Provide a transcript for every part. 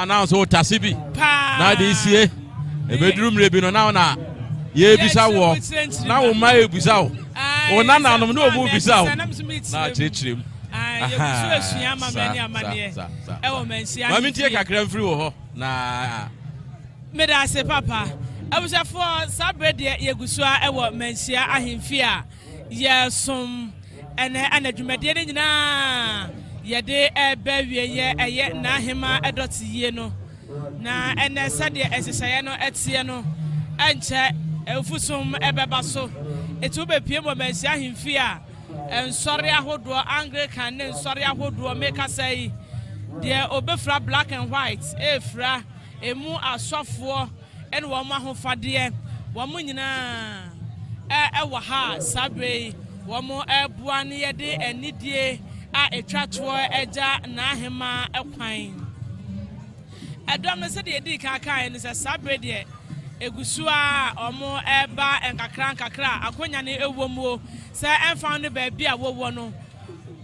announce o tasibi na de sie e bedroom rebi no na ye bisa wo na wo ma e bisa wo o na na no no mu bisa wo na chirechirem mami tie kakra mfiri wo ho na me da se papa abusafo sabre de yegusua e wo mansia ahemfi a yesom ene anadwumade ne nyina yede ebawie ye eye na ahema Dote Yie no na ene sade eseseye no etie no enche efusum ebeba so etu be pie mo mansia ahemfi a ensori ahodo Anglican ne ensori ahodo make say de obefra black and white efra emu asofo ene wo ma hofade wo mo nyina wa ha sabe wo mo ebua ne yede enidie a etwato eja na ahema ekwan edom no se de di kaka ne se sabe de egusu a omo eba enkakra akonya ne ewomuo se enfa no ba bia wowo no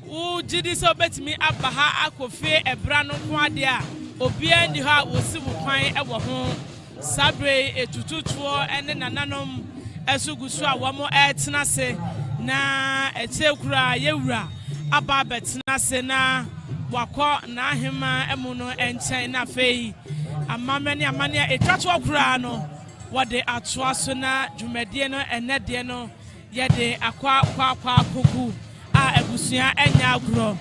u jidi so betimi abaha akofe ebra no ko ade a obia ndi ha wosi wo kwan ewo ho sabre etututuo ene nananom esugusu a womo etena se na etekura yewura aba betena se na wakọ na ahema emu no enchen na fei amamani amania etwato kura no wode atoa so na dwumadie no enede no yede akwa kogu a ebusua enya agro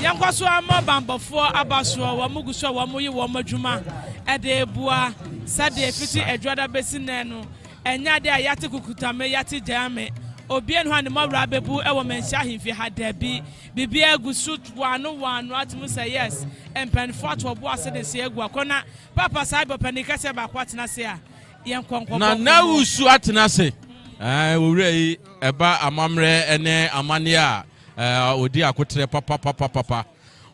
yankwaso ama bambofo abaso wa muguso wa muyi wa madwuma ede bua sade fiti edwada besine no enya de ayate kukutame yate jame obie no ane mawra bebu e wo mensia himfi ha dabi bibia agusu wano atimu say yes empen foto bo ase de se egu akona papa saibo panika se ba kwatena se a yenkonkon na usu atena se owure eba amamre ene amane a odi akotre papa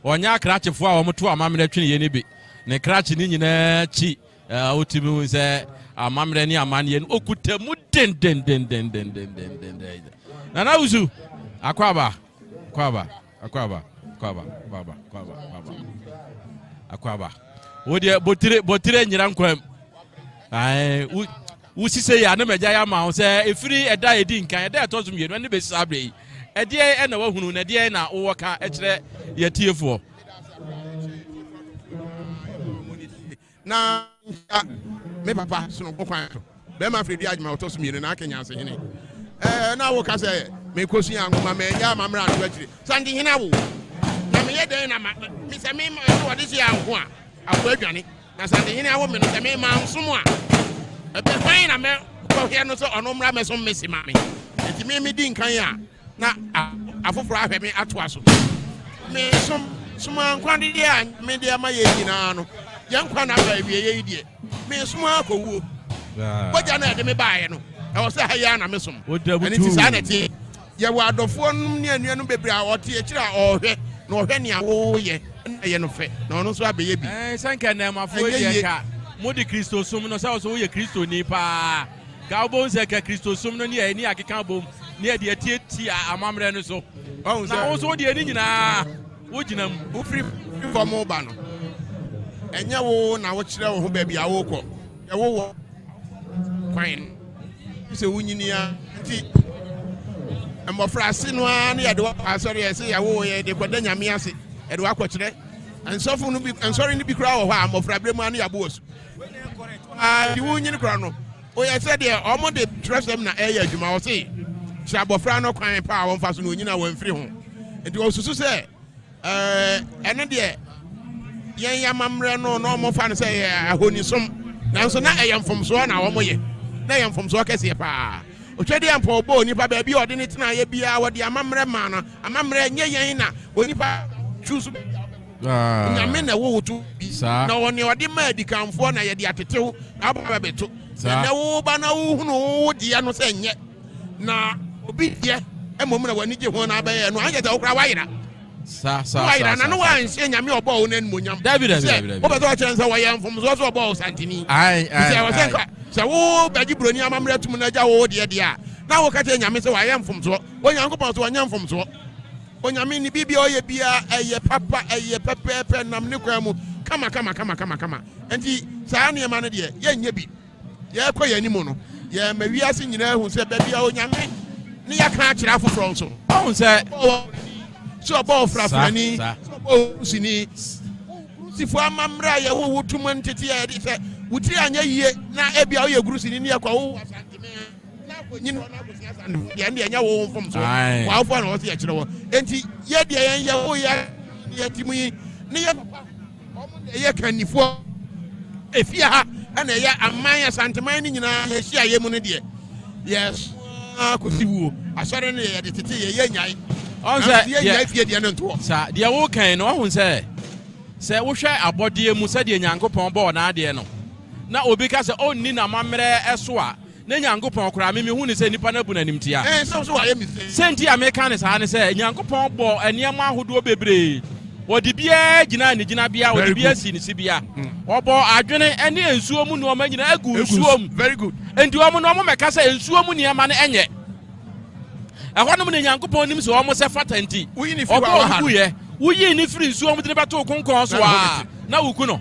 onya krachefo a omoto amamre twene ye ne bi ne krache ni nyina chi otimi se amamre ni amane no okutamu den na usu akwaba wodi botire nyira nkwam usise ya na meja ya ma se efiri eda edi nkan eda etozum ye no ne be sabre ede e na wahunu na ede na wo ka e kire ye tiefo na me papa sunu kwan be ma fredi ajma otosum ye na akenya Asantehene na wo ka se me kosu ya ngoma me ya mamra ndo akire Asantehene wo na me ye den na me se me wo de si ya nko a akwa adwane na Asantehene awo me no se me ma nsomo a ebe kwan na me ko hia no so ono mra me so mesi ma me enti me di nkan ya na afoforo ahwe me atoa so me suma nkwan de ya me de ma ye nyina no yankwa na ba wie ye die me suma akowo boja na de me baaye no e wo se ha ya na me som ani ti sa na ti ye wa adofo num ne anuanu bebre a wote e kira ohwe na ohwe ne awo ye na ye no fe na ono so abeye bi sanka na mafo ye ka modi Kristo sum no sa so ye Kristo ni pa ka obo nse ka Kristo sum no ne ni akeka bom ne de ati amamre no so na wo so de ni nyina wo ginam wo free for mo ba no enye wo na wo kire wo ho ba bia wo kọ ye wo kwan se wo nyini ya nti mbofrase no a ne ye de wo asori ye se ye wo ye de koda nyame ase e de wo akọ ensofo no bi ensori ni bi kura wo ha mbofra bre mu ane ya bo osu di wo nyini kura no o ye se de omo de trust them na e ya adwuma wo se sha bofra no kwan pa wo mfa so no nyina wo mfiri ho nti wo susu se ene de yen ya mamre no no mo fa no se ahonisom nanso na eyamfomso na wo mo ye na eyamfomso kese pa otwede ampa obo onipa ba bi ode ne tena ye bia wode amamre ma no amamre nye yen na onipa choose nyame na wo wotu na woni ode ma adikanfo na ye de atetew ababa beto na wo ba na wo hunu wo de no se nye na obi de emom na wani je ho na abaye no anje ta okra wayira sa na no wan se nyame obo wo na nmonyam David wo be so chense wo yam fom so obo Asantehene ai se wo baji broni amamre tum na ja wo de a na wo ka te nyame se wa yam fom so wo nyankopon so wo nyam fom so onyame ni bibia oye bia eye papa eye pepepe nam ne kwa mu kama enti saa nneɛma no deɛ yɛnyɛ bi yɛkɔ yɛn anim no yɛma wiase nyinaa hu sɛ baabi a onyame ne yɛka akyerɛ afoforɔ nso ɔhu sɛ sɛ ɔbɔ ɔfrafrani sɛ ɔbɔ usini sifo amammerɛ a yɛho wo tom ntete a yɛde sɛ wotiri anyɛ yie na ebia woyɛ gurusini ne yɛkɔ wo Asantehene na akɔnyini hɔ na akɔsi Asantehene deɛ ɛnyɛ wo mfom so wɔafoɔ na wɔte yɛkyerɛ wɔ enti yɛdeɛ yɛn yɛ wo yɛtim yi ne yɛ papa ɔmo na ɛyɛ kannifoɔ ɛfie ha ɛna ɛyɛ aman Asantehemaa no nyinaa yɛhyia yɛ mu no deɛ kɔsi wuo asɔre no yɛde tete yɛyɛ nyae ɔnsɛ yɛnyae fie deɛ no ntoɔ saa deɛ wokan no ɔhu sɛ wohwɛ abɔdeɛ mu sɛdeɛ Nyankopɔn bɔɔ n'adeɛ no na obi ka sɛ ɔnni n'amammerɛ ɛso a na Nyankopɔn koraa mehu ne sɛ nnipa no abu n'animtia sɛ nti a meka ne saa ne sɛ Nyankopɔn bɔ nneɛma ahodoɔ bebree wɔde biara gyina ne gyinabea wɔde biara si ne sibea ɔbɔ adwene ne nsuo mu nneɛma nyinaa agu nsuo mu enti ɔmo no ɔmo mɛka sɛ nsuo mu nneɛma no ɛnyɛ ɛhɔ nom ne Nyankopɔn nim sɛ ɔmo sɛ fata nti ɔbɔ ɔguyɛ woyi ne firi nsuo mu de ne bɛto konkɔn so a na woku no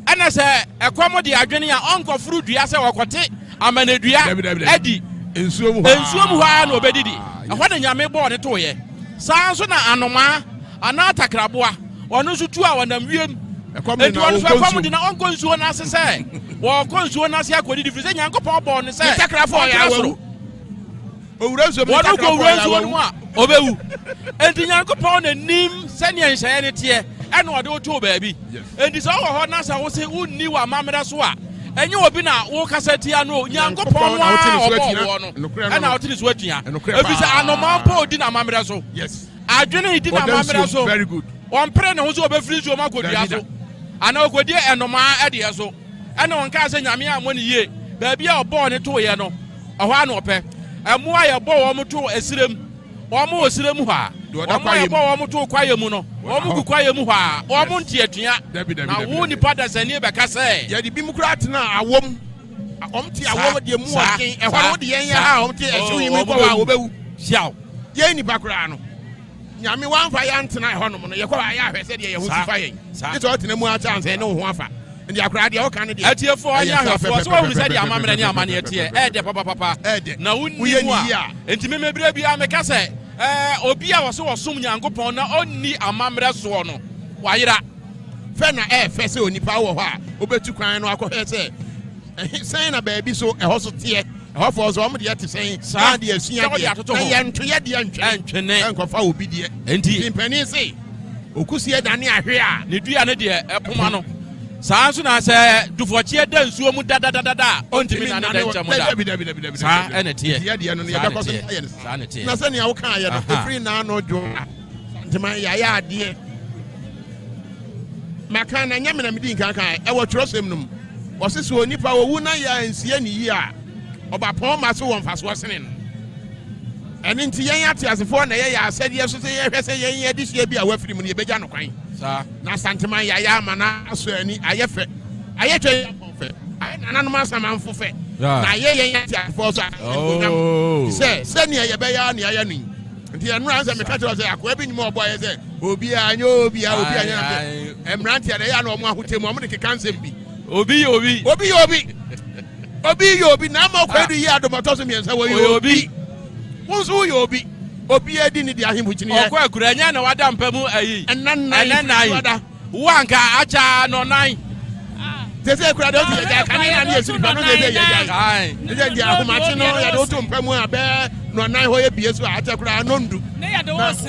ɛna sɛ ɛkɔm de adwene a ɔnkɔforo dua sɛ wɔkɔte amanadua adi nsuo mu hɔ a na ɔbɛdidi ɛhɔ ne Nyame bɔɔ ne toyɛ saa nso na anomaa anaa takraboa ɔno nso tu a wɔnam wiem enti ɔno so ɛkɔm de na ɔnkɔ nsuo no ase sɛ wɔkɔ nsuo no ase akɔdidi firi sɛ Nyankopɔn bɔɔ ne sɛ wɔno kɔ owura nsuo no mu a ɔbɛwu enti Nyankopɔn n'anim sɛnea nhyɛeɛ ne teɛ ɛna ɔde wotoo baabi enti sɛ wowɔ hɔ na sɛ wo se wonni wɔ amammerɛ so a ɛnyɛ obi na wokasa tia no Nyankopɔn a ɔbɔɔ no ɛna wote ne so atua ɛfiri sɛ anomaa mpo odi na amammerɛ so adwene di na amammerɛ so ɔmpere ne ho sɛ ɔbɛfiri nsuo mu akɔdua so anaa ɔkɔdie ɛnomaa ɛdeɛ so ɛna ɔnkaa sɛ Nyame ammɔ ne yie baabi a ɔbɔɔ ne tooyɛ no ɛhɔ a na ɔpɛ ɛmmoa yɛbɔ wɔn to asirem wɔn wɔ sirem hɔ a wɔn yɛbɔ wɔn to kwaeɛ mu no wɔn gu kwaeɛ mu hɔ a wɔn nte atua na wo nipa dasani bɛka sɛ yɛde bi mu kura tena awom te awom deɛ mu wɔken ɛhɔ no de yɛn yɛ ha wɔn te ɛhyew yi mu kɔ a wɔbɛwu hyaw yɛn nipa kura no Nyame wɔamfa yɛn tena ɛhɔ nom no yɛkɔ ayɛ ahwɛ sɛ deɛ yɛn ho si fa yɛn ne sɛ ɔtena mu akyɛ ansɛ ne ho afa ndi akora deɛ ɔka ne deɛ atiefoɔ ɔnyɛ ahwɛfoɔ sɛ wɔhunu sɛ deɛ amammerɛ ne amanneɛ teɛ ɛɛdɛ papapapa na wonni mu a enti memɛberɛ biara meka sɛ obi a wɔse wɔsom Nyankopɔn na ɔnni amammerɛ soɔ no wayera fɛ na ɛɛfɛ sɛ onipa wɔ hɔ a wobɛtu kwan no akɔhwɛ sɛ sɛn na baabi so ɛhɔ so teɛ ɛhɔ fɔ so ɔmo deɛ te sɛn saa deɛ asua deɛ na yɛntoyɛ deɛ ntwene ɛnkɔfa obi deɛ enti mpanin se okusie dane ahwe a ne dua ne deɛ ɛpoma no saa nso na sɛ dufɔkyeɛ da nsuo mu dadadada ɔntumi na ne da nkyɛn mu da saa ɛna teɛ saa ne teɛ na sɛnea wokaa yɛ no ɛfiri naano dwo Asantehema yɛayɛ adeɛ maka na nyɛ mena medi nkankan ɛwɔ twerɛsɛm no mu wɔse sɛ onipa wɔwu na yɛ ansie ne yie a ɔbapɔn ma so wɔ mfasoɔ sene no ɛno nti yɛn ate asefoɔ na yɛyɛ asɛdeɛ so sɛ yɛhwɛ sɛ yɛn yɛde hyia bi a wafiri mu no yɛbɛgya no kwan na Asantehema yɛayɛ ama na aso ani ayɛ fɛ ayɛ twɛ yɛpɔn fɛ ayɛ nananom asamanfo fɛ na ayɛ yɛn ate asefoɔ so sɛnea yɛbɛyɛ a ne ayɛ no yi nti ɛnora sɛ meka kyerɛ sɛ akoa bi nyima ɔbɔ ayɛ sɛ obiaa nyɛ obiaa obiaa nyɛ mmeranteɛ dɛ ɛyɛ na ɔmo ahotem ɔmo de keka nsɛm bi obi yɛ obi na ama Konadu Yiadom ɔtɔ so mmiɛnsa wɔyɛ obi wo nso woyɛ obi adi ne de ahemfokyineɛ ɔkɔ akura nya na wada mpa mu ayi ɛnɛnan wo anka akya nɔnan te sɛ akura de wote yɛgya kane na ne yɛsiri pa no de sɛ yɛgya ɛsɛ deɛ ahomakye no yɛde woto mpa mu a bɛɛ nɔnan hɔ yɛ bie so a akyɛ koraa nondu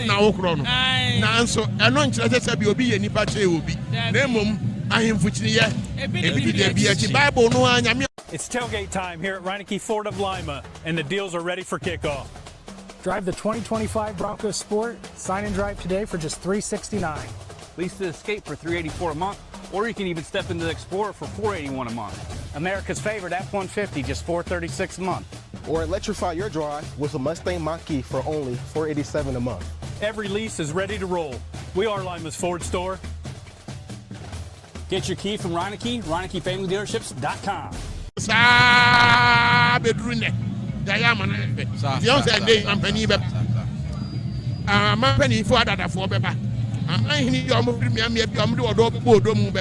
na wo korɔ no nanso ɛno nkyerɛ sɛ sɛ bi obi yɛ nipa kyerɛ obi na mmom ahemfokyineɛ ebi de bi akyi Bible no a Nyame. It's tailgate time here at Reineke Ford of Lima, and the deals are ready for kickoff. Drive the 2025 Bronco Sport. Sign and drive today for just $369. Lease the Escape for $384 a month, or you can even step into the Explorer for $481 a month. America's favorite F-150, just $436 a month. Or electrify your drive with a Mustang Mach-E for only $487 a month. Every lease is ready to roll. We are Lima's Ford store. Get your key from Reineke, ReinekeFamilyDealerships.com. Saa beduru ne da ya ma na be. Ti on say ndey mampani be. Mampani fo adadafoɔ bɛba. ahini yo mo firi mi am ye bi am de odo bo odo mu be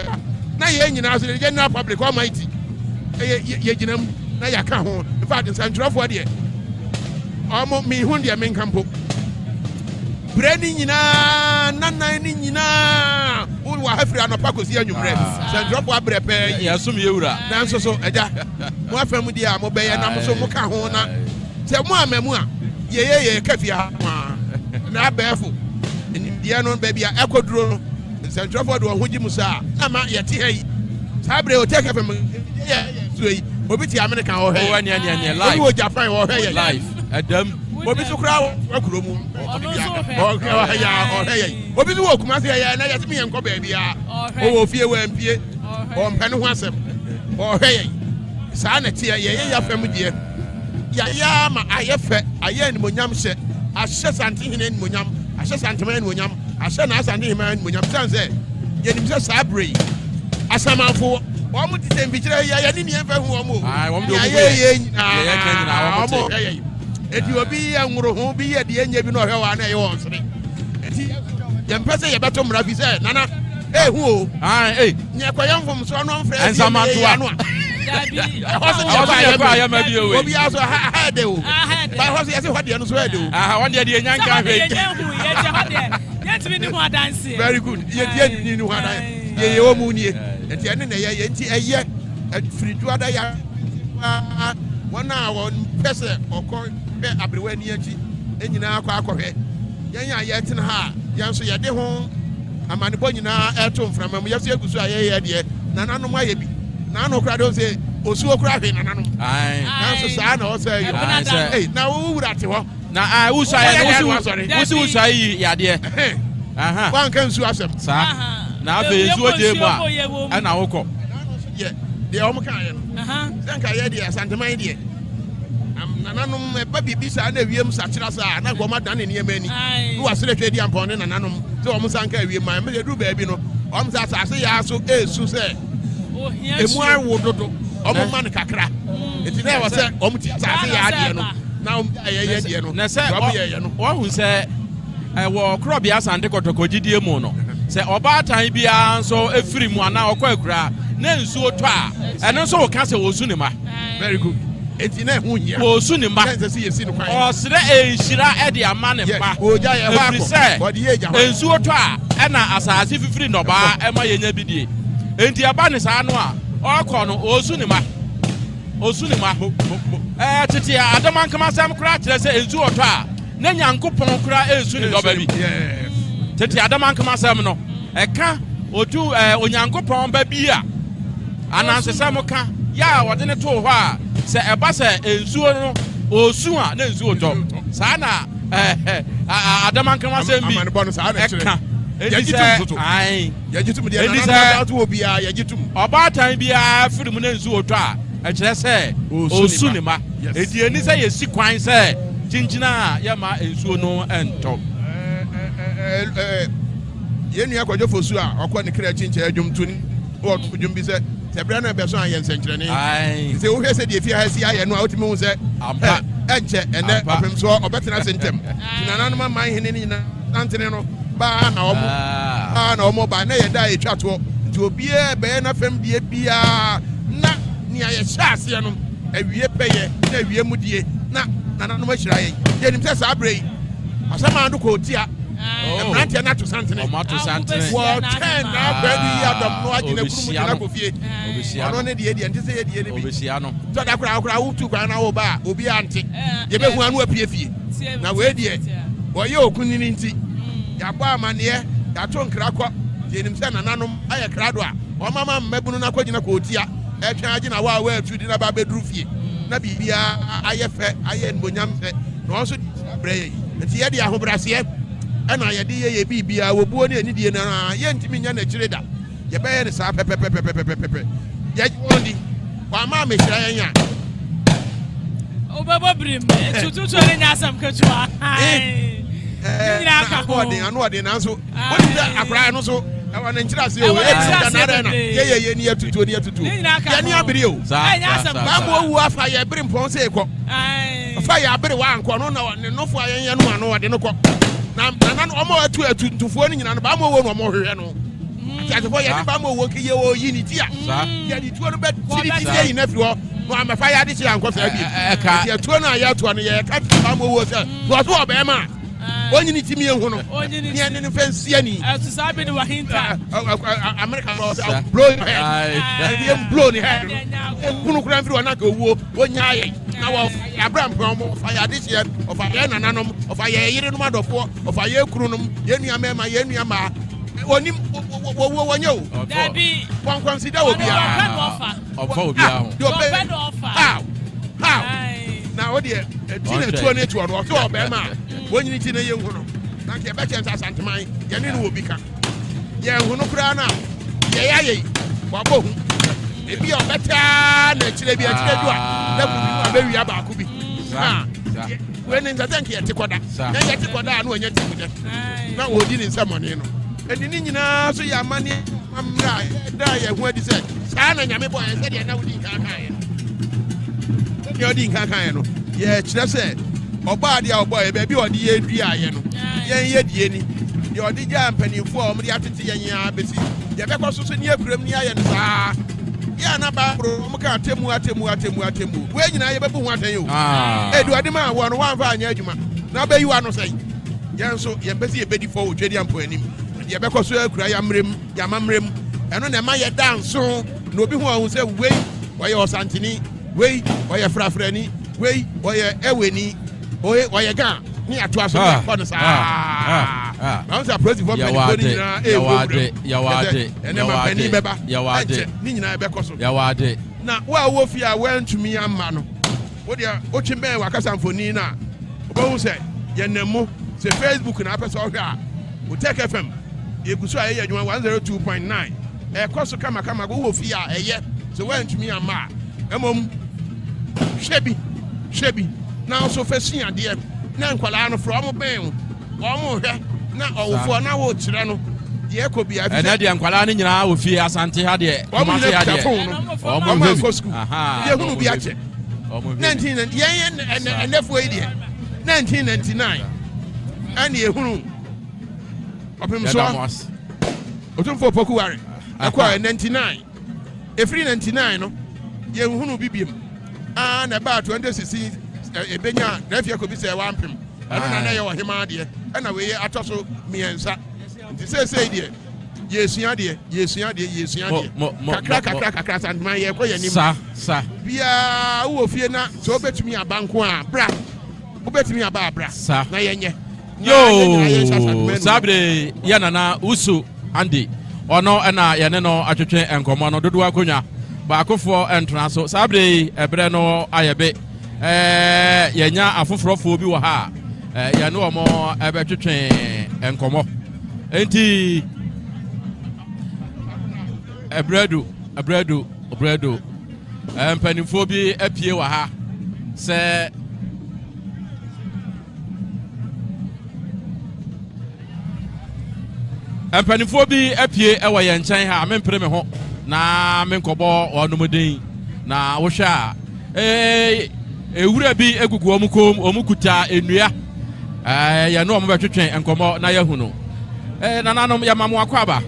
na ye nyina so the general public almighty ye ginam na ya ka ho in fact nsantrofo de omo mi hu de men kampo breni nyina nanan ni nyina wo wa hafri anopa kosi anwumre nsantrofo abre pe ya sum ye wura na nso so eja mo afam de a mo be ye na mo so mo ka ho na se mo amamu a ye kafia na abefo dia no baby ekoduro no nsantrofo de ho gimu sa na ma ye te hayi sabre o take fm so yi obi ti America o he o anya live obi o Japan o he live adam obi so kra akuro mu o he obi so okuma se ya na yetimi ye nko baby a o fie wa mpie o mpene ho asem o he sa na tie ye ya fam die ya ma ayefe aye ni monyam hye ahye Asantehene ni monyam ahye Asantehema ni monyam ahye na Asantehema ni monyam sanse ye nim se sabre asamanfo o mu ti se mbikyire ya ni ni enfa hu o mu wo mu do ye nyina wo mo eti obi ya nwuro ho bi ye de enya bi no hwe wa na ye won sere eti ye mpese ye beto mra fi se nana hu o nye kwayamfom so no mfra ensamantoa obi aso ha de o ba ho se ho de no so de o won de nyanka hwe very good ye ni ho adan ye o mu nie enti ene na ye enti eye firidu ada ya wana won pese okọ be abrewa ni achi enyina akọhwe yenya ye tena ha yanso ye de ho amanebo nyina eto mframa mu yeso egusu aye de nananom aye bi nanu kra de se osu okra hwe nananom yanso saa na o say na wo wura te ho na usa ye usa yi yade wan kan su asem saa na afi nsu oje mu a na wokọ ye de o mo kan ye sanka ye de Asantehema de nananom ba bibi saa na wiem sa kira saa na goma dan ne yemani no wasere hwe di ampone nananom se o mo sanka wiem ma me du ba bi no o mo sa ase ya so esu se emu awo dodo o mo man kakra eti na wa se o mo ti ase ya de no na o ye de no na se o hu se wo krobia Asante kotokogidie mu no se oba tan bia nso efiri mu ana okọ akura na nsuo to a eno nso wo ka se wo su ne ma very good eti na hu hia wo su ne ma sense se yesi no kwan o sere enhira e de ama ne ma o ja ye ba ko body ye ja nsuo to a na asase fifiri no ba e ma yenya bidie enti aba ne saa no a okọ no o su ne ma tete adama nkama sam kura kire se nsuo to a na nyankopon kura esu ne doba bi tete adama nkama sam no eka otu onyankopon ba bi a ananse sam ka ya wode ne to ho a se eba se ensuo no osu a na ensuo to saa na adama nkama sam bi eka yajitum de na to obi a yajitum oba tan bi a firim na ensuo to a ekire se osu ne ma edi eni se yesi kwan se jinjina ya ma ensuo no ento yenu akwajo fosu a okọ ne kra chinche adwumtu ni o dwum bi se sebra na be so ayen senkyerene se wo hwese de fie ha si aye no a otimi hu se ampa enche ene opemso obetena sentem tinana no man hene ni na antene no ba na omo ba na ye da etwa to nti obie be na fam die bia na ni aye hyase no awie peye na awie mudie na no mahira ye nim se sa brei asama ando ko tia Emrantia na to Asantehene. Omato Asantehene. Wo ten na Konadu Yiadom no agina kurumu na kofie. Ono ne de ante se ye de ne bi. Obesia no. To da kura wutu kwa na wo ba obi ante. Ye be hu anu apie fie. Na we de wo ye okunini nti. Ya gba amane ya to nkra kọ. Ye nim se nananom aye krado a. O mama mmabunu na kwagina ko tia. Etwa agina wa atu di na ba bedru fie. Na bibia aye fe aye nbonyam fe. No so breye. Nti ye de ahobrase ana ye de ye bibia wo buo ne anidie na ye ntimi nya na kire da ye be ye ne sa pepepepepepepe ye ondi kwa ma me hira ye nya obabo brim tututu ne nya asam ketua anu ode na so wodi da akra no so e wa ne nkira se o e na ye ni atutu ye ni abiri o ba mo wu afa ye biri mpon se ko afa ye abiri wa anko no na ne nofo ayen no anu ode no ko na omo atu ntufuo ni nyina no ba mo wo no omo hwehwe no ati fo ye ne ba mo wo ki ye wo yi ni ti a ye di tuo no be ti ti yi na fi ho no am fa ya de chi anko fa bi ye tuo na ya tuo no ye ka ba mo wo se wo so obe ma onyi ni ti mi ehu no ni ene ne fancy ani asu sabe ni wahinta America blow your head and blow the head kunu kura mfiri wana ka owuo onya ye na wo Abraham pon fire this year of fire nananom of fire yire no madofo of fire kuru nom ye nua ma ye nua ma oni wo wonyo dabi won consider obi a ofa obi a how na wo de ti na tuo na tuo no so obe ma wonyini ti na ye hu no na ke be chance Asantehemaa ye ne no obi ka ye hu no kura na ye ya ye wa bo hu ebi obeta na chire bi achire du a na bu bi wi aba ku bi ha we ne nza tank ye te koda na ye te koda na onye ti mu de na wo di ni nsamone no edi ni nyina so ya mane amra da ye hu adi se sa na nyame bo ye se de na wudi kan kan ye odi kan kan no ye chire se oba dia oba e be bi odi ye dua ye no ye die ni ye odi ja mpanifo o mde atete ye nya besi ye be kwaso so ni akuram ni aye no saa ye na ba bro mo ka atemu we nyina ye be bu hu atan yo e du ade ma wo no wan fa anya adwuma na be yiwa no sei ye nso ye besi ye bedi fo otwedi ampo anim ye be kwaso akura ya mrem ya mamrem eno na ma ye dance no obi hu ahun se we ye osantini we ye frafrani we ye eweni oye ga ni atu aso ko no saa na say president for me ya wade ene ma pani beba ni nyina be koso ya wade na wo fi a wantumi amma no wo de o chimbe wakasa mfoni na obo say ye nemu say Facebook na apesa o hwa o Tech FM egusu a ye adwuma 102.9 e koso kama wo fi a eye so wantumi amma emom shebi na also facing ade na nkwala no from ben wo hwe na owofo na wo kire no de ekobi abi na de nkwala no nyina wo fie asante ha de komase ha de o mo ko school ye hunu bi ache 19 ye enefo yi de 1999 ani ye hunu OPEMSUORADIO otumfo pokuware akwa 99 efri 99 no ye hunu bibiem na ba 2016 ebenya na afia ko bi se wampem ana na ye wo hema de na we ye atoso miensa nti se de yesua de kakra Asantehemaa ye ko ye nim sa bia wo fie na so betumi abanko a bra wo betumi aba bra na yenye yo sabre ya nana usu andi ono na ye ne no atwetwe enkomo no dodo akonya ba akofo entra so sabre ebre no ayebe yenya afofrofo bi wo ha ya no omo ebetwetwe enkomo enti ebredo mpanimfo bi apie wo ha se mpanimfo bi apie ewo ye nkyɛn ha mempere me ho na menkɔbɔ ɔnomden na wohwɛ a ewura bi egugu omukuta enua ya no omobetwetwe enkomo na yahu no nananom ya mamu akwaba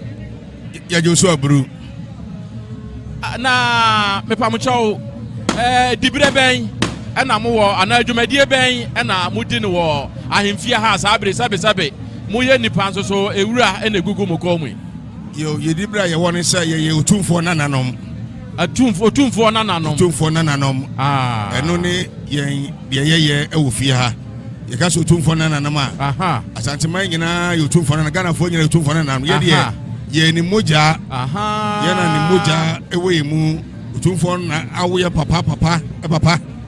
ya Joshua Abru na mepamucho dibire ben na mo wo ana adwumadie ben na mudi ne wo ahemfia ha sabre sabe mo ye nipa nso so ewura na egugu mokomu yo ye dibira ye woni say ye otumfo nananom otumfo nananom eno ne ye ewofie ha ye ka so otumfo nananom a Asantehemaa nyina ye otumfo nananom Ghana fo nyina otumfo nananom ye de ye ni moja ye na ni moja ewe mu otumfo na awoye papa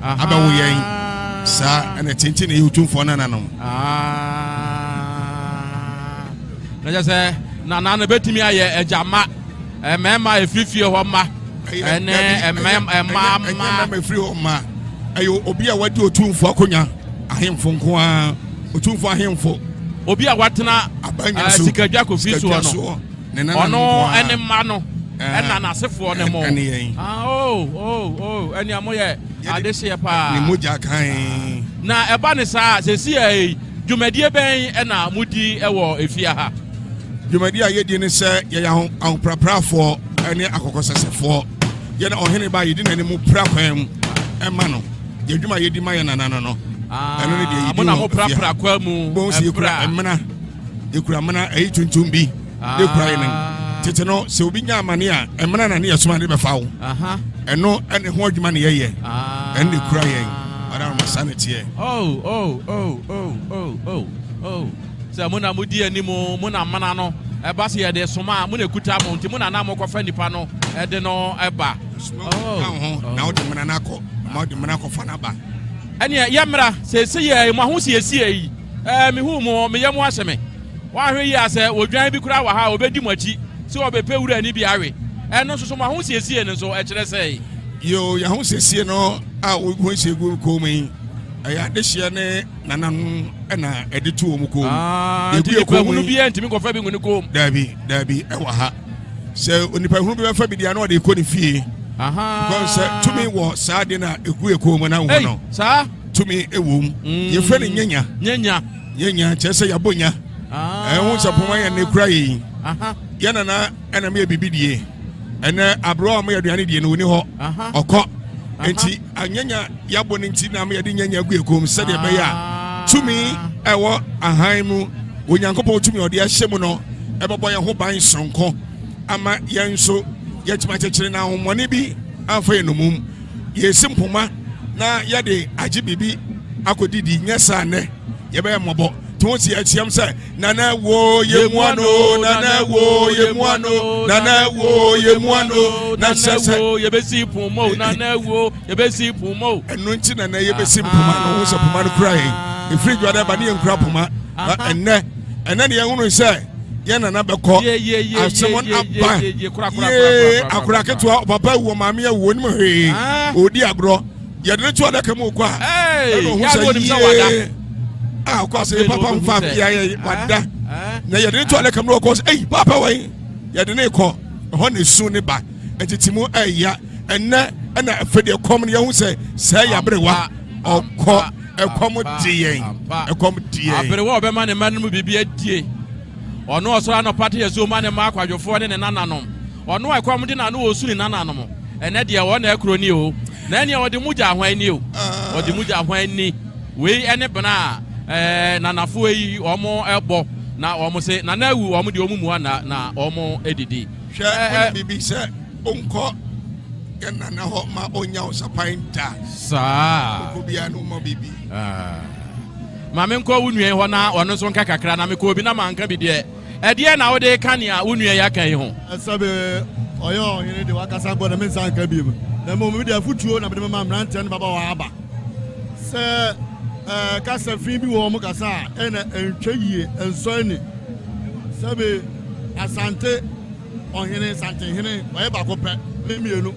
abawo yen sa ena tintin ye otumfo nananom na jase na betimi aye ejama mema efrifie ho ma ene mama efri ho ma ayo obi a wadi otumfo akonya ahemfo nko a otumfo ahemfo obi a watena sikadwa ko fi so no ono ene ma no ena na sefo ne mo ene amoye adehye pa ni moja kan na eba ne sa sesi ai dwumadie bɛn ɛna mudi ɛwɔ efia ha dwumadie a yɛdi ne sɛ yɛyɛ ahopraprafoɔ ɛne akɔkɔsɛsɛfoɔ yɛna ɔhene ba yɛdi n'anim pra kwan mu ɛma no yɛdwuma yɛdi ma yɛ nanano no ɛno ne deɛ yɛdi mo na mo pra kwa mu bɔn sɛ yɛkura mmena yɛkura mmena ɛyi tuntum bi yɛkura yɛ no tete no sɛ obi nya amane a mmena na ne yɛsoma de bɛfa wo ɛno ɛne ho adwuma ne yɛyɛ ɛne ne kura yɛn ɔda no masa ne teɛ sɛ mo na modi anim mo na mmena no ɛba sɛ yɛde soma mo na ekuta mo nti mo na mo kɔfa nipa no ɛde no ɛba na wode mmena no akɔ ma wode mmena kɔfa no aba ɛneɛ yɛmmra sɛ yɛ mo ho siesie yi mehu mo meyɛ mo ahyɛ me woahwɛ yi a sɛ odwan bi kora wɔ ha obɛdi mo akyi sɛ ɔbɛpɛ wura ani bi awe ɛno nso so mo ho siesie no nso ɛkyerɛ sɛ yo yɛ ho siesie no a wo sie gu kɔn mu yi ɛyɛ adehyeɛ ne nananom ɛna ɛde to wɔ mu kɔn mu yɛgu yɛ hunu bi ntimi nkɔfa bi ngune kɔn daabi ɛwɔ ha sɛ onipa hunu bi bɛfa bi deɛ na ɔde kɔ ne fie sɛ tumi wɔ saa de na ɛgu yɛ kɔn mu na wo no saa tumi ɛwɔ mu yɛfrɛ ne nyanya kyerɛ sɛ yɛabɔ nya ɛho sɛ poma yɛ ne kura yɛ yɛ nana ɛna meyɛ bibi die ɛnɛ aberɛ a moyɛ aduane die no wɔni hɔ ɔkɔ enti anyanya yɛabɔ no nti na meyɛde nyanya gu yɛ kɔn mu sɛdeɛ ɛbɛyɛ a tumi ɛwɔ ahan mu onyankopɔn tumi ɔde ahyɛ mu no ɛbɛbɔ yɛn ho ban sononko ama yɛn nso yɛtumi akyekyere na ahommɔne bi amfa yɛ nomum yɛsi mpoma na yɛde agye biribi akɔdidi nyɛ saa nnɛ yɛbɛyɛ mmɔbɔ tí wọ́n sì ẹ̀kyẹ́m sẹ́ nana wo yemuano nana wo yemuano nana wo yemuano nana wo yɛbɛsi pumo nana wo yɛbɛsi pumo. ɛnu nti nana yɛbɛsi puma na wɔn sɛ puma no kura yɛn efiri dwa dɛ ba ne yɛn kura puma ɛnɛ ne yɛn hunu sɛ yɛn nana bɛkɔ asɛmɔ aba yee akora ketewa papa wɔ maame yɛ wɔ nimu hwee odi agorɔ yɛde ne to adaka mu kɔ a ɛna ohun sɛ yee. Of course, papa mfa ya wada na yɛde ne to ale kamro of course papa wai yɛde ne kɔ hɔ ne su ne ba entitimu ɛya ɛnɛ ɛna afɛde kɔm ne yɛhu sɛ sɛ yɛ aberewa ɔkɔ ɛkɔm di yɛn ɛkɔm di yɛn aberewa ɔbɛma ne mma no mu biribi adie ɔno ɔsoro anɔpa te yɛ so ma ne ma akwadwofoɔ ne ne nananom ɔno ɛkɔm de na no ɔsu ne nananom ɛnɛ deɛ wɔ na ɛkuro ni o na ɛneɛ ɔde mugya ahwan ni o ɔde mugya ahwan ni wei ɛne bena nanafo yi ɔmo ɛbɔ na ɔmo se nana ewu ɔmo de ɔmo mua na ɔmo edidi. hwɛ bibi sɛ onkɔ yɛ nana hɔ ma onya osapan da. saa ɔkɔ bia no ma bibi. maame nkɔ wo nua hɔ na ɔno nso nka kakra na mekɔ obi na ma nka bi deɛ ɛdeɛ na wode ka nea wo nua yɛ aka yi ho. ɛsɛbe ɔyɛ ɔhene de wakasa bɔ na me nsa nka bi mu na mmom de afotuo na mede mema mmeranteɛ no baba wɔ aba sɛ kasa fi bi wɔ mo kasa a ɛna ntwa yie nsɔ ani sɛbe asante ɔhene Asantehene ɔyɛ baako pɛ ne mmienu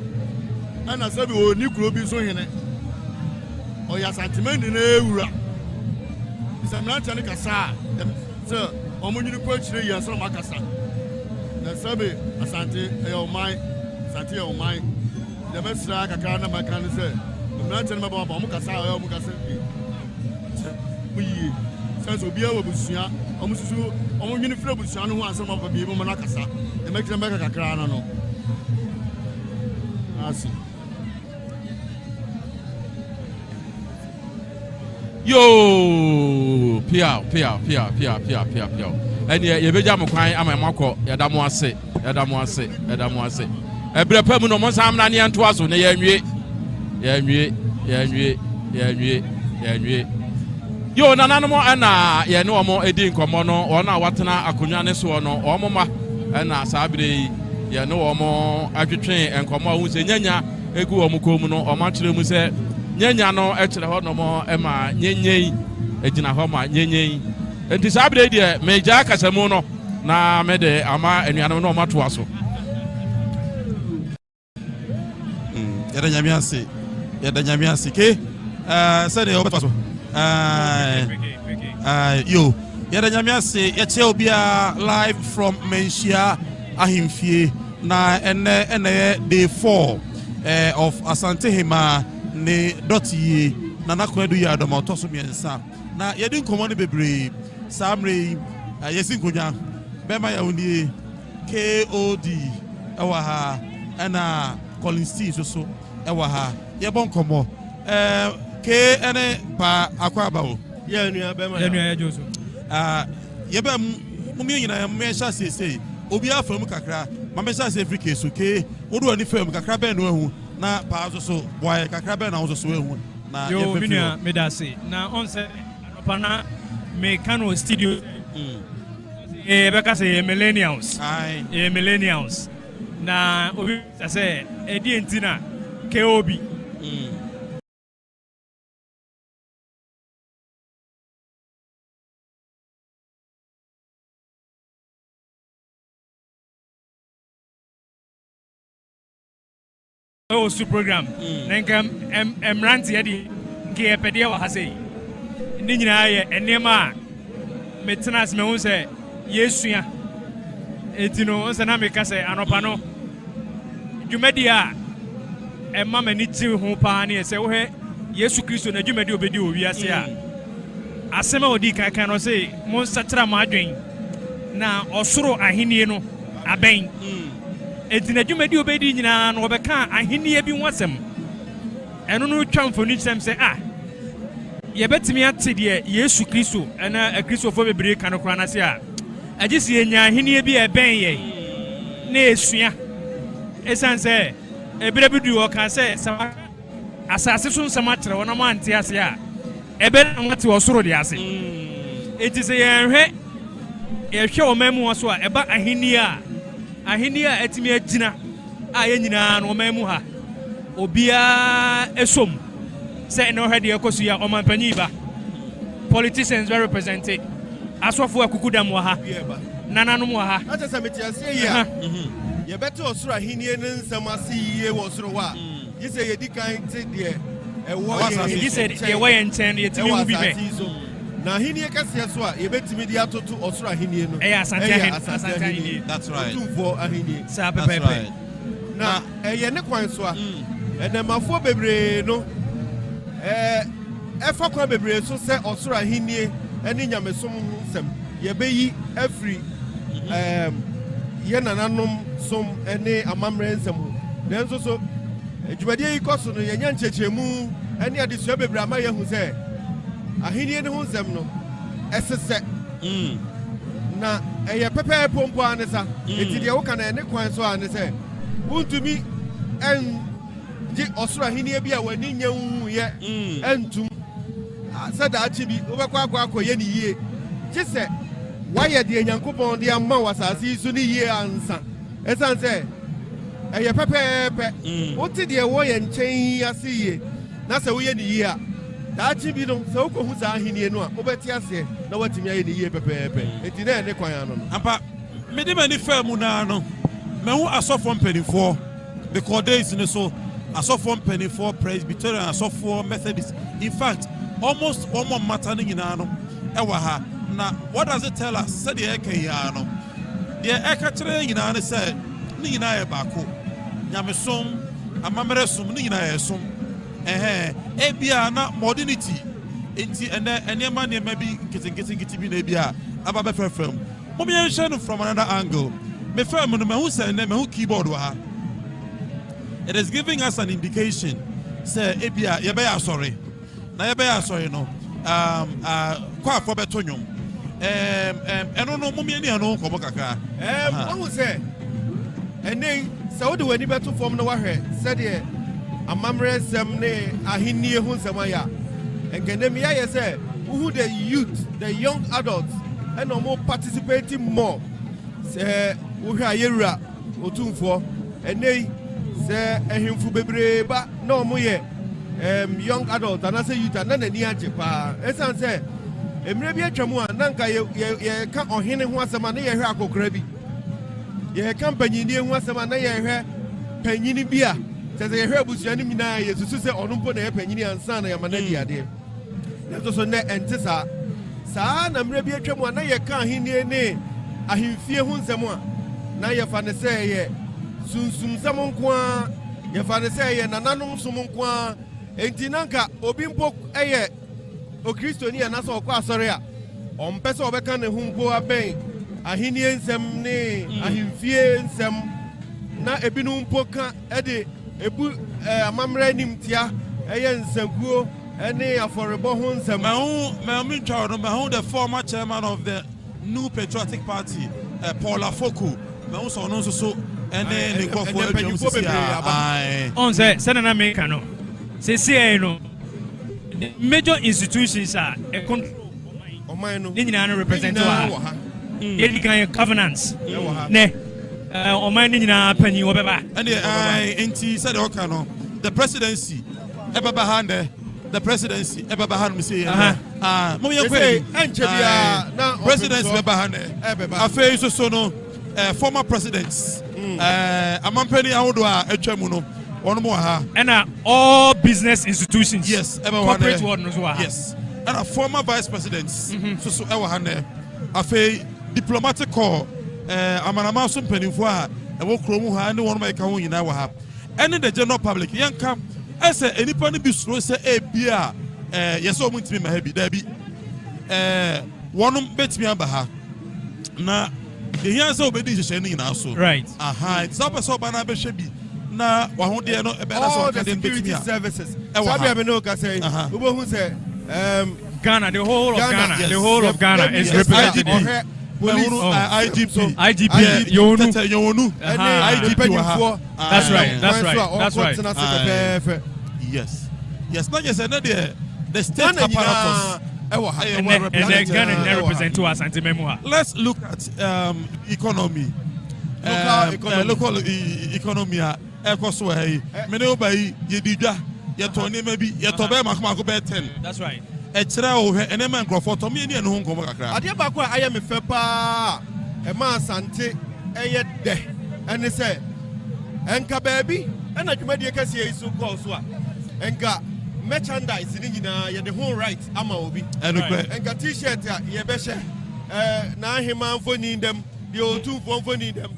ɛna sɛbe ɔni kuro bi so hene ɔyɛ Asantemene na ewura sɛ mmeranteɛ no kasa a sɛ ɔmo nyini kɔ akyire yɛ sɛ ɔmo akasa na sɛbe Asante ɛyɛ ɔman Asante yɛ ɔman deɛ mɛsira kakra na mɛka ne sɛ mmeranteɛ no mɛbɔ ɔmo kasa a ɔyɛ ɔmo kasa bi yie sɛnso obiara wɔ busua ɔmo susu ɔmo nwini fira busua no ho asɛm ɔmo bi mo na kasa ɛmɛkira mɛka kakra no asi yo pia ɛne yɛbɛgya mo kwan ama mo akɔ yɛda mo ase ɛbrɛ pa mu no mo nsa amna ne yɛntoa so na yɛnwie yo nananom ɛna yɛne ɔmo edi nkɔmmɔ no ɔno a watena akonnwa ne soɔ no ɔmo ma ɛna saa bere yi yɛne ɔmo atwetwe nkɔmmɔ a wo sɛ nyanya egu ɔmo kɔn mu no ɔmo akyerɛ mu sɛ nyanya no ɛkyerɛ hɔ nom ɛma nyenyen egyina hɔ ma nyenyen enti saa bere yi deɛ megya kasamu no na mede ama anuanom no ɔmo atoa so. yɛda nyame ase ke sɛdeɛ ɔbɛtoa so yo yɛda nyame ase yɛkyɛ obia live from Menhyia Ahemfie na ɛnɛ day 4 of Asantehemaa ne Dote Yie na Konadu Yiadom ɔtɔ so mmiɛnsa na yɛde nkɔmmɔ no bebree saa mmerɛ yi yɛsi nkonnwa bɛma yɛwo KOD ɛwɔ ha ɛna Colin so ɛwɔ ha yɛbɔ nkɔmmɔ K ɛne pa akɔ aba wo yɛnua yɛdwo so yɛbɛ mu nyina mu yɛhyɛ sesei obi afa mu kakra ma mɛhyɛ ase free case okay wodo ani fa mu kakra bɛn no ahu na pa so boy kakra bɛn na wo so ahu na yo minua medase na on se anopana me kano studio bɛka sɛ millennials na obi sɛ ɛdi enti na KOB su program na nka emranti yedi nke epede wa hase ni nyina ye enema metnas me hu se yesua etino nse na meka se anopa no dwumadi a emma mani ti hu pa na se wo he Yesu Kristo na dwumadi obedi owi ase a asema odi kan no se mo nsatra ma adwen na osoro ahenie no aben etina dwumadi obedi nyina no obeka ahenie bi nwasem eno no twamfoni kyem se yebetimi ate de Yesu Kristo na Kristofo bebre kan kora na se a agisi enya ahenie bi eben ye na esua esanse ebre bidu o kan se sama asase so nsama kyere wona mo ante ase a ebe na wate osoro de ase enti se yenhwe yehwe o mamu so a eba ahenie a etimi agina a ye nyina no mamu ha obia esom se no hede ekosu ya omampanyi ba politicians were represented asofo akukudam wa ha nananom wa ha ata se metiase ya ye bete osoro ahenie ne nsam ase yie wo osoro wa yise ye dikan te de ewo ye yise ye wo ye nchen ye timi hu bi be na ahenie kase so a ye betimi di atoto osoro ahenie no Asantehene that's right tumfo ahenie sa pepepe na ye ne kwan so a enamafo bebre no efa kwa bebre so se osoro ahenie eni nyamesom nsem ye beyi afri ye nananom som eni amamre nsem denso so djubade yi koso no ye nya nchechemu eni adesua bebre ama ye hu se ahenie ne hu nsem no esese na eye pepe pompo anesa eti de wo kana eni kwan so anese untumi en ji osoro ahenie bi a wani nyanwu ye entum sada achibi obekwa akwa ye ni yie gise waye de nyankopon de amma wasase isu ni yie ansa esanse eye pepepe oti de wo ye nchen ase yie na se wo ye ni yie a da achibi no se okohu sa ahenie no a obeti ase na watimi ye ni yie pepepe eti na ene kwan ano ampa mede mani famu na no mehu asofo mpanifo because days ne so asofo mpanifo Presbyterian asofo Methodist in fact almost all matter nyina no ewa ha na what does it tell us said the eke ya no the eka kire nyina ne say ni nyina ye baako nyamesom amamere som ni nyina ye som ebia na modernity enti ene ma bi nkiti bi na ebia aba be frefrem mo me yen from another angle me firm no me hu say me hu keyboard wa ha it is giving us an indication say ebia ye be ya sorry na ye be ya sorry no kwa afọ beto nwom eno no mo me ani ano ko kakra wo se ene se wo de wani beto fom no wahwe se de amamre sem ne ahenie hu sem aya engene me ya se who the youth the young adults and more participating more se wo hwa yewura otumfo ene se ehimfu bebre ba na mo ye young adult and say youth and na ni age pa esan say emre bi atwamu a nanka ye ka ohene ho asema na ye hwe akokora bi ye ka panyini ho asema na ye hwe panyini bi a se ye hwe abusuani mina ye susu se onompo na ye panyini ansa na ye manadi ade na so ne entisa saa na emre bi atwamu a na ye ka ahenie ne ahimfie ho nsem a na ye fa ne se ye sunsum nsem nko a ye fa ne se ye nananom som nko a enti nanka obi mpo eye o Kristo ni ana so okwa asori a ompese obeka ne humpo aben ahenie nsem ne ahimfie nsem na ebinu mpoka ede ebu amamra nim tia eye nsanguo ene aforebo ho nsem me twa no me the former chairman of the New Patriotic Party Paul Afoko me so no so ene ne kofo adwom sisi on say na make no say see no major institutions are a control oman no ni nyina represent wa ye kan governance ne oman ni nyina pani wo beba and enti said okay no the presidency ebaba hande the presidency ebaba hand me say mo ye kweli enche bia na presidency ebaba hande afei so no former presidents amampani ahodo a atwa mu no ono mo ha and all business institutions yes corporate world no so ha yes and a former vice presidents so ewa hande afei diplomatic corps amanama so mpanimfo a ewo kromu ha ne wono maika ho nyina wa ha and the general public yanka ese enipa ne bi suro se ebia yeso omu ntimi ma ha bi da bi wono betimi aba ha na the here so obedi hye ne nyina so right it's up so ba na be hye bi na wa ho de no ebe na so ka de betimi services sabi abi no ka say we bo hu say Ghana, the whole of Ghana, yes. The whole of Ghana is represented. IGP, Yonu, IGP. That's right. Yes. Not just another. The state apparatus. And Ghana represent to Asantehemaa. Let's look at economy. Local economy. Many obey Yedida. Yetoni maybe Yetobe Makmako 10. That's right. Echra o he enema nkrofo to me ne ho nkomo kakra ade ba ko aye me fe pa e ma asante eye de ene se enka baabi ena dwumadie kase yi so call so a enka merchandise ni nyina ye the whole right ama obi enka t-shirt a ye be hye na ahema mfoni ndem de otu mfoni ndem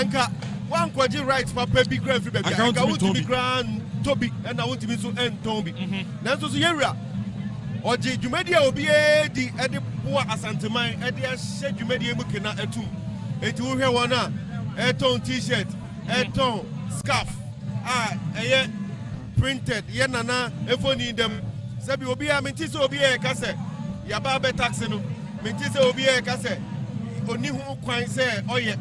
enka wan kwaji right papa bi kra free baabi enka wuti bi kra tobi ena wuti bi so enton bi na so yewura oji dwumadi a obi edi ede boa asanteman ede ahye dwumadi mu kena etum enti wo hwe won a eton t-shirt eton scarf eye printed ye nana efoni dem sabi obi a menti se obi e ka se ya ba be tax no menti se obi e ka se oni hu kwan se oye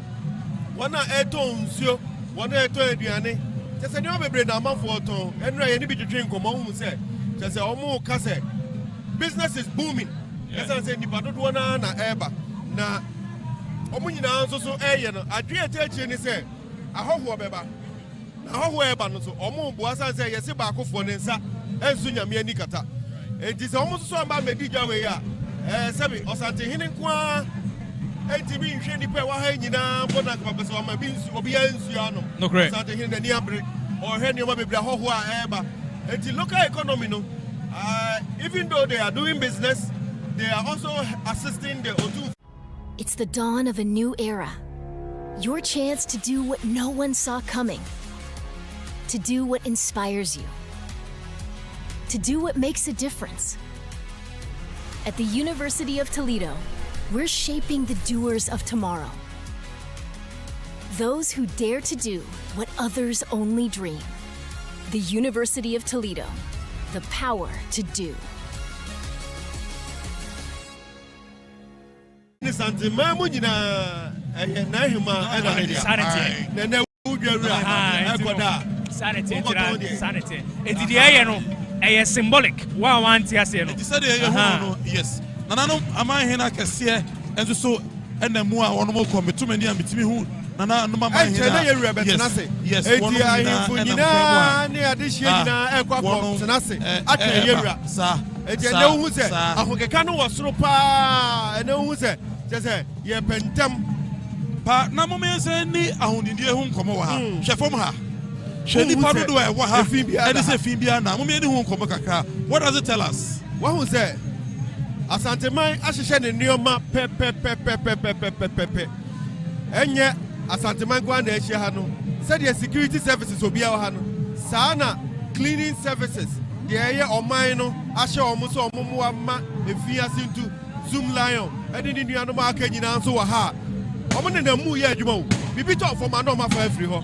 won a eton nsuo won a eton aduane se ne obebre na amafo oton enra ye ni bi twetwe nkomo hu se se omo ka se business is booming. Yes, I say nipa dodo na eba na omu nyina nso so eye no adwe etechi ni say ahoho beba na ahoho eba no so omu bo asan say yesi ba akofo ne nsa ensu nyame ani kata enti say omu so amba medi dwa we ya sebi Asantehene kwa enti bi nhwe nipa wa ha nyina bona ka pese o ma bi nsu obi ya nsu ano Asantehene na ni abre o hwe ni o ma bebre ahoho a eba enti local economy no even though they are doing business, they are also assisting the O2. It's the dawn of a new era. Your chance to do what no one saw coming. To do what inspires you. To do what makes a difference. At the University of Toledo, we're shaping the doers of tomorrow. Those who dare to do what others only dream. The University of Toledo. The power to do. Asantehema mu nyina na hema sanity na udwawura akoda sanity enti de no symbolic one ase no enti say de no yes nana aman hena kese enso so enamu a wono mo kometumi a mitimi hu nana no mama hena yes enti ahimfu nyina ne adehye nyina ekwa tenase atwa yewura sa enti ene hu se ahokeka no wosoro pa ene hu se jese ye pentam pa na mo me se ni ahonidie hu nkomo wa ha hwefom ha hwedi pa do do e wa ha ene se fin bia na mo me ni hu nkomo kakra what does it tell us wa hu se Asantehemaa ahyehyɛ ne nneɛma pɛ enye Asantehemaa kwa na ehye ha no said the security services obi a ha no saa na cleaning services de eye oman no Asha Omuso Mumuama, Efia Sintu, Zoom Lion, and in the Anoma Kenyan so ha. Omen in the Muya Jumo. We talk from Anoma for every home.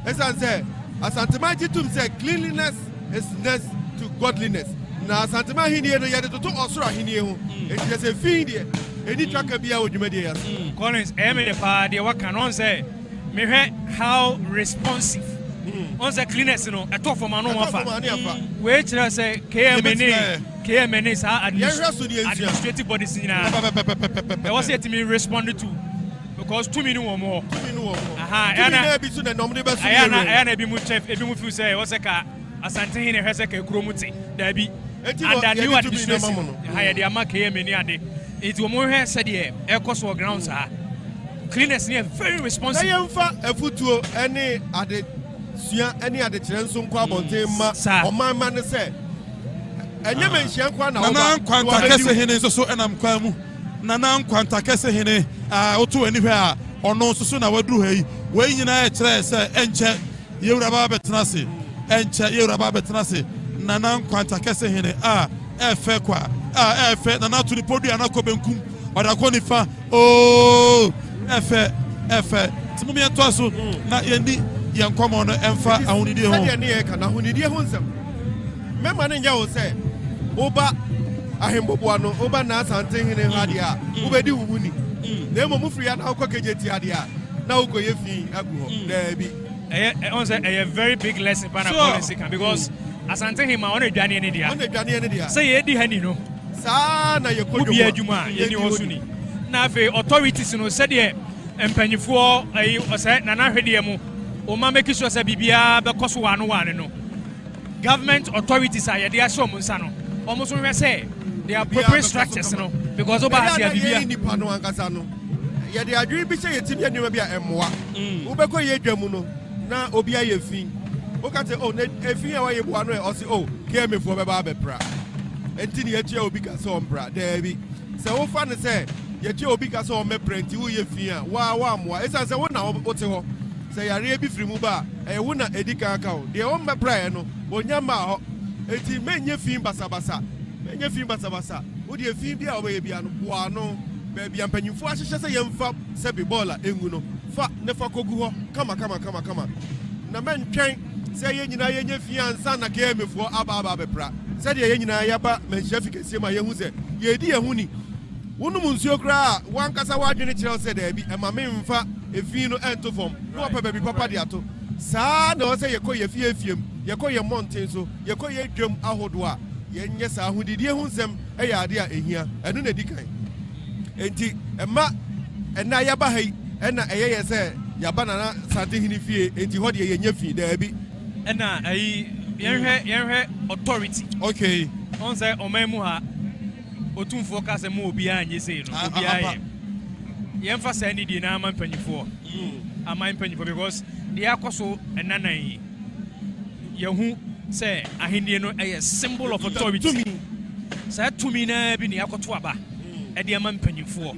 As I say, Asantehema to say cleanliness is next to godliness. Now Asantehema Hini and Yada to Osra Hini, it is a fiend. Any tracker be out with media. Collins, the what can on say? Me how responsive. On the cleanliness, you know, a talk from Anoma. Which I say, KMN is our administrative bodies in I was yet to be responded to. Because 2 minutes or more. I be much say, what's a car? Asantehene has a Kromuti, there be. And that new administration, higher the Amaka many a day. It will more have said here, air cost or grounds are. Cleaners near very responsible. A foot any other any other chance on Quabon, or my man said. And you mentioned Asantehene is also an Amquamu. Nanam Asantehene, to anywhere, or no sooner I would do hey, way in a trace, enche, Yorababetanasi, enche, Yorababetanasi, Nanam Asantehene, Efequa, Nana to the podium, Anakobenkum, or Akonifa, oh, Efe, Timmy and Twasso, not Yendi, young common, Emfa, Ahunidia, Memman Yao say, Oba. Ahembobuano oba na Asantehene hadia ubedi wuni nemo mufri ya na okokejeti hadia na ukoye fi agu there be a very big lesson pana policy because Asantehema on adwane ne dia say ye di hani no sa na ye kodwo bi adwuma ye ni osuni na fe authorities no said ye empanyifo ayi ose na na hwede mu o ma make sure say bibia be koso wano wane no government authorities are ye dia show mu nsa no almost we say they are appropriate structures, no, because over here, the Pano and Casano. Yet they are doing Bishop Timia and Moa. Ubeko ye Jamuno, now Obia ye fin. Okate, oh, a fee away one way or say, oh, came me for a barber pra. And Tini Yetio Bika Sombra, there be. So fun to say, Yetio Bika Som me print you ye fear. Wow, as I say, one now, Oteho. Say, I really be free Muba, a winner Edika account. The own my prayer, no, Bonyama, it may ye fin basabasa. Nye film basabasa o de film bia o be bia no boa no ba bia mpanyimfo ahyehyɛ sɛ yɛmfa sɛ bi ball a engu no fa ne fa kogu hɔ kama na mentwɛn sɛ yɛ nyina yɛ nye film ansa na KMFo aba bepra sɛ de yɛ nyina yɛ ba menhia fikesie ma yɛ hu sɛ yɛ di yɛ hu ni wonum nsuo kra wankasa wadwene kyerɛw sɛ da bi ɛma memfa efin no ento fam no pɛ ba bi papa de ato saa na o sɛ yɛkɔ yɛ fiefiem yɛkɔ yɛ mountain so yɛkɔ yɛ dwam ahodo a yes, I who did you them a idea in here, and no decay. Enti, Emma, and now Yabahi, and I say, Yabana, Asantehene fee, and what ye nefi, there be. And now, a authority. Okay. On say, Omemuha, Otun focus and move behind you say, Yemfa Sandy Dinama penny for. A mine penny for because the Akoso and Nana Yahu. Say, Ahiniano a symbol of authority to me. Say to me, Nabini Akotwaba, a diamond penny for.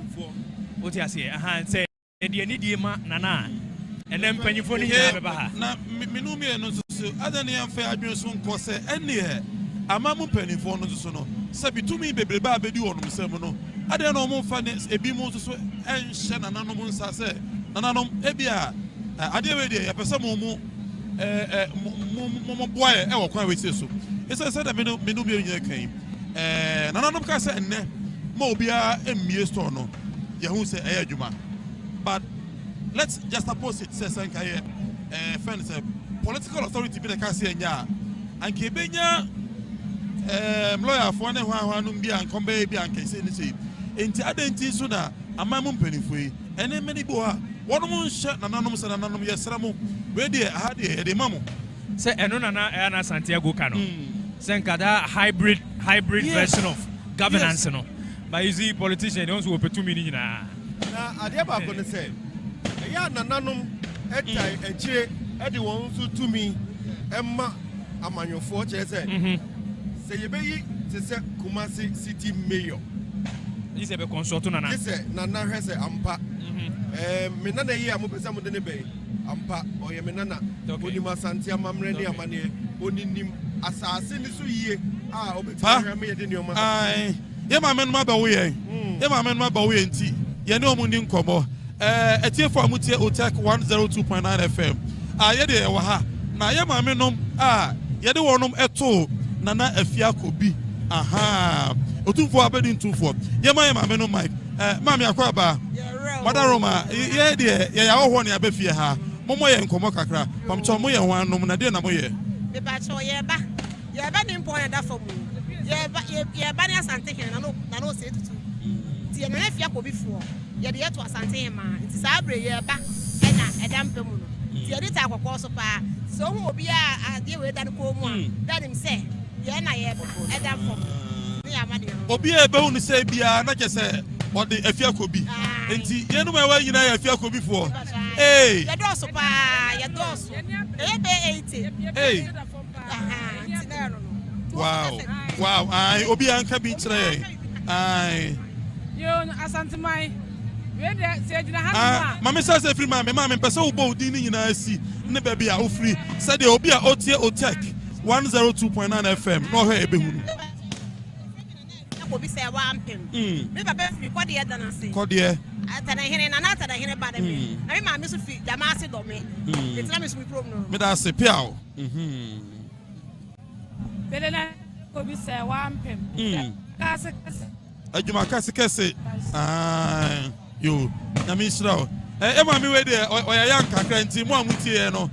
What I say, a hand say, and the Nidiama Nana, and then penny for Niabaha. Now, Minumi and other name fair abuse won't cost any a mamu penny for no sono. Sabi to me, baby, baby, do on Semono. I don't know more finance, a bimos and Shannon Anomus, I say, Nananum, Ebia, I did a person. Boy, I quite with you. It's a set of Minubia came. Nananum Casa and Mobia and Miestono. Yahoo say Ayajuma. But let's just suppose it says friends, political authority be the Cassia and Kibenya lawyer for one be and come baby and can say into identity sooner a mamum penny free and then many boa. One moon shot anonymous and anonymous Yasramu. Where they had the mammo. Say, Anna Santiago Cano. Senkada hybrid version of governance. No, but you see, politicians also open 2 million. Now, I never going to say, yeah, Nanum, a chair, anyone to me, Emma, among your 4 chairs. Say, you may say Kumasi City Mayor. This is a consultant. This is Nana has a ampa. Menana here, Mopesa Mudenebe, Ampa, or Yemenana, Unima Santia Mamreni Amani, oninim asase ni so yie obetira me yede nioma ai ye ma me no ma ba wo ye ye ma me no ma ba wo ye nti ye ne omu ni nkomo etie for amutie otek 102.9 FM ye de wa ha na ye ma me no ye de wonom eto nana afia kobi aha otumfo abedi ntumfo ye ma me no mic ma me akwa ba madaroma ye de ye ya wo ne abafie ha momo ye nkomo kakra pamcho mo ye wannom na de na mo ye me ba cho ye ba ni mpo ya da fomu ye ba ni Asantehene na no se tutu ti ye na afia kobi fo ye de to Asantehemaa nti sa abre ye ba na edam pemu no ti ye de ta akokọ so pa so hu obi a ade we da ko mu a da nim se ye na ye edam fo ni amade obi e be hu ni se bia na kese ode afia kobi nti ye no ma wa nyina ya afia kobi fo ye doso pa ye doso e be 80 nti na no wow ai obi anka bi kire ai yo Asantehema we de se gina ha ma me say free ma me pese wo bo di ni nyina asi ne ba bia wo free say de obi a otie otek 102.9 FM no ho ebe hunu obi say wa ampem me papa free ko de da na se ko de Asantehene na Asantehene ba de me na me ma me so free da ma se do me etina me so mi problem no me da se piao belena obi say wa ampem kase ajuma kase yo na mi sra ma mi we de oya yan kakra nti mo amutie no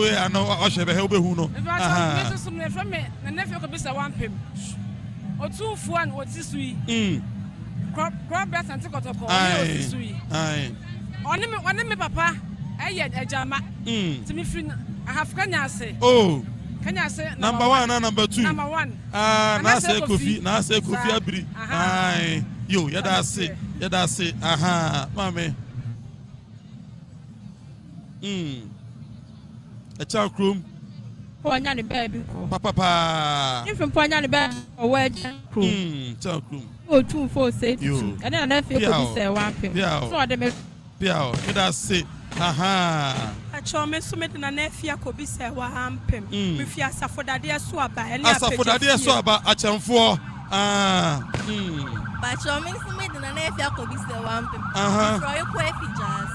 we ano ohwebe he obehu no me so me from me na nefe ko bi say wa ampem otufu an otisui crop best and tikotoko otisui oni me papa eye ejama ti mi free I have kanya say Kanya say number 1 and number 2 number 1 na say kofi abiri yo yeda say mame a child room ponya ni baby ko papa if ponya ni baby o wage room child room o 2 4 6 and then na fe ko bi say 1 pem so de me piao yeda say Achome so me na afia ko bi se wa ampem me fi asafodade so aba asafodade so aba achemfo ba chome so me na afia ko bi se wa ampem fro yo ko efijas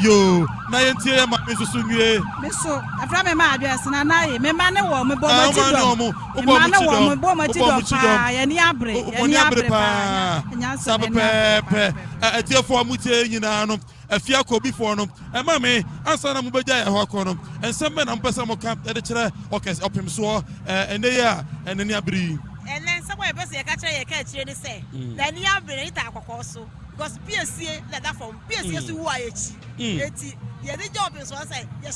yo na yentie ma me susu nwie me so afra me ma address na na ye me ma ne wo me bo mo ti do me ma ne wo me bo mo ti do pa ye ni abre pa sabepe etiefo amutie nyina no afia kobi for no ma me ansa na mubegya ya ho akọ no ensem me na mpesa mo ka de kire OPEMSUO ene ya ene ni abri ene nsa boy bese ye ka kire ye ka kire de se da ni abri ni ta akọkọ so because PSA let that from PSA so wu ayechi eti ye de job so say ye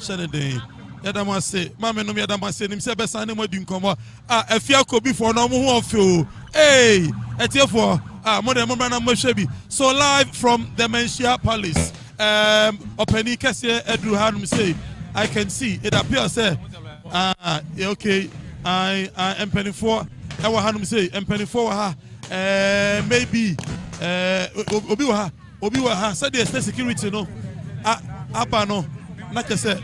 Seneden Yadamase mama no yadamase nim se besa ne madu nkomo afia kobi for no mo ho ofe etiefo mo de mo na mo hwe bi so live from the Menchia Palace openi kese edru hanum say I can see it appears say okay I am penny for e wa hanum say am penny for ha maybe obi wa ha say the security no aba no na kese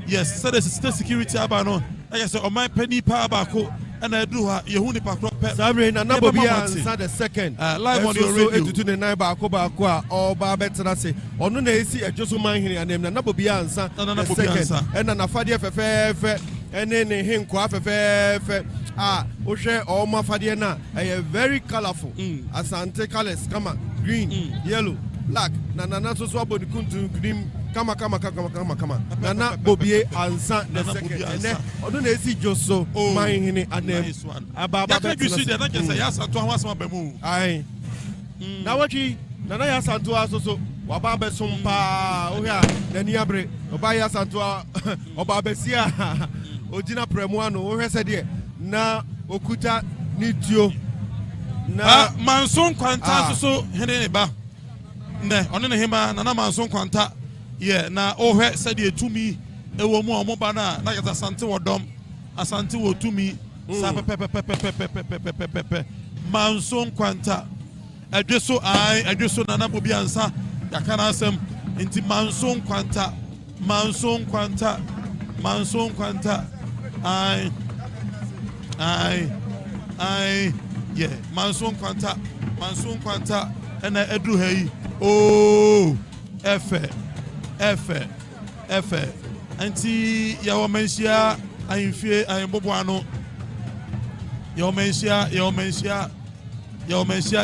yes, so there's state security abano. Like I said, on my penny power bako and I do Yehuni Pakro. Sabre na Nabobia answer the second. Live on your radio. To the night bako or Babetta say, or no, they see a Josuman here and then Nabobia answer the second. And an Afadia Fefe and then him Quafe. Oshe or Mafadiana, a very colorful. Asante colors, come on, green, yellow, black. Nana so swabo the kuntu green. Kama Nana Bobie answer the second. And then Odun see Joso Mahine and them Ababa. You see that I can say yes to was my bemu. Aye. Now what he Nana Yasantua so Wababe Sumpa Oya then Yabre Obaya Santua Obabesia Ojina Premuano who said here na Okuta Nitio na Manson Quanta so Heneba ne Onehema Nana Manson Quanta. Yeah, na ohe said ye to me, a woman mobana, like Asante Yiadom, Asante wo to me, Manson Quanta. Addresso Nana Bobiansa, Yakanasem, into Manson Quanta, Manson Quanta. Yeah, Manson Quanta, and Edu Hey. Oh, F. Anti Yawomensia, I am fear, I am Bobuano. Yawomensia,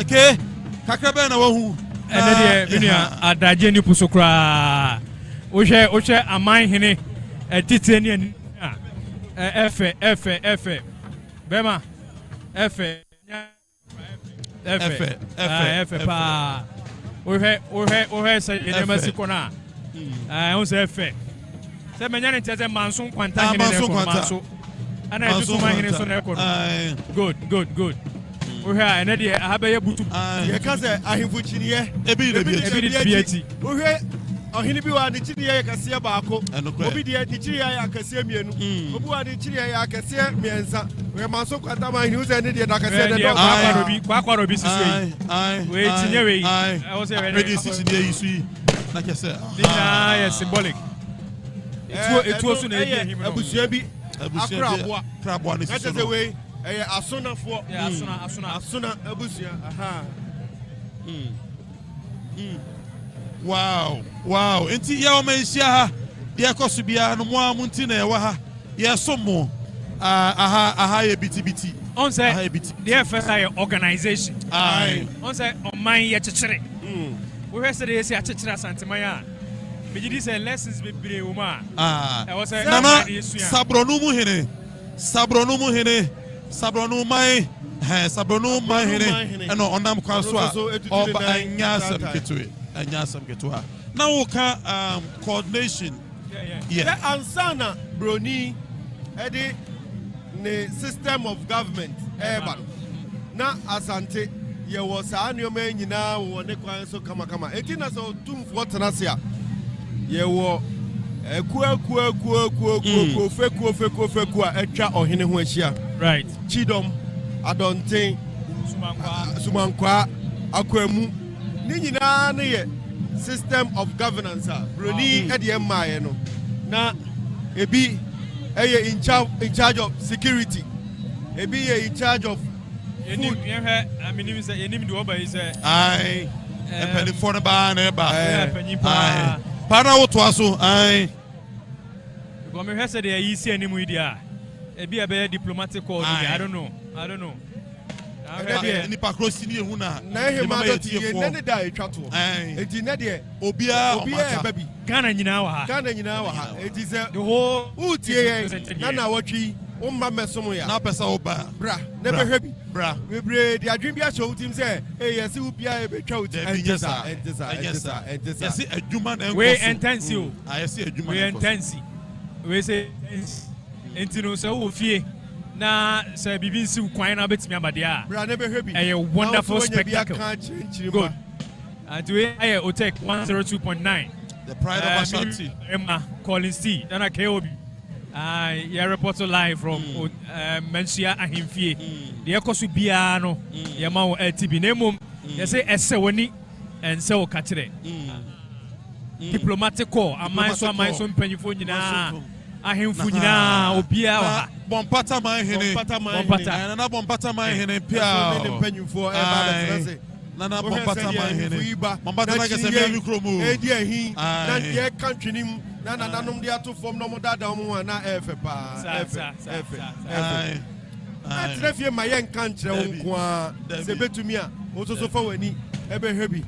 Ke, Kakabena, who, and then Adajeni Pusukra. Oshe, a mine hene, a Titanian F. Bema, F. Pa. We say in Mexico. I was F. Semenyan tells a Manson Quanta. And I do my hands on record. Good. We have an idea. I have a boot. Because I have put in here a bit. Ohinibiwa ni chini ya kasia baako obi de ni chini ya kasia mienu obi wa ni chini ya kasia miensa we Manson Quanta man hu say ni de na kasia de kwa robi sisu yi we tinye we I was ready sisi de yisu na kese na ya symbolic it was na e him no abusua bi akrabo ni sisu no we asona fo asona abusua aha Wow. Enti ya omensia ha de koso bia no mo amunti na ewa ha ye somo aha ye biti on say the first organization on say on man ye chechire we hear say they say chechire Asantehemaa me di say lessons be bre wo ma e was say nana sabronu mu hene sabronu mai hene eno onam kwaso a oba anyasam ketwe now we can coordination. Yeah. Ansana Broni Eddie ne system of government urban. Na Asante ye was annual man nyina wo ne kwan so kama. Etina so tum for tenasia. Ye wo kuo feku etwa ohene ho ahia. Right. Chidom Adonten Sumankwa Akwemu ni nyina ne ye system of governance Broni Edie no na ebi in charge of security ebi in charge of food. I mean even say enim do oba is ai penny for the bar penny para wo to aso ai go me hwese de yi si enim idia ebi be diplomatic call I don't know nipa cross ni ehu na hema Dote Yie nene da etwato enti ne de obia baby Ghana nyina wa ha enti se the whole utie na watwi umma mesom ya na pesa oba bra ne behwe bi bra webre de adwen bi aso utim se yes ubia e betwa uti entesa yes adwuma na we intense you yes adwuma we intense we say enti no se wo fie na say bibi nsi kwan na betimi abade a bra ne behwe bi a wonderful spectacle good and we aye Otek 102.9 the pride of Ashanti Emma Collins T and a KOB you report live from Mensia Ahimfie the ekosu bia no ye ma wo LTB na mom ye say ese woni ense wo ka kire diplomatic call amai so mpanyifo nyina ahemfu nyina obia wa bompata man hene na bompata man hene pia mpanyifo e ba be nana bompata man hene bompata na kese me mikromo edi ahin na ye country nim na nanom de ato form no mo dada mo na efe pa efe atrefie ma ye nka nkyere wo nko a se betumi a wo so fa wani ebe hwebi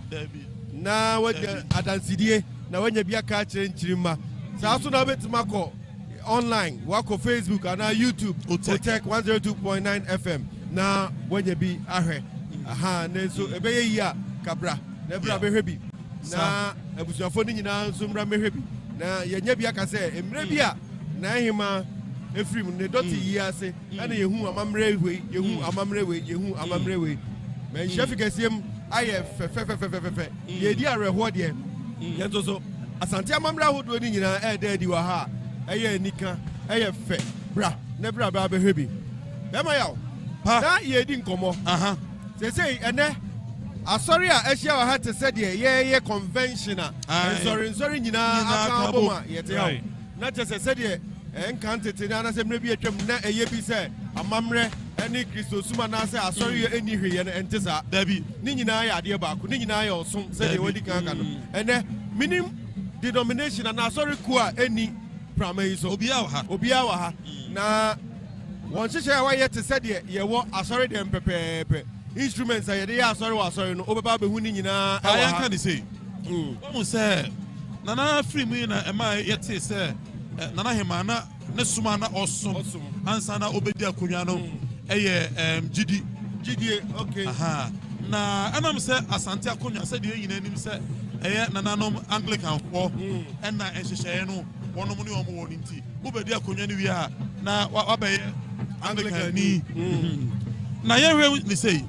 na wode adansidie na wanya bia ka kyere nkyirima sa so na betima ko online wako Facebook and YouTube Otek 102.9 FM na wanya bi ahwe aha na so ebeye yi a kabra na bra behwe bi na abusuafo ni nyina nso mra mehwe bi na yenya bi aka se emre bi a na hima efrim ne Dote Yie ase ana yehu amamre we yehu amamre we men chef kesiem aye fe ye di areho de yenzo so asante amamre ahodo ni nyina e da di wa ha eye nika eye fe bra ne bra ba behwe bi be ma yawo na ye di nkomo aha se ene Asori a ehia wa ha te said ye conventional. Sorry nyina aka boma ye te ha. Na te said ye enkantete na na se mre bi atwam na eye bi se amamre eni Kristo suma na se asori eni hweye na entesa. Dabi. Ni nyina ya ade ba ko ni nyina ya osom se de wodi kan no. Ene minim denomination na asori ku a eni prama yi so. Obia wa ha. Na won hyehyɛ wa ye te said ye wo asori dem pepepe. Instruments are there, sorry, no over Baby Hunina. I can say, almost say, Nana free me, am I yet say, Nana Hemana, Nesumana awesome, Ansana Obedia Kunyano, GD, okay. Aha. Na, and I'm say, Asantehene said, you name say, Nananom Anglican for, and na Eshano, one of the morning tea, Obedia Kunyania, na Wabe Anglican ni. Na, you say,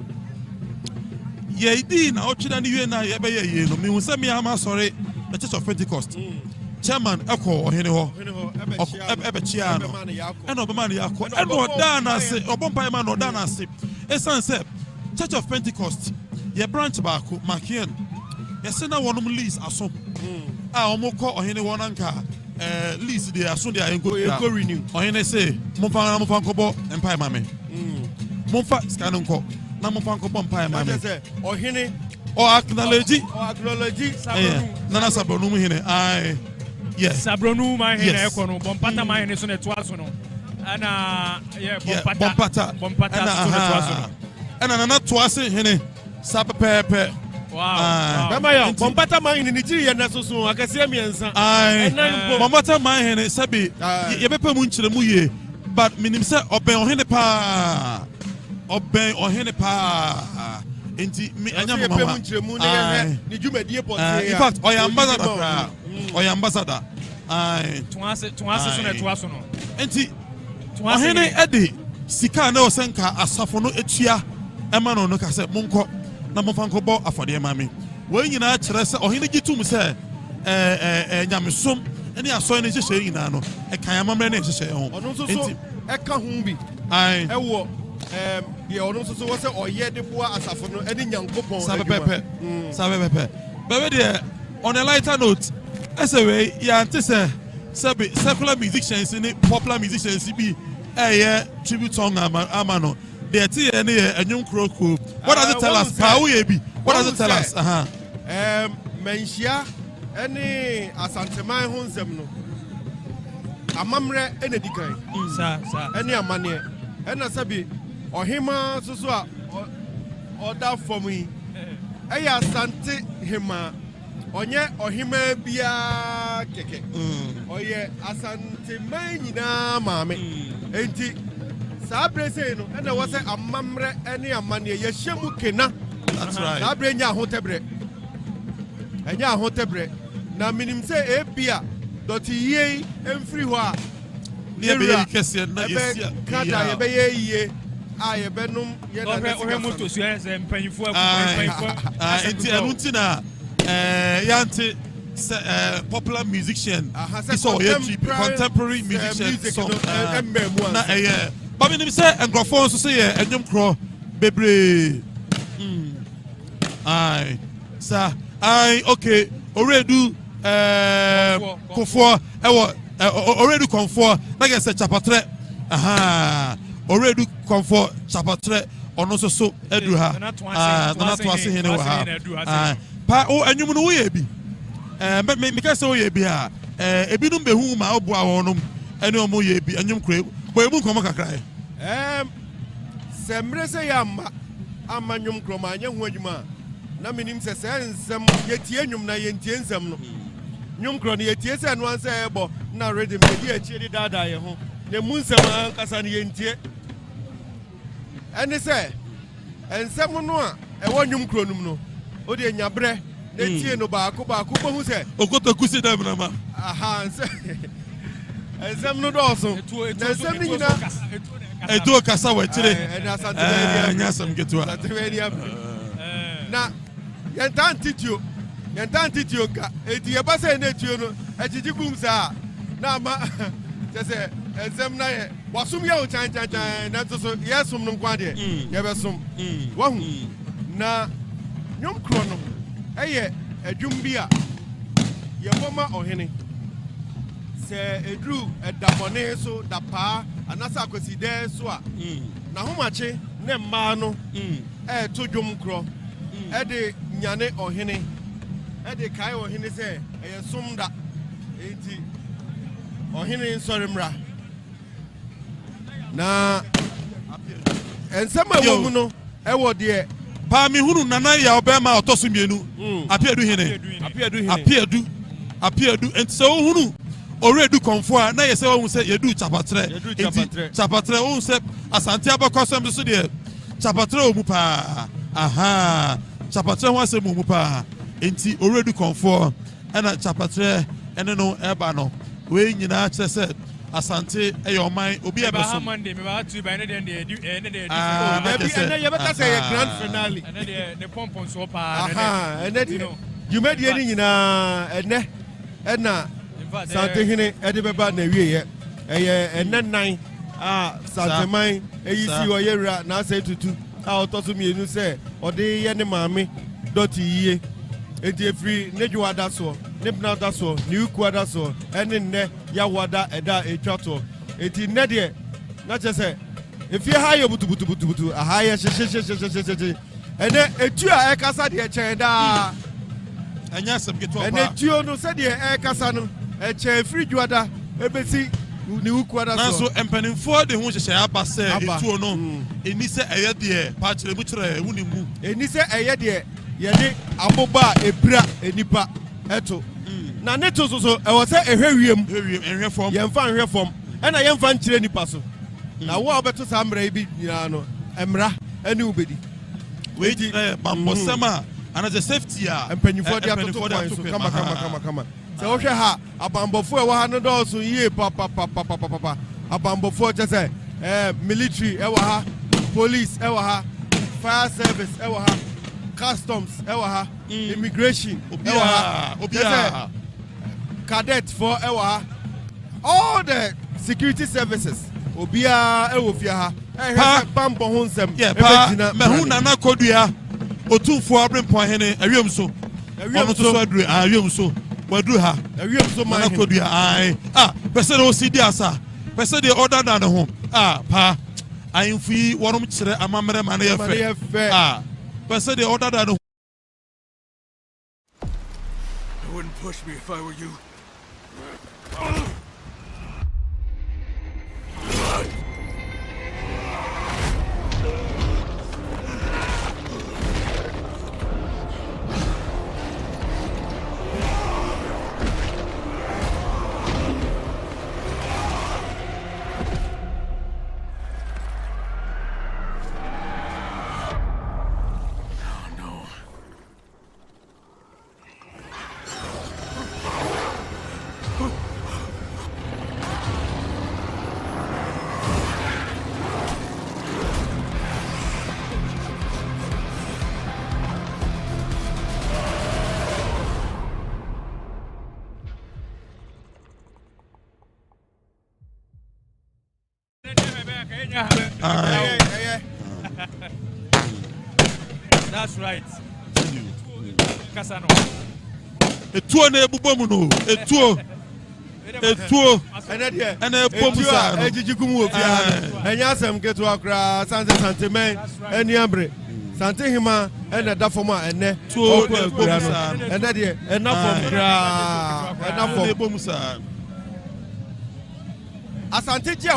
ye did now, Chidani, you and I, no, me was me, I'm sorry, the Church of Pentecost. Chairman, Echo, Henho, Ebechiano, and Obamani, and what Dana say, or Bompaiman or Dana say, a sunset, Church of Pentecost, ye branch back, Makian, a sena one lease, a so. I almost call or anyone anchor, lease the Asundia and go renew, or any say, Mofanko, and Pai Mammy. Mofa, Scanonco. Namufanko Bompire, Mamma, or Hene, or acknowledge, Nana Sabronu Hene, I, yes, Sabronu, my Hene, Bompata, my Hene, and Twasono, and Bompata, and another Twasi Hene, Sapa Pepe. Wow, Bompata, my in Nigeria, and that's so I can see me and I, Bompata, my Hene, Sabi, Yebepe Munch, but Minim said, Open Hene Pa. Obey or Henepa. Indeed, me and your mama. In fact, I am ambassador. I am ambassador. I Twasono. Enti Hene Eddie Sika no Senka Asafono Etia Emano no Case Munko Namofanko Bo Afade Mami. When you know Teresa or Hene Gitum say Yamisum, any aso in his saying nano, a Kayama name say home. Eka Humbi. I the also so was or yet the poor Asafono, any young couple. Sabe Pepe. But on a lighter note, as a way, Yantese, secular musicians in it, popular musicians, be a tribute song, Amano. They are TNA, a young crow. What does it tell us? How we be? What does it tell us? Menshia, any Asantehemaa Honzemno. Amamre, any decay. Sir, any amani, and a sabi. Ohima susua order for me. Eya Asantehemaa. Onye ohima bia keke. Oye Asantehemaa nyina maame. Enti sabre say no and was a mamre any amane ye hyemu kena. That's right. Sabre nya hotebre. Enya hotebre. Na minim say ebia Dote Yie emfiri ho a. Ne be ye kese na yesia. Kada ye be ye I benum moto so yes empanyfo enti anuntina yanti popular musician so contemporary musician song na but me say engrofon so say enwom kro bebre ai sa ai okay already kofo already konfo na get say chapatre aha already comfort chapatre ono so eduha na to Asantehene wa ha pa o anwum no we bi me ka say we bi a ebinum behu ma obo awonum ene omo ye bi anwum kure bo emu nkomo kakra semre se yamba amanyum kro ma anya hu adwuma na minim se nsem yetie nwum na yentie nsem no nwum kro na yetie se no ansa ebo na ready me di achi dada ye ho ne mu nsem ankasa na yentie ene se ensem no a ewo nwum kro num no o de nyabre na tie no baako bo hu se okotoku se dem na ma aha ensem no do so ensem ni nyina edo kasa wa chire Asantehene nyasam getwa na yentan titio ka eti ye ba se na tio no ejiji bum sa na ma se ensem na ye wasum ye o chan na so yesum no kwa de ye be sum wahu na Nyom krono eye adwum bi a ye boma ohene se edru edabone so da pa anasa akwasi de so a na homache ne mma no to dwom kro de nyane ohene de kai ohene se eye somda enti ohene nsori mra na ensema wo mu no ewo de pa mi hunu nana ya obema otoso mienu apiadu hene apiadu enti wo hunu oredu konfo a na yese wo se yedu chapatre enti chapatre wo se asante abakosem so de chapatre o mu pa aha chapatre ho asem mu pa enti oredu konfo na chapatre ene no eba no we nyina kire se Asante eyoman obi ebeso Monday me ba 2 by ne de maybe you better say grand finale ne pompon so pa you made the nyina ena Asantehene ede beba na wiye nan Santeman eyisi oyera na say tutu otoso mienu say ode ye ne maame Dote Yie enti efri nedwada so nebna da so new kwada so ene nne ya wada eda etwato enti nne de na chese efie ha ye butu aha ye hye ene etu a ekasa de eche da anya semgeto pa ene etu no se de ekasa no eche efri dwada ebesi new kwada so na so empanimfo de ho hye aba se etu no eni se eye de pa kire bu kire wuni mu eni se eye de ye de aboba ebra enipa eto na neto so e wo se ehwewiem ehwe fom ye mfa hwe fom e na ye mfa nkire nipa so na wo obeto sa mra bi nyina no emra ene ubedi we di bambosema ana the safety a empanyifo dia to so kama se wo hwe ha abambofo e wo ha no do so yie pa abambofo je se military e wo ha police e wo ha fire service e wo ha customs e wo ha immigration e wo ha cadet for e wo ha all the security services obia e wo fia ha bambo ho nsem e begina mehu nana kodua otumfo abrempo hene awiem so ono so aduru awiem so waduru ha awiem so nana kodua ai pese de osidi asa pese de order na ne ho pa ayinfi wonom kire amamere ma na ye fe pese de order na ne ho. You wouldn't push me if I were you. That's right. Kasano. Etuo na ebubomu no. Etuo. Ene ebubomu sa. Ejijigumu ofia. Enya asem keto akra Asantehene eni ambre. Asantehemaa ene da fom a ene tuo ebubomu sa. Ene de ena fom kra. Ena fom ebubomu sa. Asanteje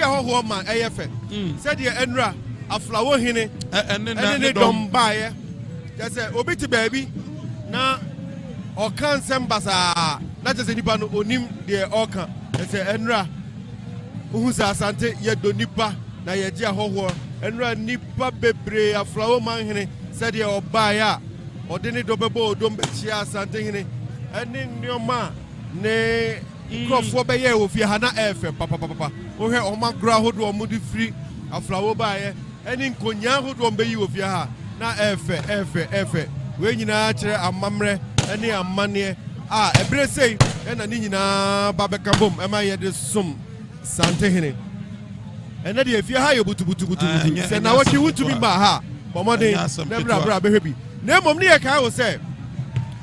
hoho ma eyefe. Said ye enra aflawo hene ene dom bae. Just say obi ti baby na okan sembasa na just nipa no onim de okan. Say enra uhu sa asante ye do nipa na ye je hoho enra nipa bebre aflawo man hene said ye obae a odene do bebo odom be chia Asantehene ene nioma ne Crofo be ye ofie ha na efe papa wo hwe o magra hodo o mudi free aflawo baaye eni nkonya hodo o be yi ofie ha na efe we nyina kire amamre eni amane ebre sei na ni nyina ba be kabom e ma ye de som Asantehene ena de afie ha ye butu se na wo chi wutumi ba ha bomode na bra be hwebi na mom ne yɛka wo sɛ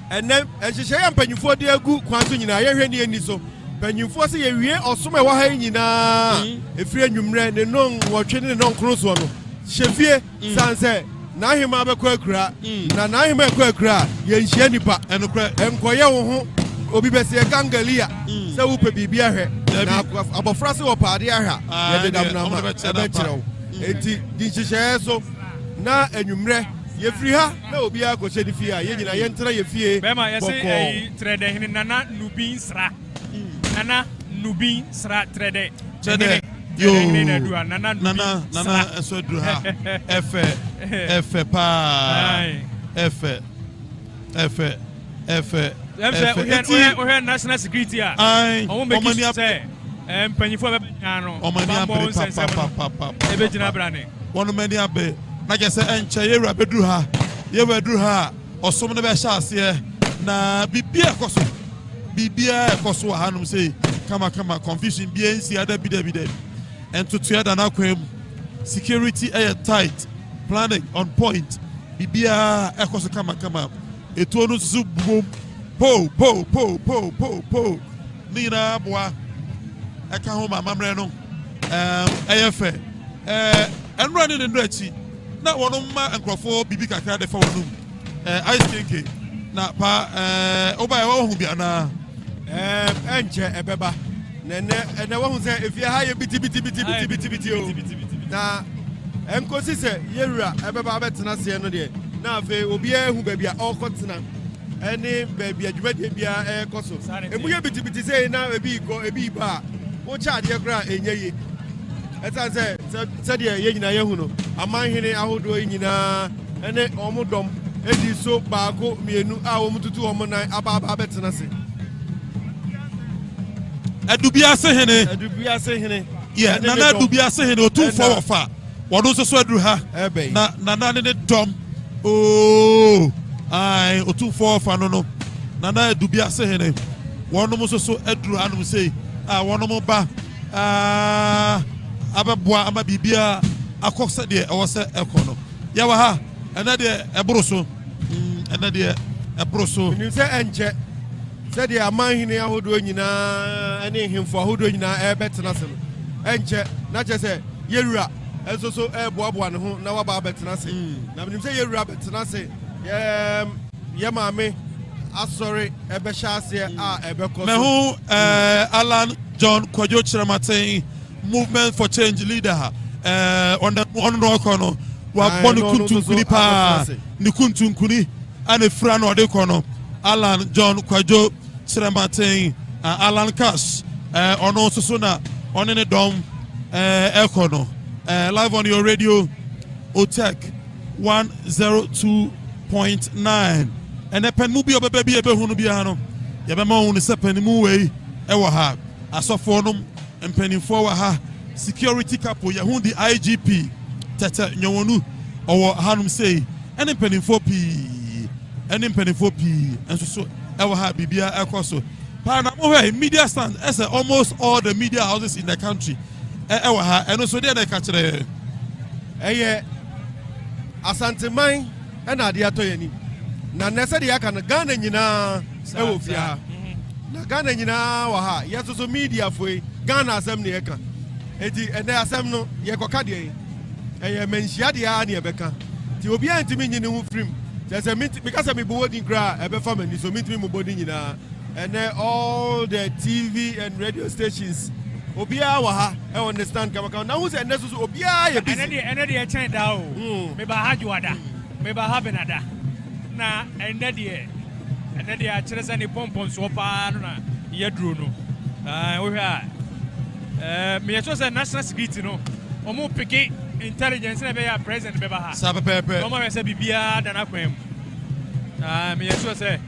ɛnɛ ɛhyehyɛ yɛ mpanyimfoɔ de agu kwan so nyinaa yɛhwɛ ne ani so mpanyimfoɔ sɛ yɛwie ɔsom ɛwɔ ha nyinaa ɛfiri anwummerɛ ne non wɔtwe ne non koro soɔ no hyɛ fie san sɛ n'ahema bɛkɔ akura na n'ahema ɛkɔ akura yɛnhyia nipa ɛnkɔyɛ wo ho obi bɛsɛ yɛ gangalia sɛ wopɛ biribi ahwɛ na abɔfra sɛ wɔpɛ ade ahwɛ yɛde damnama ɛbɛkyerɛ wo enti di nhyehyɛeɛ so na anwummerɛ yɛfiri ha na obiara kɔhyɛ ne fie a yɛnyina yɛntena yɛ fie bɛma yɛsɛ trɛdɛhene nana nubin sra nana nubin sra trɛdɛ yo nana eso duru ha efe pa efe ohwe national security a omo make sure say mpanyifo bɛnya no omani abe pa ebegyina brane wono mani abe na je se enche yewura beduru ha osom ne be hya ase na bibia ekoso hanum say kama confusion bi ensi ada bi and to together na kwem security tight planning on point bibia ekoso kama etu onu su po nina boa eka ho mamamre no eyefe enro ne no achi na wono ma enkrofo bibi kakra de fa wonum ice cake na pa oba wo hu bia na enche ebeba ene wo hu se efie ha ye biti o na enkosi se yewura ebeba betena se no de na afi obi ehu ba bia okotena ene ba bia dwumade bia ekoso emu ye biti se na ebi ba wo cha de kra enye etan se de ye nyina ye hu no amanhene ahodo nyina ene omudom edi so baako mienu a wo mututu omo nan aba betena se Adubia Asantehene. Yeah, Nana Adubia Asantehene otu for wafa. Wono so aduru ha. Na Nana ne dom. Oh. Ai otu for wafa no. Nana Adubia Asantehene. Wono mo so aduru ha no say. Wono mo ba. Ababua ama bibia akokse de ewo se ekono. Ya wa ha. Ena de ebroso. Ena de ebroso. Ni se enche. Said the Amanhene ahodo nyina ene hemfo ahodo nyina betena se no enche na che se yewura enso so boaboa ne ho na waba betena se na menim se yewura betena se ye maame asori ebehya ase a ebekọ me ho Alan John Kwadwo Chiramaten movement for change leader on no kono wa bonu kuntunkuni pa ni kuntunkuni ane fra no de kono Alan John Kwadwo Chiramaten Alan Cash ono so na one ne dom ekono live on your radio Otek 102.9 and pen bi obebe bi ebe hunu bia no ye be ma hunu se panimu wei ewo ha asofo nom mpanimfo wa ha security capo ye hu the IGP tete nyowonu owo hanum sei ene mpanimfo pi enso so ewo ha bibia ekoso pa na mo hwe media stand as almost all the media houses in the country ewo ha eno so dey na ka kire eye Asantehemaa ena ade atoyani na nese de aka na Ghana nyina ewo fia na Ghana nyina wa ha yeso so media foi Ghana asem ne yeka eti ene asem no ye koka de eye menhia de a ne ebeka ti obi antimi nyine hu frim say because me body cry ebe family so meet me mo body nyina and all the TV and radio stations obia wa ha I understand kama na who say neso so obia ye busy ene de chen da o me ba ha juada me ba ha benada na ene de a kire se ne pompon so pa no na ye duro no wo hwa me ye so say national security no omo pick intelligence na be ya president be ba ha sa pepe no ma say bibia da na kwem me ye so say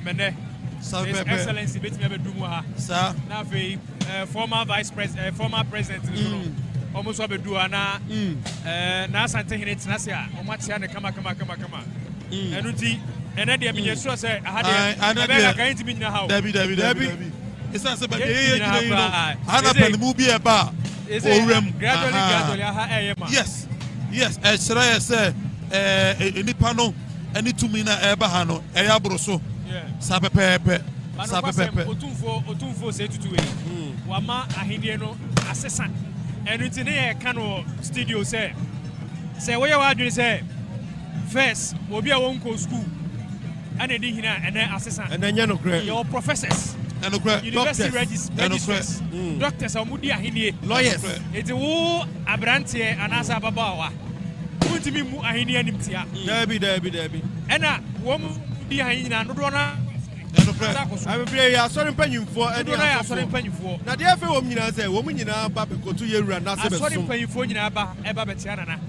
mene His Excellency betimi be dumu ha sa na fe former president almost so be do na Asantehene tenase a omatia ne kama enuti ene de me ye so say aha de be ka kan timi nyina ha Dabi isa se be ye nyina no ana panimu bi e ba gradually aha eyema yes esra say nipa no any to me na ebahano eyabroso sapepepe otumfo say tutu e wama ahindie no asesa enu ti ne ka no studio say we ya wadwene say first obi a won ko school ana di hina ene asesa enya no kre your professors and the university registrars doctors amudi ahindie lawyers eti wo abrantie anasa babawa untimi mu ahindie animtia dabi ena wo mu di ahindie no do na I'm very sorry, Pennyfo, and I sorry, Pennyfo. Now, the FA woman say, woman in our baby go to you and not sorry, Pennyfo in our Ebabetiana.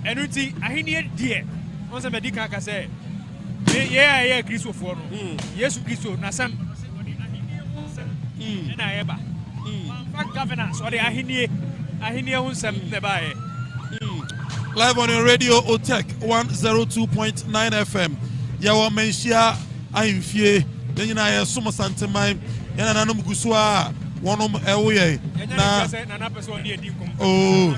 And you see, I hear dear. Once a medical can say, yeah, Christo for yes, Christo, Nasam. And I ever. Governance, or the Ahinia who sent the buy. Live on your radio, Otech 102.9 FM. Yawa Menshia. I'm fear. Then I am so much Asantehemaa. And I know Gusua. One of Ewe. Oh,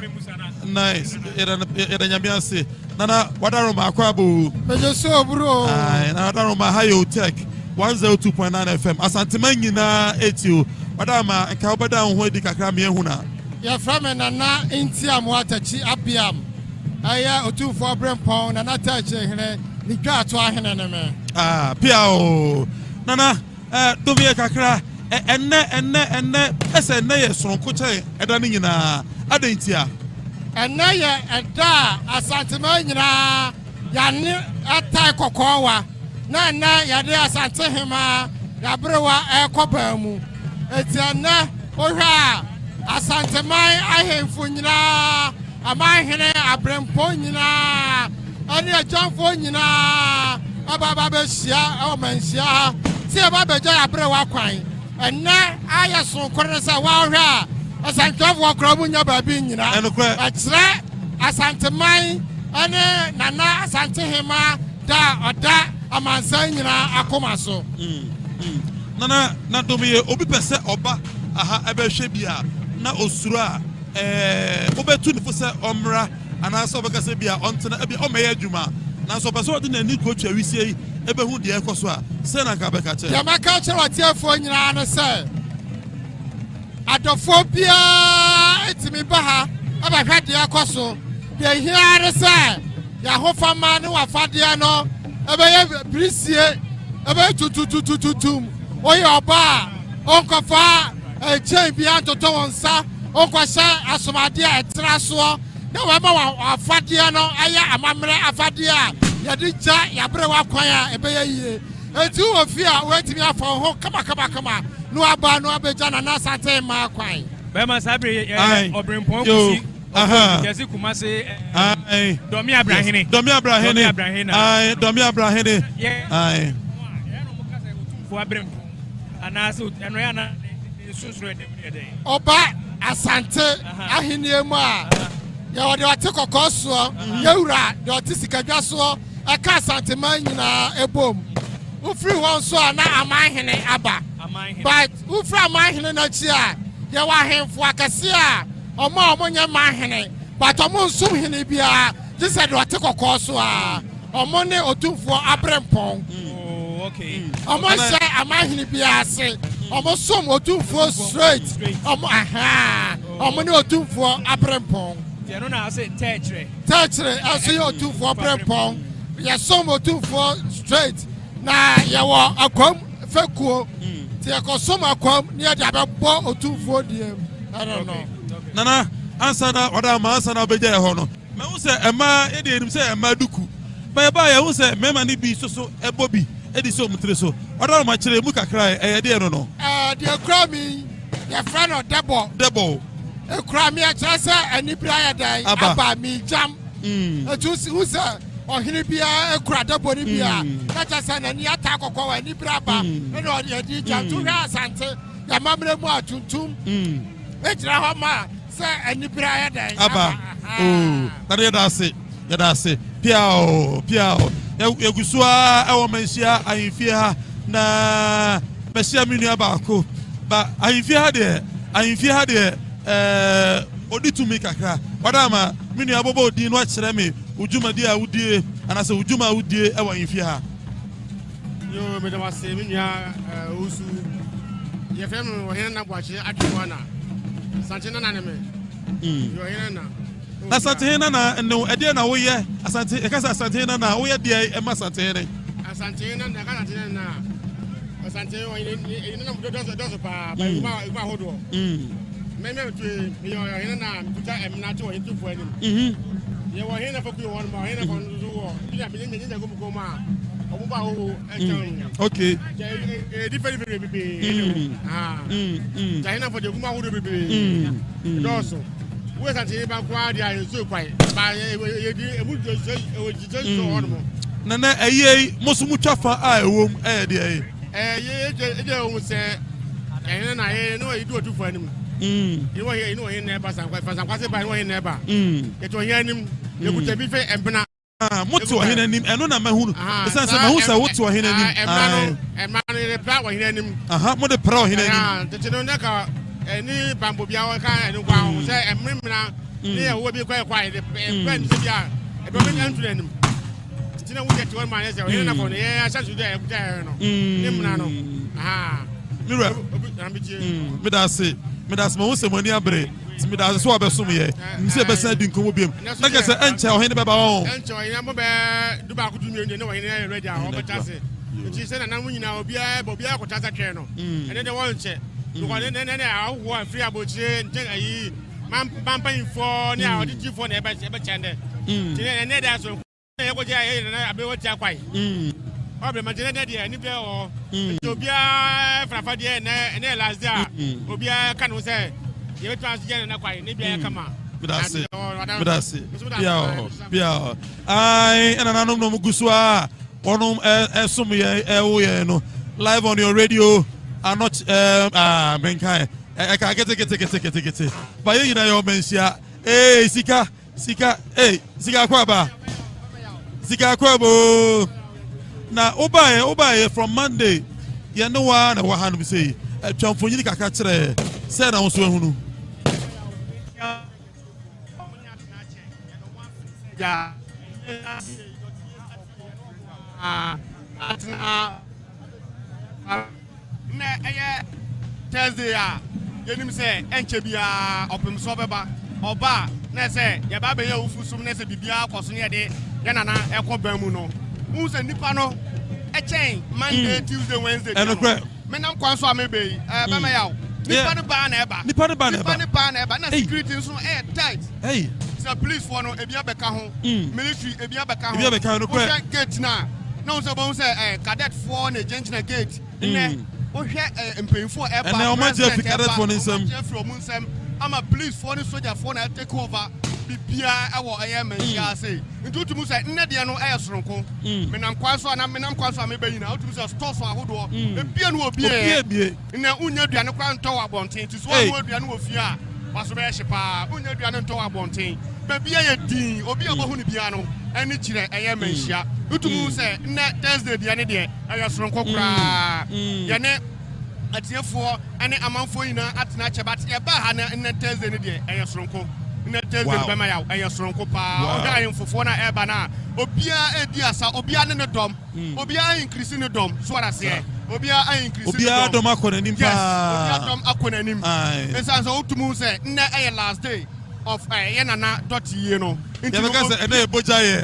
nice. Edanyamiase. Nana, what are my quabu? Mejoso, bro. I know my high tech 102.9 FM. Asantehemaa na etiu. What am I? Kaubada who did Kakrami Huna? You're from an Nana Intiam Watachi Apiam. I am 2 for Brempong and I touch the car to a heneme. Piao. Nana, Dovia Kakra, and as a nay son coche, Edanina, Adentia. And now at da, Asantehemaa, Yan at Taikokoa, Nana, Yade Asantehemaa, Yabrewa, Ekopemu. It's a na, Ora, Asantehemaa, I have Funina, a mahine, a Bremponina, and a jump for Nina. Abababesia, Omensia, see about Beja Brewa Quine, and now I am so cornesa wow, as I come walk Robunya Babina, and Asantehemaa, and Nana Asantehemaa, da or da, a man saying, Akomaso. Nana, not to be Obipese Oba, aha, Ebeshebia, na Osura, Obetunifusa Omra, and also Bagasebia, on Omea Juma. Now, so person didn't need coach. We say, "Ebe who the ekoswa." Sena kabekache. Yamaka chwa tia phone na say. Adophobia etimi baha. Aba hwa de ekoso. De hia say. Ya hofa man wa fadea no. Ebe ye brisie. Ebe tututututum. Oye oba. Onkofa chain bi antoto wonsa. Onkosha asomade etraso. Na wama wa afadea no aya amamre afadea ya dija ya brewa kwan ebe ye etu ofia wetimi afọ ho kama no aba no abeja na Asantehemaa kwan be ma sabre obrempon kusi yesi kumase domi abrahene ai domi abrahene ai fo abrem anaso eno ya na susuro de oba Asante ahenie mu a ya wode wate kokoso yewura de wate sikadwa so aka Asantehemaa nyina ebom ufri won so na amahene aba but ufri amahene na chi a ya wa hemfo akase a omo nya mahene but omo nsum hene bia just de wate kokoso a omo ne otumfo abrempon okay omo se amahene bia ase omo som otumfo straight omo omo ne otumfo abrempon no na say techre aso you 2 for prempon ya somo 2 for straight na ya wo akwam fekuo ti ekosom akwam ne ya da bebo 2 for diem I don't know nana answer na oda ma answer na beja ho no me hu se ema e de enim se ema duku ba ba ya hu se mema ni bi so ebobi e di so mutre so oda ma kire mu kakra e de no de kra mi ya friend of debo ekura mi akyerese anibra ya dai aba mi jam etusi husa ohini bia ekura dabo ni bia na kyerese na ni ata akokọ wa anibra ba na odi adi jam to hwa Asante ya mamre mu atuntum ejira ho ma se anibra ya dai aba tare ya da se piao yegusua e wo menhia ahimfie ha na behia minu abako ba ahimfie ha de odi to me kakra wadama mini abobo odi no akere me ujumadi a wudie ana se udwuma udie e wa yefie ha yo me da wase me nua usu ye fem wo hen na bwache adwo na Asantehene na ne me yo hen na Asantehene na no e de na wo ye Asante e ka Asantehene na wo ye de e ma Asantehene na ka Asantehene na Asantehene wo ye na mo do pa ba ma hodo me tu yo hen na kuta emna to wo yetu fo anim ye wo hen na foku wo ma hen na ko nzu wo ila me nyenya go ma obuba ho okay different bebe China for the guma ho bebe doso we Asantehene ba kwa dia yesu kwai ba ye di emu jojo e jijo so hono na na eye musumu twafa a ewom e de ye o se na ye no e do tu fo anim you know he never san kwa se ba no he never e to he anim ye kuta bi fe embna moto wa hina nim eno na mahunu esan se mahu se woto wa hina nim emano le pra wa hina nim mo de pra wa hina nim tete no na ka eni bambo bia wa ka eni kwa ho se emrimna ne ye wo bi kwa de pen se bia e be me antu nim tete na wo je tiwa ma ne se hina na fo ne ye asan su de e kuta no nimna no mira me da se mo se moni abre me da so abesom ye nse be san di nkomo biem na ka se enche o hene beba o enche o hene mo be du ba ku du mi ne wo hene ready a o beta se ti se na nyina obi a ko tasa twe no ene de won che ko ne a wo free abochire nje ayi man pan fo ne a odiji fo na e be chende ti ne da so e ko je ayi na abe wo ti akwai obre ma jene de ni be o obi a frafa de ne last day obi a kan wo se ye transgender na kwai ne bia kama Medase bia ai ena nanom no mugusua onum esum ye wo ye no live on your radio are not menkai e ka get ba ye yina yo mensia sika kwa bo na obaye from Monday ye no wa na wa hanu sei twamfonyi kaka kire se na wo so ehunu ya na Thursday yenim se enche bia opemso beba oba na se ye ba be ye ofusum na se bibia akoso ne de ye nana ekoban mu no hu se nipa no echen Monday Tuesday Wednesday me nam kwanso amebe ba me yawo nipa ne ba na eba na security nso tight the police for no ebia beka ho military ebia beka ho gate na so bon say cadet for na gentle gate ne o hwe empayfo eba and na o ma je cadet for nsem ama police for no soldier for na take over bibia ewo mensia say ntutumu say nne de no soronko menam kwanso na menam kwanso amebe nyina otumu say store so ahodo ebia no obie nne unya duane kwa nto wa bonten ti so no duane wo fie a waso be hyepa unya duane nto wa bonten bibia ye din obi obohu ni bia no eni kire mensia otumu say nne Thursday duane de soronko kra ye ne atiefo ane amanfo nyina atena cheba te ba ha na nne Thursday ne de soronko na Thursday be ma yawo soronko pa oda ayemfofo na eba na obia edi asa obia ne dom obia increase ne dom so ara se obia increase obia dom akonanim pa obia dom akonanim esa so utumu se nne last day of nana Dote Yie no into na bojaye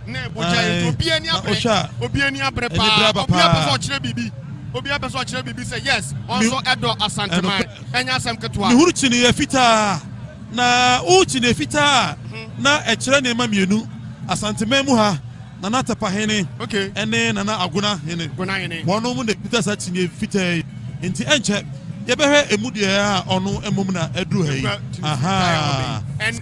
na bojaye obia ni abre pa obia peso kire bibi obia peso kire bibi say yes also edo Asantehemaa enya sem ketwa ni huru chini ye fita na uchi ne fita na ekire ne ma mienu Asantehene mu ha na Asantehene ene na aguna hene wono mu ne fita sa chini fita enti enche ye behwe emudie a ono emum na aduru ha aha and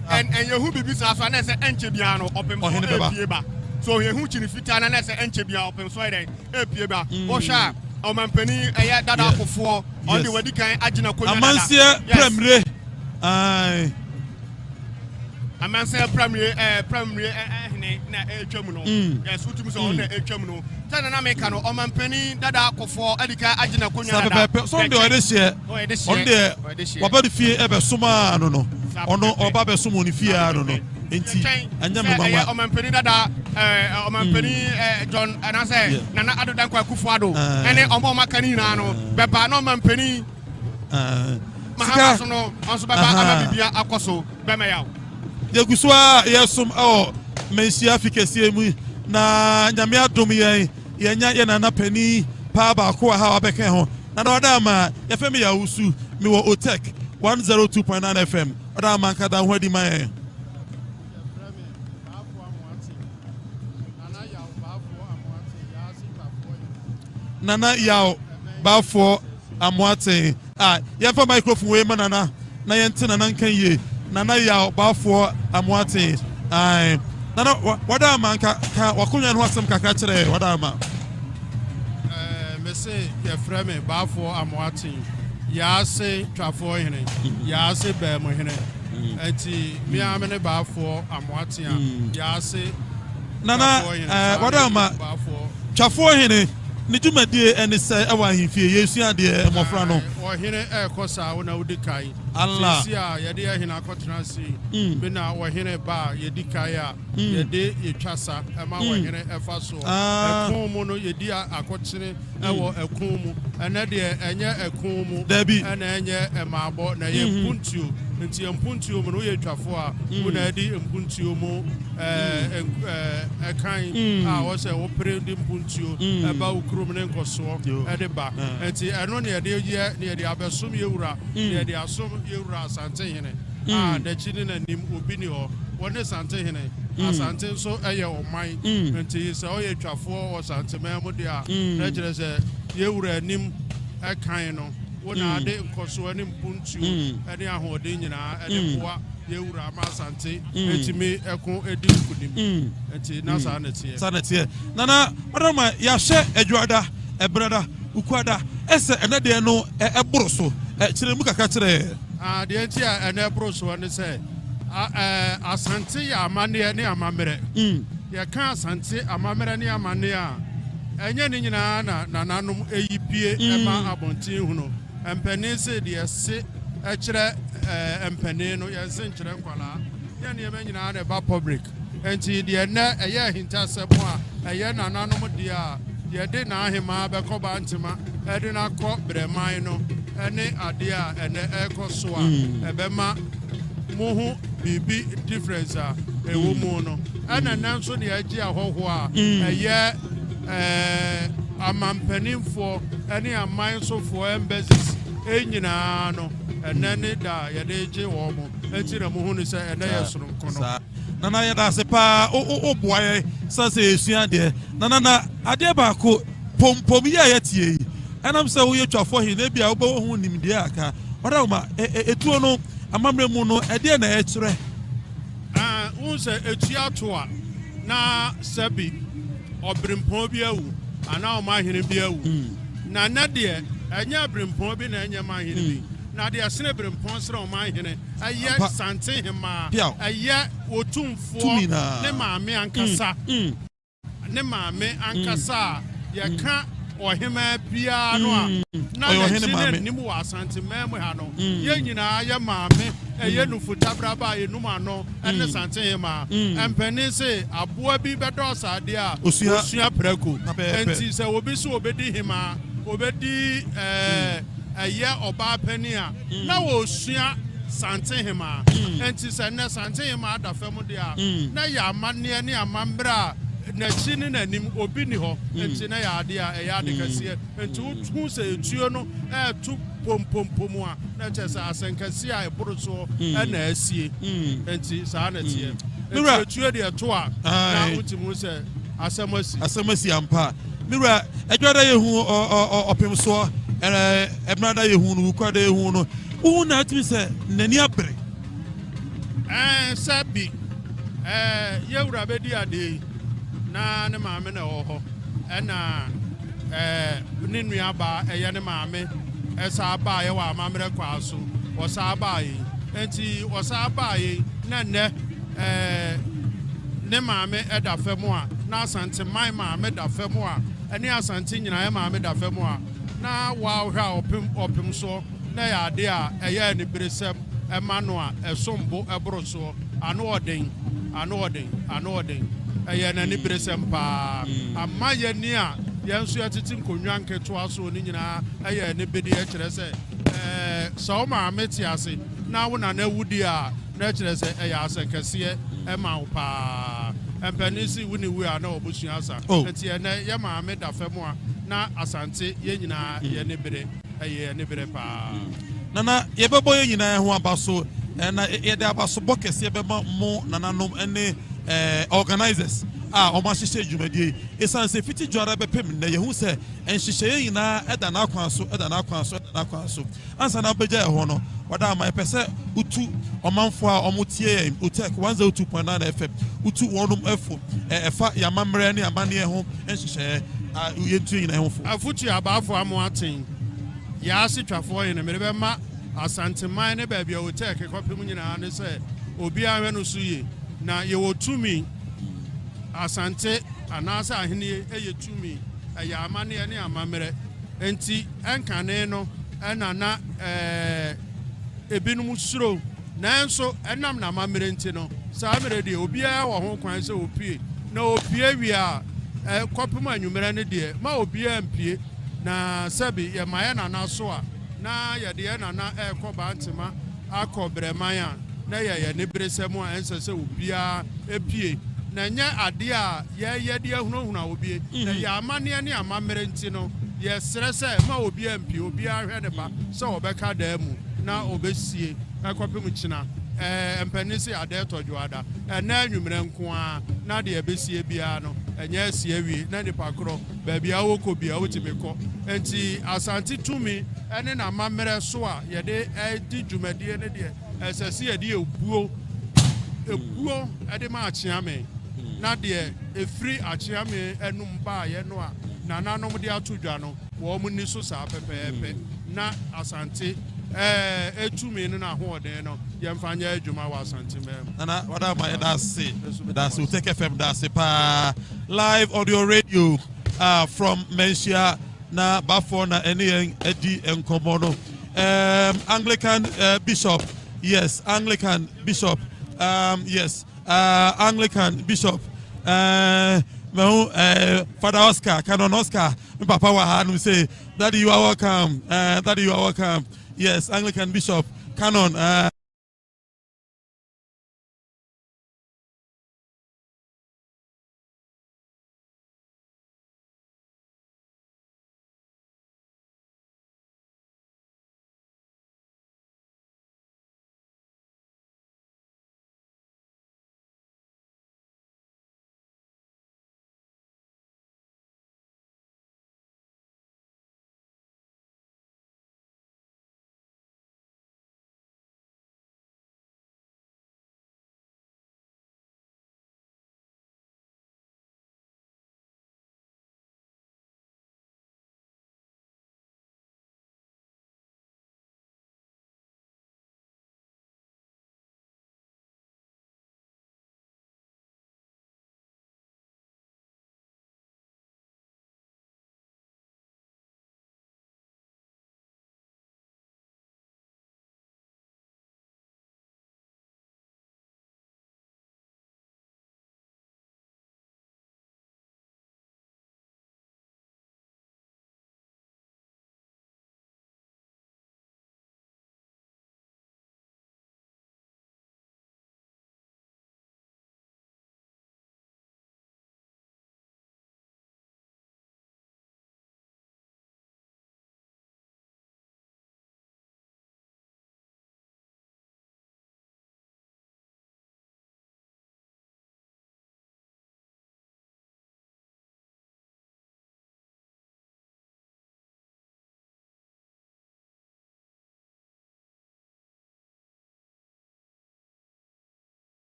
yehu bibi sa so na se enche bia no opemso epie ba so yehu chini fita na se enche bia opemso epie ba wo sha omampani eya dada akofo on the wedikan agina konya amansie premier ai amansie premier hene na etwam no yes utum so on na etwam no tana na meka no omampani dada akofo edika agina konya dada so de odehye on de wabadu fie ebe suma no ono oba be sumo ni fie ano no enti anya me mama mama o mampeni dada o mampeni John ana say nana adodan kwa kufuado ene omo makani na no beba no mampeni mahama so no onso beba amabibia akoso bema yawo yeguswa yesum mensia fikese mu na nyame adom yenya ye nana pani pa ba ko ha wabeka ho na oda ma ye femi ya usu mi wo Otek 102.9 FM oda ma kada ho di man nana yaw bafo amoate ye fa microphone we ma nana na ye ntina na nkan ye nana yaw bafo amoate nana wada ma ka wakunya no asem kaka kire wada ma mese ye frame bafo amoate ya se twafo hene ya se be mo hene enti mi amene bafo amoate ya se nana wada ma twafo hene ni dwumadie ene se ewa ahimfie yesu ade mofra no ohene ekosa wona udikai Allah sia ye de ahina akotena si be na ohene ba ye dikai a ye de etwasa ema ohene efa so ekun mu no ye di akotene ewo ekun mu ene de enye ekun mu ene enye emabo na ye mpuntuo nti mpuntuo mu no ye twafo a wona di mpuntuo mu ekan a wo se wo pre di mpuntuo eba ukrum ne nkoso ede ba nti eno ne de ye ne de abesum yewura ne de asom yewura Asantehene da chini na nim obi ni ho wone Asantehene Asante nso eye oman nti se oye twafo Asantehema mu de a na kire se yewura nim ekan no wona ade nkoso ani mpuntuo ene ahode nyina ene boa yewura ma Asante etimi ekon edi kunim enti na sanetie nana odoma ya hye adwada ebrada ukwada ese ene de no eboroso kire mu kaka kire de enti ene eboroso ne se Asante ya amane ne amamere ye kan Asante amamere ne amane a enye ne nyina na nananum eyipie ema abontin huno empene se de se ekire empene no ye se nkire nkwala ye ne ye nyina na ba public enti de na eye hinta sebo a eye nananum de a ye de na ahema be ko ba ntima e de na ko breman no ene ade a ene ekoso a ebema muhu bibi difference a ewo mu no ena nanso de agi ahoho a eye amampanimfo ene amansofo embassies enyina no ene ne da ye de agi wo mo etira muhu ne se ene ye soro nkono nana ya da se pa o boye sase esua de nana ade ba ko pompom ya yetie enam se wo ye twafo he na bia wo bo hu nimde aka oda ma etuo no amamre mu no ede na ekire unse etua toa na sabi obrimpon bi awu ana o ma hene bi awu na na de anya brimpon bi na anya ma hene bi na de asene brimpon sere o ma hene aye Asantehema aye otumfo ne maame ankasa ne maame ankasa ye ka ohema bia no a na ye nimu wa Asantehema ha no ye nyina ye maame eye nufuta braba enum ano ene Asantehema empene se aboa bi bedo sade a osua prako enti se obi so obedi hima obedi eye oba pani a na wo osua Asantehema enti se ne Asantehema adafam de a na ya amane ne amambra na chini na nim obi ni ho enti na ya ade a eya de kase enti hu se etuo no tu pompom a na chese asenkase a eboroso na asie enti sa na tie etuo de to a na utimu se asemasi ampa mira edwada yehu opemso ebnada yehu no kwada yehu no hu na atimi se nani abre sabi yewura bedi ade na ne maame na ho ena ne nua ba eye ne maame esa ba ye wa amamre kwaso wo sa ba yi enti wo sa ba yi na ne ne maame eda femu a na Asantehema maame da femu a ene Asante nyina ye maame da femu a na wa hwa opem so na ya ade a eye ne bresem ema no a esombo ebroso ano oden anoɔden ɛyɛ n'ani beresɛm paa ama yɛ ni a yɛn nso yɛtete nkonnwa nketewa so ne nyinaa ɛyɛ ne bedi ɛkyerɛ sɛ sɛ wo maame te ase na wo nana wudi a na ɛkyerɛ sɛ ɛyɛ asɛnkɛseɛ ɛma wo paa mpani si wo ne wu a na ɔbusua asa nti ɛnɛ yɛ maame da fam a na asante yɛn nyinaa yɛ ne bere ɛyɛ ne bere paa nana yɛbɛbɔ yɛn nyinaa ho aba so na yɛde abasobɔ kɛseɛ bɛma mo nananom ne organizers ɔmo ahyehyɛ dwumadie ɛsiane sɛ fiti dwara bɛpem nnɛ yɛhu sɛ nhyehyɛeɛ nyinaa ɛda n'akwan so ansa na wobɛgya ɛhɔ no wɔda ama yɛpɛ sɛ wotu ɔmanfoɔ a ɔmo tie yɛn otek 102.9 FM wotu wɔnom ɛfo ɛfa yɛamammerɛ ne amanneɛ ho nhyehyɛeɛ yɛntu nyinaa ho fo afotu abaafo amo aten yɛase twafoɔ yɛ no mede bɛma asanteman ne baabi a otek kɔpem nyinaa ne sɛ obiara hwɛ no so yie na yɛwɔ tumi asante anaasɛ ahene ɛyɛ tumi ɛyɛ amanneɛ ne amammerɛ enti ɛnkane no ɛna na ebinom suro nanso ɛnam na amammerɛ nti no saa mmerɛ deɛ obiara wɔ ho kwan sɛ opie na opie wie a kɔpem anwummerɛ no deɛ ma obiara mpie na sɛbi yɛma yɛ nana so a na yɛde yɛ nana ɛrekɔ bantema akɔ brɛman a na yɛyɛ ne beresɛm a ɛnsɛ sɛ obiara epie na nyɛ adeɛ a yɛyɛ de ahunahuna obie na yɛ amanneɛ ne amammerɛ nti no yɛsrɛ sɛ ma obiara mpie obiara hwɛ ne ba sɛ ɔbɛka daa mu na ɔbɛsie ɛkɔpem kyina mpani sɛ adeɛ tɔdwo ada ɛnɛ anwummerɛ nko a na deɛ ɛbɛsie biara no ɛnyɛ asie wie na nipa korɔ baabi a wokɔ bia wotumi kɔ enti asante tumi ɛne na amammerɛ so a yɛde ɛdi dwumadie no deɛ ɛsɛ sɛ yɛde ebuo ɛde ma akyeame na deɛ efiri akyeame ɛnum baayɛ no a nananom de ato dwa no wɔn ni so saa pɛpɛɛpɛ na asante etumi no na ahoɔden no yɛmfa nyɛ adwuma wɔ asante mɛm nana wada ma that's Uteke FM that's pa live audio radio from Mensia na bafo na ene edi enkomo no Anglican bishop yes Anglican bishop yes Anglican bishop Father Oscar Canon Oscar my papa wa ha say daddy you are welcome yes Anglican bishop Canon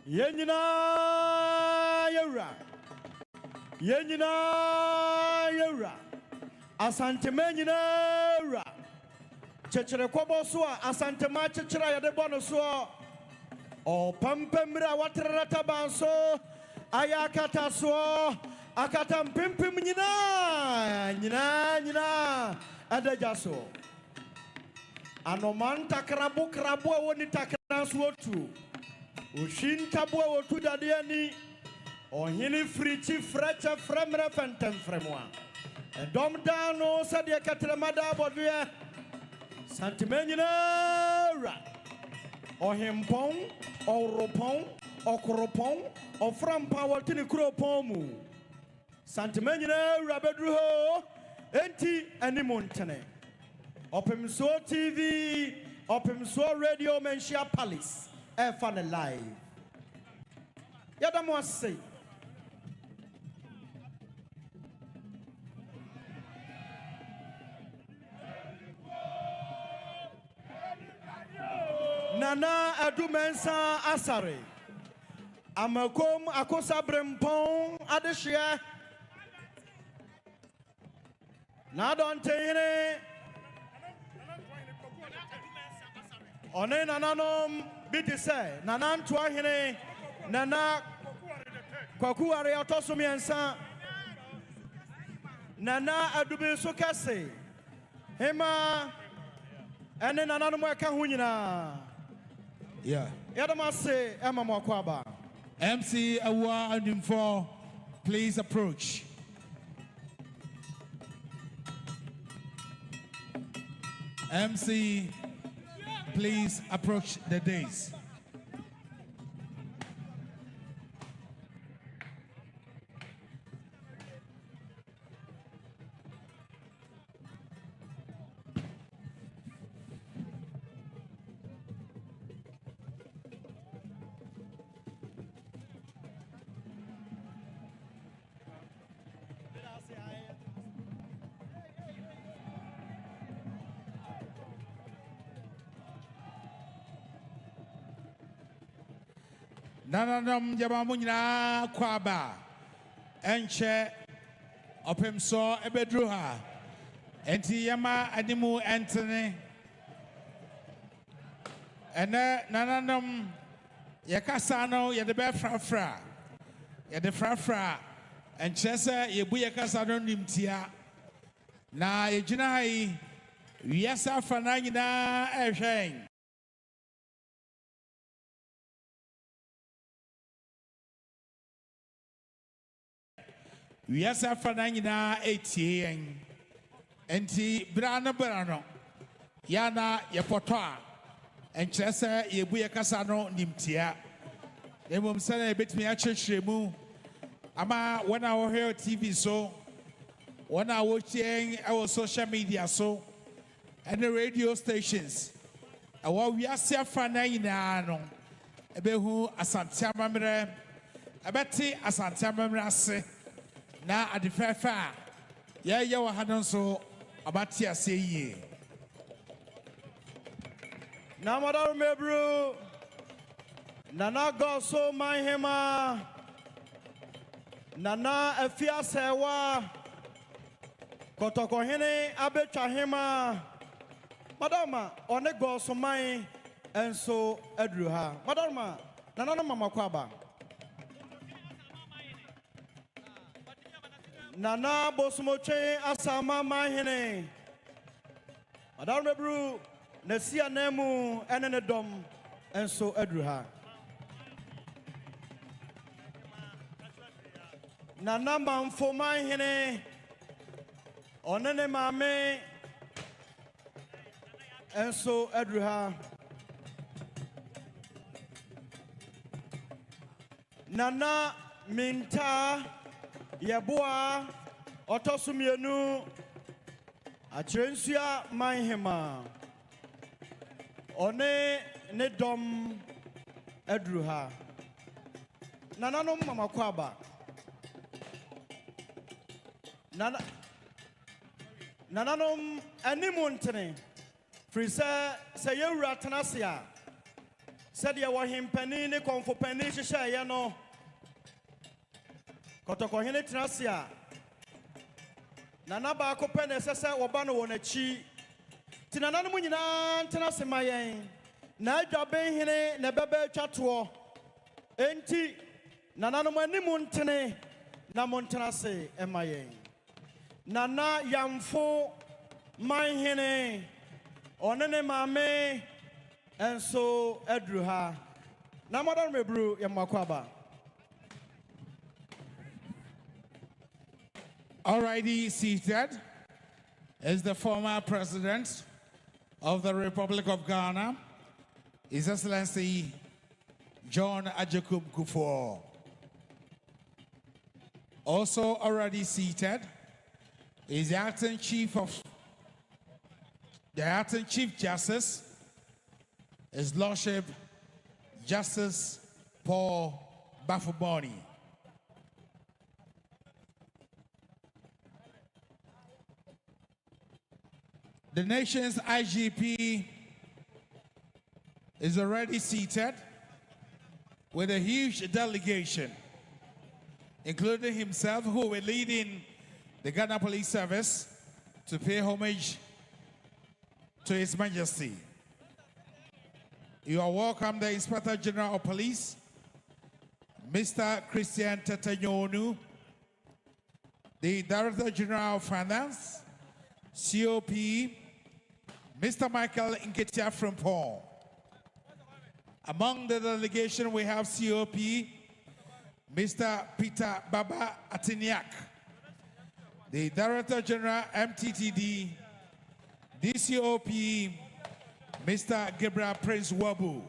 Yenina yura. Yenina yura. Asantehene yura. Chechere kobo so Asantehemaa chechere yade bono so o pampemra watrata banso ayakata so akata pimpim nyina adaja so anoman takrabo krabo woni takran so otu oshin tabo otu dade ani ohini frichi frecha fremre fentem fremwa dom dano sade katremada bodwe Santimenina ra ohimpon oropon okropon oframpa watini kropomu Santimenina ra bedru ho enti animontene OPEMSUO TV OPEMSUO Radio Menshia Palace Fun Live Yadamo say Nana Adumensa Asare Amakom Akosa Brempon Adeshia Nadantehene One Nananom Bitise Nanan Twahene Nana Kwaku Area Tosumiensa Nana Adubi Sukase Hema and then Nanamo Kahunina. Yeah. Yadamase Emma Mwakwaba. MC Awa and for please approach. MC, please approach the days. Nananam Yabamunya Kwaba Enche OPEMSUO Ebedruha Enti Yama Animu Anthony Ene Nananam Yakasano Yadebe Frafra Yade Frafra Enchesa Yebu Yakasano Nimtia Na Yejinai Yasa Fanagina Esheng We are suffering now 80 enti brano yana yepotoa enchese yebuye kasa no nimtia emom sene betimi achechiremu ama when I hear TV so when I watching our social media so and the radio stations our we are suffering now no ebehu Asantehema mere ebeti Asantehema mere ase na adifefa ya wa hanon so abati ase yie na madar mebru nana goso Mahema nana afia sewa kotokohene abetwahema madama one goso man enso adruha madama nana no mama kwaba Nana Bosmoche Asama Mahene Madam Rebru Nesia Nemu Enenedom and so Edruha Nana Mamfo Mahene Onene Mame and so Edruha Nana Minta Yabua Otosumienu Achrensia Mahema One Nedom Edruha Nananom Mama Kwaba Nananom Animuntene Frisa Sayura Tanasia said ya wahim penny ne konfo penny shisha no Kotokohene Tanasia Nana ba ko pene sese woba no wonachi Tinana no nyina ntena se mayen. Na adwaben hene na bebe twatoɔ. Enti nananom animu ntene na montena se emayen. Nana yamfo man hene onene mame enso aduru ha. Na modern mebru yamakwaba. Alrighty, seated is the former president of the Republic of Ghana, His Excellency John Ajakum Kufuor. Also already seated is the acting chief justice, His Lordship Justice Paul Bafuboni. The nation's IGP is already seated with a huge delegation, including himself, who will lead in the Ghana Police Service to pay homage to His Majesty. You are welcome, the Inspector General of Police, Mr. Christian Tetanyonu, the Director General of Finance, COP, Mr. Michael Nketia Frimpong. Among the delegation, we have COP, Mr. Peter Baba Atiniak, the Director General MTTD, DCOP, Mr. Gabriel Prince Wabu,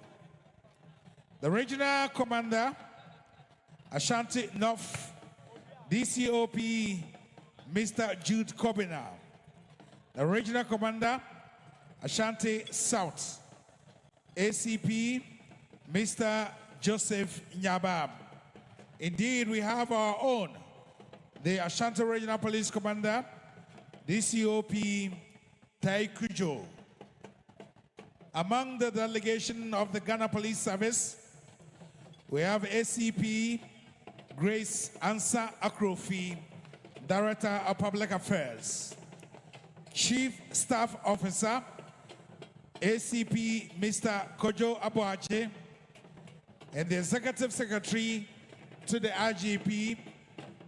the Regional Commander, Ashanti North, DCOP, Mr. Jude Kobina, the Regional Commander, Ashanti South, ACP, Mr. Joseph Nyabab. Indeed, we have our own, the Ashanti Regional Police Commander, DCOP Tai Kujo. Among the delegation of the Ghana Police Service, we have ACP Grace Ansa Akrofi, Director of Public Affairs, Chief Staff Officer, ACP Mr. Kojo Abuache, and the Executive Secretary to the IGP,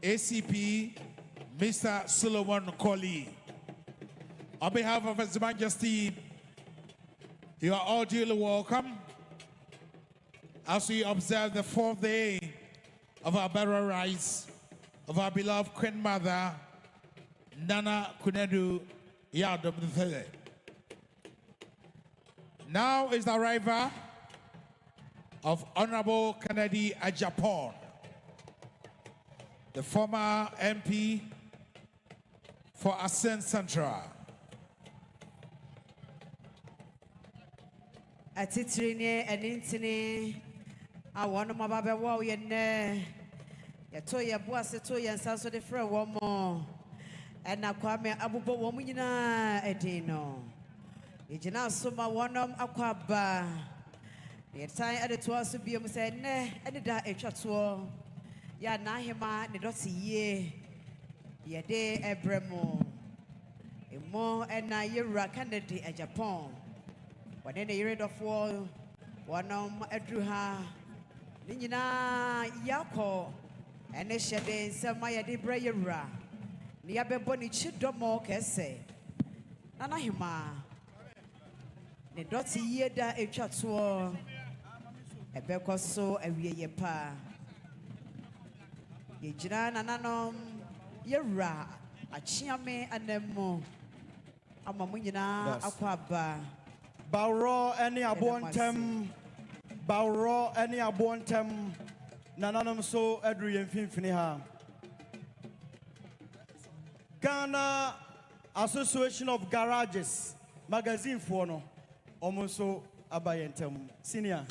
ACP Mr. Solomon Koli. On behalf of His Majesty, you are all duly welcome as we observe the 4th day of our burial rites of our beloved Queen Mother, Nana Konadu Yiadom III. Now is the arrival of Honorable Konadu Yiadom, the former MP for Asante Central. Atitrini and Intini, I want to Mababe Wow Yene, Yatoya Boaseto and Sasso de Fre one more, and Nakwame Abubo Womina Edino. Ijina Suma Wanam Aquaba. The time at the tour to be said, Ne, and the da a chatwa. Ya Nahima, the Dote Yie, Yade Ebremo, a more and Naira candidate at Japan. But then the year of war, one Edruha, Nina Yako, and the Shade, Samaya de Brayera, Niabe Boni Chidomo Kese, Nanahima, the Dote Yie da a chatwa, a becoso a yepa. Yejina Nananom, Yera, a chiame and Nemo, Amamunina, Aquaba. Bauro any abontem, Bauro any abontem, Nananum so Adrian Finfiniha. Ghana Association of Garages, magazine for no, almost so abayentem, senior.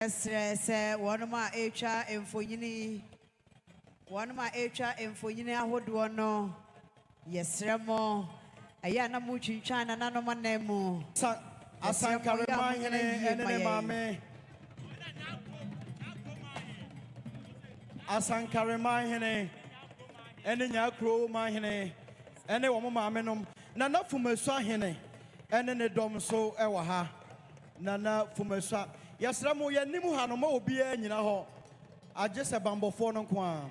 Say one of my HR and for you. One of my HR and for you, I would want no. Yes, Remo. Ayana Muchin China, none of my name. Asantehemaa Asantehemaa ene nyakro mahene ene wo maame nom nana fumasua hene ene ne dom so ewa ha nana fumasua yesra mo yanimu ha no ma obi anyina ho agye se bambofo no nko a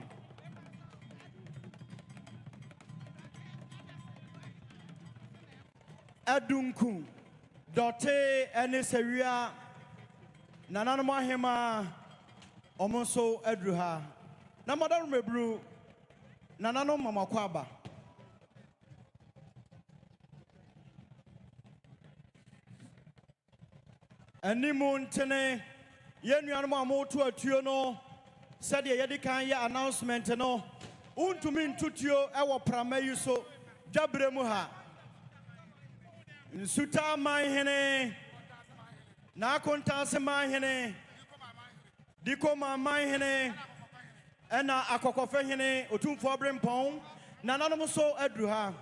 adunku Dote ene sewia nana no mahema omonso adru ha na modern mebru nana no mama kwaba animu ntene yenuanu amoto atuo no said ye kan ye announcement no untumi ntutuo ewo prama yi so dwabre mu ha nsuta manhene na akontanse manhene diko manhene ena akokofe hene otumfo brempon nananom so adru ha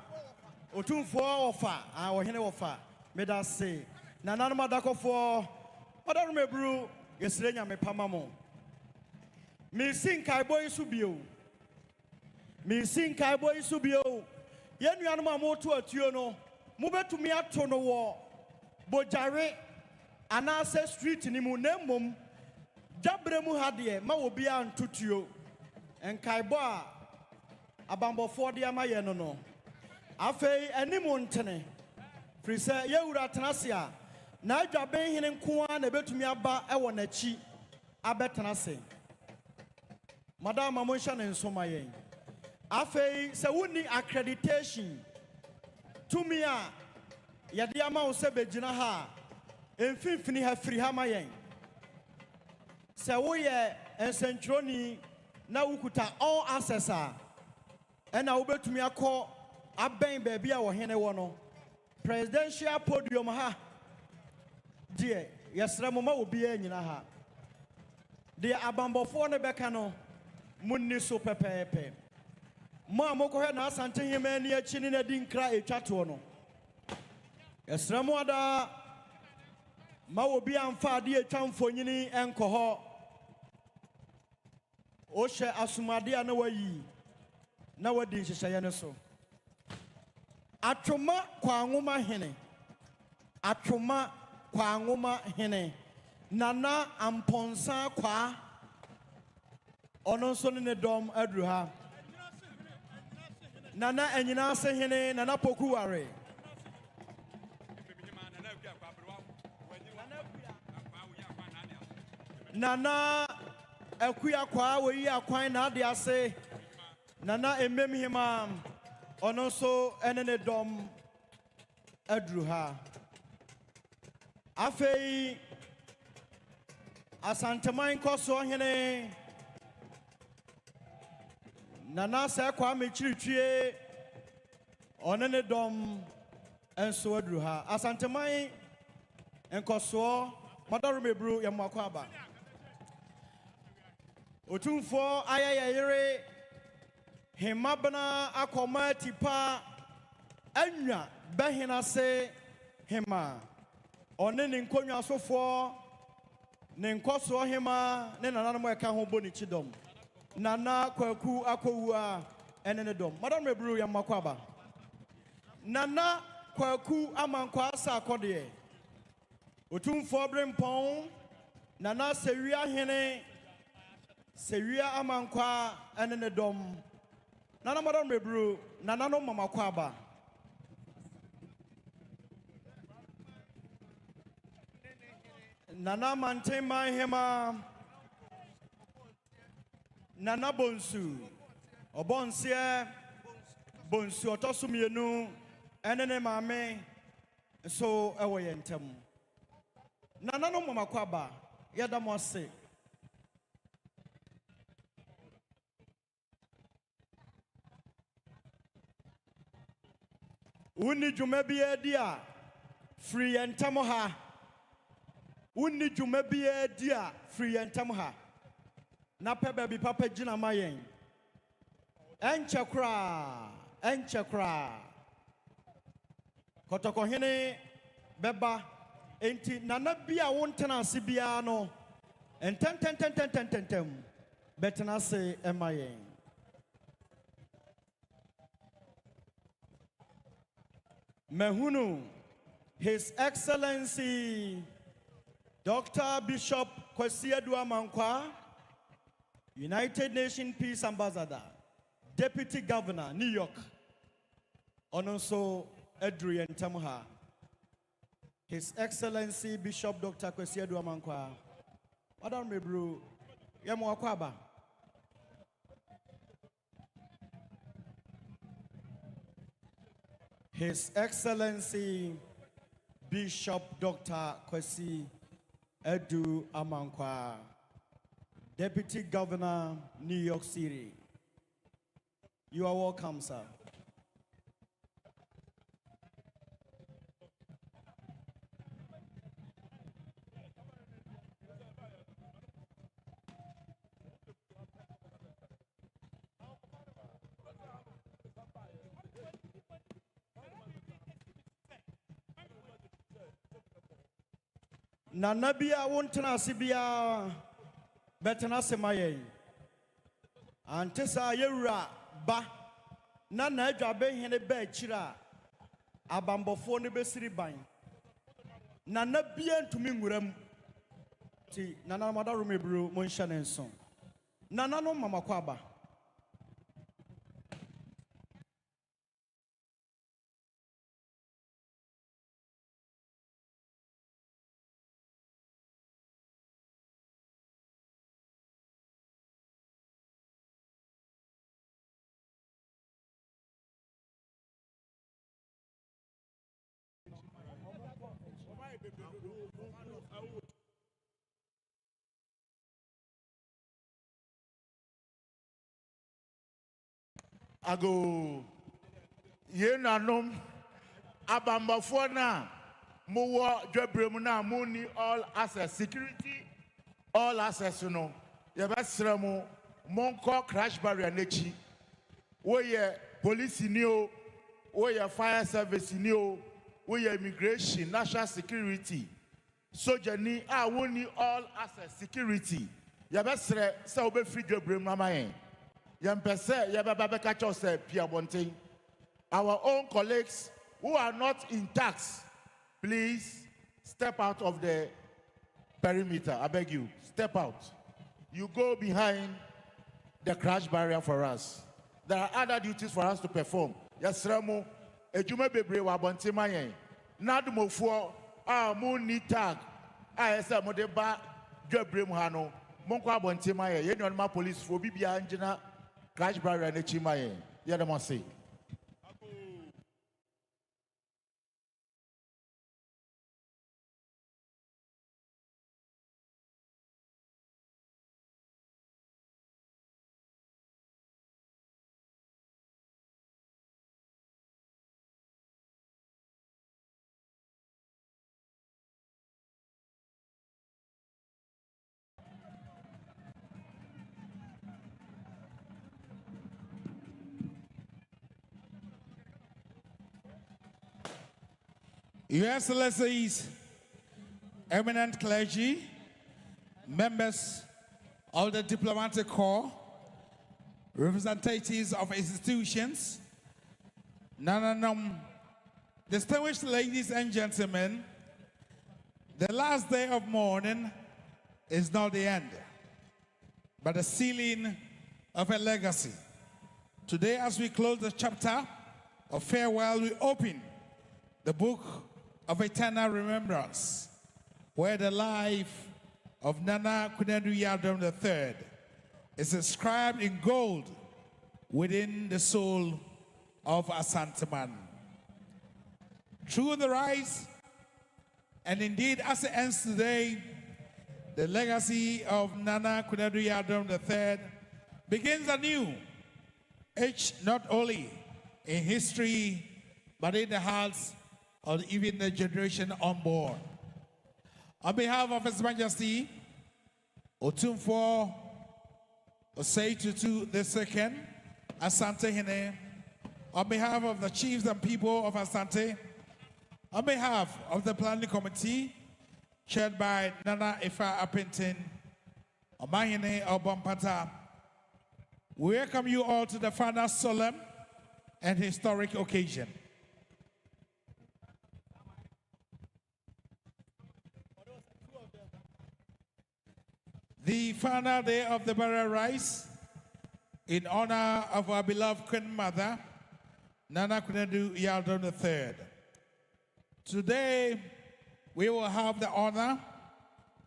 otumfo ofa ohene ofa medase nananom adakofo odarum ebru yesre nyame pamamo mi sinkai boy subio yenuanom amoto atuo no mubetumi ato no wo bojare anase street ni mu nemmom jabre mu hade ma obi antutuo enkaibo a abambofo de amaye no no afei animu ntene frise yewura tenase a na adwaben hene nko a na betumi aba ewo nachi abetenase madam amonsha ne nsoma yen afei se wuni accreditation tumi a yede ama wo se begina ha emfimfini ha firi ha mayen se wo ye ensentroni na ukuta all access a ena wobetumi akọ aben ba bia wo hene wo no presidential podium ha die yesra mo ma obi anyina ha de abambofo ne beka no munni so pepepe mo amoko he na Asantehemaa ni achi ni na di nkra etwato no yesra mo ada ma obi amfa de etwa mfonyini enko ho o hye asumade a na wayi na wadi nhyehyeye ne so atwoma kwa anwoma hene nana amponsa kwa ono so ne dom adru ha nana anyina se hene nana pokuware nana akuya kwa woyi akwan na ade ase nana ememhima ono so ene ne dom adru ha afei asanteman koso hene nana se kwa mechiritwie ono ne dom enso adru ha asanteman enkoso madaru mebru yamakwa aba otumfo ayayere hemabna akoma tipa anwa behina se hema one ne nkonwa asofo ne nkoso hema ne nananom eka ho boni chidom nana kwaku akowu a ene ne dom madam mebru ya makwaba nana kwaku amankwa asa akode otumfo brempon nana sewia hene sewia amankwa ene ne dom nana madam mebru nana no mamakwaba nana mantema hema nana bonsu obonsie bonsu otosumienu ene ne maame so ewo yentem nana no mamakwaba yeda mose uni dwuma bi edi a free yentem ha Wunni dwuma biara di a firi yɛn ntam ha. Na pɛ baabi papa gyina ma yɛn. Ɛnkyɛ koraa. Kɔtɔkɔhene bɛba. Enti nana bi a wontena ase biara no. Ntɛntɛntɛntɛntɛntɛm. Bɛtena ase ɛma yɛn. Mehunu, His Excellency Dr. Bishop Kwesi Aduamankwa, United Nations Peace Ambassador, Deputy Governor, New York, and also Adrian Tamuha. His Excellency Bishop Dr. Kwesi Aduamankwa, Madam Mebru, Yamuakwaba. His Excellency Bishop Dr. Kwesi Aduamankwa, Deputy Governor, New York City. You are welcome, sir. Nana bia wontena ase bia betena se maye ante sa yewura ba na adwa behene ba akira abambofo ne besiri ban nana bia ntumi nwuram ti nana madaro mebro mo nhya ne nso nana no mama kwa aba. Ago yenanom abambafo na mowo dwabrem na muni all access security all access no ye besra mo monko crash barrier nechi wo ye police ni o wo ye fire service ni o wo ye immigration national security soldier ni a woni all access security ye besra se obefri dwabrem na mayen. Our own colleagues who are not in tax, please step out of the perimeter. I beg you, step out. You go behind the crash barrier for us. There are other duties for us to perform. Yes, Ramo, Ejume Bebre wa bonte mayen. Nadumo for mo ni tag. Esa mo deba dwebrem ha no. Monko bonte mayen. Ye nyonma police for bibia angina crash barrier ne chimaye. Ye dem say. Your Excellencies, eminent clergy, members of the diplomatic corps, representatives of institutions, distinguished ladies and gentlemen, the last day of mourning is not the end, but the sealing of a legacy. Today, as we close the chapter of farewell, we open the book of eternal remembrance, where the life of Nana Konadu Yiadom III is inscribed in gold within the soul of Asantehemaa. Through the rise, and indeed as it ends today, the legacy of Nana Konadu Yiadom III begins anew, etched not only in history, but in the hearts of even the generation unborn. On behalf of His Majesty, Otumfuo Osei Tutu II, Asantehene, on behalf of the chiefs and people of Asante, on behalf of the planning committee, chaired by Nana Ifa Apintin, Omahene Obompata, we welcome you all to the final solemn and historic occasion. The final day of the burial rites in honor of our beloved Queen Mother, Nana Konadu Yiadom III. Today, we will have the honor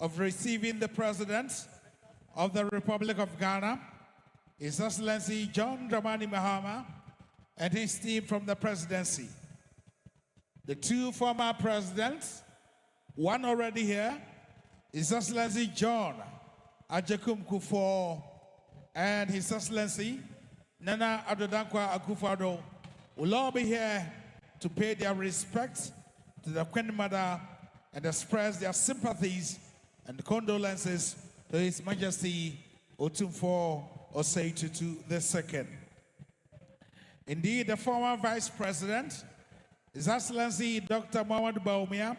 of receiving the President of the Republic of Ghana, His Excellency John Dramani Mahama, and his team from the presidency. The two former presidents, one already here, His Excellency John Ajakum Kufuor and His Excellency Nana Adodankwa Akufo-Addo will all be here to pay their respects to the Queen Mother and express their sympathies and condolences to His Majesty Otumfuo Osei Tutu II. Indeed, the former Vice President, His Excellency Dr. Muhammad Bawumia,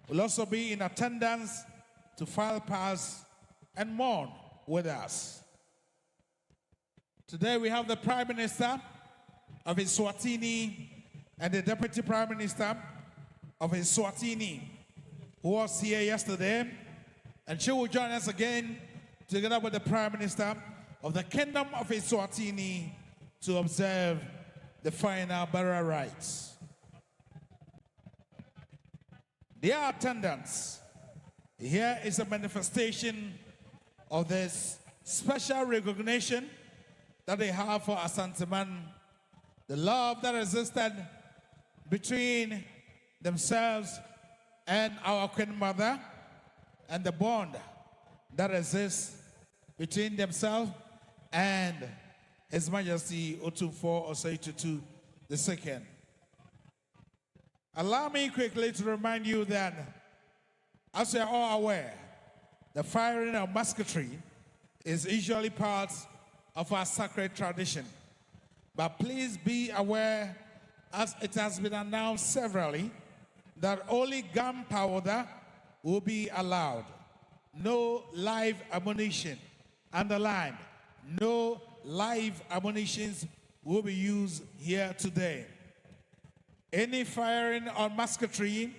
will also be in attendance to file pass and mourn with us. Today we have the Prime Minister of Eswatini and the Deputy Prime Minister of Eswatini, who was here yesterday, and she will join us again together with the Prime Minister of the Kingdom of Eswatini to observe the final burial rites. Dear attendants, here is a manifestation of this special recognition that they have for Asanteman, the love that existed between themselves and our Queen Mother, and the bond that exists between themselves and His Majesty Otumfuo Osei Tutu II. Allow me quickly to remind you that, as you are all aware, the firing of musketry is usually part of our sacred tradition. But please be aware, as it has been announced severally, that only gunpowder will be allowed. No live ammunition. Underlined, no live ammunitions will be used here today. Any firing on musketry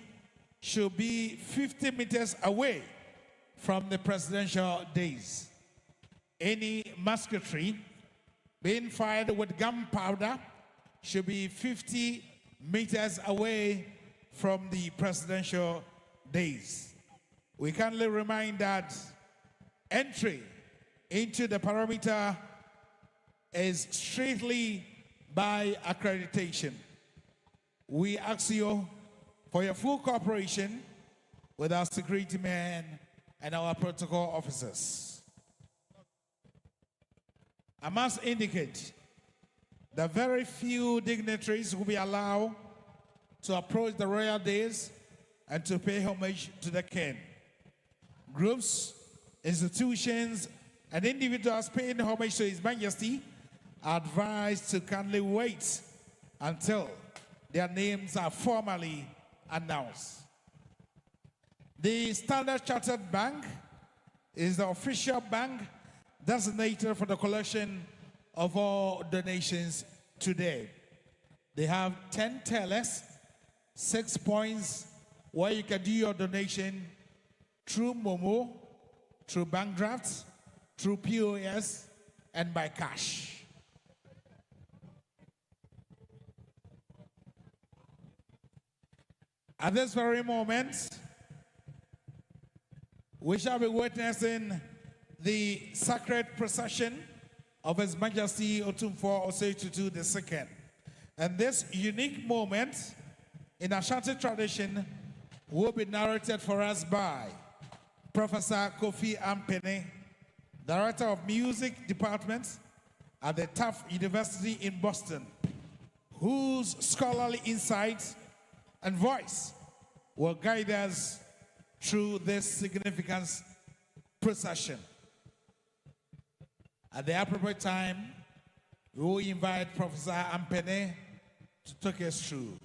should be 50 meters away from the presidential dais. Any musketry being fired with gunpowder should be 50 meters away from the presidential dais. We kindly remind that entry into the perimeter is strictly by accreditation. We ask you for your full cooperation with our security men and our protocol officers. I must indicate that very few dignitaries will be allowed to approach the royal dais and to pay homage to the king. Groups, institutions, and individuals paying homage to His Majesty are advised to kindly wait until their names are formally announced. The Standard Chartered Bank is the official bank designated for the collection of all donations today. They have 10 tellers, 6 points where you can do your donation through Momo, through bank drafts, through POS, and by cash. At this very moment, we shall be witnessing the sacred procession of His Majesty Otumfuo Osei Tutu II. And this unique moment in Ashanti tradition will be narrated for us by Professor Kofi Ampene, Director of Music Department at the Tufts University in Boston, whose scholarly insight and voice will guide us through this significant procession. At the appropriate time, we will invite Professor Ampene to take us through.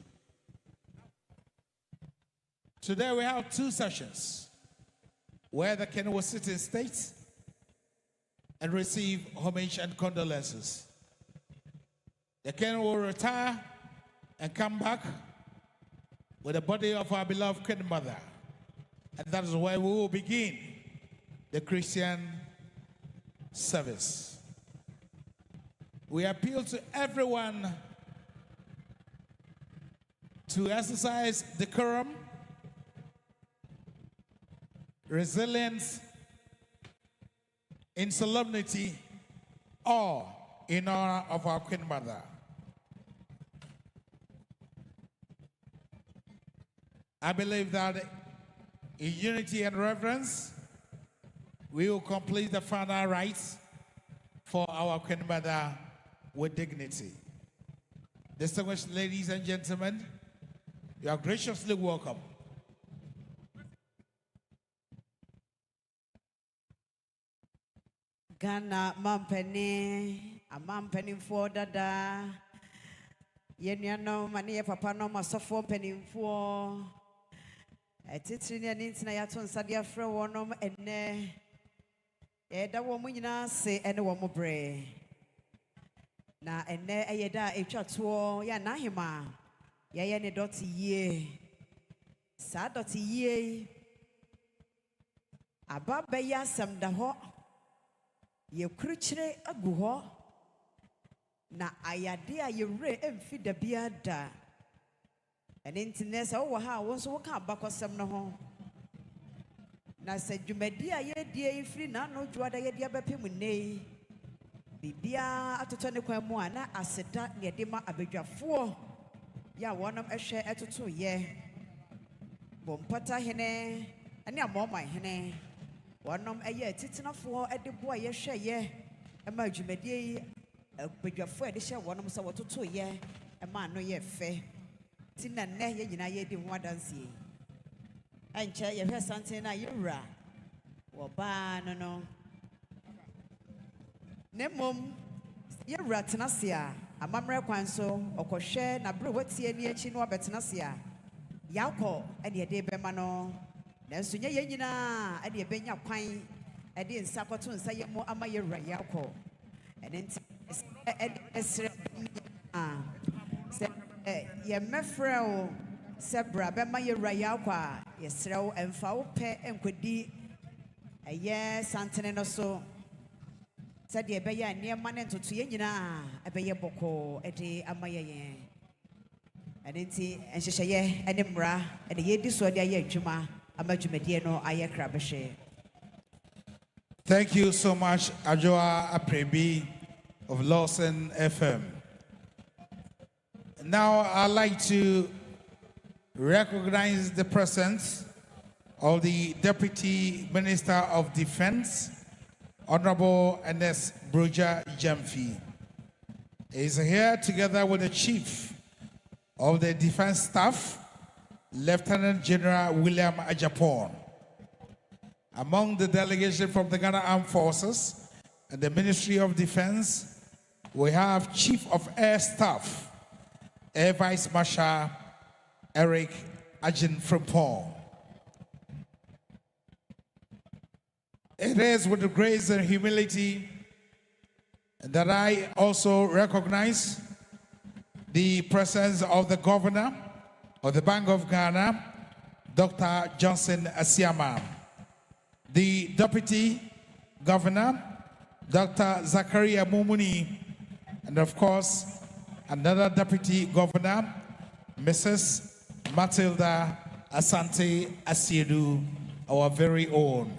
Today we have 2 sessions where the Ken will sit in state and receive homage and condolences. The Ken will retire and come back with the body of our beloved Ken mother. And that is where we will begin the Christian service. We appeal to everyone to exercise decorum, resilience, in solemnity, or in honor of our Queen Mother. I believe that in unity and reverence, we will complete the final rites for our Queen Mother with dignity. Distinguished ladies and gentlemen, you are graciously welcome. Ghana mampeni for dada yenyano mani papa no masofo penimfo etitiri ne ntina yato nsadia frɛ wonom enne da wo munyina se ene wo mobre na enne eyeda etwato ya nahema ye ne Dote Yie sa Dote Yie aba beya sam da ho ye kruchire agu ho na ayade a ye re emfi da bia da ene ntine se wo ha wo so wo ka abakosem no ho na se dwumadi a ye die ifri na no dwuada ye dia bepem nei bibia atoto ne kwan mu ana aseda ne de ma abadwafo ya wonom ehwe etoto ye bompata hene ane amoma hene wonom eye titinafo ede bo ye hwe ye ema dwumadi abadwafo ede hwe wonom se wototo ye ema no ye fe tina ne ye nyina ye di ho adansie enche ye hwe Asantehene na yewura wo ba no nemom yewura tenase a amamre kwan so okohwe na bro watie ni achi no abetena a yakọ ede ede bema no nanso nye ye nyina ede benya kwan ede nsa kwato nsa ye mo ama yewura yakọ ene nti esre ye mefrɛ sebra bema yewura yakọ a yesrɛ wo emfa wo pɛ enkodi eye Asantehene no so said ye be ya near man to nyina ebeye boko ede amaye yen and she ye enimra and ye di so de aye adwuma amadwumade no aye krabehwe. Thank you so much, Ajoa Aprebi of Lawson FM. Now I'd like to recognize the presence of the Deputy Minister of Defense, Honorable Ernest Broja Jamfi. He is here together with the Chief of the Defense Staff, Lieutenant General William Ajapon. Among the delegation from the Ghana Armed Forces and the Ministry of Defense, we have Chief of Air Staff, Air Vice Marshal Eric Ajin Frimpong. It is with the grace and humility that I also recognize the presence of the Governor of the Bank of Ghana, Dr. Johnson Asiama, the Deputy Governor, Dr. Zakaria Mumuni, and of course, another Deputy Governor, Mrs. Matilda Asante Asiedu, our very own.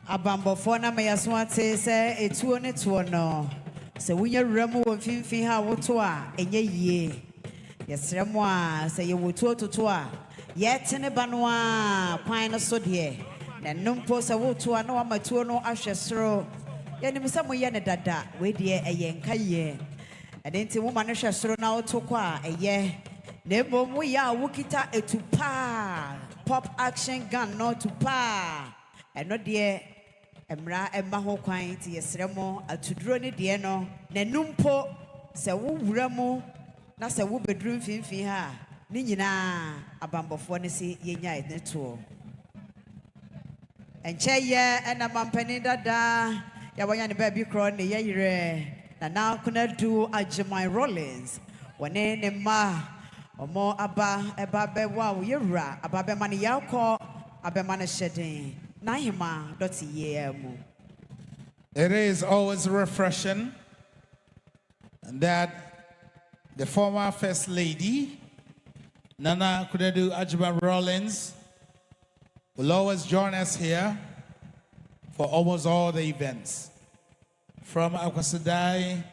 Abambofo na mayaswate se etuo ne tuo no se wunya wuramu wo mfimfi ha woto a enye yie yesremu a se ye woto toto a yetene ba no a kwan no so de na numpo se woto a na wa matuo no ahwesoro yenim se moye ne dada we de eye nka ye ade nti wo ma no hwesoro na woto kwa eye Nebo muya wukita etupa pop action gun no tupa. And not dear Emra Emma ho kwan ti yesremo atuduro ne de no nanumpo se wo wuramu na se wo bedrum finfin ha ni nyina abambofo ne se yenya eneto enche ye ena mampani dada ya wanya ne ba bi kro ne yeyire na Konadu Rollins wone ne ma omo aba eba be wa wo yewura aba be mane yakọ abema ne hyeden Asantehemaa Dote Yie mu. It is always refreshing that the former First Lady, Nana Konadu Rollins, will always join us here for almost all the events. From Akwasadai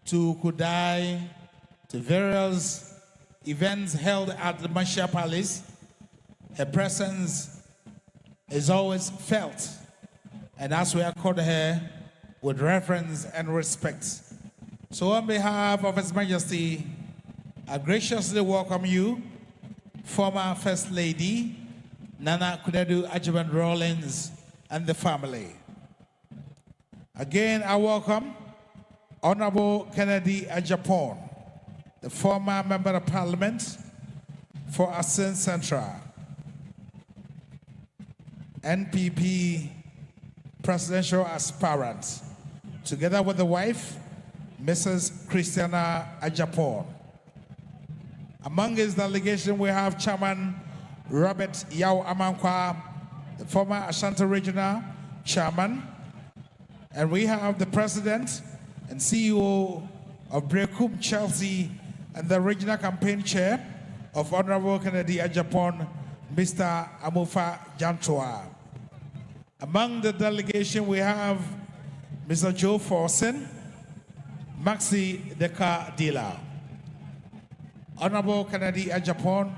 to Kudai to various events held at the Masha Palace, her presence is always felt, and as we accord her with reverence and respect. So on behalf of His Majesty, I graciously welcome you, former First Lady, Nana Konadu Rollins, and the family. Again, I welcome Honorable Kennedy Ajapon, the former Member of Parliament for Asin Central, NPP presidential aspirant, together with the wife, Mrs. Christiana Ajapon. Among his delegation, we have Chairman Robert Yao Amankwa, the former Ashanti Regional Chairman, and we have the President and CEO of Brekum Chelsea and the Regional Campaign Chair of Honorable Kennedy Ajapon, Mr. Amufa Jantua. Among the delegation, we have Mr. Joe Forsen, Maxi Deka Dila. Honorable Kennedy Ajapon,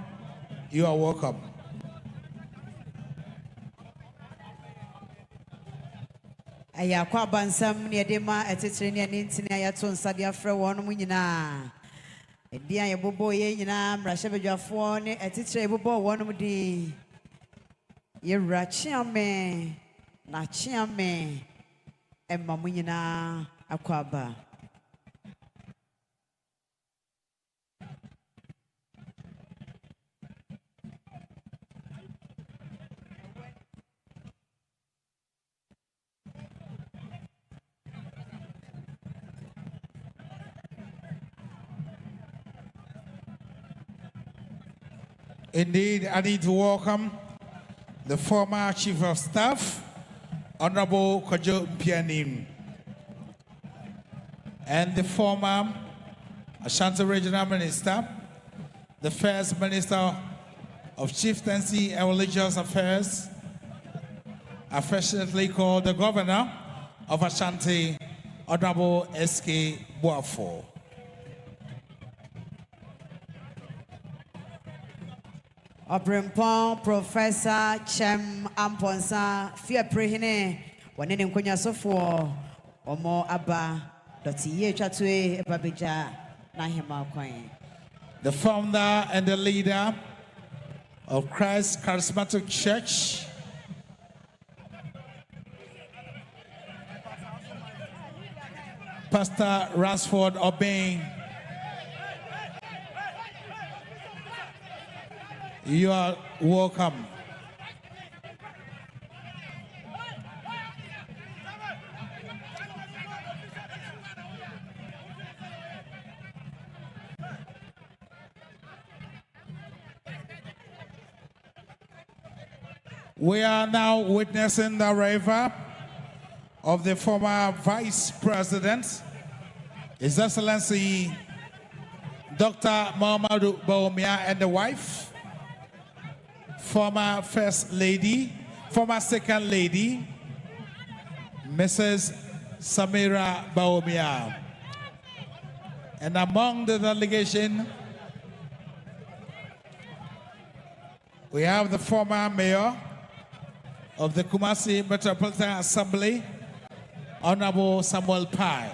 you are welcome. Aya kwa bansam ne de ma etetre ne ntina ya to nsade afre won mu nyina. Edia ye bobo ye nyina mrahye bedwafo ne etetre bobo won mu di. Ye rachiame na chiame emma mu nyina akwaba. Indeed, I need to welcome the former Chief of Staff, Honorable Kojo Mpianim, and the former Ashanti Regional Minister, the First Minister of Chieftaincy and Religious Affairs, affectionately called the Governor of Ashanti, Honorable S.K. Boafo. Obrimpon Professor Chem Amponsa Fia Prehine Wanene Nkonya Sofo Omo Aba Dote Yie Chatwe Babeja Asantehemaa Kwan. The founder and the leader of Christ Charismatic Church, Pastor Ransford Obeng. You are welcome. We are now witnessing the arrival of the former Vice President, His Excellency Dr. Muhammadu Bawumia, and the wife, former First Lady, former Second Lady, Mrs. Samira Bawumia. And among the delegation, we have the former Mayor of the Kumasi Metropolitan Assembly, Honorable Samuel Pai.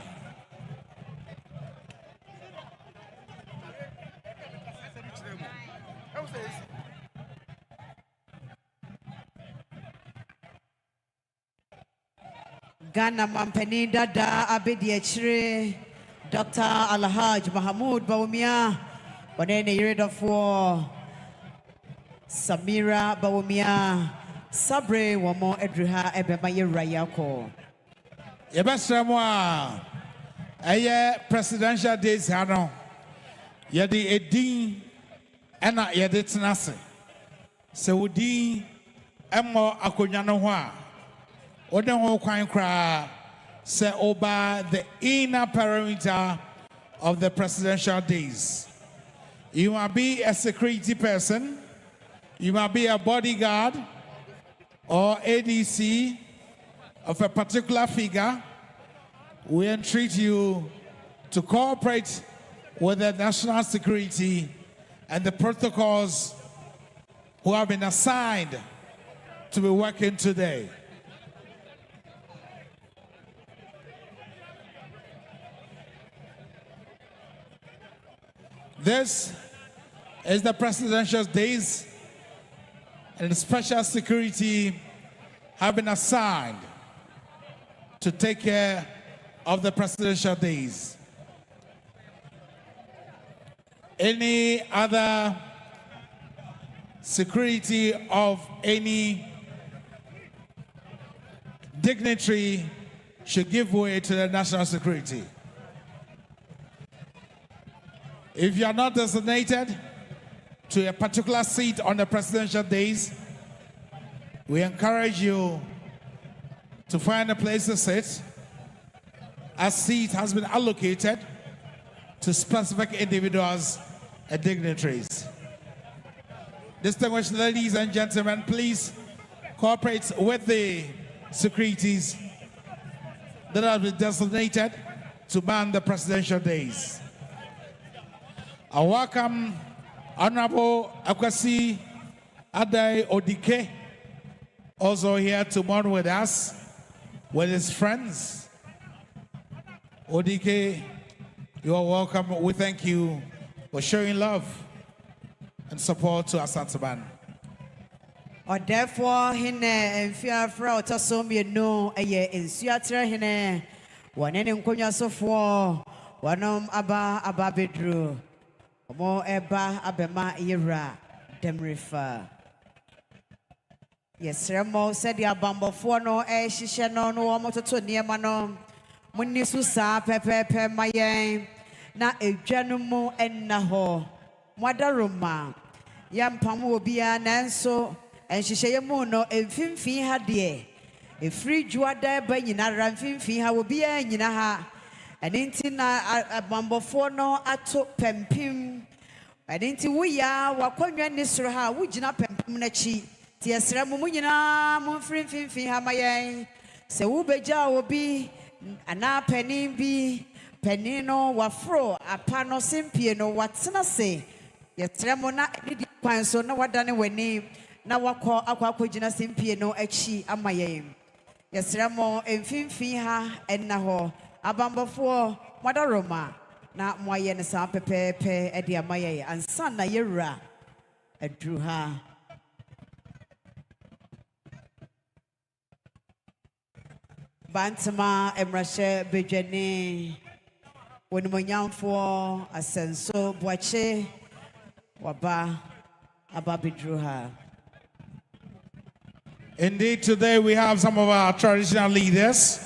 Ghana Mampeni Dada Abedi Echire, Dr. Alhaj Mahmoud Bawumia, Wanene Yeredafo, Samira Bawumia, Sabre Wamo Edriha Ebema Yerayako. Yebasramwa, Aye Presidential Days Hano, Yadi Edin, Ena Yaditnase, Saudi, Emo Akunyanoa. Odenho kwan kra say over the inner perimeter of the presidential days. You might be a security person, you might be a bodyguard or ADC of a particular figure. We entreat you to cooperate with the national security and the protocols who have been assigned to be working today. This is the presidential days, and special security have been assigned to take care of the presidential days. Any other security of any dignitary should give way to the national security. If you are not designated to a particular seat on the presidential days, we encourage you to find a place to sit. A seat has been allocated to specific individuals and dignitaries. Distinguished ladies and gentlemen, please cooperate with the securities that have been designated to man the presidential days. I welcome Honorable Akwasi Adai Odike, also here to mourn with us, with his friends. Odike, you are welcome. We thank you for showing love and support to Asantehene. Or therefore, hine fear fra otasomi no eye insuatra hine one in kunya sofo wanom aba bedru. Mo eba abema ira demrifa. Yes, Remo said the abambofo no shisha no omototo niema no munni susa pepepe mayen na edwanumu enna ho mwadaroma yampamu obia nanso enshishe yemu no emfimfin ha de efri juada ba nyina ramfimfin ha obia nyina ha Adinti na abambofo no ato pempim. Adinti wuya wakonwa nisro ha wugina pempim na chi. Ti esra mu nyina mu mfimfin ha mayen. Se wo beja obi ana panin bi panino wafro apano simpie no watena se. Yesra mu na didi kwan so na wadane wani na wakọ akwa simpie no achi amayen. Yesra mu emfimfin ha enna ho. Abambafo Madaroma na moye ne sa pepepe e dia maye ansa na yewura adru ha Bantama emrashe bejani wonimonyamfo asenso boache waba ababedru ha. Indeed, today we have some of our traditional leaders.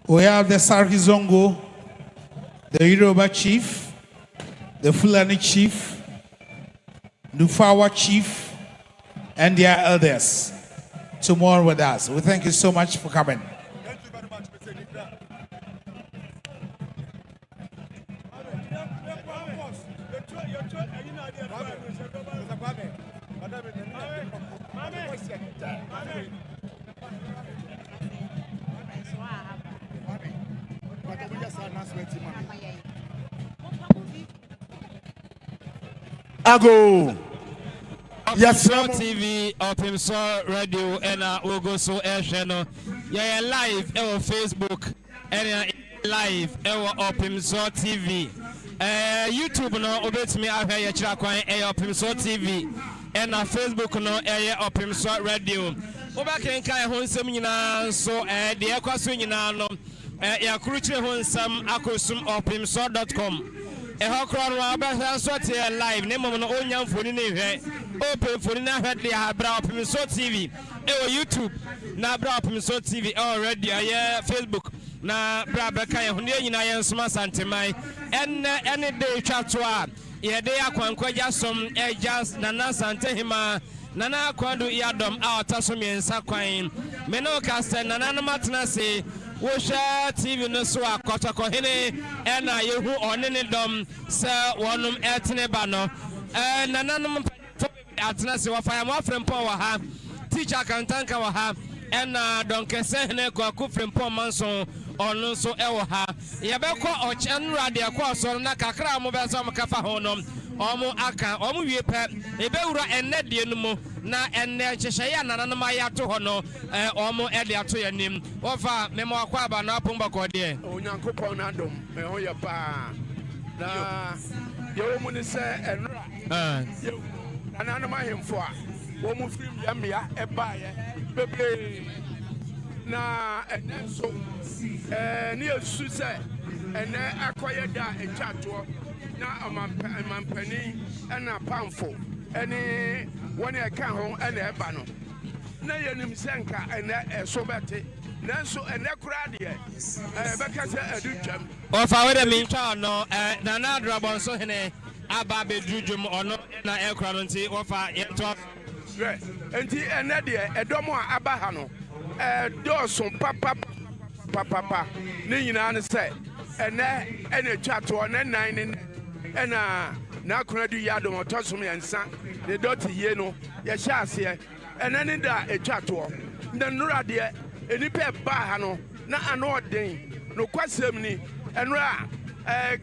We have the Sarkizongo, the Yoruba chief, the Fulani chief, Nufawa chief, and their elders to mourn with us. We thank you so much for coming. Thank you very much, Mr. Nikra. Ago. Yes, sir. TV, OPEMSUORADIO, and we'll go so air channel. Yeah, live on Facebook and live on OPEMSUOR TV. YouTube no obet me out here chakwan OPEMSUOR TV. and our Facebook no OPEMSUORADIO. Obakenka ho nsem nyina so de ekwaso nyina no yakruchire ho nsem akosum opemsuor.com. Ehokro no abasa so te live ne mom no onya mfoni ne hwe open mfoni na hwe de abra OPEMSUOR TV YouTube na abra OPEMSUOR TV already Facebook na bra beka ye ho ne nyina ye nsoma Asantehemaa ene de twato a ye de akwankwaja som ejas na Asantehemaa Nana Konadu Yiadom a taso miensa kwan meno kase nana no matena se wo hwa TV no so akotokohene na yehu onene dom se wonum etene ba no nana no atena se wa fire mo afrempo wa ha teacher kantanka wa ha na donkese hene kwaku frempo manso ono so ewo ha yebekọ ochenrade akọ so na kakra mo be so mo kafa ho no omo aka omo wie pe ebewura enne de no mu na enne hyehye nana no ma yato ho no omo ede ato yanim ofa memo akwa aba na apomba ko de onyankopon na dom me ho ye pa na ye mu ni se enra nana no ma hemfo a wo mu film ya mia eba ye bebre na enne so ni esu se enne akoye da echato na amampani na pamfo ene woni eka ho ene eba no na yenim senka ene eso bete nanso ene kura de beka se adutwam ofa we de mi twa no na na drabon so hene aba bedrujum ono na ekura no nti ofa yeto enti ene de edomo a aba ha no doso papa ne nyina ne se ene twato ne nan ne na Konadu Yiadom otosum yansa de Dote Yie no ye hya ase enani da etwato na nura de enipa ba ha no na ano den no kwasem ni enura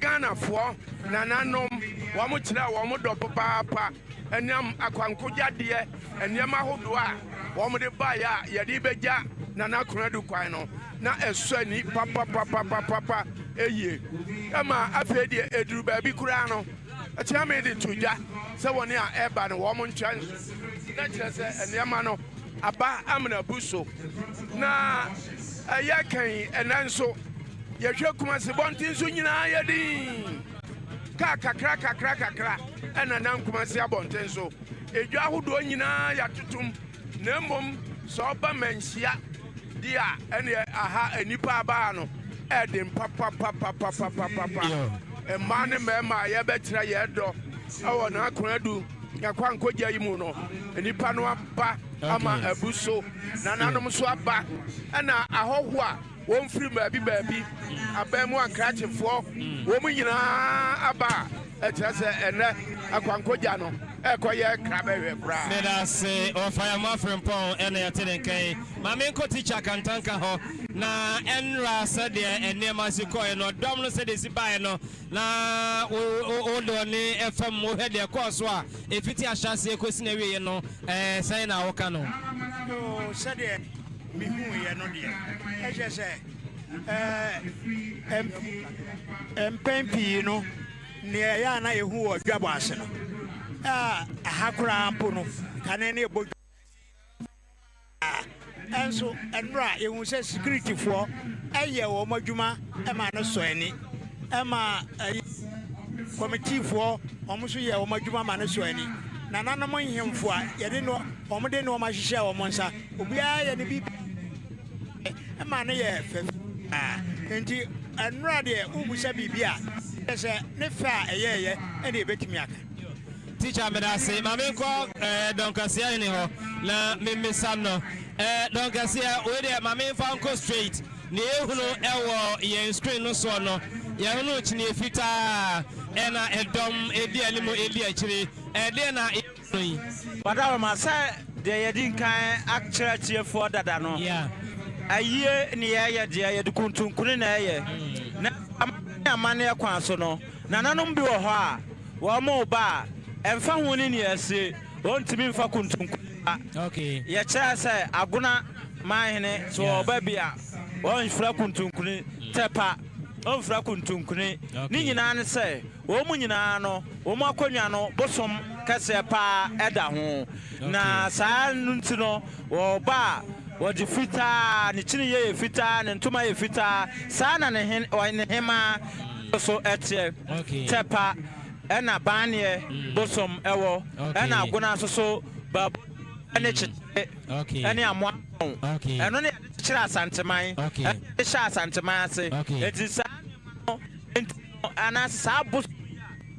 Ghana fo na nanom wo mo kire wo mo do papa eniam akwankoja de eniam ahodo a wo mo de ba ya ye de beja na Konadu kwan no na eso ni papa eye ama afedi eduru ba bi kura no atia me de tuja se woni a eba no wo mo ntwan na kire se eniam no aba amna buso na aya kan enanso ye hwe kuma se bontin so nyina ye din kakra ena nan kuma se abontin so edwa ahodo nyina ya tutum na mom so ba manhia dia ene aha anipa aba no edin papa emane mema ye betira ye do awo na Konadu yakwa nkoja yi mu no anipa no aba ama abuso na nanom so aba ena ahoho a won firi baabi abamu akrachefo wo mu nyina aba etira se ene akwankoja no ekoye krabewe kra me da se o fire ma frempon ene yatenenkai ma me ko teacher kantanka ho na enra se de enema sikoy no dom no se de sibae no na o do ni fm mo he de course a efiti ahase ekosi na wiye no sai na woka no o se de mi hu ye no de e se empempi no ne ya na ehu o dwabo ase no hakura ampo no kane ne ebo enso enra ehu se security for eye wo madwuma e ma no so ani e ma committee for omuso ye wo madwuma ma no so ani na nanom nhemfo a ye de no omde no ma hihye wo monsa obia ye ne bi e ma no ye enti enra de ubusa bibia se ne fa eye ene betimi aka teacher me da se ma me ko donkasia ni ho na me mesano donkasia we de ma me fa nko straight ne ehunu ewo yen screen no so no ye hunu chini efita na edom edi animo edi akire de na yi badawa ma say de yedin kan actually for dada no yeah ayie ne ye de ye de kuntunkuni na ye na amane kwan so no nananom bi wo ho a wo mo ba emfa ho ni ne ase ontimi mfa kuntunkuni okay ye kya say aguna mahene so oba bia won fra kuntunkuni tepa on fra kuntunkuni ni nyina ne say wo mu nyina no wo mu akonwa no bosom kɛseɛ paa ɛda ho na saa nti no wɔba wɔde fitaa ne kyini yɛ fitaa ne ntoma yɛ fitaa saa na ne hema so ɛteɛ tɛpa ɛna baneɛ bosom ɛwɔ ɛna agona nso so ba ɛne kyekye ɛne amoa ɛno ne yɛde kyerɛ asanteman ɛde hyɛ asanteman ase ɛti saa ana saa bosom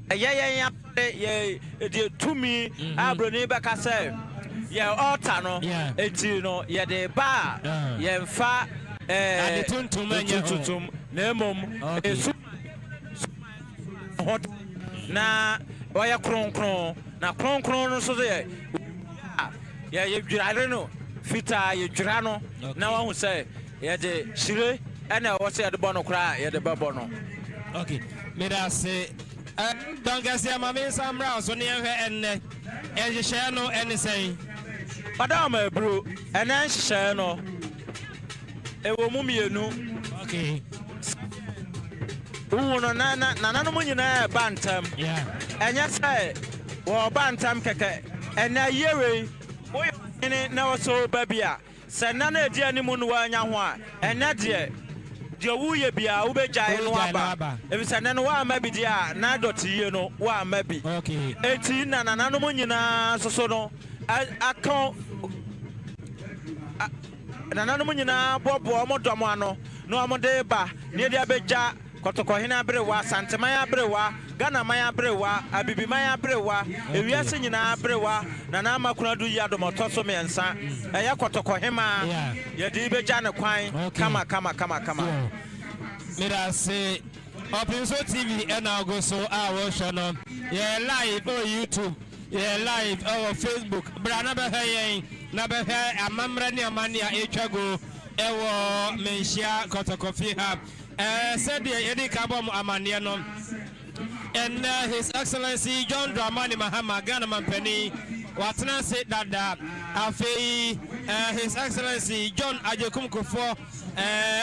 ɛyɛ yɛn apɛ yɛ tumi abroni bɛka sɛ yɛ ɔta no eti no yɛde ba yɛmfa ade tuntum na emom esu na wɔyɛ kronkron na kronkron no so yɛ dwirare no fitaa yɛ dwira no na wɔn ho sɛ yɛde hyire ɛna ɛwɔ sɛ yɛde bɔ no koraa yɛde bɛbɔ no. Okay, medase dɔnkɛseɛ ma me nsa mmra so ne yɛhwɛ ɛnnɛ ɛnhyehyɛɛ no ɛne sɛn madam aburo ɛnɛ nhyehyɛɛ no ɛwɔ mu mmienu wohu no nananom nyinaa ɛba ntam ɛnyɛ sɛ wɔba ntam kɛkɛ ɛnɛ yɛwei woyɛ hene na wɔsɛ woba bi a sɛ nna no ɛdi anim no woanya ho a ɛnɛ deɛ woyɛ bia wobɛgyae no aba ɛfisɛ nɛ no woamma bi deɛ a na Dote Yie no woamma bi ɛnti na nananom nyinaa soso no aka nananom nyinaa bɔboɔ ɔmo dɔm ano na ɔmode ba ne yɛde abɛgya kɔtɔkɔhene aberewa santeman aberewa Ghanaman aberewa abibiman aberewa ewiase nyinaa aberewa na na ama Konadu Yiadom ɔtɔ so mmiɛnsa ɛyɛ kɔtɔkɔhema yɛde bɛgya ne kwan kama medase OPEMSUORADIO TV ɛna ɔgo so a wɔhwɛ no yɛ live ɛwɔ YouTube yɛ live ɛwɔ Facebook bra na bɛhwɛ yɛn na bɛhwɛ amammerɛ ne amanne a ɛtwa go ɛwɔ menhyia kɔtɔkɔfi ha sɛdeɛ yɛde ka bɔ mo amanneɛ no and His Excellency John Dramani Mahama Ghana Mampani watena se dada afei His Excellency John Ajekum Kufo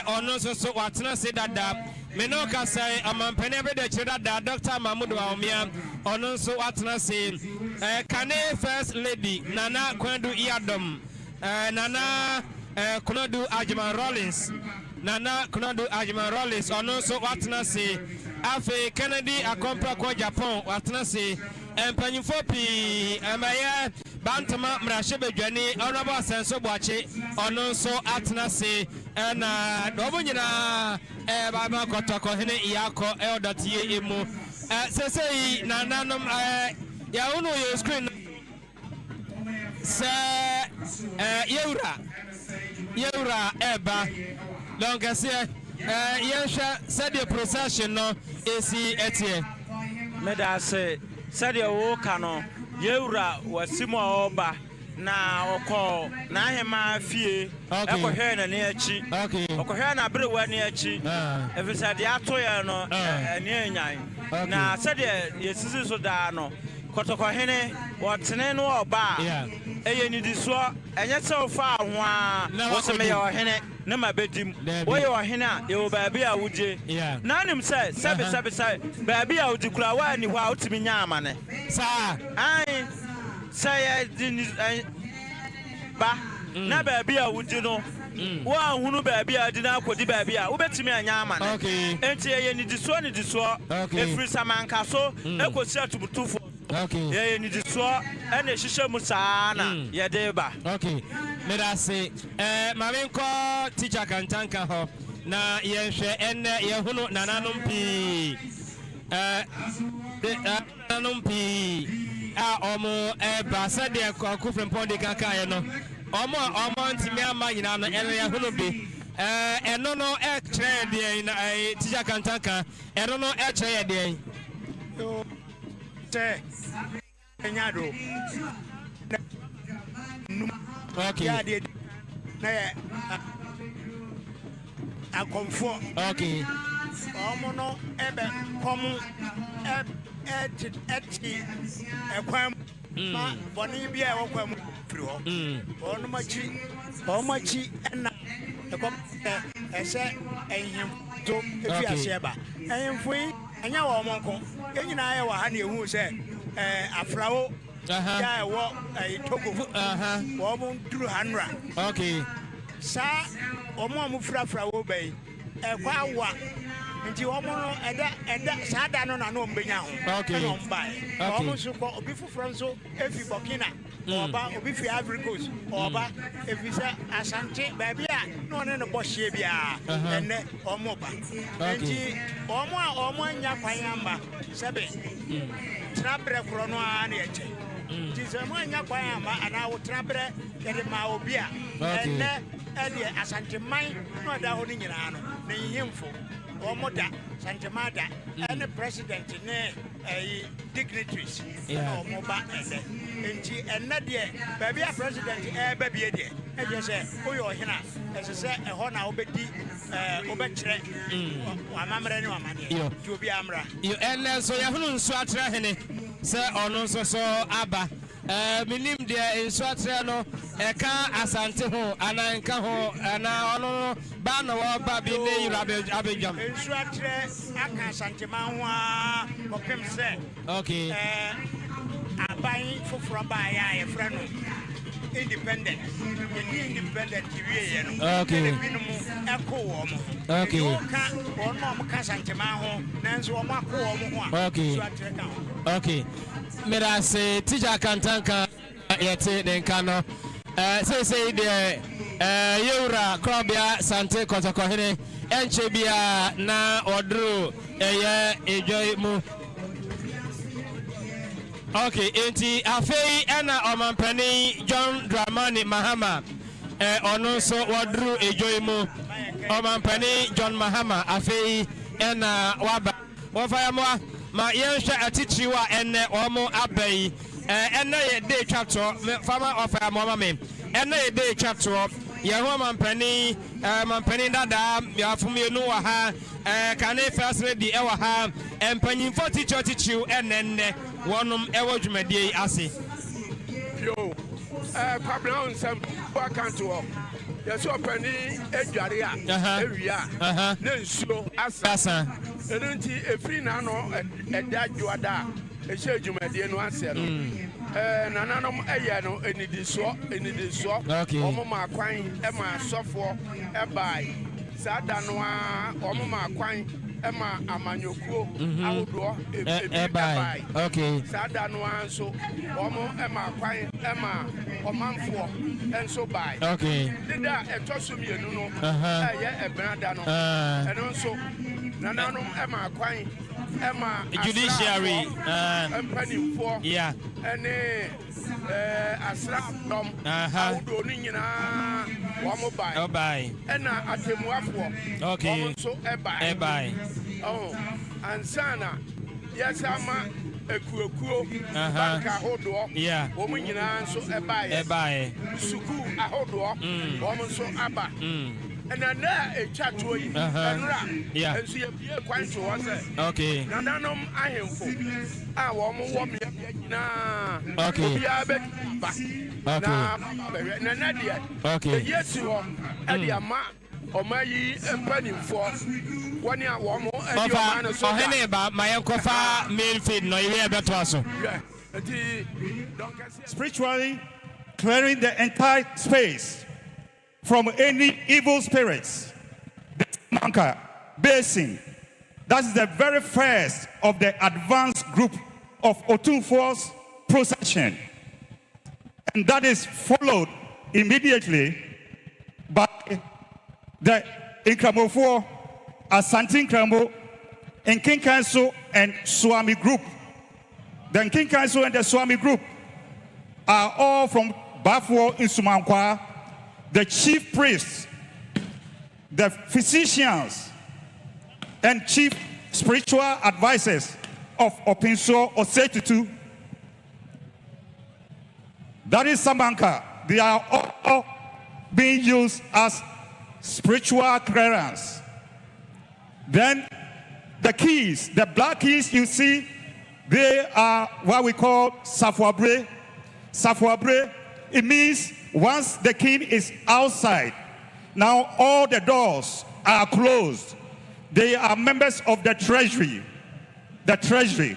ono so watena se dada meno ka say amampani abede kyerɛ dada Dr. Mahmoud Awumia ono so watena se Kane First Lady Nana Konadu Yiadom Nana Konadu Rollins Nana Konadu Rollins ono so watena se afe Kennedy akompra ko Japan watena se empanyimfo pii amaye bantama mrahye bedwane honorable Asenso Boache ono so atena se na dobo nyina baba kotoko hene iyako Dote Yie emu sesei nananom ya unu ye screen se yewra eba lonkase yɛhwɛ sɛdeɛ procession no esi etie medase sɛdeɛ wo ka no yɛwura wasimu a ɔba na ɔkɔ n'ahema fie ɛkɔhwɛ n'ani akyi ɔkɔhwɛ n'aberewa ani akyi ɛfisɛ deɛ ato yɛ no ɛni enyan na sɛdeɛ yɛsisi so daa no kɔtɔkɔhene wɔtene no ɔba ɛyɛ nidisoɔ ɛnyɛ sɛ wofa ho a wɔsɛ meyɛ ɔhene ne ma bɛdim woyɛ ɔhene a yɛwɔ baabi a wogye na anim sɛ sɛbesɛbesɛ baabi a wogye kura woani hɔ a wotumi nya amane saa ae sɛ yɛde ba na baabi a wogye no woanhunu baabi a di no akɔdi baabi a wobɛtumi anya amane enti ɛyɛ nidisoɔ ɛfiri samanka so ɛkɔsi atumutufo yɛyɛ nidisoɔ ɛna ɛhyehyɛ mu saa na yɛde ba medase mame nkɔ teacher kantanka hɔ na yɛhwɛ ɛnnɛ yɛhunu nananom pii a ɔmo ɛba sɛdeɛ kofrempɔn de kakaeɛ no ɔmo ntimi ama nyinaa no ɛno yɛhunu bi ɛno no ɛkyerɛ yɛ deɛn na teacher kantanka ɛno no ɛkyerɛ yɛ deɛn Nyado. Okay. Okay. Omono ebe komu ma boni bia e wokwam firi ho. Ono machi na ekom ehye ehim to efi aseba. Ehimfo yi anya wo monko. Enyina ye wa ha na ehu se afrawo Yeah, what I Togo. Woman through Hanra. Okay. Sa, Omo Frafra Obey. A Wawa. Nti omo no eda sada no na no mbenya ho okay no mbai omo so ko obi fufro nso efi Burkina oba obi fi Ivory Coast oba efi sa Asante baby a no ne no bohye bia enne omo ba nti omo anya kwan amba sebe trabre kro no a na eche nti se mo anya kwan amba ana wo trabre kede ma obi a enne ede Asante man no da ho ni nyina no na yimfo Omoda, Santa Mada, and the president, dignitaries, Omoba, and Nadia, baby, a president, baby, and you say, oh, you're here, as I said, a honor obedi, obetre, Amamra, to be Amra. You and so you have no Swatra, sir, or no so Abba. Minim dia Inswatrano, Eka Asanteho, Anankaho, Ana Bano, Babi, Abijam. Inswatre, Aka Santemaa, OPEMSE. Okay. Buying for Frabaya, a friend. Independent. Okay. Okay. Okay. Okay. Mera se tija kantanka yete denkano say the Yura Krobia Sante Kotokohene Enchebia na odru enjoy mu. Okay, enti afei ena omampani John Dramani Mahama ono so odru enjoy mu omampani John Mahama afei ena waba wafayamwa ma yensha atichiwa ene omo abai ene ye day chapter farmer of mama me ene ye day chapter ye ho mampani dada ya fumienu wa ha kane first lady e wa ha empanyimfo tichiu enenne wonum ewo dwumadie ase yo Pablo nsam wa kanto yeso opani edware a ewia na nsuo asa enunti efri na no eda dwoada ehye dwumadie no ase no nananom eye no enidiso omo ma kwan e ma sofo e bai sada no a omo ma kwan e ma amanyokuo ahodo e bai okay sada no anso omo e ma kwan e ma omanfo enso bai okay dida etosumienu no eye ebrada no eno nso nananom e ma kwan Emma judiciary empanimfo yeah ene asrafdom awdo ni nyina wo mo bai ena atemuafo okay so ebai oh ansana yesama ekuekuo banka hodo yeah wo mo nyina so ebai suku ahodo wo mo so aba and na a chat to you yeah and see a quite to us okay nananum ahemfo a wo mo me na okay na nadia okay yes ho e dia ma o mayi empanimfo woni a wo mo e dia ma no so ohene ba mayenkofa main feed no ye beto aso spiritually clearing the entire space from any evil spirits. The Manka Basin. That is the very first of the advanced group of Otunfo's procession. And that is followed immediately by the Inkramofo, Asantehene, and Kinkanso and Swami group. The Kinkanso and the Swami group are all from Bafuo in Sumankwa. The chief priests, the physicians, and chief spiritual advisors of OPEMSUORADIO or 32. That is Samanka. They are all being used as spiritual clearance. Then the keys, the black keys you see, they are what we call Safuabre. Safuabre, it means once the king is outside, now all the doors are closed. They are members of the treasury. The treasury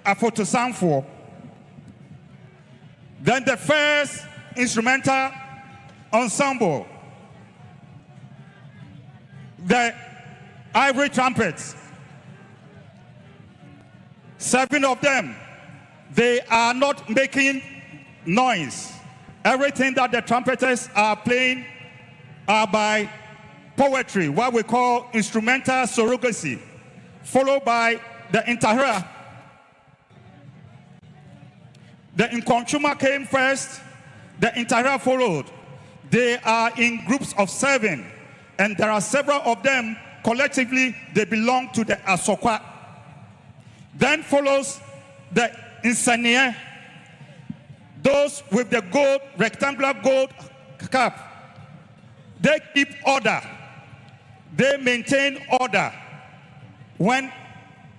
are for to stand for. Then the first instrumental ensemble, the ivory trumpets, 7 of them, they are not making noise. Everything that the trumpeters are playing are by poetry, what we call instrumental surrogacy, followed by the intahera. The inconchuma came first, the intahera followed. They are in groups of 7, and there are several of them. Collectively, they belong to the asokwa. Then follows the insania, those with the gold, rectangular gold cap. They keep order. They maintain order. When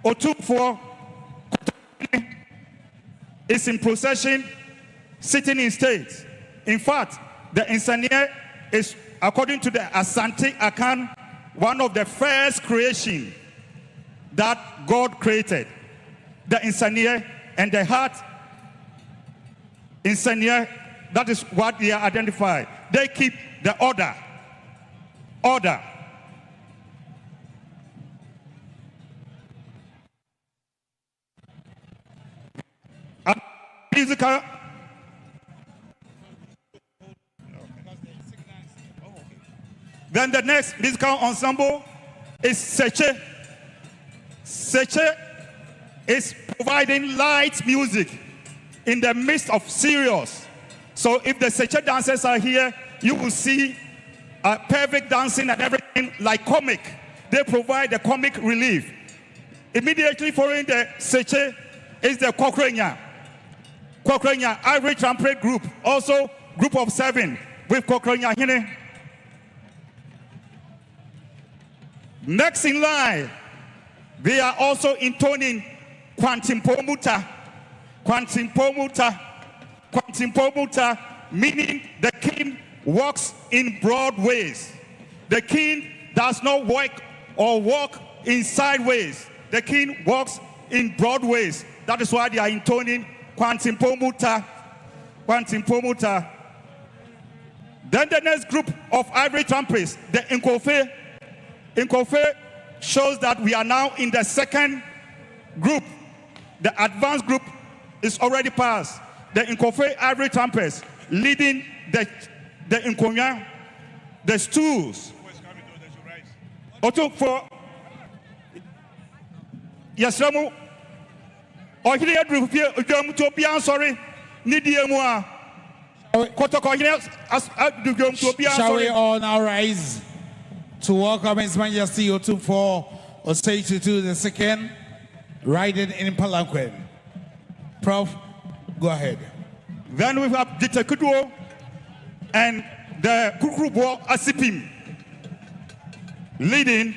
Otumfuo is in procession, sitting in state. In fact, the insania is, according to the Asante account, one of the first creation that God created. The insania and the heart insania, that is what they are identified. They keep the order. Order. Musical. Then the next musical ensemble is Seche. Seche is providing light music in the midst of serious. So if the Seche dancers are here, you will see perfect dancing and everything like comic. They provide the comic relief. Immediately following the Seche is the Kokrenya. Kokrenya, Ivory Trumpet Group, also group of 7 with Kokrenya Hine. Next in line, they are also intoning Kwantimpomuta. Kwantimpomuta. Kwantimpomuta, meaning the king walks in broad ways. The king does not walk in sideways. The king walks in broad ways. That is why they are intoning Kwantimpomuta. Kwantimpomuta. Then the next group of ivory trumpets, the Nkofe. Nkofe shows that we are now in the second group. The advanced group is already passed. The Nkofe ivory trumpets leading the Nkonya, the stools. For yes, Ramu. Sorry, shall we all now rise to welcome His Majesty Otumfuo Osei-Tutu II, riding in palanquin. Prof, go ahead. Then we have the Kuduo and the Kukurubo Asipim leading,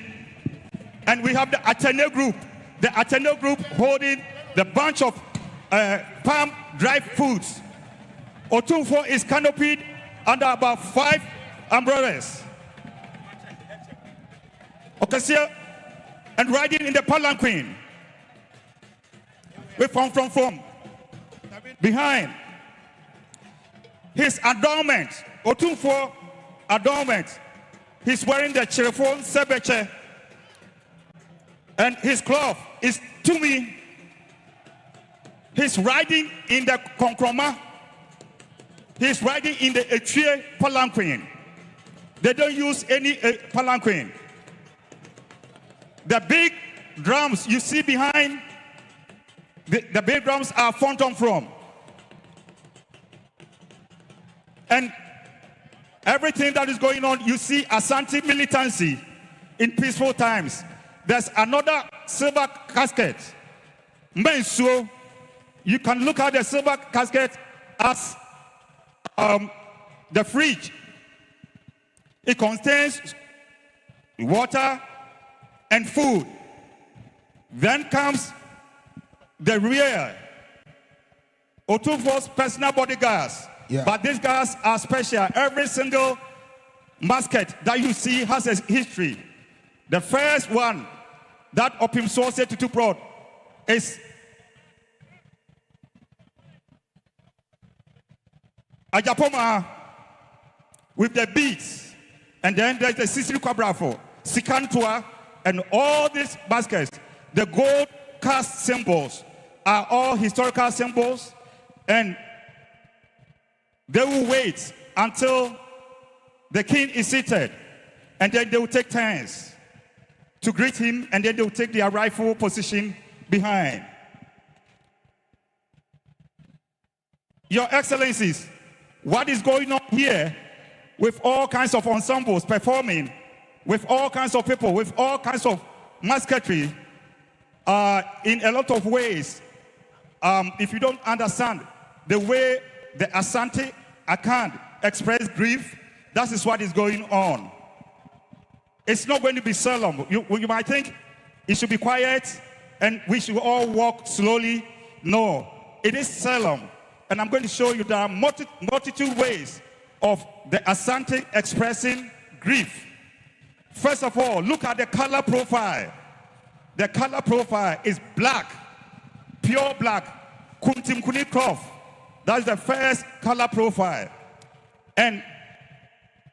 and we have the Atene group. The Atene group holding the bunch of palm dried fruits. Otumfuo is canopied under about 5 umbrellas. Okasia and riding in the palanquin. We from behind. His adornment, Otumfuo adornment. He's wearing the Chirefon Sebeche, and his cloth is Tumi. He's riding in the Konkroma. He's riding in the Etrie palanquin. They don't use any palanquin. The big drums you see behind, the big drums are Fonton from. And everything that is going on, you see Asante militancy in peaceful times. There's another silver casket. Mensuo, you can look at the silver casket as the fridge. It contains water and food. Then comes the rear. Otumfuo's personal bodyguards. Yeah. But these guys are special. Every single musket that you see has a history. The first one that OPEMSUORADIO brought is Ajapoma with the beads, and then there's the Sicily Quabrafo, Sikantua, and all these baskets. The gold cast symbols are all historical symbols, and they will wait until the king is seated, and then they will take turns to greet him, and then they will take their rightful position behind. Your Excellencies, what is going on here with all kinds of ensembles performing, with all kinds of people, with all kinds of musketry, in a lot of ways, if you don't understand the way the Asante Akan express grief, that is what is going on. It's not going to be solemn. You might think it should be quiet and we should all walk slowly. No, it is solemn. And I'm going to show you there are multitude ways of the Asante expressing grief. First of all, look at the color profile. The color profile is black, pure black, kuntim kunikov. That's the first color profile. And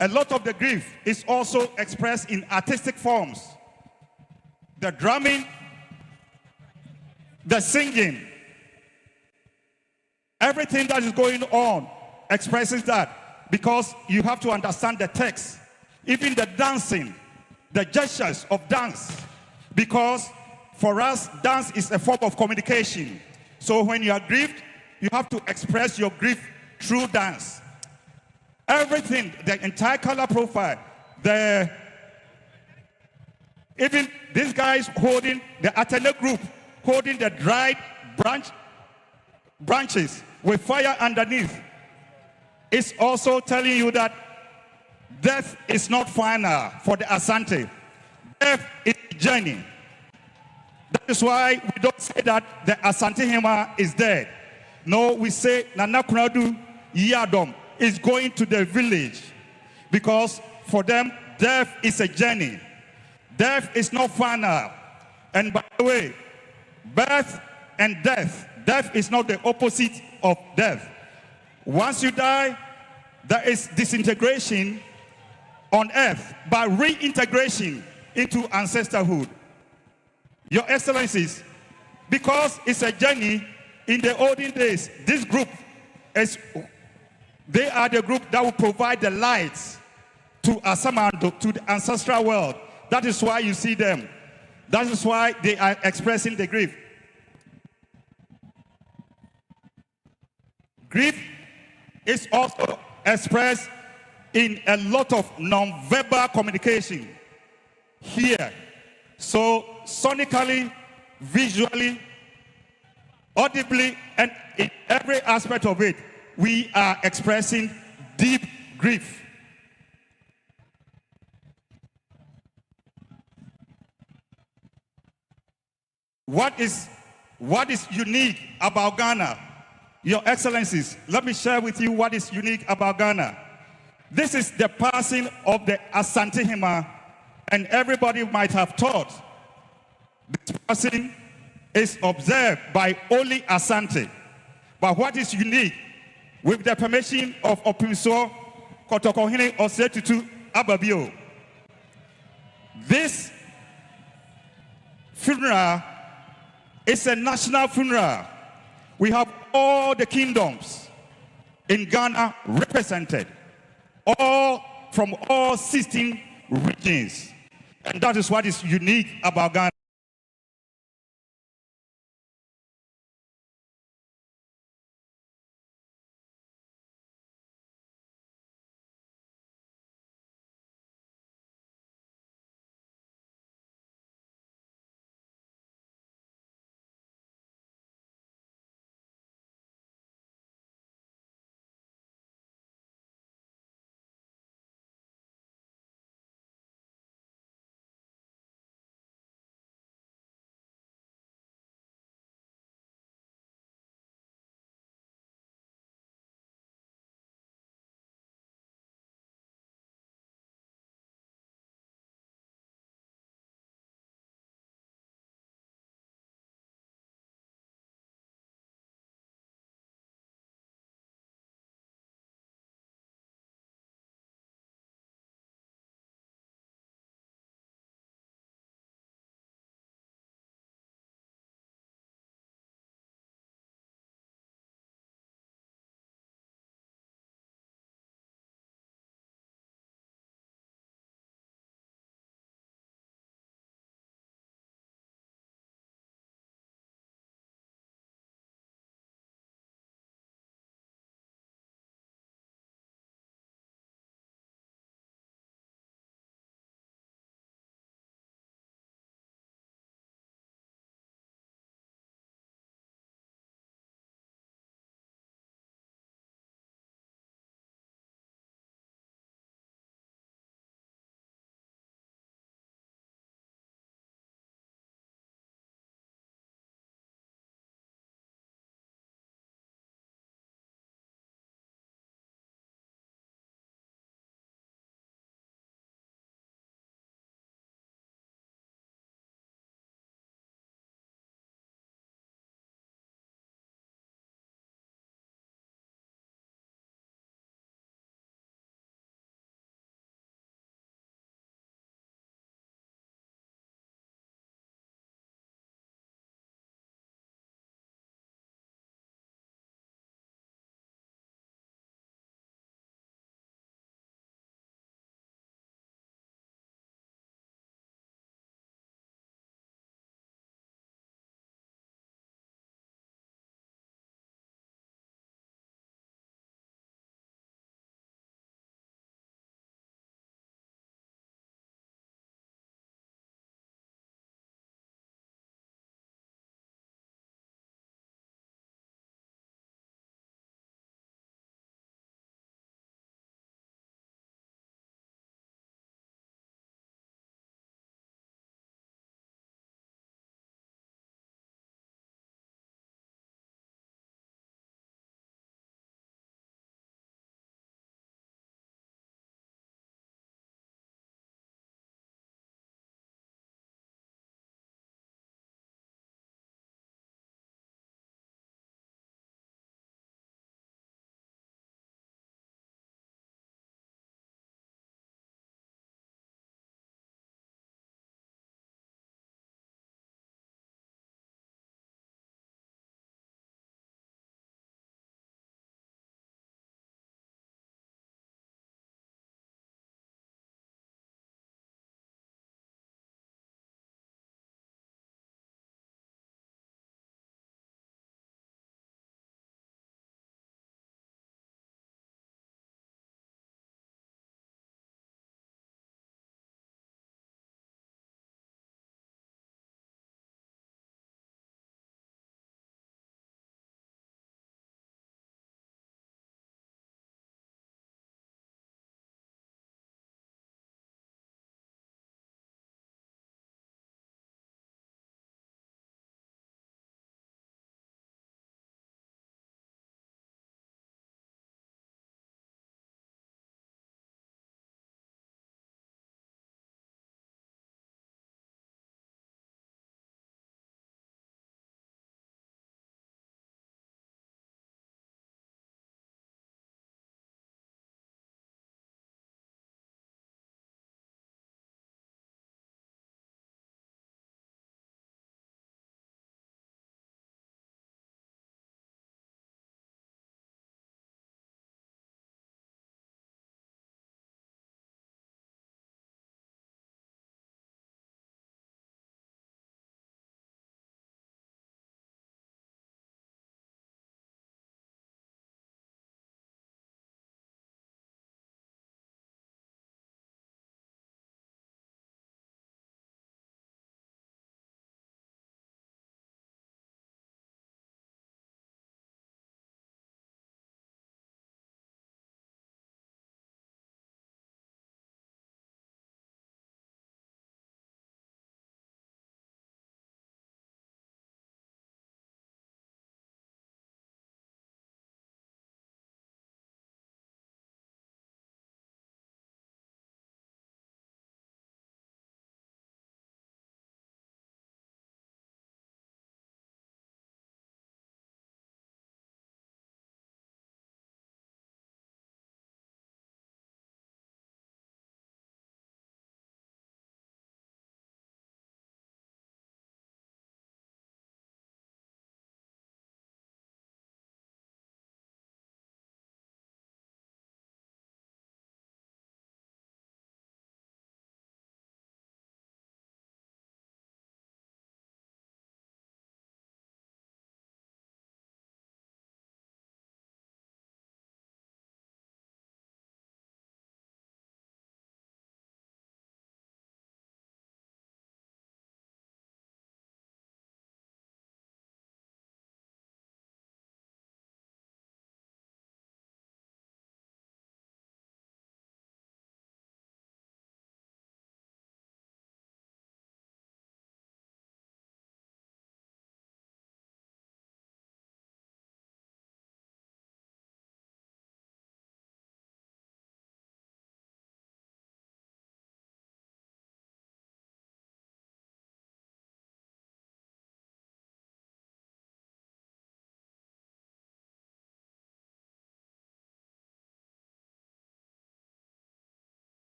a lot of the grief is also expressed in artistic forms. The drumming, the singing, everything that is going on expresses that, because you have to understand the text. Even the dancing, the gestures of dance, because for us, dance is a form of communication. So when you are grieved, you have to express your grief through dance. Everything, the entire color profile, even these guys holding the Atene group, holding the dried branches with fire underneath, is also telling you that death is not final for the Asante. Death is a journey. That is why we don't say that the Asantehemaa is dead. No, we say Nana Konadu Yiadom is going to the village, because for them death is a journey. Death is not final. And by the way, birth and death is not the opposite of death. Once you die, there is disintegration on earth, but reintegration into ancestorhood. Your Excellencies, because it's a journey, in the olden days, this group they are the group that will provide the lights to Asamando, to the ancestral world. That is why you see them. That is why they are expressing the grief. Grief is also expressed in a lot of non-verbal communication here. So sonically, visually, audibly, and in every aspect of it, we are expressing deep grief. What is unique about Ghana? Your Excellencies, let me share with you what is unique about Ghana. This is the passing of the Asantehemaa, and everybody might have thought this passing is observed by only Asante. But what is unique, with the permission of OPEMSUORADIO Kotokohene Osetutu Ababio, this funeral is a national funeral. We have all the kingdoms in Ghana represented, all from all 16 regions. And that is what is unique about Ghana.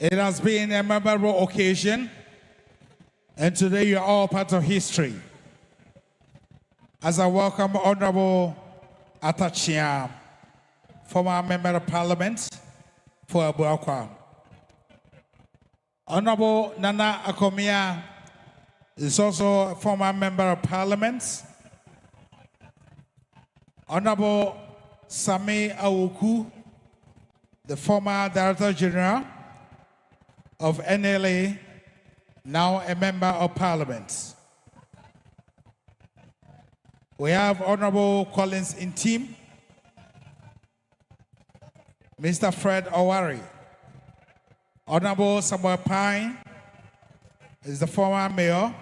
It has been a memorable occasion, and today you're all part of history. As I welcome Honorable Atachia, former Member of Parliament for Abuakwa. Honorable Nana Akomia is also a former Member of Parliament. Honorable Sami Awuku, the former Director General of NLA, now a Member of Parliament. We have Honorable Collins Intim, Mr. Fred Owari. Honorable Samuel Pine is the former mayor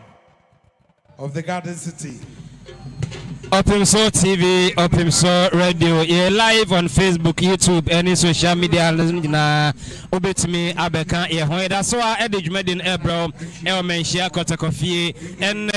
of the Garden City. OPEMSUOR TV, OPEMSUOR Radio. You're live on Facebook, YouTube, any social media. Na obetimi abeka ye ho da so a edjumedin ebro e o menhia kotakofie en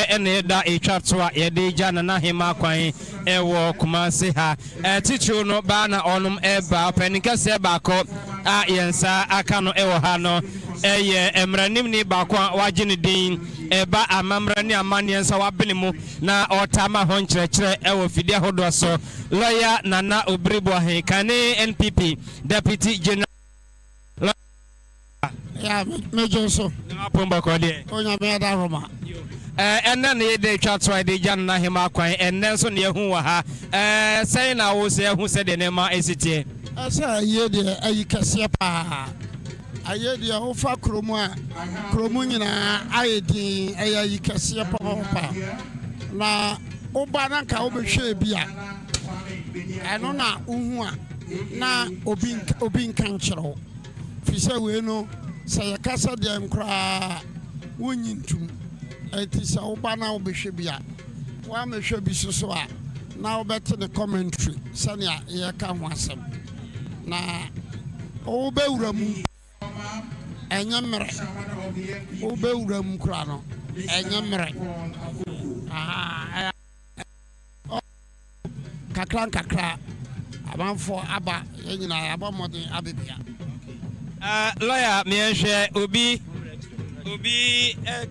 da e twato a ye de gya na hema kwan e wo Kumasi ha titru no ba na onum eba panika se ba ko a yensa aka no e wo ha no eye emranim ni ba kwa wagene din eba amamra ni amane yensa wabene mu na otama ho nkyerɛkyerɛ e wo fide hodo so lawyer Nana Obribo he kane NPP deputy general. Yeah, Major so. Pomba Kode. Onya me da Roma. And then they chat try the Jan Nahima Quine, and then so near who ha. Saying I was there who said the name ICT. I say, ye dear, you can see pa. I hear the Ofa Kromunina, I did a you can see pa. Na Obanaka Obeshe Bia. I know na Unwa na Obin Kanchero. Fisa we know. Say a casa de Mcra winning to it is a Obana Obishibia. One may should be so now better the commentary. Sanya, here come once. Na Obeuram and Yammer Obeuram Crano and Yammer Kakran Kakra. I'm for Abba, and I about more than Abibia. Lawyer, me share Obi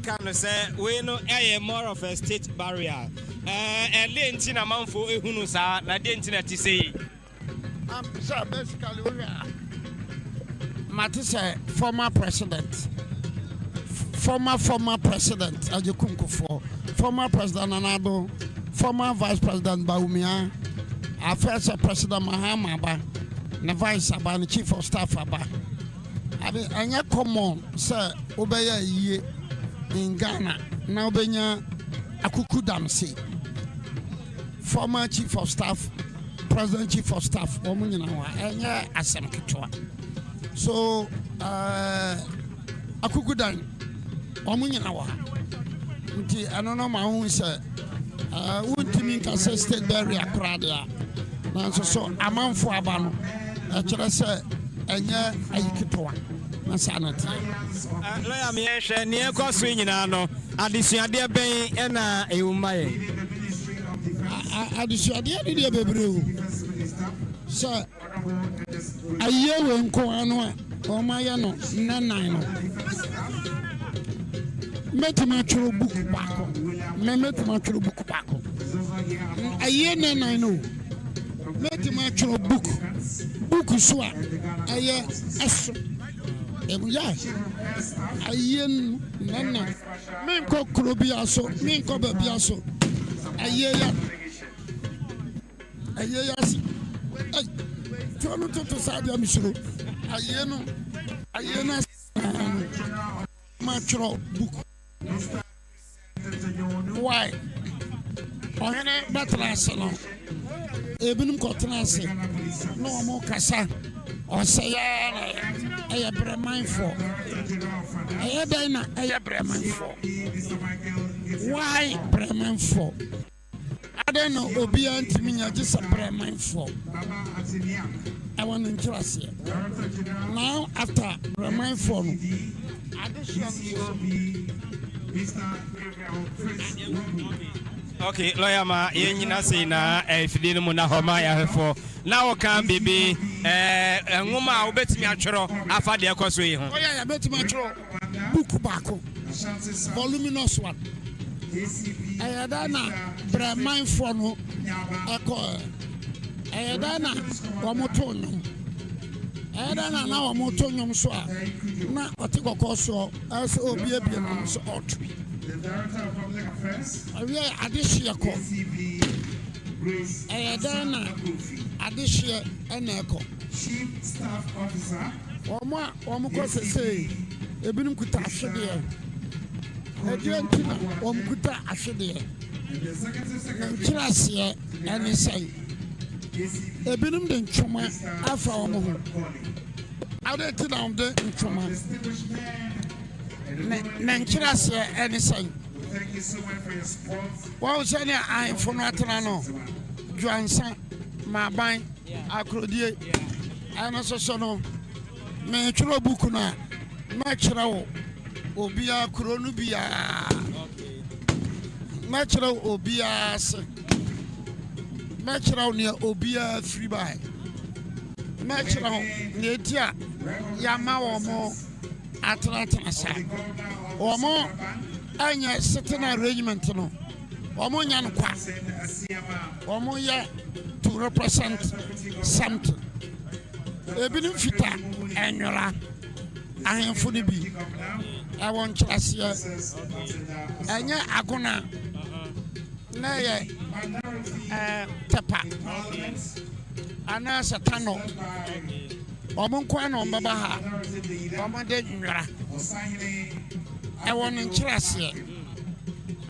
can say we know a more of a state barrier. And then a month for Hunusa, I didn't say. Sir, basically, we are Matisse, former president, former president, Ajukunku for former president Anado, former vice president Baumia, our first president Mahama, the vice Abba, the chief of staff Abba. I mean, anya common, sir, Obeya Yie in Ghana, now Benya Akuku Damsi, former chief of staff, president chief of staff, woman in our Anya Asam Kichwa. So, akugudan ɔmo nyina wɔ ha nti ɛno no ma ho sɛ wontimi nka sɛ state barrier koraa de a nanso so amanfo aba no ɛkyerɛ sɛ ɛnyɛ ayi ketewa na saa na teɛ lɔya meyɛhwɛ neɛ ɛkɔ so nyinaa no adesuadeɛ bɛn ɛna ɛwɔ ma yɛ adesuadeɛ no deɛ bebree o sɛ ayie wɔ nkoa no a ɔmayɛ no nnanan no mɛtumi atwerɛ book baako mɛtumi atwerɛ book baako ayie nnanan no mɛtumi atwerɛ book so a ɛyɛ ɛso ɛmuya ayie nnanan menkɔ kuro bia so menkɔ baabia so ayie ya si tuo no toto saa deɛ mesuro ayie no matwerɛ book why ɔhene bɛtena ase no ebinom kɔtena ase na ɔmo kasa ɔsɛ yɛɛ na ɛyɛ brɛmanfoɔ ɛyɛ dɛn na ɛyɛ brɛmanfoɔ why brɛmanfoɔ adɛn na obiara ntumi nya gye sɛ brɛmanfoɔ ɛwɔ ne nkyerɛseɛ now after brɛmanfoɔ no Okay, lawyer ma yenyina sei na efidi no mu na homa ya hefo na wo kan bibi nwoma a obetimi atwero afa de ekoso yi ho oya ya betimi atwero book baako voluminous one ayada na brahman for no eko ayada na omoto nyom ayada na omoto nyom so a na otikoko so as obi ebie no so otwi awie adehye ko ayadana adehye eneko omo ko sese ebinim kuta ahwede ediantina omo kuta ahwede nkyirase ene sai ebinim de ntwoma afa omo ho ade ti down de ntwoma nkyirase ene sai Wow, Sanya, I'm from Atlano, Joansan, Maban, Acrodie, and also Sono, Metro Bukuna, Metro, Obia, Cronubia, Metro, Obias, Metro near Obia, free by Metro, near Tia, Yama or more, Atlanta, or more. Anya certain arrangement no omo nya no kwa omo ya to represent something ebinim fita enwora ahemfo ne bi awon kyerase anya agona na ye tepa ana satano omo kwa no mbaba ha omo de nwora ewon nkyerase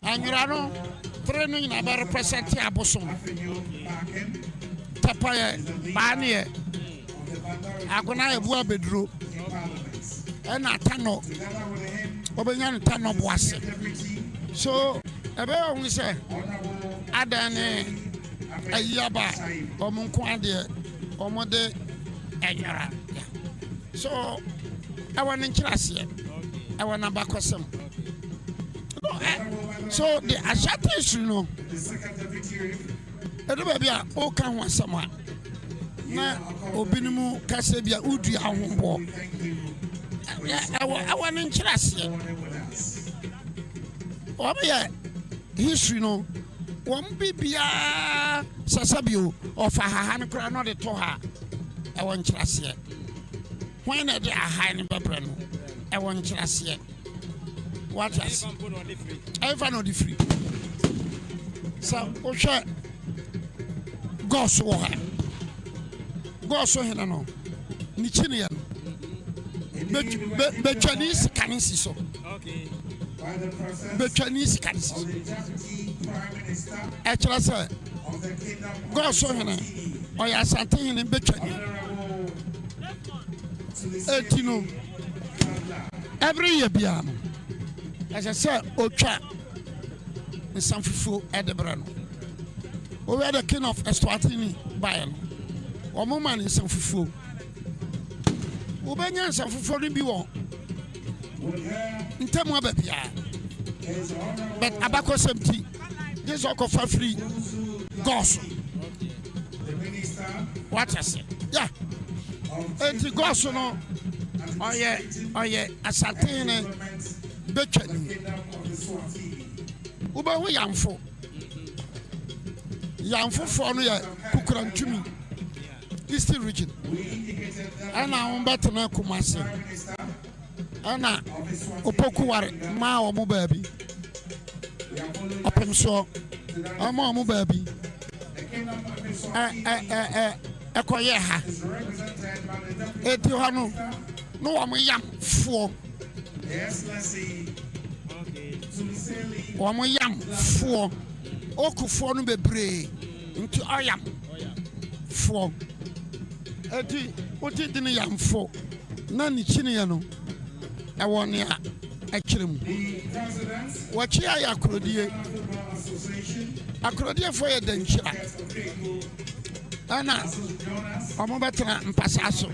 anwura no training na ba represent abosom tapa ye ba ne agona ebu abeduro ena tano obenya no tano boase so ebe ohun se adane ayaba omunko ade omode enwura so ewon nkyerase I want to back some. So the Ashate issue, no. Everybody, all can want someone. Na Obinimu Casabia Udi Ahumbo. I want interest. Oh, yeah, history, no. One Bibia Sasabio of a hand crown of the Toha. I want interest. When are they high in Babrano? I want to see what is ever not free. So, Osha go so high. Go so high, no. Nichinian. But Chinese can see so. Okay. But Chinese can see. Actually, sir, go so high. Or Asantehene in Betchany. 18. every year biano as I said ocha nsamfufuo edebra no we are the king of Eswatini by no omo man nsamfufuo ubenya nsamfufuo ni bi won ntemu ababia but abako semti this all for free gosh what I say yeah enti gosh no oye Asantehene betwani uba ho yamfo for no ya kukurantumi Eastern region ana on betena kumase ana opokuware ma omo baabi OPEMSUO ama omo baabi ekoye ha eti hanu no omo yam fo omo yam fo okufo no bebre nti oyam fo eti oti dine yam fo na ni chine ya no ewone a akirem wachi aya akrodie fo ye danchira ana omo betena mpasaso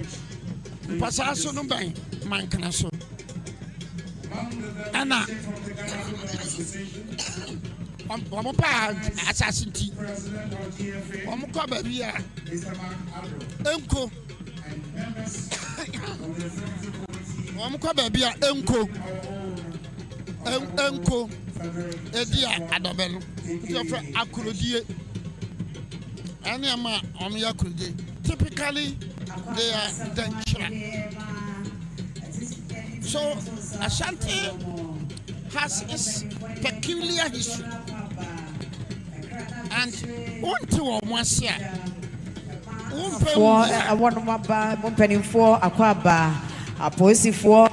no ban mankana so ana omo pa asasinti omo kwa babia enko omo kwa babia enko edia adabelo so akrodie ani ama omo ya akrodie typically they are dangerous. So Asante has its peculiar history. And unto Mwasia, for I want my bar, penny for Aquaba, a policy for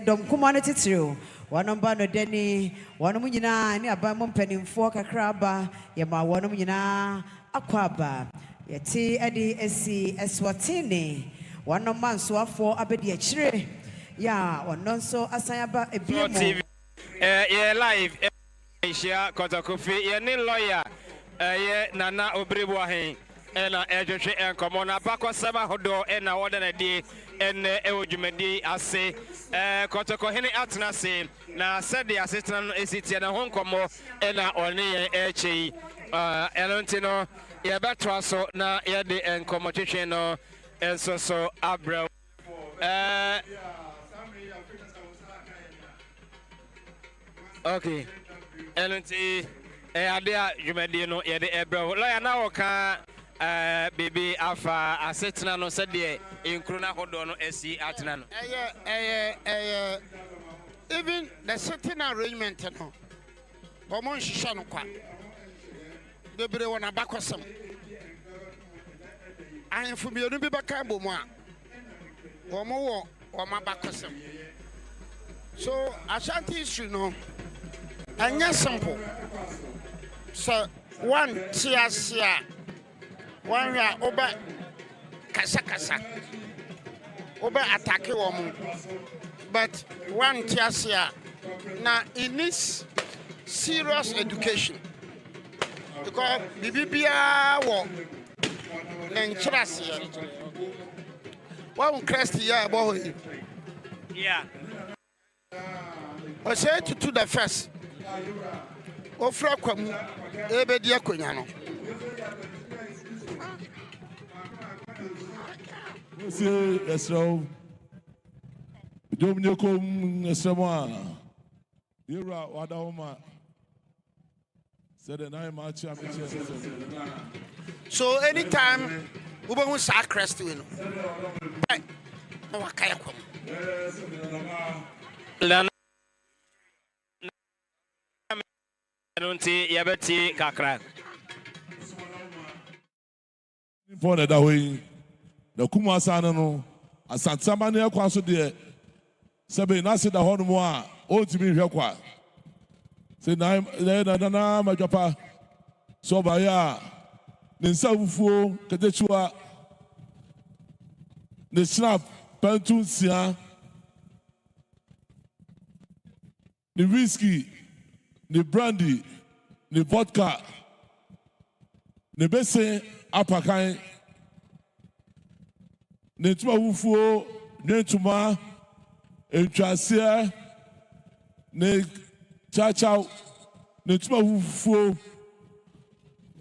Dom Community through. One number no Denny, one mujina, near Bamon penny for Kakraba, Yama one mujina, Aquaba, Yeti Eddie SC Eswatini, one no man so for Abedia Chire, ya, or non so Asayaba a TV. Yeah, live, Asia, Kotakofi, yeah, nil lawyer, yeah, Nana Obriwahe, and agency and Commona Bako Sama Hodo, and a order a day. And Ewojumedi ase Kotakohene atna se na said the assistant ACT na Hong Kong na oni echi elantino ya betwa so na ya de encomotion no enso so abra okay elanti ade Jumedi no ya de ebra lawyer na woka baby afa asetna no said the inkruna hodo no esi atna no even the certain arrangement no bomon shisha no kwa bebre wona bakosam ahemfo bienu bi baka bomu a womo wo ma bakosam so Ashanti history no anya simple so one tiasia one ya oba kasa oba attack woman but one tiasia now it needs serious education because bibia wo lenchrasia one crest ya boy yeah I say to the first ofra kwamu ebedi akonya no Monsieur Esro, Dominikum Esrama, Yura Wadahoma, said an I match. So anytime we want to crest to you, right? No, I can't come. Yabeti Kakra. For that way. The Kumasana no, Asantehema ne kwaso de sebe na se da ho no mo a o timi hwe kwa se na madwapa so ba ya nsa fufuo ketechiwa ne snap pantu nsia ne whiskey ne brandy ne vodka ne bese apakan ne ntuma fufuo ne ntuma entwasia ne chachaw ne ntuma fufuo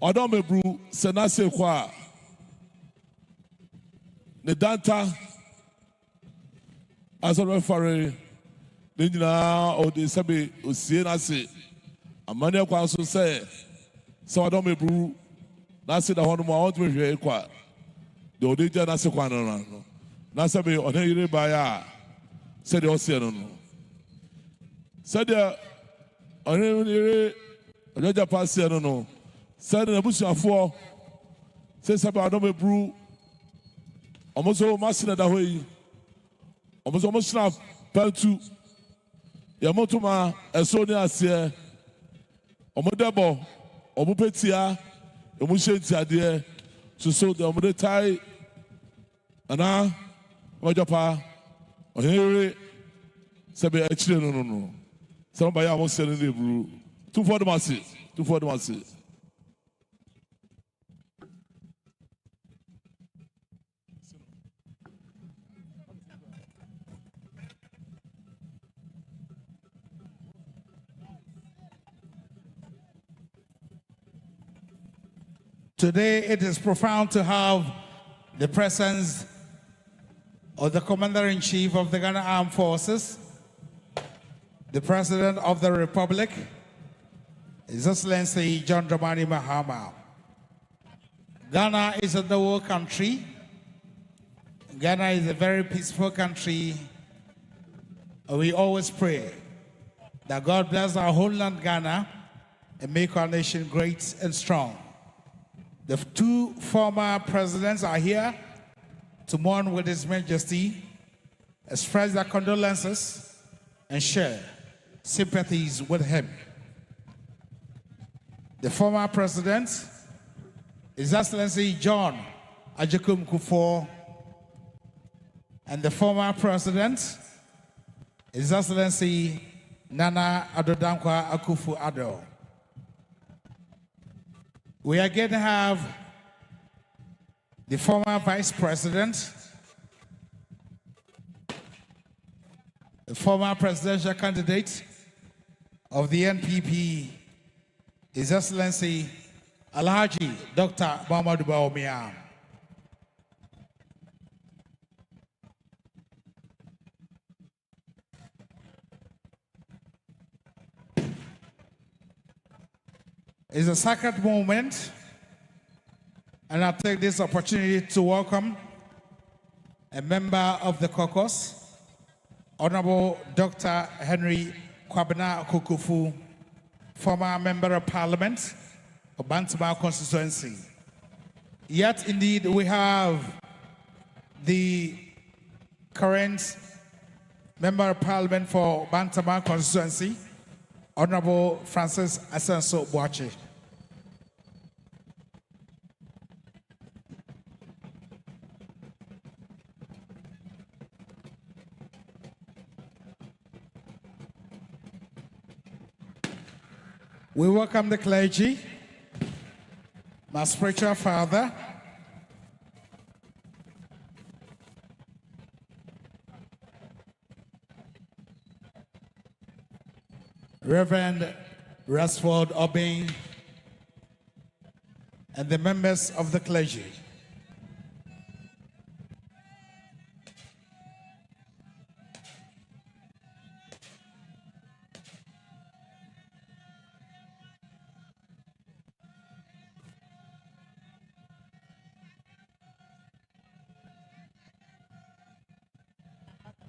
Odom Ebru Senase Kwa ne danta as a referee Nina or the Sabi Usienase Amania Kwa so say so Odom Ebru Nasi the Honma want me here kwa the Odija Nasi Kwana Nasabi on a baya said the Ocean said the on a Japan no said in a bush of four, says about a brew, almost all master that way, almost snap, Peltu, Yamotoma, a Sonia Sia, Omodebo, Omupetia, Omushentia, dear, to so the Omodetai, and now, Majapa, or Henry, Sabi, actually, no. Somebody almost said in the brew. 2 for the masses, 2 for the masses. Today it is profound to have the presence of the Commander-in-Chief of the Ghana Armed Forces, the President of the Republic, His Excellency John Dramani Mahama. Ghana is a third country. Ghana is a very peaceful country. We always pray that God bless our homeland Ghana and make our nation great and strong. The 2 former presidents are here to mourn with His Majesty, express their condolences, and share sympathies with him. The former president, His Excellency John Ajakum Kufuor, and the former president, His Excellency Nana Addo Dankwa Akufo-Addo. We are going to have the former vice president, the former presidential candidate of the NPP, His Excellency Alhaji Dr. Muhammadu Bawumia. It's a sacred moment, and I take this opportunity to welcome a member of the caucus, Honorable Dr. Henry Kwabena Kukufu, former Member of Parliament of Bantama constituency. Yet, indeed, we have the current Member of Parliament for Bantama constituency, Honorable Francis Asenso Boache. We welcome the clergy, my spiritual father, Reverend Rasford Obing, and the members of the clergy.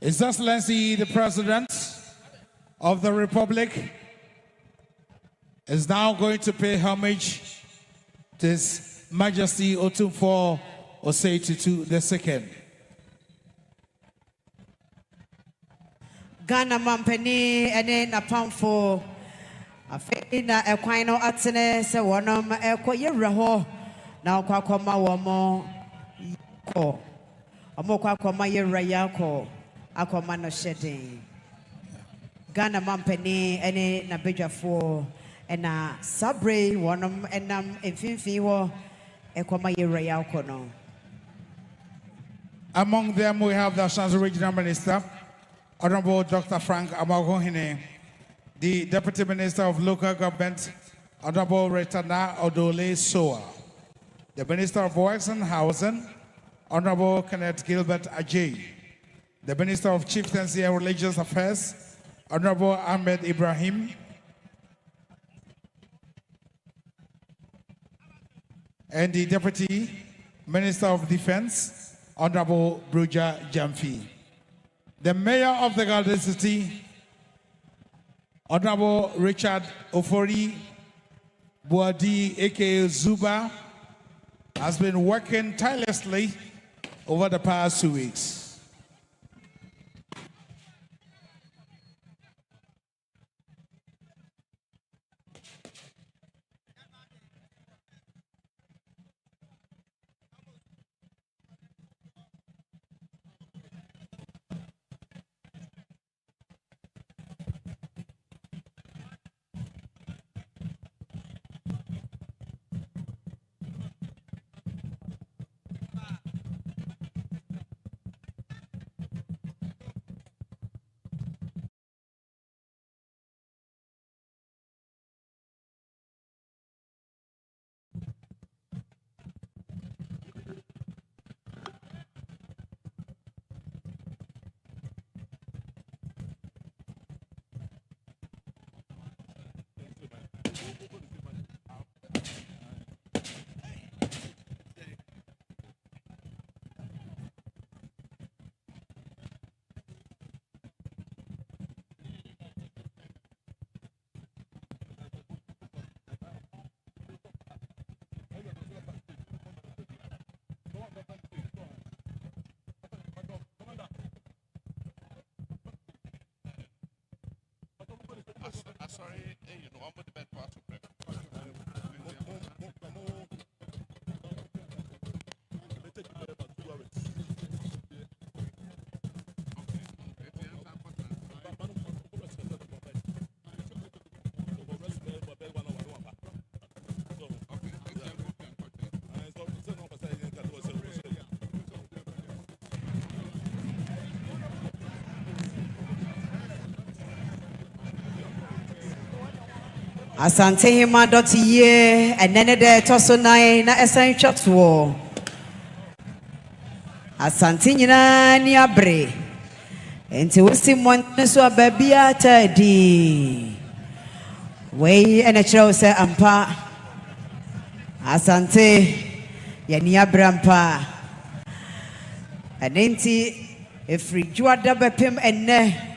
His Excellency the President of the Republic is now going to pay homage to His Majesty Otumfuo Osei Tutu II. Ghana Mampeni ene na pamfo afei na ekwan no atene se wonom ekoye reho na kwakoma womo ko omo kwakoma yewra yako akoma no shedding Ghana mampani ene na bedwafo ena sabre wonom enam emfinfin wo ekoma yewra yako no. Among them we have the Ashanti Regional Minister, Honorable Dr. Frank Asantehene, the Deputy Minister of Local Government, Honorable Retana Odole Soa, the Minister of Works and Housing, Honorable Kenneth Gilbert Ajay, the Minister of Chieftaincy and Religious Affairs, Honorable Ahmed Ibrahim, and the Deputy Minister of Defense, Honorable Bruja Jamfi. The Mayor of the Garden City, Honorable Richard Ofori Boadi, aka Zuba, has been working tirelessly over the past 2 weeks. Sorry, you know, I'm with the bad part of it. Asantehemaa Dote Yie enene de toso nine na esan twatwo Asante nyina ni abre enti wosi monne so ababia tadi we ene kyerɛw sɛ ampa Asante ye ni abre ampa enenti efri juada bepem enne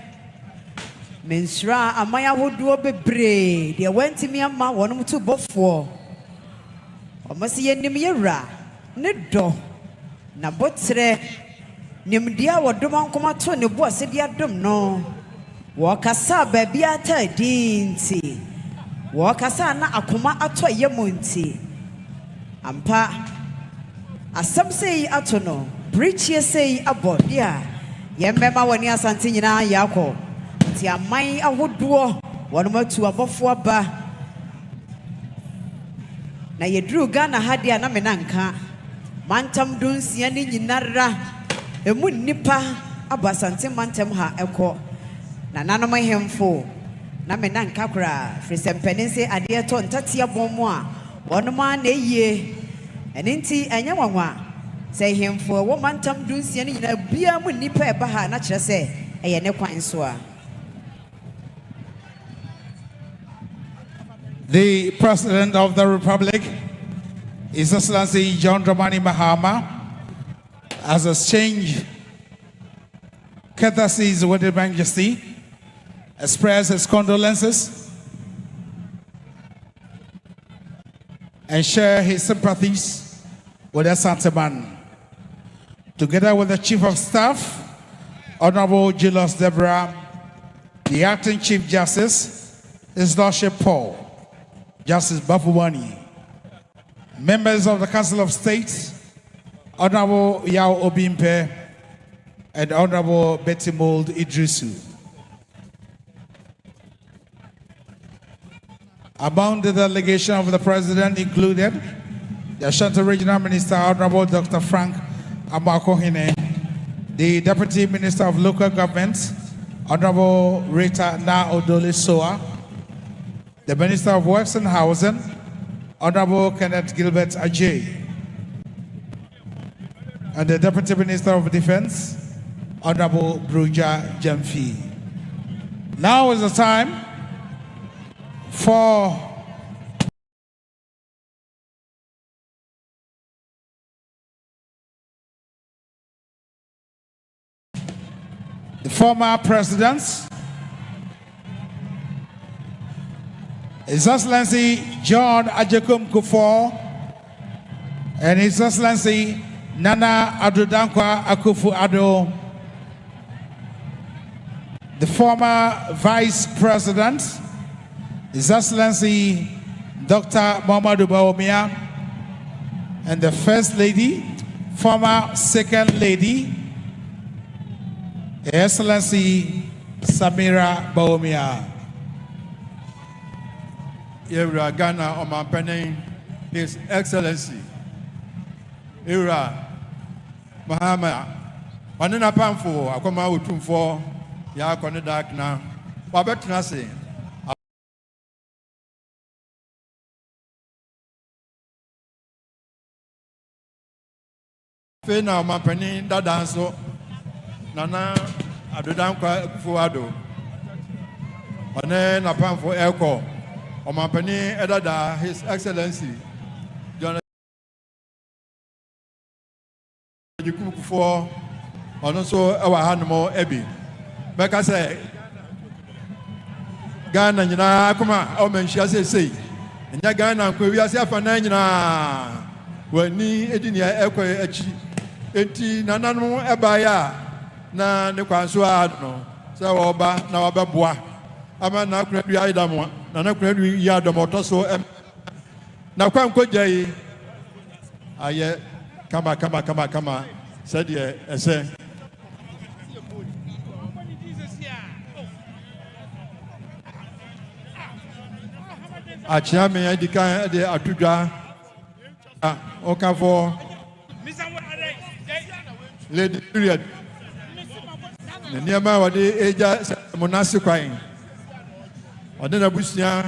Mensra amaya woduo bebre de wantimi ama wonum to bofo omasi yenim yewra ne do na botre nimdia wodom ankoma to ne bo ase dia dom no wo kasa ba bia ta dinti wo kasa na akoma ato yemonti ampa asam sei ato no preachie sei abodia yemmema wani Asante nyina yakɔ ti amai ahodoɔ wɔnomatu abɔfo aba na yedru Ghana ha dia na menanka mantam dunsia ni nyinara emu nipa aba Asante mantam ha ɛkɔ na nanom hemfo na menanka kora frisempene se adeɛ to ntatia bɔmo a wɔnoma na eyie ɛnenti ɛnyɛ wanwa sɛ hemfo wɔ mantam dunsia ni nyina bia mu nipa ɛba ha na kyerɛ sɛ ɛyɛ ne kwan so a The President of the Republic, His Excellency John Dramani Mahama, has exchanged courtesies with His Majesty, expressed his condolences, and share his sympathies with Asantehemaa. Together with the Chief of Staff, Honorable Julius Deborah, the Acting Chief Justice, His Lordship Paul, Justice Bafubani, members of the Council of State, Honorable Yao Obimpe, and Honorable Betty Mold Idrisu. Among the delegation of the President included the Ashanti Regional Minister, Honorable Dr. Frank Amakohene, the Deputy Minister of Local Government, Honorable Rita Na Odole Soa, the Minister of Works and Housing, Honorable Kenneth Gilbert Ajay, and the Deputy Minister of Defense, Honorable Bruja Jamfi. Now is the time for the former presidents, His Excellency John Ajekum Kufuor and His Excellency Nana Addo Akufo-Addo, the former Vice President, His Excellency Dr. Muhammadu Bawumia, and the First Lady, former Second Lady, Her Excellency Samira Bawumia. Yewura Ghana Omampene, His Excellency Ira Mahama, Wanina Pamfo, Akoma Utumfo, Ya Konadu na Wabetina se. Fena Omampene dadanso Nana Adodankwa Akufo-Addo. One na Pamfo Eko. Omampani Edada, His Excellency John Kufuor, and also our Hanmo Ebi. Beka say Ghana nyina akoma o menhia say nya Ghana kwa wi ase afana nyina wani edinia ekwe achi enti nananom ebaya na ne kwanso no se wo ba na wabeboa ama na Konadu Yiadom na Konadu Yiadom otoso na kwanko jai aye kama said ye ese achia me adika de atudwa okafo lady period na niama wade eja monase kwan ode na busia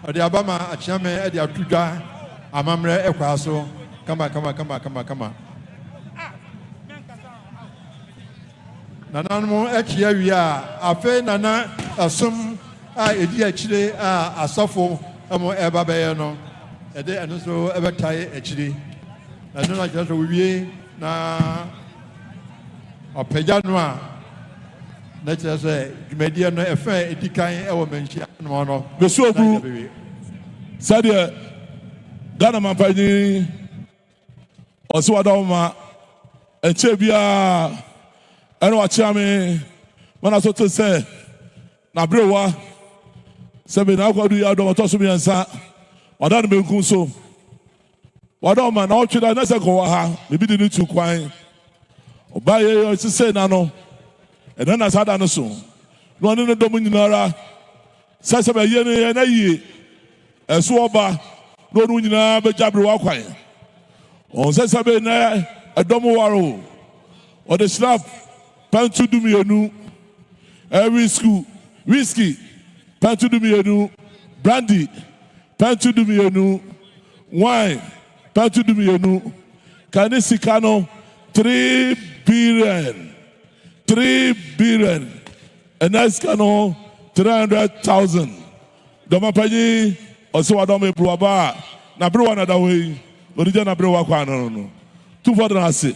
ode abama achia me de atudwa amamre ekwa so kama nana mo echi awia afe nana asum a edi achire a asofo amo eba be no ede eno so ebetai achire eno na jeso wie na opegya no a na chese dwumadie no efa edikan ewo manhia no no besu ogu sade Ghana mampani osi wadoma enche bia eno wachiame mana so to say na brewa sebe na Konadu Yiadom to so biansa wadan me nku so wadoma na otweda na se ko ha bibi di ni tu kwan obaye yo se na no ena na sada no so no ne dom nyinara sase be ye ne na yie eso oba no nu nyina be jabre wa kwan on sase be na edom waro o the slap pantu dumienu every school whiskey pantu dumienu brandy pantu dumienu wine pantu dumienu kanisika no 3 billion and that's kano 300,000 doma panyi oso wadome bruaba na brewa na dawe orija na brewa kwa no tu for dona se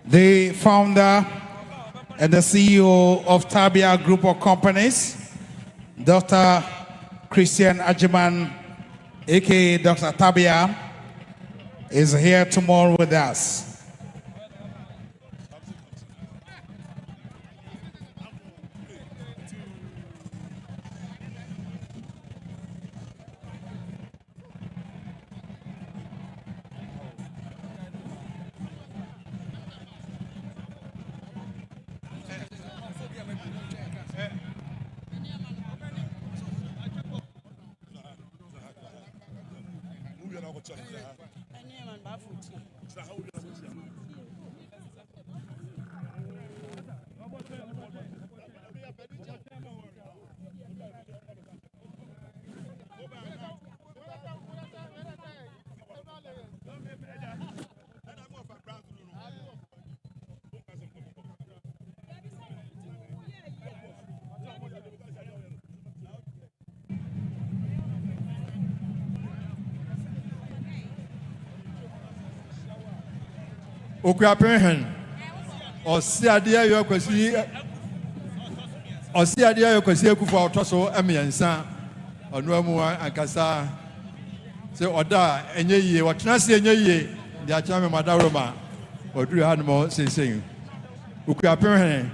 the founder and the CEO of Tabia Group of Companies, Dr. Christian Ajiman, aka Dr. Tabia, is here tomorrow with us. Okuapehen Osiadia yokwasi ekufu otoso emiensa onu mu ankasa se oda enye yie watena se enye yie dia cha me madaroma oduru ha no sesen Okuapehen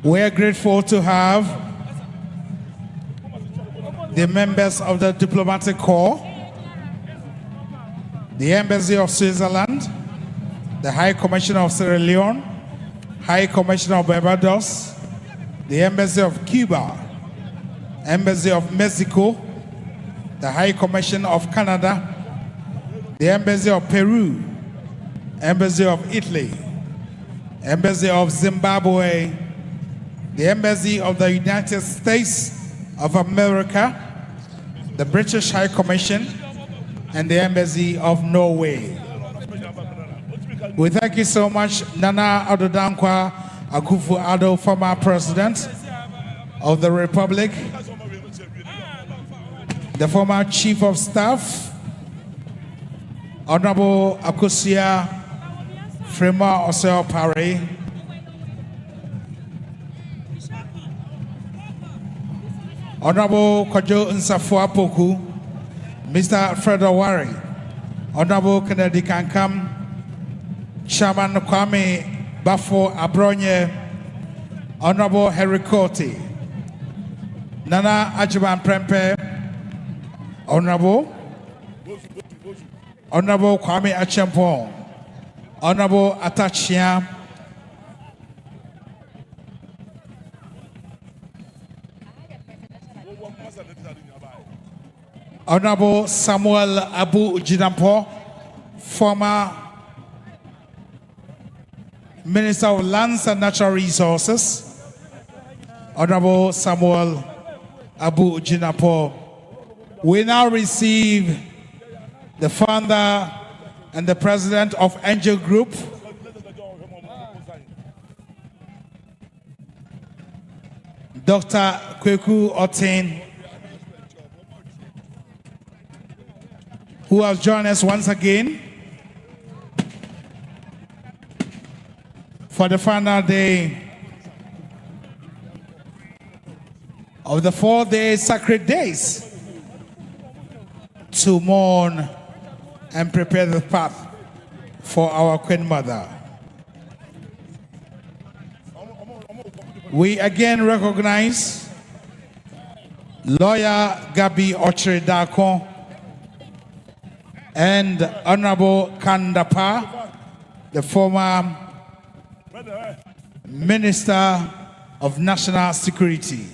We're grateful to have the members of the diplomatic corps, the Embassy of Switzerland, the High Commissioner of Sierra Leone, High Commissioner of Barbados, the Embassy of Cuba, Embassy of Mexico, the High Commission of Canada, the Embassy of Peru, Embassy of Italy, Embassy of Zimbabwe, the Embassy of the United States of America, the British High Commission, and the Embassy of Norway. We thank you so much, Nana Addo Dankwa Akufo-Addo, former President of the Republic, the former Chief of Staff, Honorable Akusia Frema Oseo Pare, Honorable Kojo Nsafo-Apoku, Mr. Fred Owari, Honorable Kennedy Kankam, Chairman Kwame Bafo Abronye, Honorable Harry Cote, Nana Ajiman Prempe, Honorable Kwame Acheampong, Honorable Atachia, Honorable Samuel Abu Jidampo, former Minister of Lands and Natural Resources, Honorable Samuel Abu Jidampo. We now receive the founder and the president of Angel Group, Dr. Kweku Otin, who has joined us once again for the final day of the 4-day sacred days to mourn and prepare the path for our Queen Mother. We again recognize Lawyer Gabi Ochre-Darko and Honorable Kandapa, the former Minister of National Security.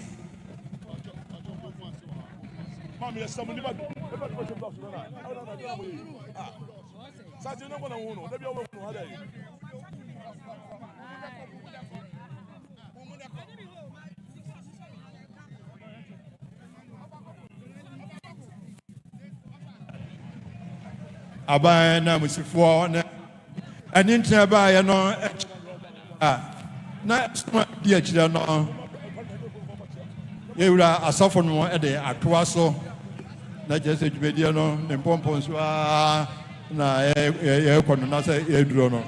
Abaya na musifo na ani ntina ba ya no na di akira no yewura asafo no e de atoa so na jese dwumedia no ne mpompo so na ye kono na se ye duro no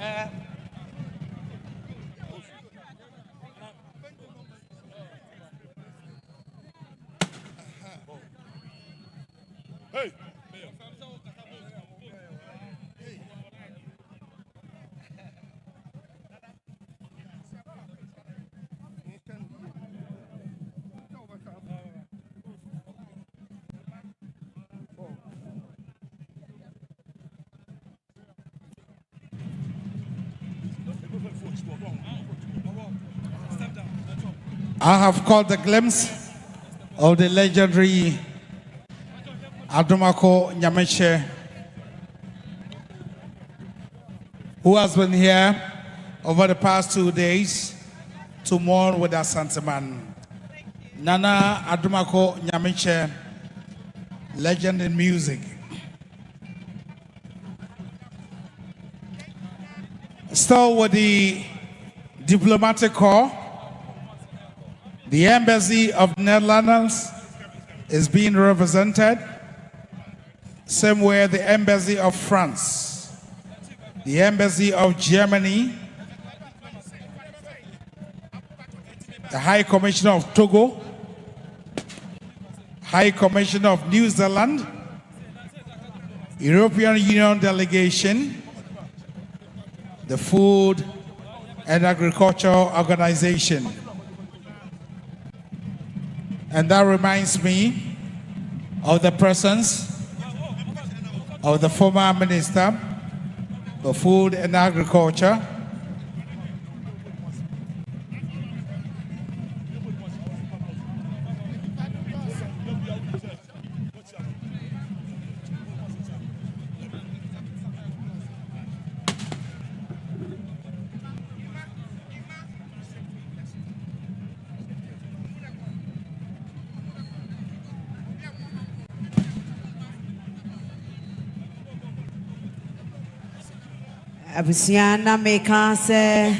Hey! I have caught a glimpse of the legendary Adumako Nyameche, who has been here over the past 2 days to mourn with Asantehemaa. Nana Adumako Nyameche, legend in music. Still with the diplomatic corps, the Embassy of Netherlands is being represented. Same way the Embassy of France, the Embassy of Germany, the High Commissioner of Togo, High Commissioner of New Zealand, European Union delegation, the Food and Agriculture Organization. And that reminds me of the presence of the former Minister of Food and Agriculture, Abusiana meka se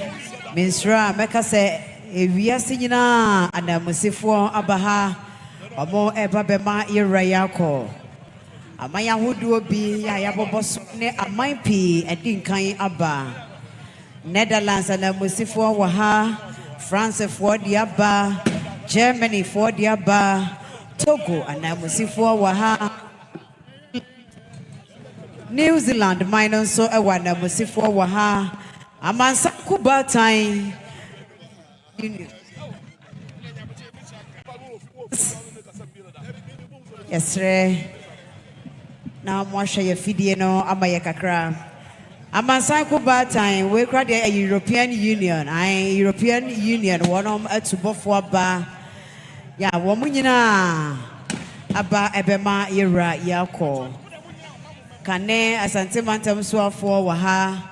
Minsra meka se ewiase nyina anamusifo abaha omo eba bema yerayako amaya hoduo bi ya yaboboso ne aman pi edinkan aba Netherlands anamusifo wa ha France for diaba Germany for diaba Togo anamusifo wa ha New Zealand minus so a one musifo wa ha amansa kuba time yes re na mo hwe ye fidie no amaye kakra amansa kuba time we kra the European Union European Union wonom atubofo aba ya wo munyina aba ebema yera yakọ Kane Asantehemaa ntamsuafoɔ wɔ ha.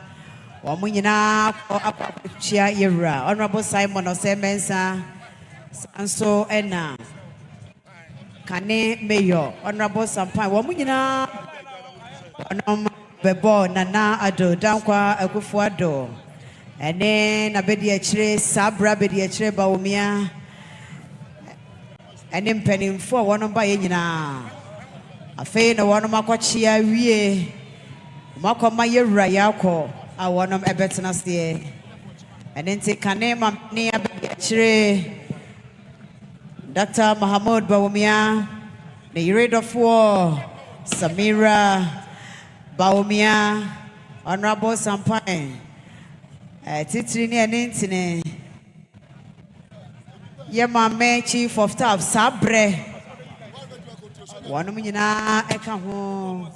Wɔn nyinaa akɔkyia yɛwura. Honorable Simon Osemensa nso ɛna Kane Mayor Honorable Sampan. Wɔn nyinaa wɔn bɛbɔ Nana Ado Dankwa Akufo-Addo. Ɛne na bɛdi akyire Sabra bɛdi akyire Bawumia. Ɛne mpanimfoɔ a wɔn ba yɛ nyinaa. Afei na wɔn akɔkyia wie. Wɔn akɔma yɛwura yɛakɔ. A wɔn ɛbɛtena seɛ. Ɛne nti Kane Mamni abɛdi akyire Dr. Mahamud Bawumia. Ne yere dɔfoɔ Samira Bawumia. Honorable Sampan. Titiri ne ɛne ntine. Yemame Chief of Staff Sabre. Wɔn nyinaa ɛka ho.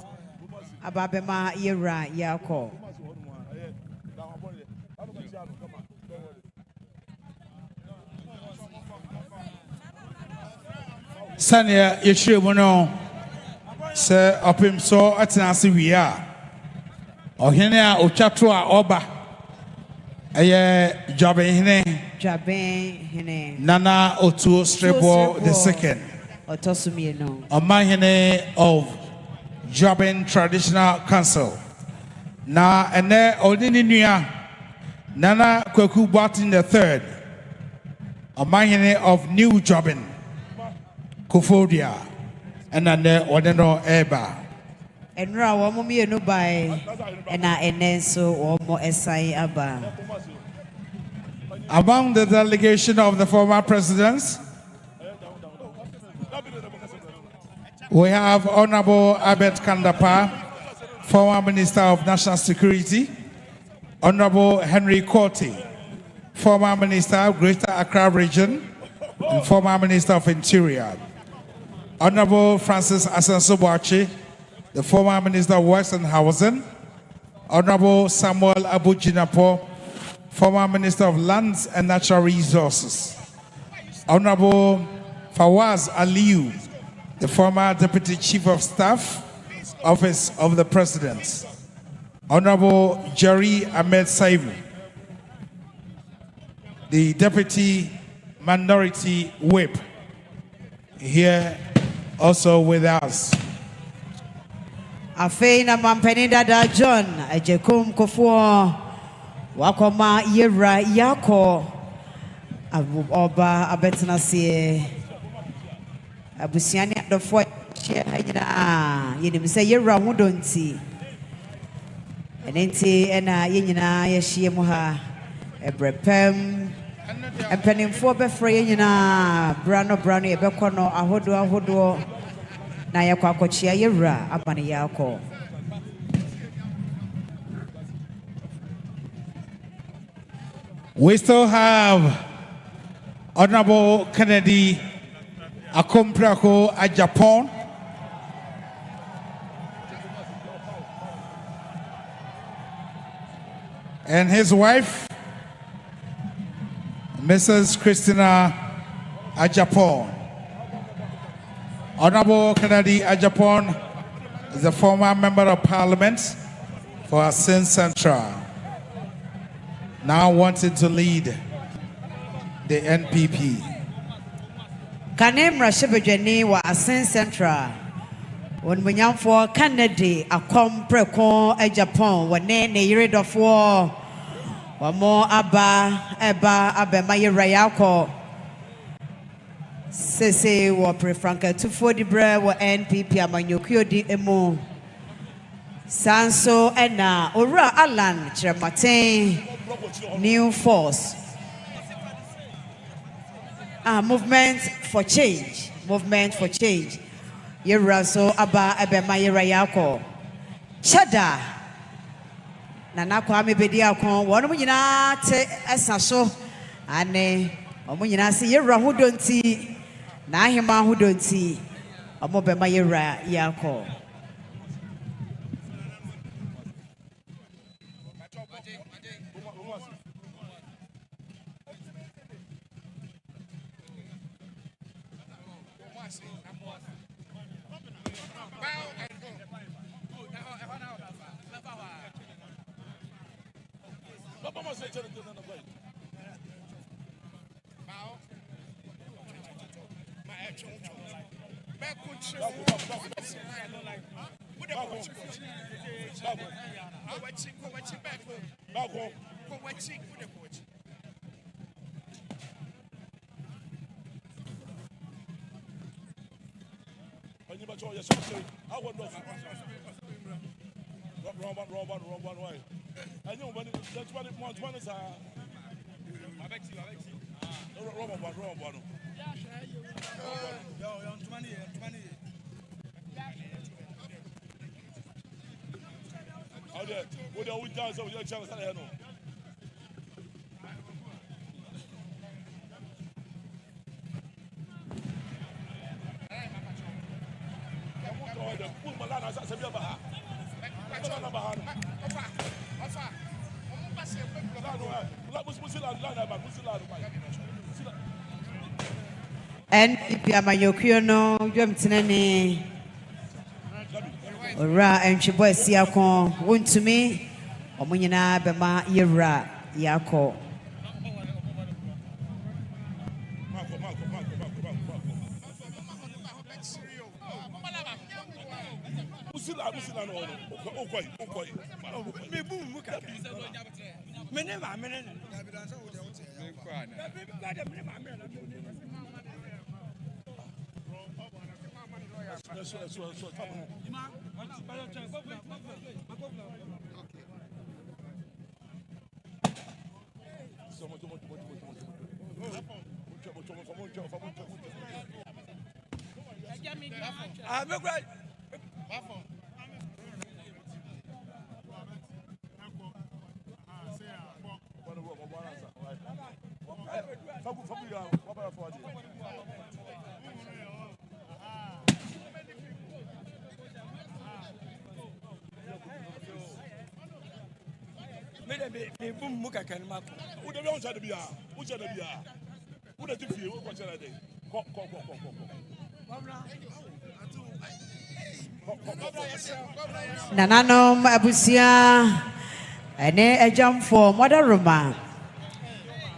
Ababema yɛwura yɛakɔ. Sanya yeshire mu no se opemso atena ase wie a ohene a otwato a oba eye Dwabenhene Nana Otuo Strebo the second Omahene of Dwaben Traditional Council na ene odini nua Nana Kwaku Boatin the third Omahene of New Dwaben Kofodia and then Odeno Eba. And Raw Momiano by and Enenso or Mo Esai Aba. Among the delegation of the former presidents, we have Honorable Abed Kandapa, former Minister of National Security, Honorable Henry Korte, former Minister of Greater Accra Region, and former Minister of Interior. Honorable Francis Asansobuachi, the former Minister of Works and Housing. Honorable Samuel Abujinapo, former Minister of Lands and Natural Resources. Honorable Fawaz Aliyu, the former Deputy Chief of Staff, Office of the President. Honorable Jerry Ahmed Saibu, the Deputy Minority Whip, here also with us. Afeina Mampeni Dada John, Ejekum Kofuo, Wakoma Yera Yako, Oba Abetanasi, Abusiani at the Fort, Yedim say Yera Wudonti, and Enti and Yina Yeshiamuha, Ebrepem. And penning for Befrayina, Brano Brownie, Becono, Ahodo, Nayako Chia Yera, Apaniako. We still have Honorable Kennedy Akomprako at Japan. And his wife, Mrs. Christina Ajapon. Honorable Kennedy Ajapon is a former member of parliament for Asin Central, now wanting to lead the NPP. Kanem Rashibajani wa Asin Central. When we young for Kennedy, a compreko Ajapon, when ne year of war. Wamo eba abemaye rayako sese wo prefranka tufo di bre wo NPP amanyokio di emu sanso ena ora Alan Chiramaten New Force movement for change yera so aba abemaye rayako chada Nana Kwame Bediakon, one of Muna Esaso, and Omunina see Yera who don't see, Nahima who don't see, a Mobema Yera Yako. And if you are my Yokuno, you am Tinani. Ora and Chiboy Siako, won to me, or Munina Bema Yera Yako. Nananom abusia ene ejam for mother Roma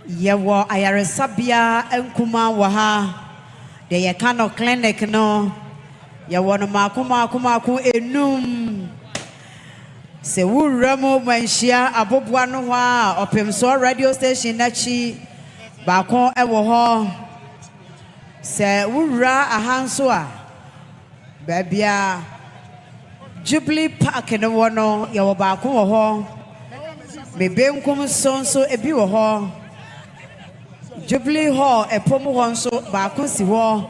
yewo ayaresabia enkuma wa ha de ye kano clinic no yewo no makoma enum se wuramo manhia abobua no ho a opemso radio station nachi baako ewo ho se wura ahanso a babia Jubilee Park no wono yewo baako wo ho mebenkum sonso ebi wo ho Jubilee Hall epom ho nso baako si ho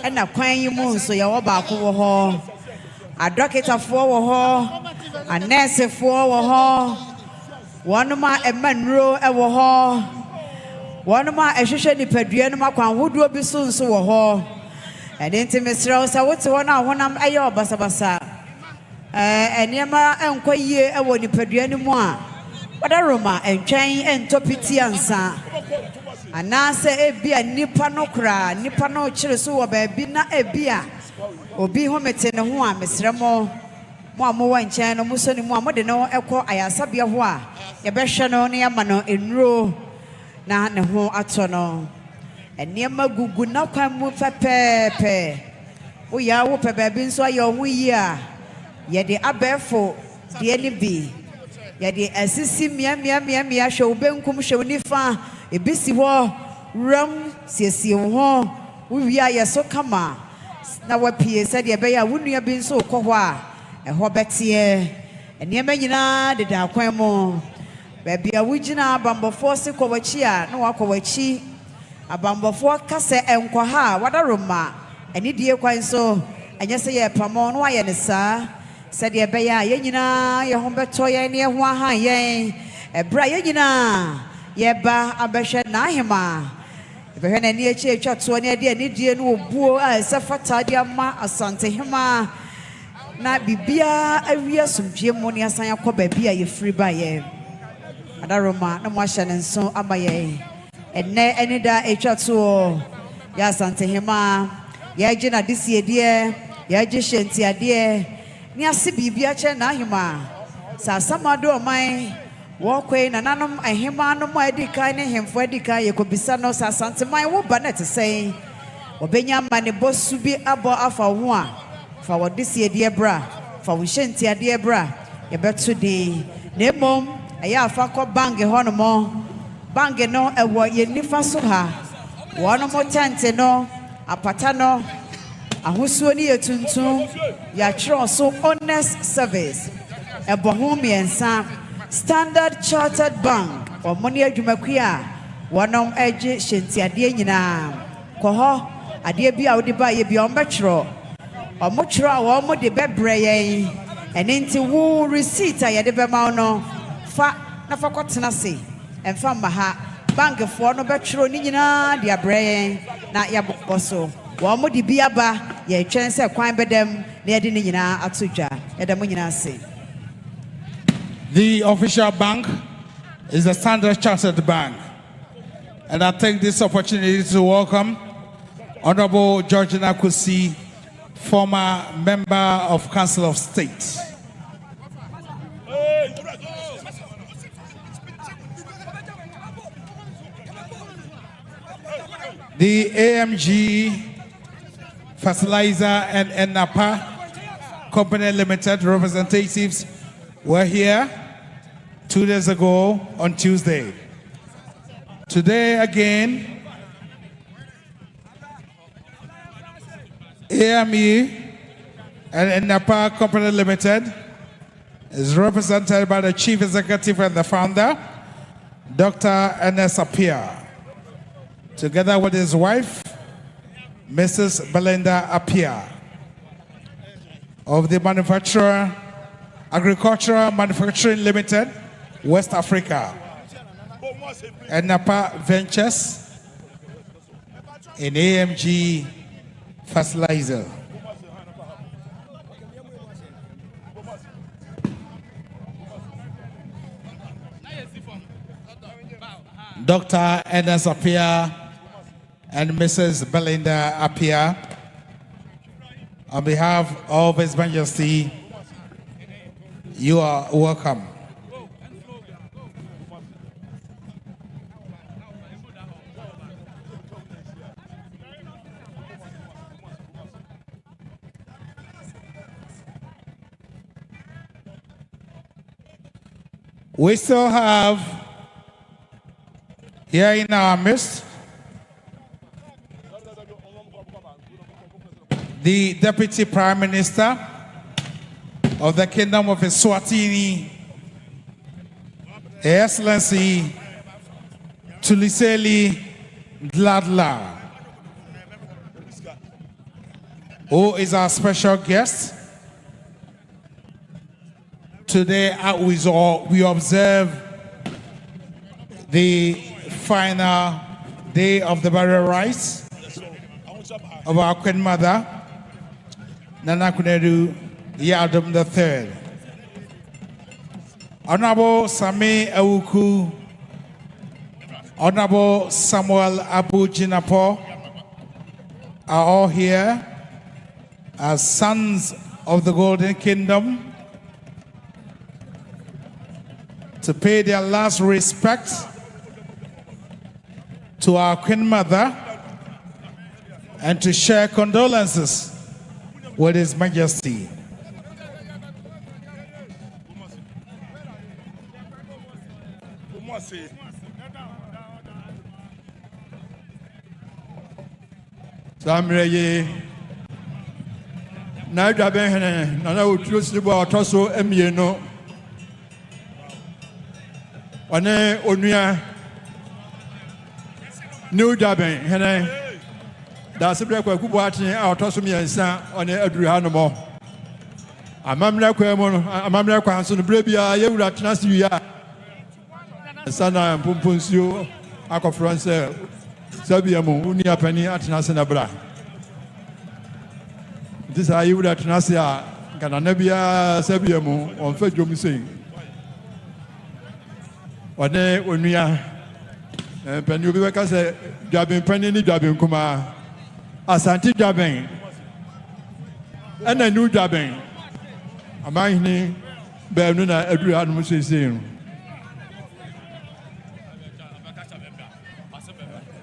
ena kwan yi mu nso yewo baako wo ho adokitafo wo ho anesefo wo ho wonoma emanuro ewo ho wonoma ehwehwe nipadua no makwan hoduo bi so nso wo ho ene ntimesrew sa wote ho na honam aye obasabasa eniema enko yie ewo nipadua no mu a wada Roma entwen entopiti ansa anase ebia nipa no kra nipa no kire so wo ba bi na ebia obi ho mete ne ho a mesremo mo amowa nchen no muso ni mo amode no ekọ ayasabia ho a ye behwe no ne ama no enuro na ne ho ato no eniema gugu na kwan mu pepepe wo ya wo pe ba bi nso aye ho yi a ye de abefo de ni bi ye de asisi mia hwe obenkum hwe nifa ebisi ho ram siesie ho wo wi aye so kama na wapie said ye be ya wunua bi nso kọ ho a eho betie eniema nyina de da kwan mu ba bia wugina abambofo se kọ wachi a na wakọ wachi abambofo kase enkọ ha wada Roma eni die kwan so enye se ye pamo no aye ne saa said ye be ya ye nyina ye ho beto ye ne ho aha ye ebra ye nyina ye ba abehwe na ahema behwe na ni echi etwa to ne de ani die no obuo a se fata de ama Asantehemaa na bibia awia sumpie mu ne asan yakọ ba bia ye free ba ye ada Roma na mo ahye ne nso ama ye enne eni da etwa to ya Asantehemaa ya gina disie de ya gye hyentia de ni ase bibia che na ahema sa samado oman wo kwei na nanom ahema no mo adikan ne hemfo adikan yekobisa no sa santeman wo ba na te sei obenya mane bosu bi abo afa ho a fa wode sie de bra fa wo hyenti ade bra yebeto de na mom aya afa ko bank ho no mo bank no ewo ye nifa so ha wono mo tante no apata no ahosuo ni yetuntun ya tro so honest service ebo ho miensa Standard Chartered Bank or money adwumakuya wonom age hyentiade nyina koho ade bia wode ba ye bia ombetro omotro a wo mo de bebre yen ene wo receipt a ye de be ma no fa na fa kotena se emfa ma ha bank fo no betro ni nyina de abre yen na ya boso wo mo de bia ba ye twen se kwan bedem na ye de ni nyina atodwa ye de mo nyina se. The official bank is the Standard Chartered Bank. And I take this opportunity to welcome Honorable Georgina Kusi, former member of Council of State. The AMG Fertilizer and Napa Company Limited representatives were here 2 days ago on Tuesday. Today again, AME and Napa Company Limited is represented by the Chief Executive and the founder, Dr. Ernest Appiah, together with his wife, Mrs. Belinda Appiah, of the Agricultural Manufacturing Limited, West Africa, and Napa Ventures in AMG Fertilizer. Dr. Ernest Appiah and Mrs. Belinda Appiah, on behalf of His Majesty, you are welcome. We still have here in our midst the Deputy Prime Minister of the Kingdom of Eswatini, Her Excellency Tuliseli Dladla, who is our special guest. Today we observe the final day of the burial rites of our Queen Mother, Nana Konadu Yiadom III. Honorable Sami Awuku, Honorable Samuel Abu Jinapo are all here as sons of the Golden Kingdom to pay their last respect to our Queen Mother and to share condolences with His Majesty. Samreye na dwabe hene na oturo sibo otoso emieno one onua new dwabe hene da sebre kwa kubo atin a otoso miensa one aduru hanomo amamra kwa mu no amamra kwa hanso no brebia yewura tenase wiya sana mpumpunsio akofranse sabiamu uni apani atenase na bra this are you that nasia kana nabia sabiamu on fa dwom sei one onua pani obi beka se dwaben pani ni dwaben kuma asante dwaben ana nu dwaben Amahini beenu na aduru anum sesei.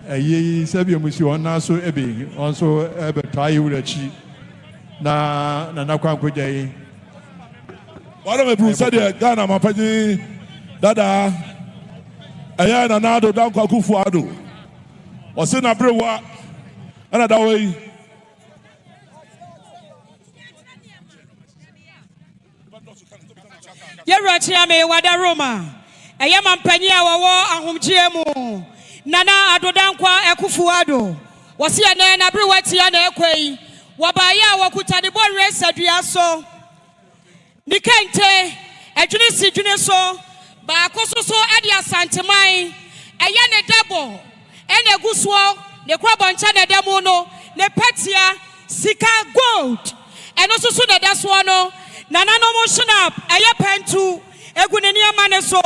Ayi sabi musi ona so ebe onso ebe try wurachi na nakwanko jai. Wada me bru said Ghana mapaji dada aya na nado dan kwakufu ado. Wase na brewa ana da way. Yerachia wada Roma. Aya mampanya wawo ahumjie mu. Nana adodankwa ekufuado. Wasi ene na brewa tia na ekwei. Wabaya wakuta ni bon resa duaso. Nikente ejuni si juni so ba kososo ade asantemai eye ne debo ene gusuo ne kwaboncha ne demo no ne petia sika gold eno susu ne daso no nana no mo shnap eye pentu egu ne niama ne so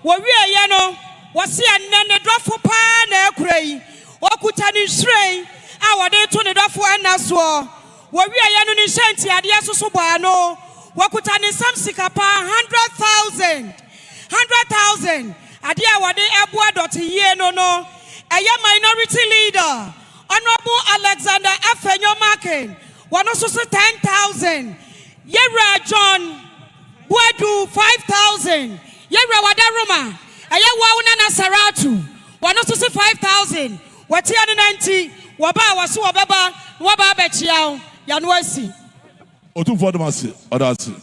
wo wi eye no wose enne ne dofo pa na ekurei okuta ni shrei a wode to ne dofo anaso wo wi eye no ni shanti ade susu bo ano wakutani samsika pa 100,000 adia wade ebua Dote Yie no eye minority leader Honorable Alexander Afenyo Makin wano susu 10,000 Yera John Buadu 5,000 Yera wada Roma eye wauna na Saratu wano susu 5,000 watia ni 90 waba wasu wababa waba bechiao yanwesi Otu for them asi odasi.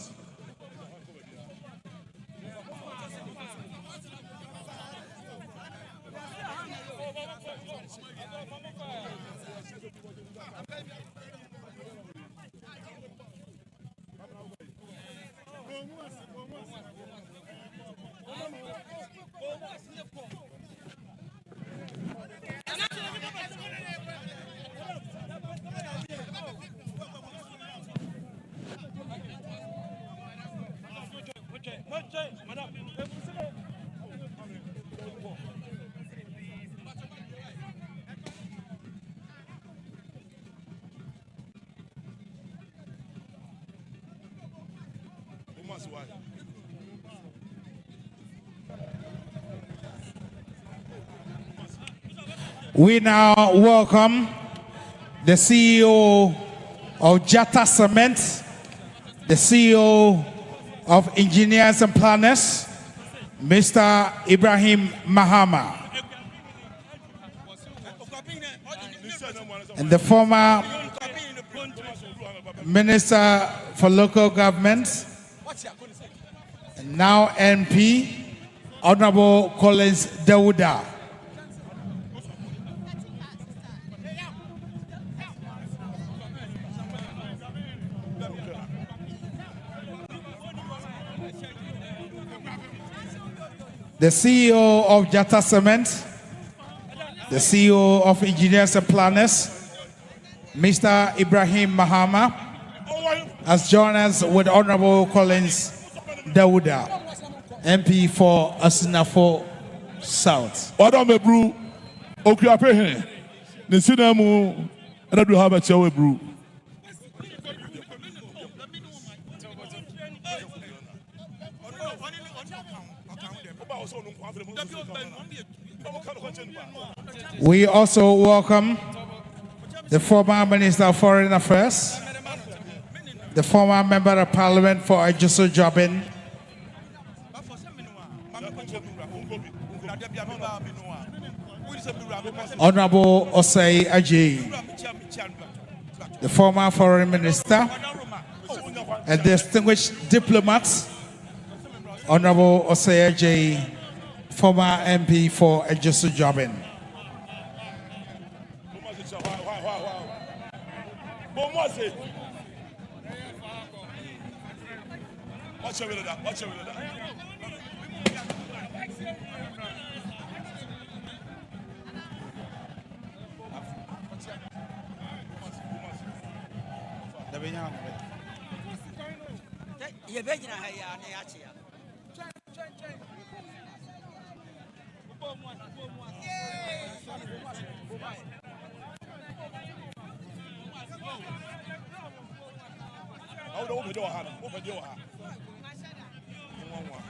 We now welcome the CEO of Jata Cement, the CEO of Engineers and Planners, Mr. Ibrahim Mahama, and the former Minister for Local Government, and now MP, Honorable Collins Dawuda. The CEO of Jata Cement, the CEO of Engineers and Planners, Mr. Ibrahim Mahama, has joined us with Honorable Collins Dawuda, MP for Asantehemaa South. Wada me bru Okuapehene ne sinamu ana du ha ba chewe bru. We also welcome the former Minister of Foreign Affairs, the former Member of Parliament for Ajuso Jobin, Honorable Osei Ajayi, the former Foreign Minister, and distinguished diplomats, Honorable Osei Ajayi, former MP for Ajuso Jobin.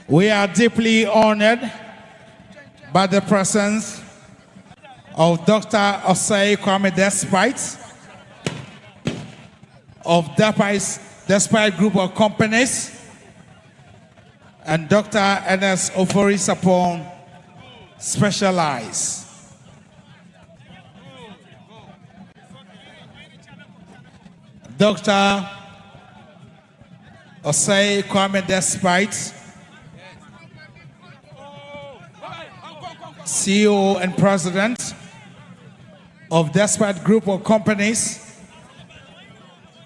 We are deeply honored by the presence of Dr. Osei Kwame Despite of Despite Group of Companies and Dr. Ernest Ofori Sapon Specialized. Dr. Osei Kwame Despite, CEO and President of Despite Group of Companies,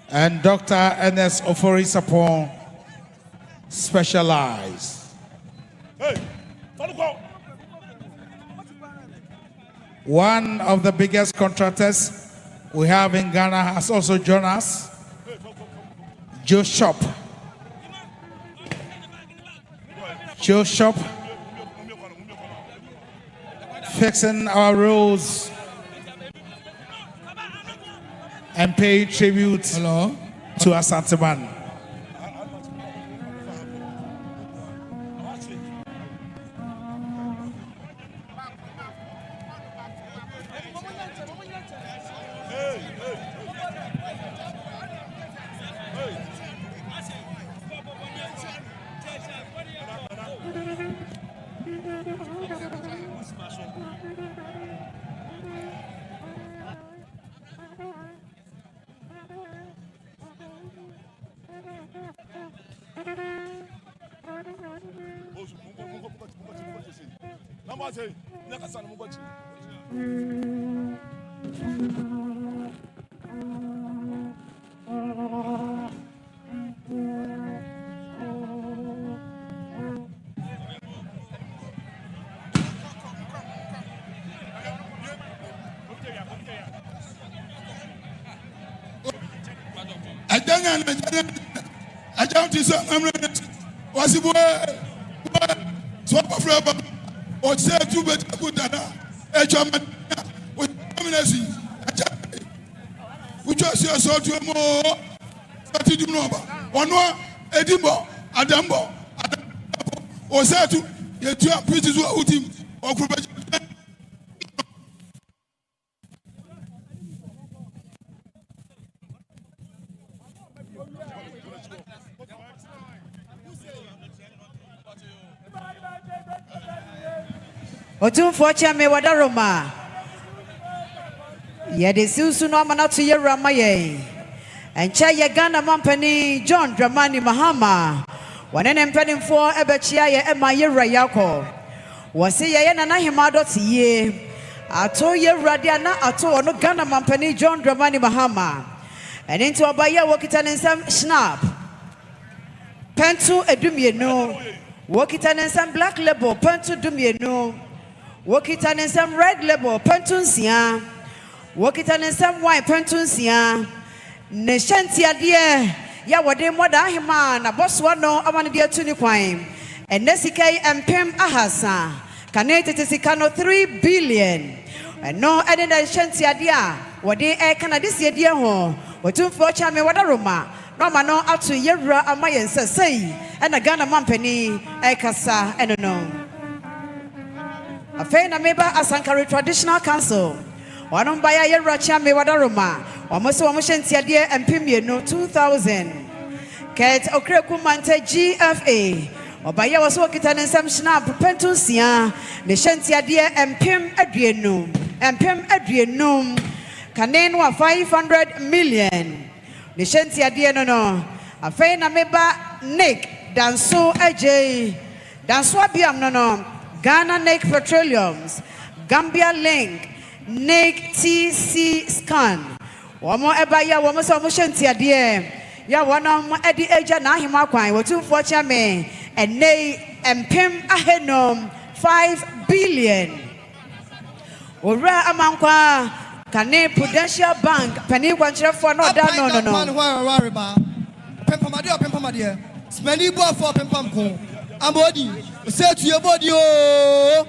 and Dr. Ernest Ofori Sapon Specialized. One of the biggest contractors we have in Ghana has also joined us, Joe Shop. Joe Shop, fixing our roads and paying tribute to Asantehemaa. I don't was it swap of rubber or say two better good than a German with dominancy. We just hear so to more 30 number. One more Edimbo, Adambo, or say to your two pieces with him or Otumfo chame wadaroma. Yede siusu no amana to yerama ye. Encha ye Ghana mampani John Dramani Mahama. Wanene mpedimfo ebechia ye ema yera yako. Wasi ye na Hema Dote Yie. Ato yera dia na ato no Ghana mampani John Dramani Mahama. And into abaya wokita nsam snap. Pentu edumienu. Wokita nsam black label pentu dumienu. Wokita nsam red label pentunsia. Wokita nsam white pentunsia. Ne shanti adie ya wade moda Hema na boswa no amane dia tuni kwan. Enesika empem ahasa. Kanete tisikano 3 billion. No eden da shanti adie wade e kanadisi adie ho. Otumfo chame wadaroma. No mano atu yewra amaye nsesei. Ena Ghana mampani e kasa eno no. Afei na meba Asankare Traditional Council. Wanom baya yewra chame wadaroma. Wamoso wamoshanti adie empimienu 2000. Ket okreku mante GFA. Obaya waso kita nsam snap pentunsia. Ne shanti adie empim aduenum. Empim aduenum. Kanen wa 500 million. Ne shanti adie no. Afei na meba Nick Danso AJ. Danso abiam no. Ghana Nick Petroleums. Gambia Link. Nick TC Scan. Wamo ebaya wamo so mo shanti adie. Ya wana edi eja na Hema kwan. Wotumfo chame enei empem ahenom 5 billion. Ora amankwa Kane Prudential Bank penny kwanchire for no da no. Pempamadia. Smelly boy for pempam ko. Ambodi. Say to your body oh.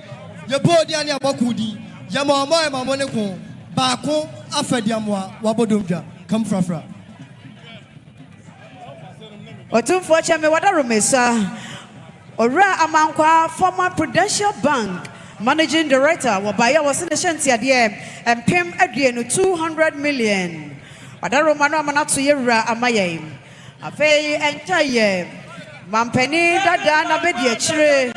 Your body and your bakudi. Ya mama e mamone ko. Ba ko afediamwa wabodumja. Come fra. Otumfo chame wadarumesa. Ora Amankwa, former Prudential Bank Managing Director, Wabaya was in the Shantia and Pim Adrian 200 million. Wadarumano Manatu Yera Amaye. Afe entire Mampeni Dada Nabedia Chre.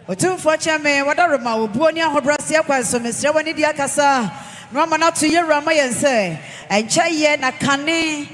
Otumfo chame wadaruma obuoni ahobrasia kwa somesria wani dia kasa no amana to yera mayense enchaye na kane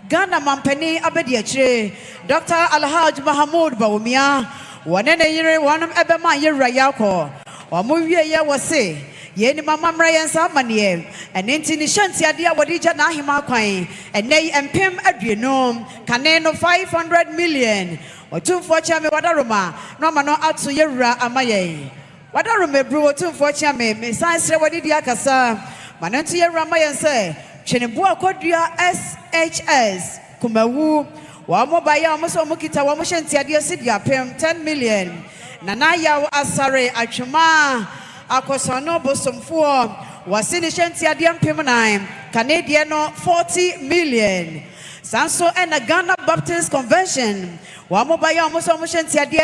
Ghana mampani abedi achire Dr. Alhaj Mahamoud Bawumia wanene yire wanam ebema yera yako wamuwie ye wose ye ni mama mra yensa amane enti ni shanti ade awodija na ahima kwan enei empem aduenum kane no 500 million Otumfo chame wadaruma no amano atu yera amaye wadaruma bru otumfo chame me sansre wadi dia kasa manantu yera amayense Chenebo akodua SHS kumawu wa mobaya omoso mukita wa mushanti ade sidia pem 10 million nana yawo asare atwuma akosono bosomfo wasini shanti ade pem 9 Canadian no 40 million Sanso and the Ghana Baptist Convention wa mobaya omoso mushanti ade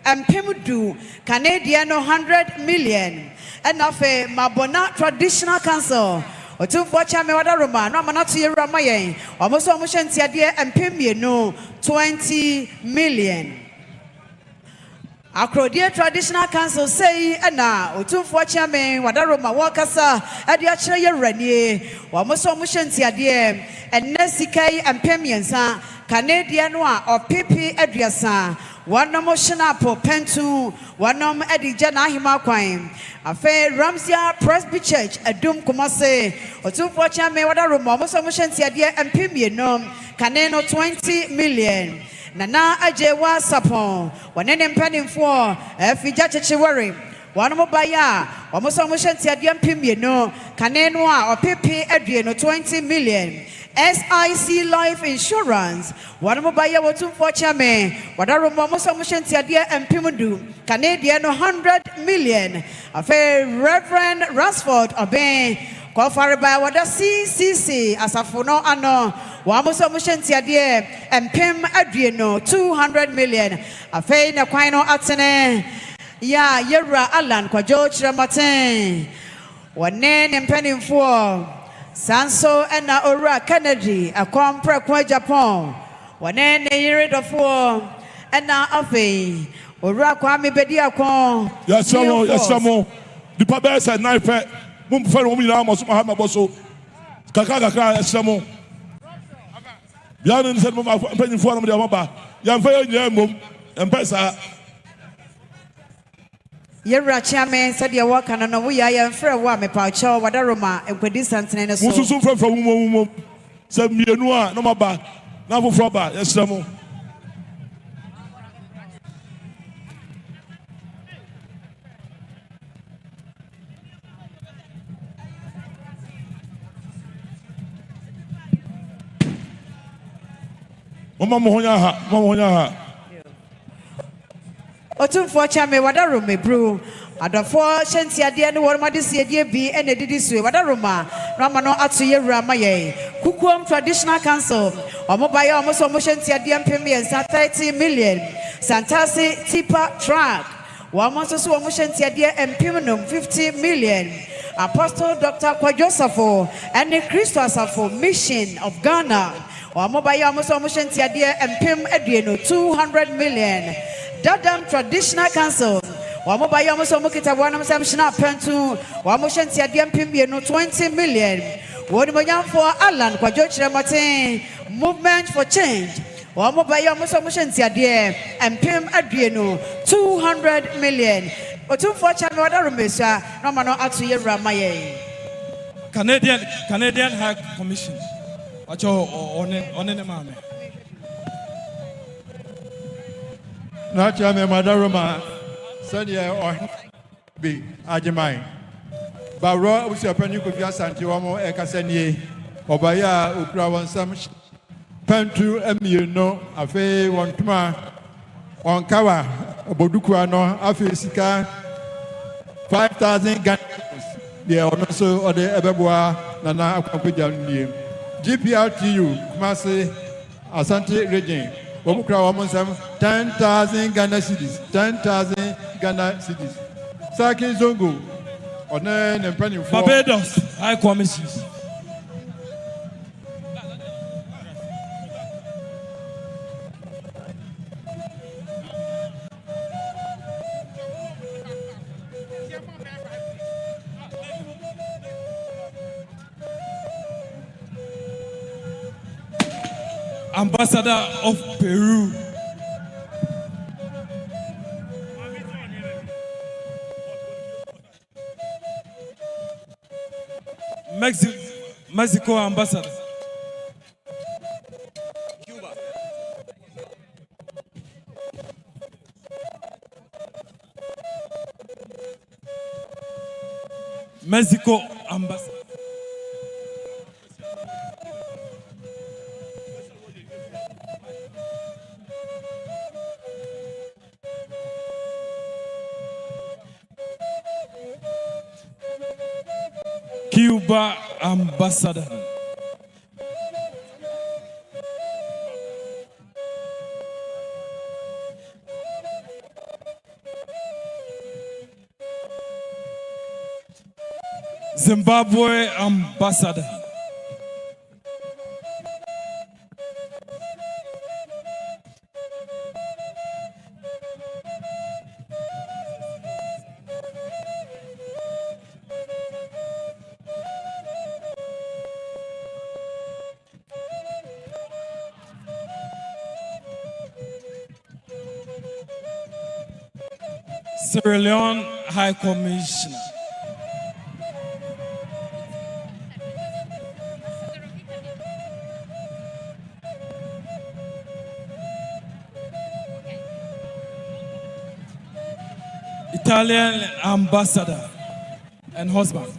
empimudu Canadian no 100 million and afe Mabona Traditional Council Otumfo chame wadaruma no amana to yera mayen omoso omushanti ade empemie no 20 million Akrodie Traditional Council say na otumfo chame wadaruma wakasa ade akire yera nie omoso omushanti ade enesikai empemiensa Canadian no a opipi aduasa One motion up pentu, one edija na hima kwan. Afe Ramsia Presby Church, Adum Kumase, Otumfo chame wadaruma omoso omushanti ade empemie no kaneno 20 million. Nana ajewa sapon, wanene mpanimfo, efija chechewari. One mobaya, omoso omushanti ade empemie no kaneno a opipi adueno 20 million. SIC Life Insurance. One mobile Otumfo chame. Wadaruma omoso omushanti ade empimudu. Canadian 100 million. Afe Reverend Rasford Oben. Kwafare by wada CCC asafono ano. Wa omoso omushanti ade empim adueno 200 million. Afe na kwano atene. Ya yera Alan kwa George Ramatin. Wanene mpenimfo. Sanso ena ora Kennedy akompre kwa Japan wanene yiredofo ena afi ora kwa mebedi akon yes samo di pa be say nine fe mum fe no mi na mo so ma boso kaka samo bianu ni se mo ma penyi fo no de maba ya mfa nya mom empesa Yera chame said ya waka no we ya mfre wa me pa cho wadaroma enkwadi santene so mususu mfra mum se mienu a no maba na foforo ba yesramo mama mo honya ha Otumfo chame wadaroma bru adafo shanti ade ne worma de siedie bi ene didi sue wadaroma rama no atu yewura maye Kukuom Traditional Council omobaya omoso shanti ade empemie 30 million Santasi Tipa Track wa monso so shanti ade empemnum 50 million Apostle Dr. Kwajosafo and the Christosafo Mission of Ghana omobaya omoso shanti ade empem adueno 200 million Dadam Traditional Council Wamobaya omoso mukita wanam samshina pentu wamushanti ade empemie no 20 million Wonimonya for Alan kwa George Ramatin Movement for Change Wamobaya omoso shanti ade empem adueno 200 million Otumfo chame wadarumesa no mano atu yewura maye Canadian High Commission. Acho one mame. Na chame madaroma sanya be ajimai. Baro usia pani ko via santi wa mo e kasanie obaya okura wonsam pantu amieno afi wontuma onkawa obodukua no afi sika 5,000 Ghana the also or the ebeboa nana akwakuja nie GPRTU Kumasi Asante region obukura wa monsam 10,000 Ghana cedis 10,000 Ghana cedis Saki Zongo Barbados High Commission. Ambassador of Peru. Mexico ambassador. Cuba. Mexico ambassador. Cuba ambassador. Zimbabwe ambassador. Sierra Leone High Commissioner. Italian ambassador and husband.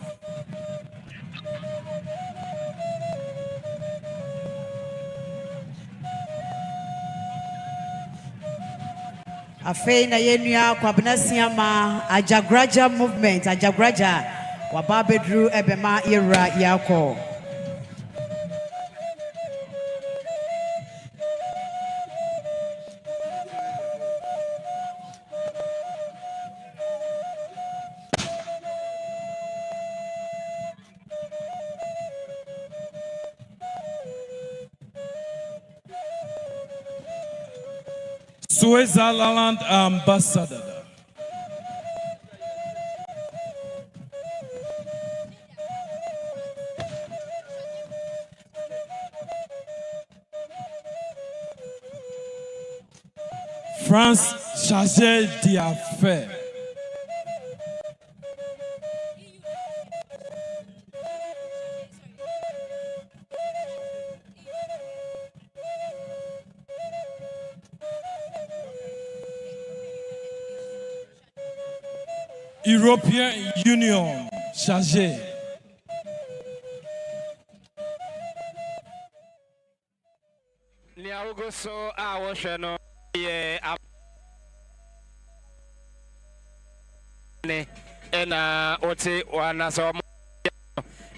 Afei na yenua kwabena siama ajagraja movement ajagraja wababedru ebema ira yako. Switzerland ambassador. France chargé d'affaires. European Union chargé. Niaugoso awosheno ye ne ena oti wana so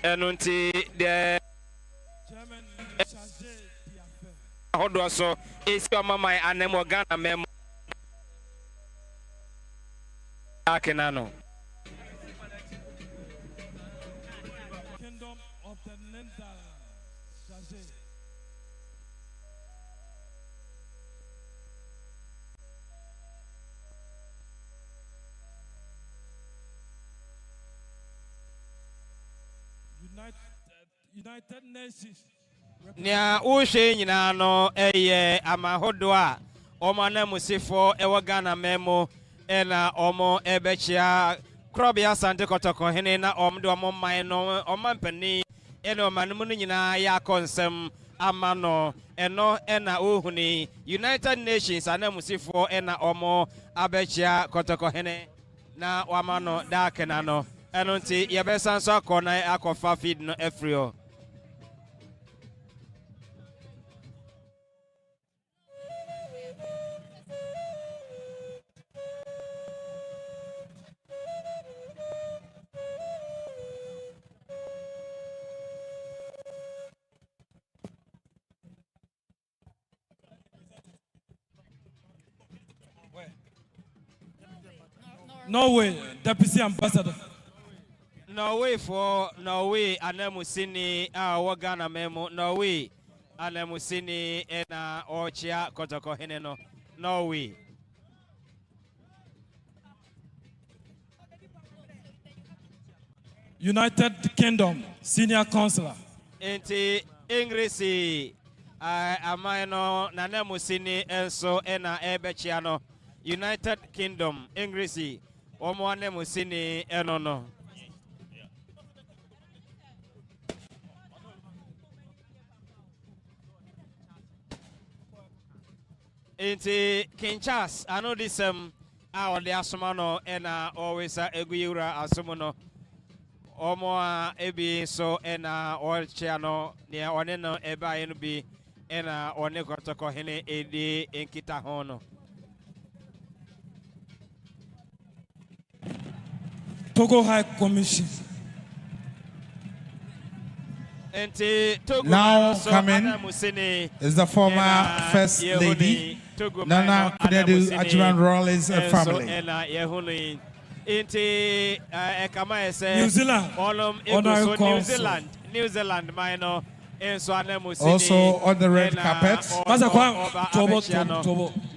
enunti de hodo so esi mama anemo Ghana memo akenano Kingdom of the Netherlands chargé. United Nations. Nia ushe nyina no eye amahodo a omo na musifo ewo Ghana memo ena omo ebechia Krobia Sante Kotokohene na omdo omman no omampani eno manmu nyina ya konsem amano eno ena ohuni United Nations anamusifo ena omo abechia Kotokohene na wamano dakena no eno nti yebesan so akona akofa feed no efrio. Norway, Deputy Ambassador. Norway for Norway, Anemusini, Wagana Memo, Norway, Anemusini, Ena Orchia, Kotokohene, no, Norway. United Kingdom, Senior Counselor. Inti Ingresi, Amano, Nanemusini, Enso, Ena Ebechiano, United Kingdom, Ingresi, Omwane Musini, Enono. Inti King Charles, I know this our the asomano ena always eguyura asomono omo ebi so ena orchiano ne one no eba enu bi ena one Kotokohene edi enkita hono. Togo High Commission. Now coming is the former First Lady, Nana Konadu Yiadom and family. New Zealand, minor. Also on the red carpet,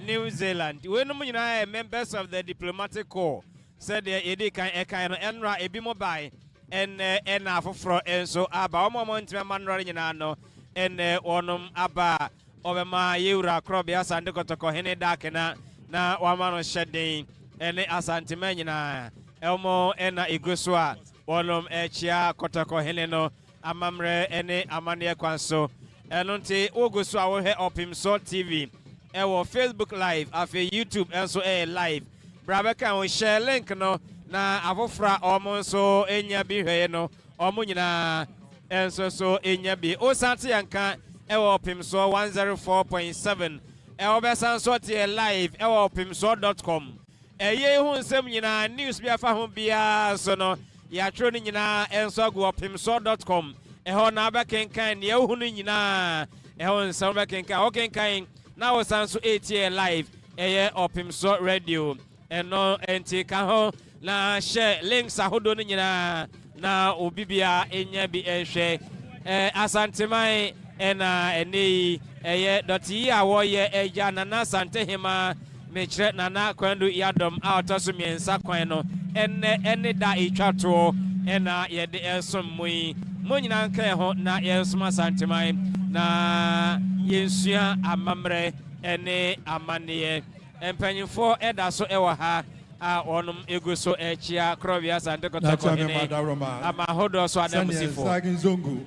New Zealand. We are members of the diplomatic corps. Said the Edika Ekano Enra Ebimobai. And afro and so aba moment man running no and onum aba obema yura krobia Sante Kotokohene dakena na wamano shedding and Asantehema elmo ena iguswa onum echia Kotokohene no amamre ene amane kwanso enunti oguswa wo he OPEMSUORADIO TV ewo Facebook live afi YouTube enso live brabeka we share link no na afofra omonso enya bi hwe no omunyina enso so enya bi osante yanka ewo OPEMSUORADIO 104.7 ewo besan so tie live ewo OPEMSUORADIO.com eye hu nsem nyina news bi afa ho bia so no ya tro ni nyina enso go OPEMSUORADIO.com eho na abekenkan ne ehu ni nyina eho nsem bekenkan okenkan na osan so etie live eye OPEMSUORADIO eno enti ka ho na share links ahodo ni nyina na obibia enya bi ehwe Asantehema ena eni eye Dote Yie awoye eja na Asantehemaa mechre na Konadu Yiadom autoso miensa kwan no ene da etwato ena ye de esomui monyina nka ho na yensum Asantehema na yensua amamre ene amane empanyfo eda so ewa ha onum eguso echia krobia Sante Kotokohene ama hodo so adamusifo sagin zongo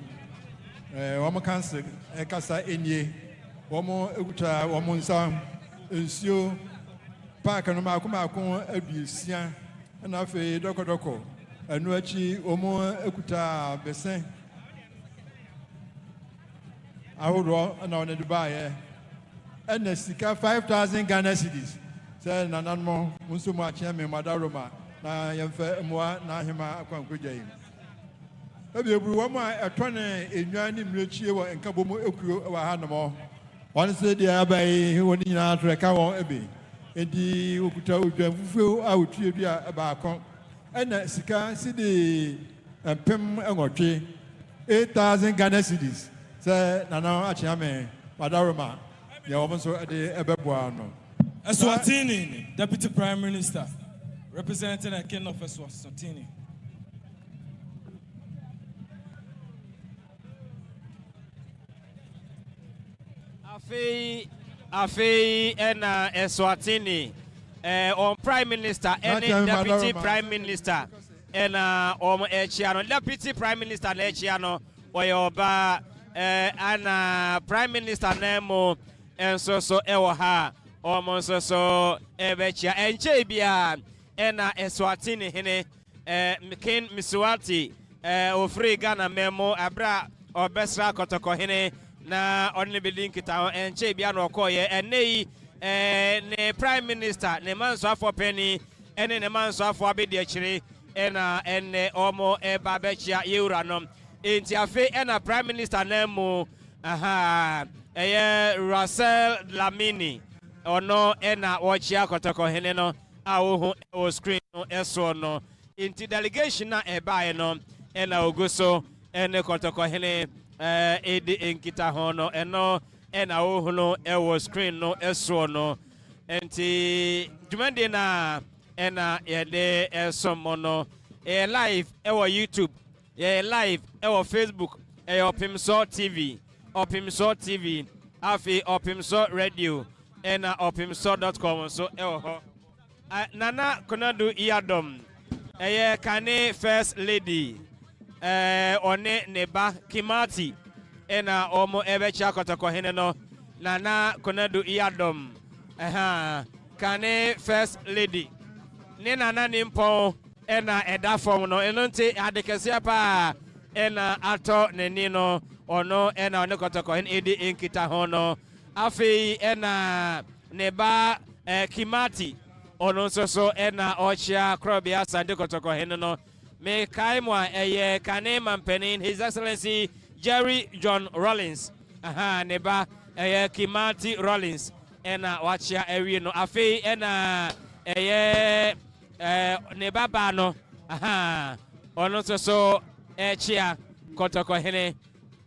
womo kanse kasa enye womo eguta womo nsa ensio park no makoma aduesia na afi dokodoko anu achi womo ekuta besen ahodo na one Dubai and sika 5,000 Ghana cedis. Say nananmo unsu mu achia me madaroma na yemfa moa na ahema akwankogya yi. Ebi eburu wo ma etone enwan ni mrechie wo enkabomo ekuro wa hanamo. One say dia abai woni nyina treka won ebe. Edi okuta odwan fufuo a otue bia aba akon. Ena sika sidi empem enwotwe 8,000 Ghana cedis. Say nana achia me madaroma. Ya wo so ede ebeboa no. Eswatini, Deputy Prime Minister, representing the King of Eswatini. Afei ena Eswatini on Prime Minister, any Deputy Prime Minister, ɛna ɔmo ɛkyia no deputy prime minister na ɛkyia no ɔyɛ ɔbaa ana prime minister na mo ɛnso so ɛwɔ ha ɔmo nso so ɛbɛkyia ɛnkyɛn bia ɛna Asantehene Ken Misiwati ofiri Ghana memo abra ɔbɛsra kɔtɔkɔhene na ɔne bedi nkita ho ɛnkyɛn bia na ɔkɔɔyɛ ɛnɛ yi ne prime minister ne mansoafo penny ɛne ne mansoafo abedi akyire ɛna ɛnɛ ɔmo ɛba bɛkyia yewura no enti afe ɛna prime minister na mu ɛyɛ Russell Lamini ɔno ɛna wɔkyia kɔtɔkɔhene no a wohu ɛwɔ screen no ɛso no enti delegation na ɛbaeɛ no ɛna ogu so ɛne kɔtɔkɔhene ɛdi nkita ho no ɛno ɛna wohu no ɛwɔ screen no ɛso no enti dwumadi na ɛna yɛde ɛsom no ɛyɛ live ɛwɔ YouTube yɛyɛ live ɛwɔ Facebook ɛyɛ OPEMSUO TV afi OPEMSUO radio ɛna OPEMSUO.com so ɛwɔ hɔ Nana Konadu Yiadom ɛyɛ Kane first lady ɔne neba Kimati ɛna ɔmo ɛbɛkyia kɔtɔkɔhene no Nana Konadu Yiadom Kane first lady ne nana ne mpɔn ɛna ɛda fam no ɛno nti adekɛseɛ paa ɛna atɔ n'ani no ɔno ɛna ɔne kɔtɔkɔhene ɛdi nkita ho no afei ɛna neba Kimati ɔno nso so ɛna ɔkyia korɔbea Asante kɔtɔkɔhene no mekae mu a ɛyɛ Kane Mampanin His Excellency Jerry John Rollins ne ba ɛyɛ Kimati Rollins ɛna wakyia awie no afei ɛna ɛyɛ ne baba no ɔno nso so ɛkyia kɔtɔkɔhene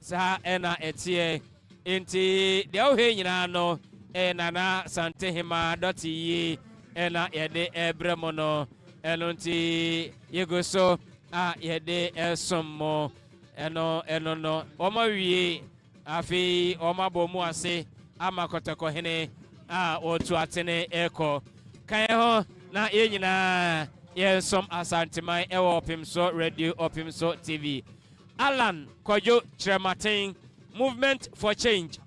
saa ɛna ɛteɛ enti deɛ wohɛ nyinaa no Nana Asantehemaa Dote Yie ɛna yɛde ɛbrɛ mo no ɛno nti yɛgo so a yɛde ɛsom mo ɛno no ɔma wie afei ɔma bɔ mu ase ama kɔtɔkɔhene a ɔtu atene ɛkɔ kan ho na yɛn nyinaa yɛnsom asanteman ɛwɔ OPEMSUO radio OPEMSUO TV Alan Kojo Chirematen Movement for Change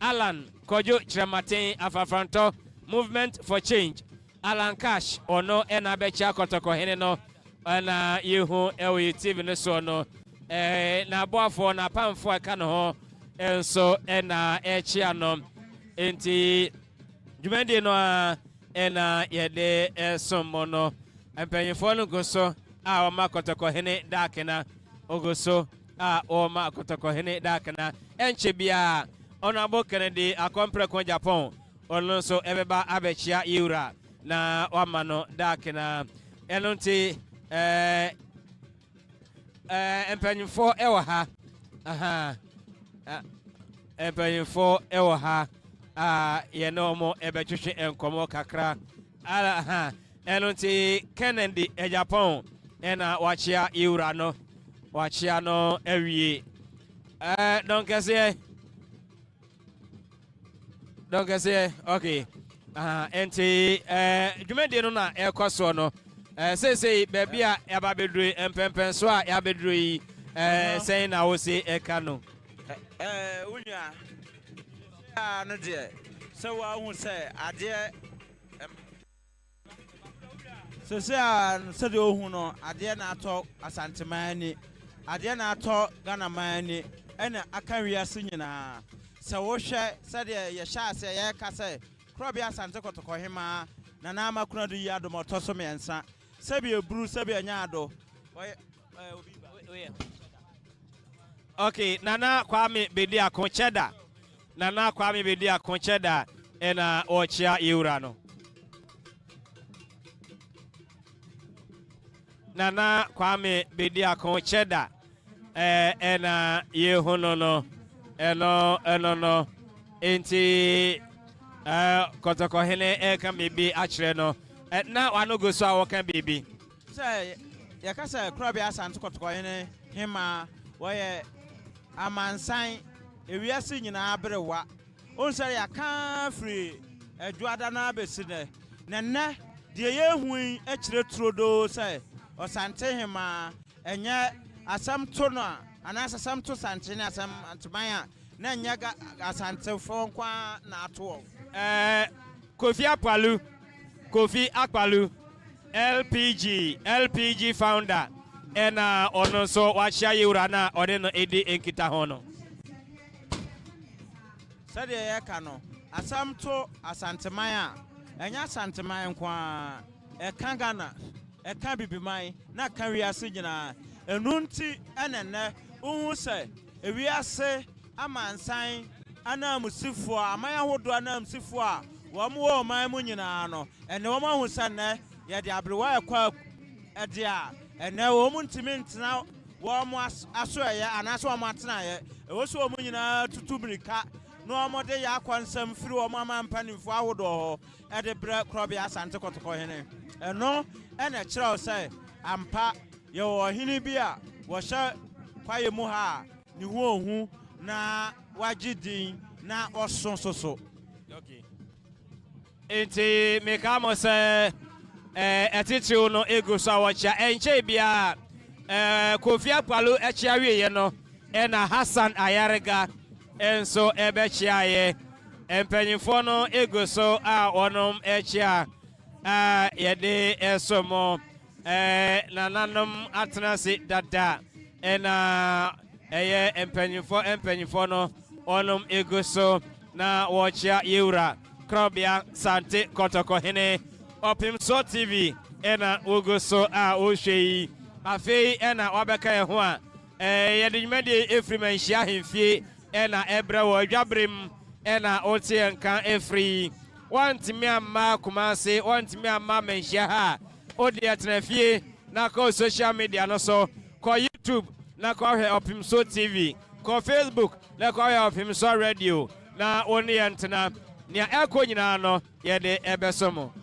Alan Kojo Chirematen Afafranto Movement for Change Alan Cash ono ena becha kɔtɔkɔhene no na yehu ɛwɔ TV no so no na boafo na pamfo aka no ho enso ena ɛkyia no enti dwumadi no ena yɛde ɛsom no mpanyinfo no go so a ɔma kɔtɔkɔhene dakena ogo so a ɔma kɔtɔkɔhene dakena ɛnkyɛ bia ɔno abo Kennedy akɔmprɛko Japan ɔno nso ɛbɛba abɛkyia yewura na wama no dakena ɛno nti mpanyinfo ɛwɔ ha mpanyinfo ɛwɔ ha a yɛne ɔmo ɛbɛtwehwe nkɔmɔ kakra ɛno nti Kennedy Japan ɛna wakyia yewura no wakyia no awie dɔnkɛseɛ okay enti dwumadi no na ɛkɔ so no seesei baabi a yɛaba bɛduru mpɛmpɛn so a yɛabɛduru yi sɛn na wo se ɛka no wonua no deɛ sɛ woahu sɛ adeɛ sɛsɛ a sɛdeɛ wohu no adeɛ na atɔ Asanteman ani adeɛ na atɔ Ghanaman ani ɛna aka wiase nyinaa sɛ wohwɛ sɛdeɛ yɛhyɛ ase yɛka sɛ korɔbea Asante kɔtɔkɔhema na nama Konadu Yiadom ɔtɔ so mmiɛnsa sɛbi eburu sɛbi ɛnyaado okay Nana Kwame Bedi Akoncheda Nana Kwame Bedi Akoncheda ɛna ɔkyia yewura no Nana Kwame Bedi Akoncheda ɛna yehu no ɛno no enti kɔtɔkɔhene ɛka biribi akyerɛ no na wano go so a wɔka biribi sɛ yɛka sɛ korɔbea Asante kɔtɔkɔhene hema wɔyɛ amansan ewiase nyinaa berewa ɔn sɛ yɛaka firi adwoada no abɛsi nɛ deɛ yɛhu akyerɛ turodoo sɛ Asantehema enye asam to no anasa asam to santene asam antmaya na nyaga asantefo kwa na ato Kofi Akpalu LPG founder ena ono so wachia yura na ode no edi enkita hono sade ye ka no asam to asantemaya enya asantemaya kwa Kangana, Bibiman, not Kariasi Jina, and Runti and Uhu say, if we are say, a man sign, Anam Sifua, a man who do Anam Sifua, one more my munino, and the woman who said, yet the Abruwa quack at the and no woman to mint now, one was Aswaya and Aswa Martina, it was a munina to Tubrika. No more day, I can some through a mamma and penny forward or at the bread crobby Asante Cotocohene. And no, and a child say, Ampa, your hinibia, was a quiet muha, ni who na wajidi na oso so. Okay. Enti mekamo se attitude no ego so wacha enche bia Kofi Akpalu echiawie ye no ena Hassan Ayarega enso ebechiaye empanyimfo no ego so a onom echia yede esomo nananom atenase dada ena eye empanyimfo no onom ego so na wochia yeura krobia sante Kotokohene OPEMSUORADIO TV ena ogo so a ohwei afei ena wabeka ye ho a yede nwumade efrimanhia hemfie ena ebra wo adwabrem ena otie nka efri wantimi amma kumase wantimi amma menhia ha odi atenafie na ko social media no so ko YouTube na ko hwe OPEMSUORADIO TV ko Facebook na ko hwe OPEMSUORADIO Radio na oni yentena nia eko nyina no yede ebesomo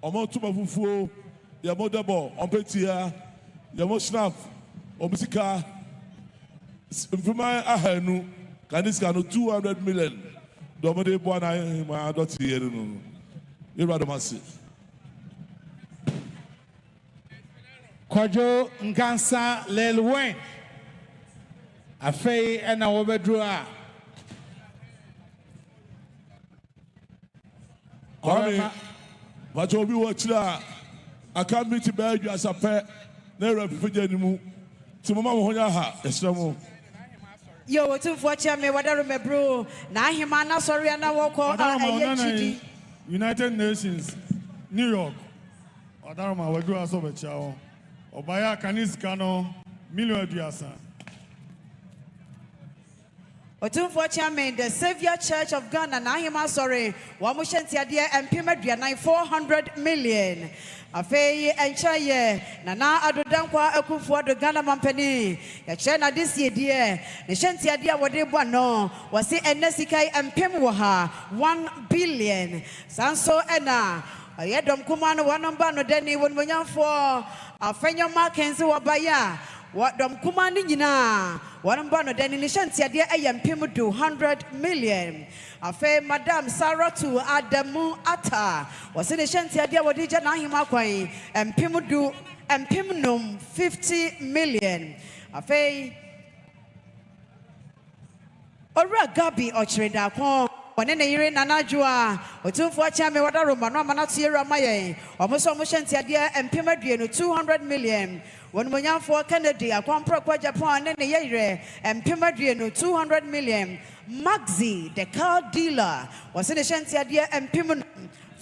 Omo tuba fufuo ya modebo ompetia ya mo snap omusika mfuma ahanu kaniska no 200 million domode bo na ma Dote Yie no irado masi Kojo Ngansa Lelwen afei ena wobedru a But obi watchla aka meet be adwa sape na rafifa ni mu ti mama mo honya ha esramo yo wotumfo chia me wadaro mebro na ahema na sori na woko ayechidi United Nations New York Odaroma wadu aso be chia o obaya kaniska no million aduasa Otumfo Chairman, the Savior Church of Ghana, Nahima sorry, Wamushentiadia and Pimadria 400 million. Afei enchaye nana adodankwa akufo do Ghana mampani ya chena this year dear ne shentiadia wode bwa no wase enesikai empem wo ha 1 billion sanso ena Yiadom kuma no wanamba no deni wonmonyamfo afenya makenzi wabaya Wadom kumani nyina wanambano deni nishantiadia empem 200 million afe Madam Saratu Adamu Ata wasini shantiadia wadija na hima kwai empem 50 million afe Ora Gabi Ochreda kwa Wanene yire nanajua otumfo achame wada Roma no manatu yera maye omuso mushantiadia empem 200 million Wonmonyamfo Kennedy akwampro kwa Japan nene yire empem 200 million Maxi the car dealer wasine shantiadia empem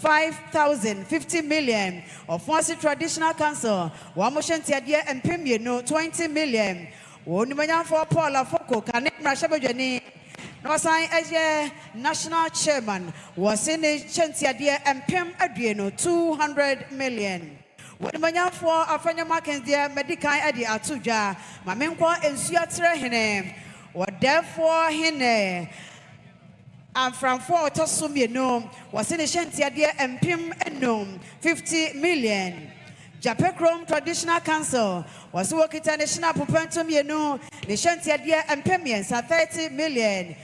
5,050 million of Fonsi Traditional Council wamoshantiadia empem 20 million Wonmonyamfo Paul Afoko kanem rashabojeni No sign as a national chairman was in a chantiadia and Pim Adriano 200 million. When Manya for a friend of Markins, dear medical Adi Atuja, Mamenqua and Suatra Hene, or therefore Hene and from 4 to Sumiano was in the Shantia and Pim and Nom 50 million. Japecrom Traditional Council was working at National Pupentum Yenu, the Shantia and Pemians at 30 million.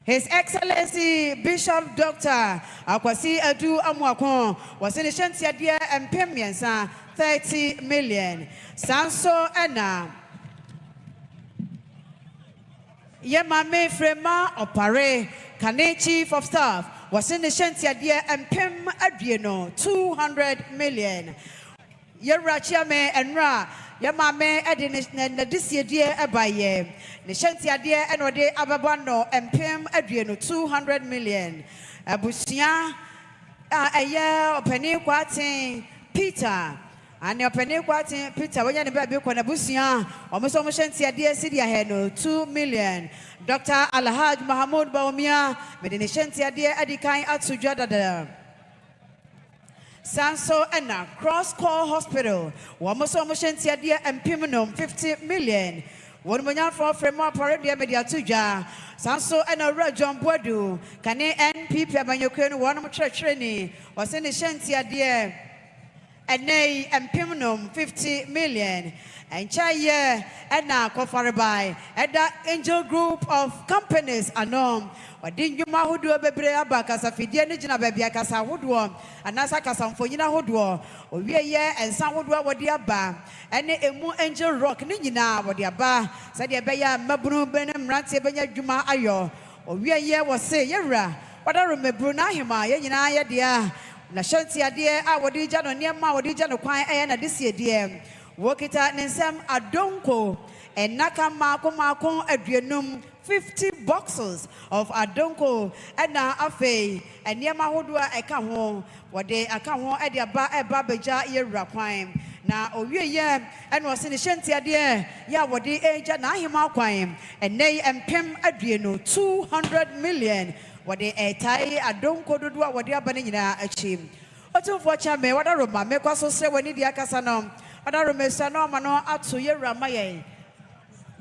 His Excellency Bishop Dr. Akwasi Adu Amwakon was in the Shantia and Pemians 30 million. Sanso Ena Yemame Frema Opare, Kane Chief of Staff, was in the Shantia and Pem Adriano, 200 million. Yerachiame and Ra, Yamame Edin and this year dear Abaye, the Shantia dear and Ode Ababano and Pem Adriano, 200 million. Abusia, a year of Penny Quatin, Peter. And your penny quatin Peter, when you're in the baby, Konabusia, almost Shantia dear City ahead, 2 million. Dr. Alhaj Mahamoud Baumia, Medination dear Edikai Atsujada. Sanso Enna, Cross Call Hospital, almost Shantia dear and Pimenum, 50 million. One million for Fremont Paradia Media Tuja, Sanso Enna John Boadu, Kane NP Pamanyokun, one church training, was in the Shantia dear. And nay, and Pimenum 50 million. And Chaya and now Kofarabai and that angel group of companies are known. What didn't you mahudu bebrea bakas of Fidianijina Babiakasa Woodworm and Nasakasam for Yina Woodwar, or we and some Woodwar what dear bar, and a more angel rock Nina what dear bar, said Yabaya Mabru Benem Ranti Benya Juma Ayo, or we was say Yera, what I remember Nahima, Yanaya dear. Na Shantia dear, I would do no near my would no quiet and this year dear. Work it out in some Adonko and Naka Marco Adrianum 50 boxes of Adonko and now Afe and near my Hodua Eka what they account at their Babaja ear rapine. Now, oh, yeah, and was in the Shantia dear, ya what the age and Nahima Quine and nay and Pim Adriano 200 million. What they I don't go to do what they are banning achieve. What to watch a me, what a room, make us so say when the Akasanum, what a room is no man out to your Ramaye.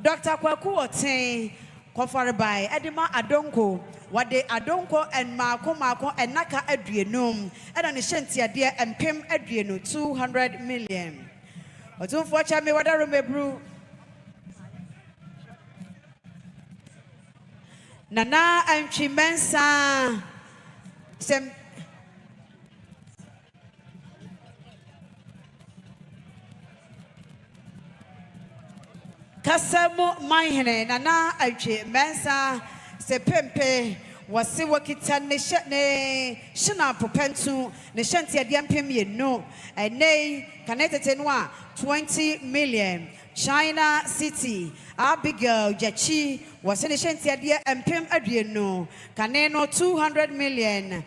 Dr. Kwaku Ting, conferred by Edima Adonko, what they Adonko and Marco and Naka Adrianum, and an Shantia dear and Pim Adriano 200 million. What to watch a me, what a room, brew. Nana and Chimensa Sem Kasamo Mahene Nana and Chimensa Sepempe was see wakita ne Shana Popentu, ne Shantia Diampim no, and nay, Canetenwa 20 million. China City, Abigail Jachi was in the Shantia and Pim Adriano, Caneno 200 million.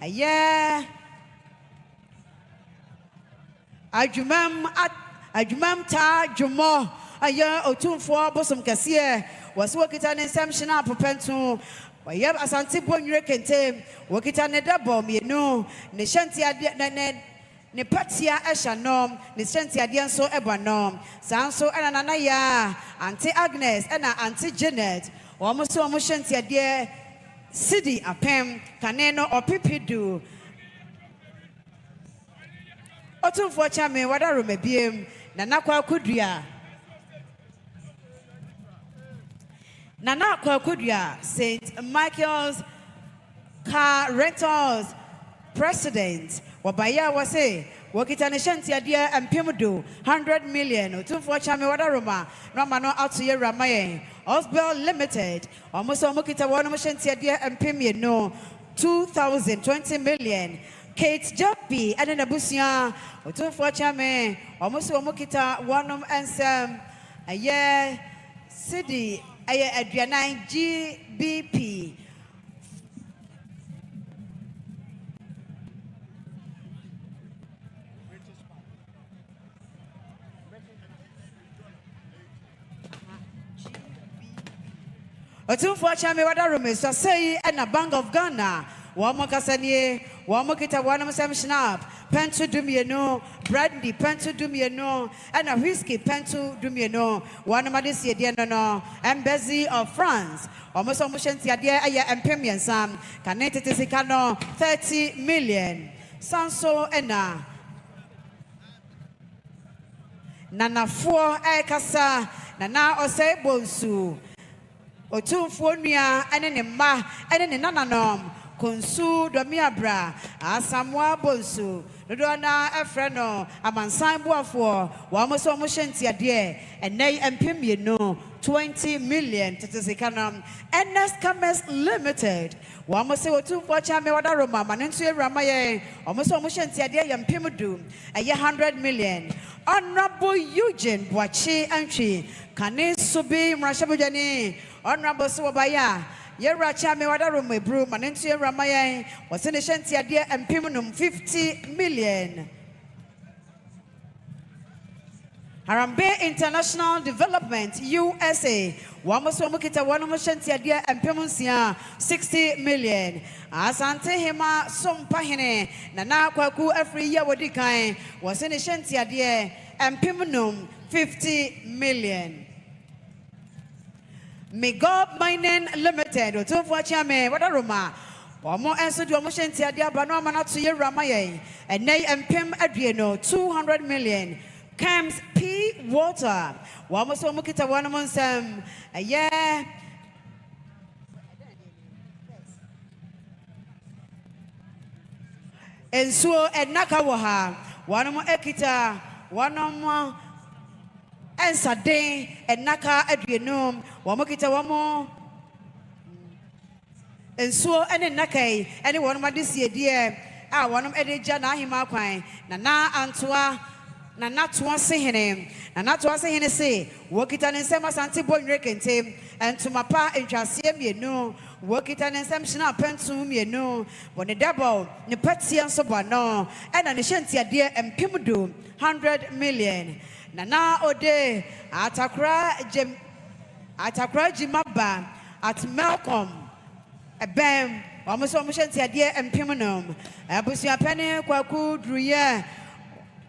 A year Ajumam Ta Jumo, a year or two for Bosom Cassia was working on exemption up Pentu. Why have Asantehene Rekente, working on a double, me no, the Shantia ne patia eshanom ne sentia dienso ebanom sanso ena nanaya Auntie Agnes ena Auntie Janet omoso omoshentia de Sidi apem kaneno opipidu otumfo chame wada romebiem nana kwa kudua St. Michael's Car Rentals President Wabaya was a Wakitane Shantia dear and Pimudu 100 million. Two for Chame Wadaruma, Ramano out to Ramaye, Osbel Limited, almost Mokita one Shantia dear and Pimia no 2020 million. Kate Joppy and an Abusia, two for Chame, almost Mokita one and Sam, a year City, a year Adriana GBP. Otumfo Chame Wadarume so say and a Bank of Ghana Wamo Kasanie, Wamo Kita Wanam Sam Snap, Pentu Dumiano, Brandy, Pentu Dumiano, and a whiskey Pentu Dumiano, Wanamadisi Diano, and Bezzy of France. Almost almost Yadia and Premium Sam, connected to Sicano 30 million. Sanso Ena Nana 4 Ekasa, Nana Ose Bonsu, Otumfonia, and then Ma, and then Nananom. Konsu Domiabra, Asamwa Bonsu, Nodona Efreno, Amansan Boafo, Wamoso Moshentia dear, and Nay and Pimie no 20 million to the Sikanam, and Nest Commerce Limited. Wamose to watch a Mewadaroma, Manensu Ramaye, almost Moshentia dear and Pimudu, a 100 million. Honorable Eugene Boachi Entry, Kane Subi Rashabujani, Honorable Suabaya. Yeracha me wadarum me bro manentu Ramaya was in the shanty dear and pimunum 50 million. Harambe International Development USA Wamusomukita Wanamoshantia dear and pimunsia 60 million. Asantehema Sompahene Nana Kwaku every year wadikai was in the shanty dear and pimunum 50 million. Megop Mining Limited, Otumfuachame, Wadaruma, or more answer to a motion to Adia Banamana to Yeramaye, and Nay and Pim Adriano, 200 million. Camps P Water, Wamasomukita Wanamonsam, a year. And so at Nakawaha, one more Ekita, one more. And Sade and Naka Adrianum, Wamokita Wamo, and so and Nakai, anyone of my this year, dear. I want them Eddie Jana Himaquine, Nana Antua, Nana Tuasehene, Nana Tuasehene say, work it and some Santi Boy Reckon, and to my pa and Jasim, you know, work it and some Shina Pensum, you know, when the double, the Petsi and Sobano, and an Shantia dear and Pimudu, 100 million. Nana Ode Atakra Jimaba at Malcolm a bam almost almost dear and Pimunum Abusia Penny Kwaku Druye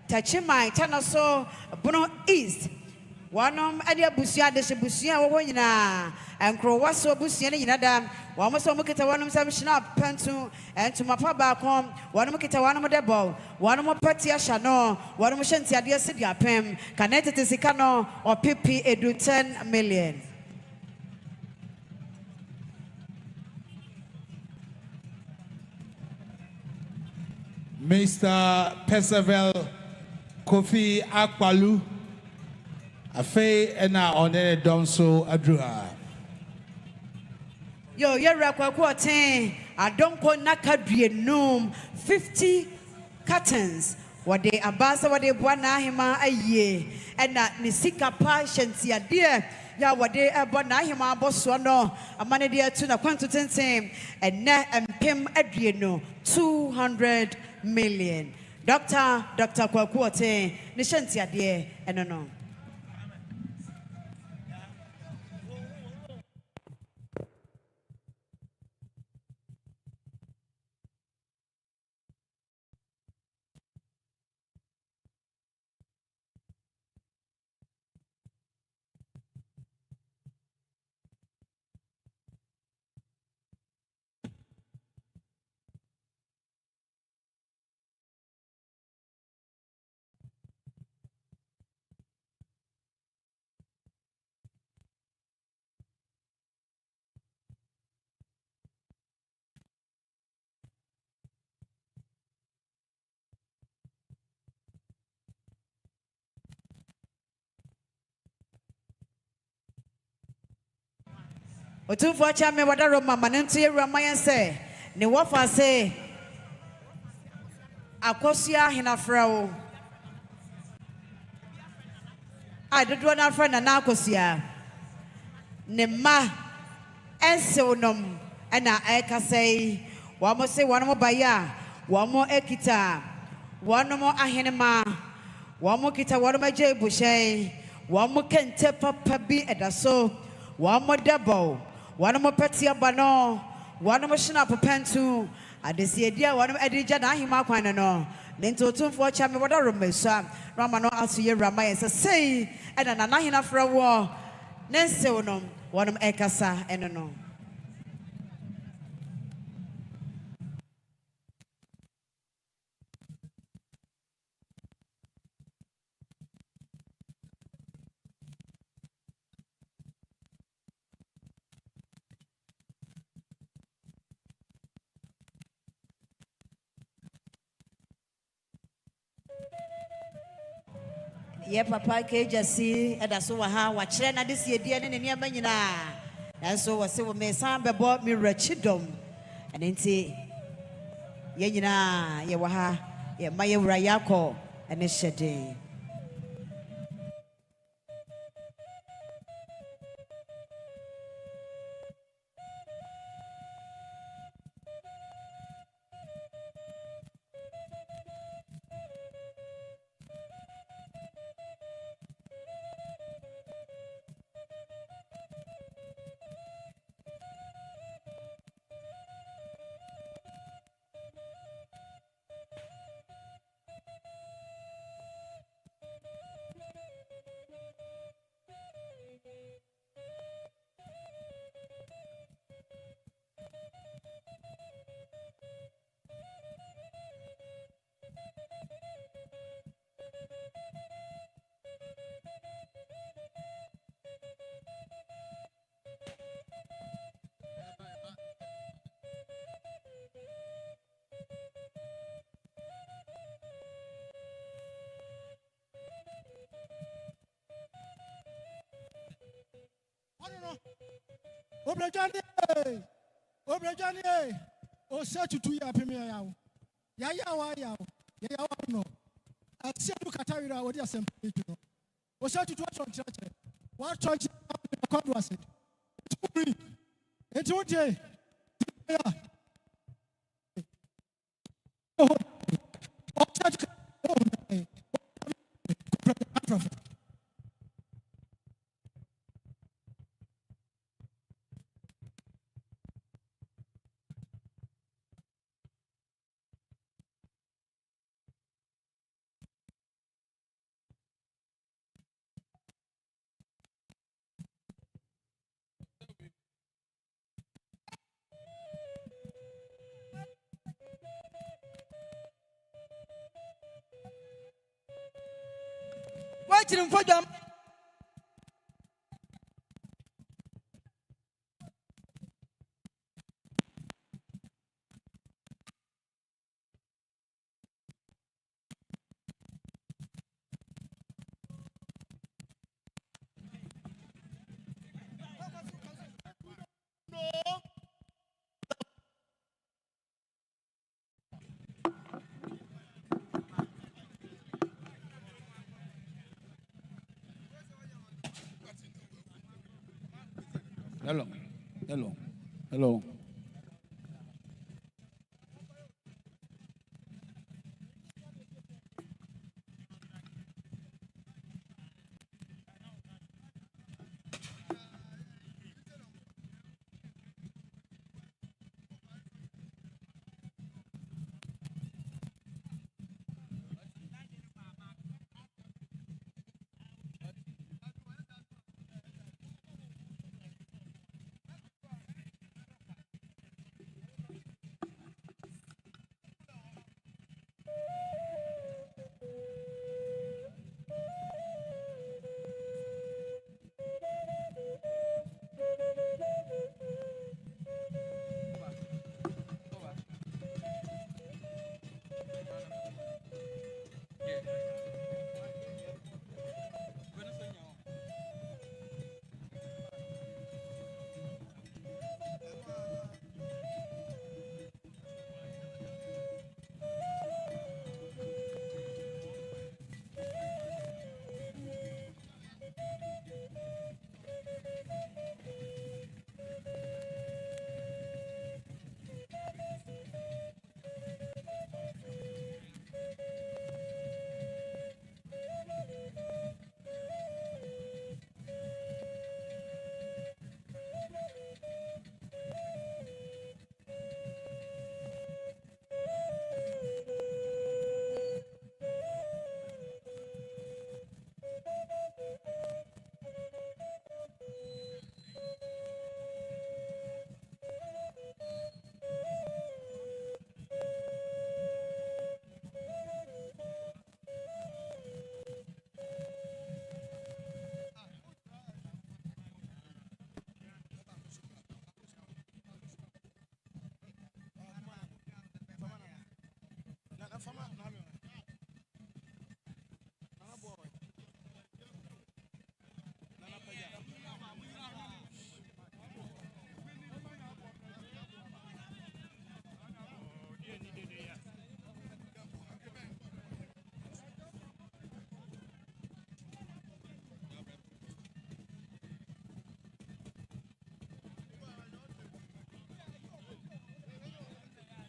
Tachimai Tanaso Bono East Wanum Adia Busia de Busia Wina and Crowasso Busia Yinada Wamoso Mukita Wanum Samshina Pentu and to Mapabacom, one Mukita Wanum Debo, one more Patia Shano, one Mushentia Dia Sidia Pem, connected to Sikano or PP Edu 10 million. Mr. Percival Kofi Akwalu, Afe Ena Onene Donso Adrua. Yo, Yerakwa I don't call Nakadrianum 50 curtains. What they abasa, what they Buanahima a year, and that Nisika patience, ya dear. Ya what they Buanahima Boswano, a money dear to the quantity same, and net and Pim Adriano 200 million. Dr. Kwakuote, Nishantia dear, and no. Otumfuacha me wadaroma manentu Ramaya say, ne wafa say, akosia hinafrao. I don't want our friend and akosia. Ne ma ensonom and I say, one more say one more baya, one more ekita, one more ahenema, one more kita, one more jay bushe, one more kente papa be at a so, one more double. One more petia bano, one more shinap pentu, Adesi dia one Edija Nahima Quano. Then to 2 4 chami what are Rumesa. Ramano Asuye Ramaya say, and an Anahina for a war. Nenseonum, one of Ekasa and no. Ye papa ke jasi eda so wa ha wa kire na de sie die ne ne ma nyina enso wo se wo me san bebo mi rachidom ene nti ye nyina ye wa ha ye ma ye wura yakọ ene hyede Obrejani, o search to ya premier yaw. Ya wa yaw. Ya wa no. I see you Katawira what you assembly to know. O search to watch on church. What church God was it? It's what ye. O search. Watching for them. Hello.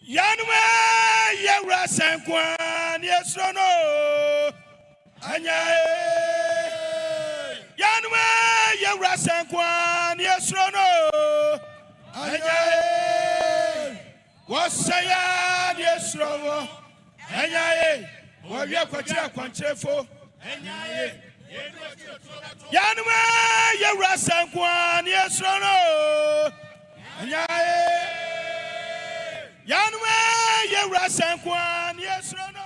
Yanwe yewra sankwan yesrono anyae Yanwe yewra sankwan yesrono anyae wasaya yesrono anyae wawia kwatira kwanchefo anyae Yanwe yewra sankwan yesrono anyae Yanwe yewra sankwan yesrono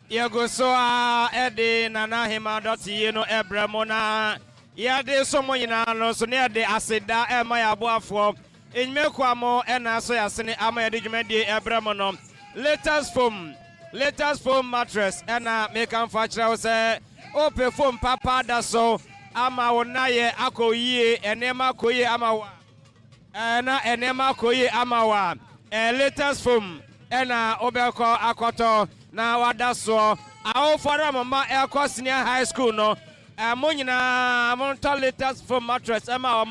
Yagosoa ede Asantehemaa Dote Yie no ebramona yade somo nyina no so ne de aseda ema yaboafo enmekwamo ena so yasene ama yade dwumade ebramono latest foam mattress ena make am facture say ope foam papa da so ama wonaye akoyie enema koyie ama wa na enema koyie ama wa latest foam ena obeko akoto na wada so awo fora mama Elko Senior High School no mo nyina monto latest foam mattress ema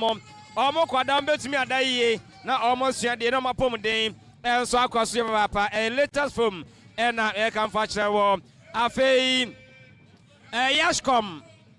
omo kwada mbetumi adaye na omo suade no mapom den enso akwaso papa latest foam ena e kan fa kire wo afei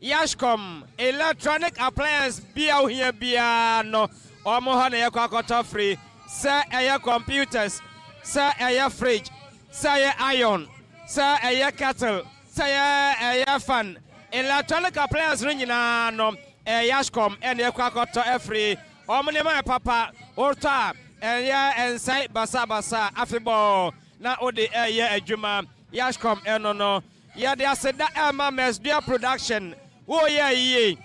Yashcom electronic appliance bia ohia bia no omo ha na ye kwakoto free say computers say fridge say iron say kettle say fan electronic appliance nyina no Yashcom ene kwakoto free omo ne ma papa orta ensai basa afibo na ode adwuma Yashcom eno no ya de aseda ema mesdia production wo ye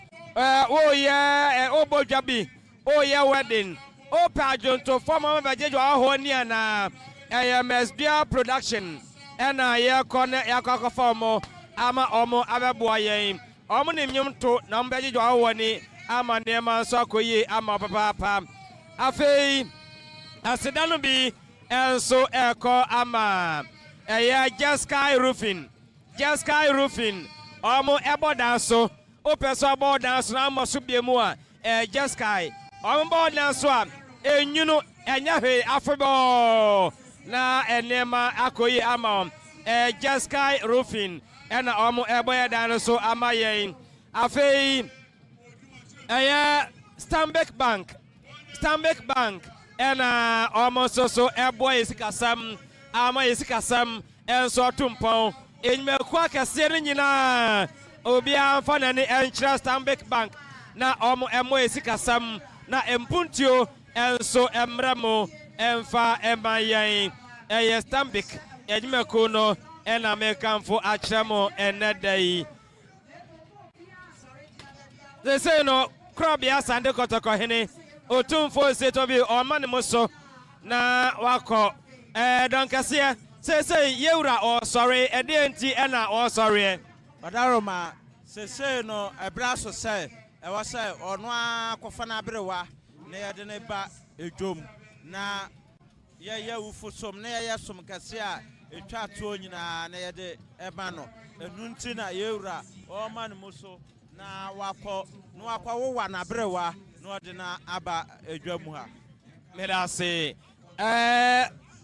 obodwabi wedding o pajonto former bajejo ahoni na mesdia production ena ye kone yakoko formo ama omo abeboa yen omo ne nyum to na mbajejo ahoni ama ne ma so akoyi ama papa afei aseda no bi enso eko ama Just Sky Roofing omo ebo danso o peso abo danso na mo so biemu a Just Sky omo bo danso a enyunu enya hwe afebo na enema akoyi ama Just Sky Roofing ena omo ebo ya danso ama yen afei Stanbic Bank ena omo so ebo esikasam ama esikasam enso tumpon enyimekwa kase nyina obi amfa na ne enchira Stanbic Bank na omo emo esikasam na empuntio enso emremo emfa emayan Stanbic enyimeko no ena mekamfo akyeremo enedai they say no krobia sande kotoko hene otumfo seto bi omane moso na wako donkasia say yewra or sorry edenti ena or sorry Odaroma say no ebraso say e was say ono akofa na abrewa na ye de ne ba edwom na ye wufosom na ye som kase a etwa to nyina na ye de eba no enunti na yewra o man muso na wakọ wo na abrewa na ode na aba edwam ha me da say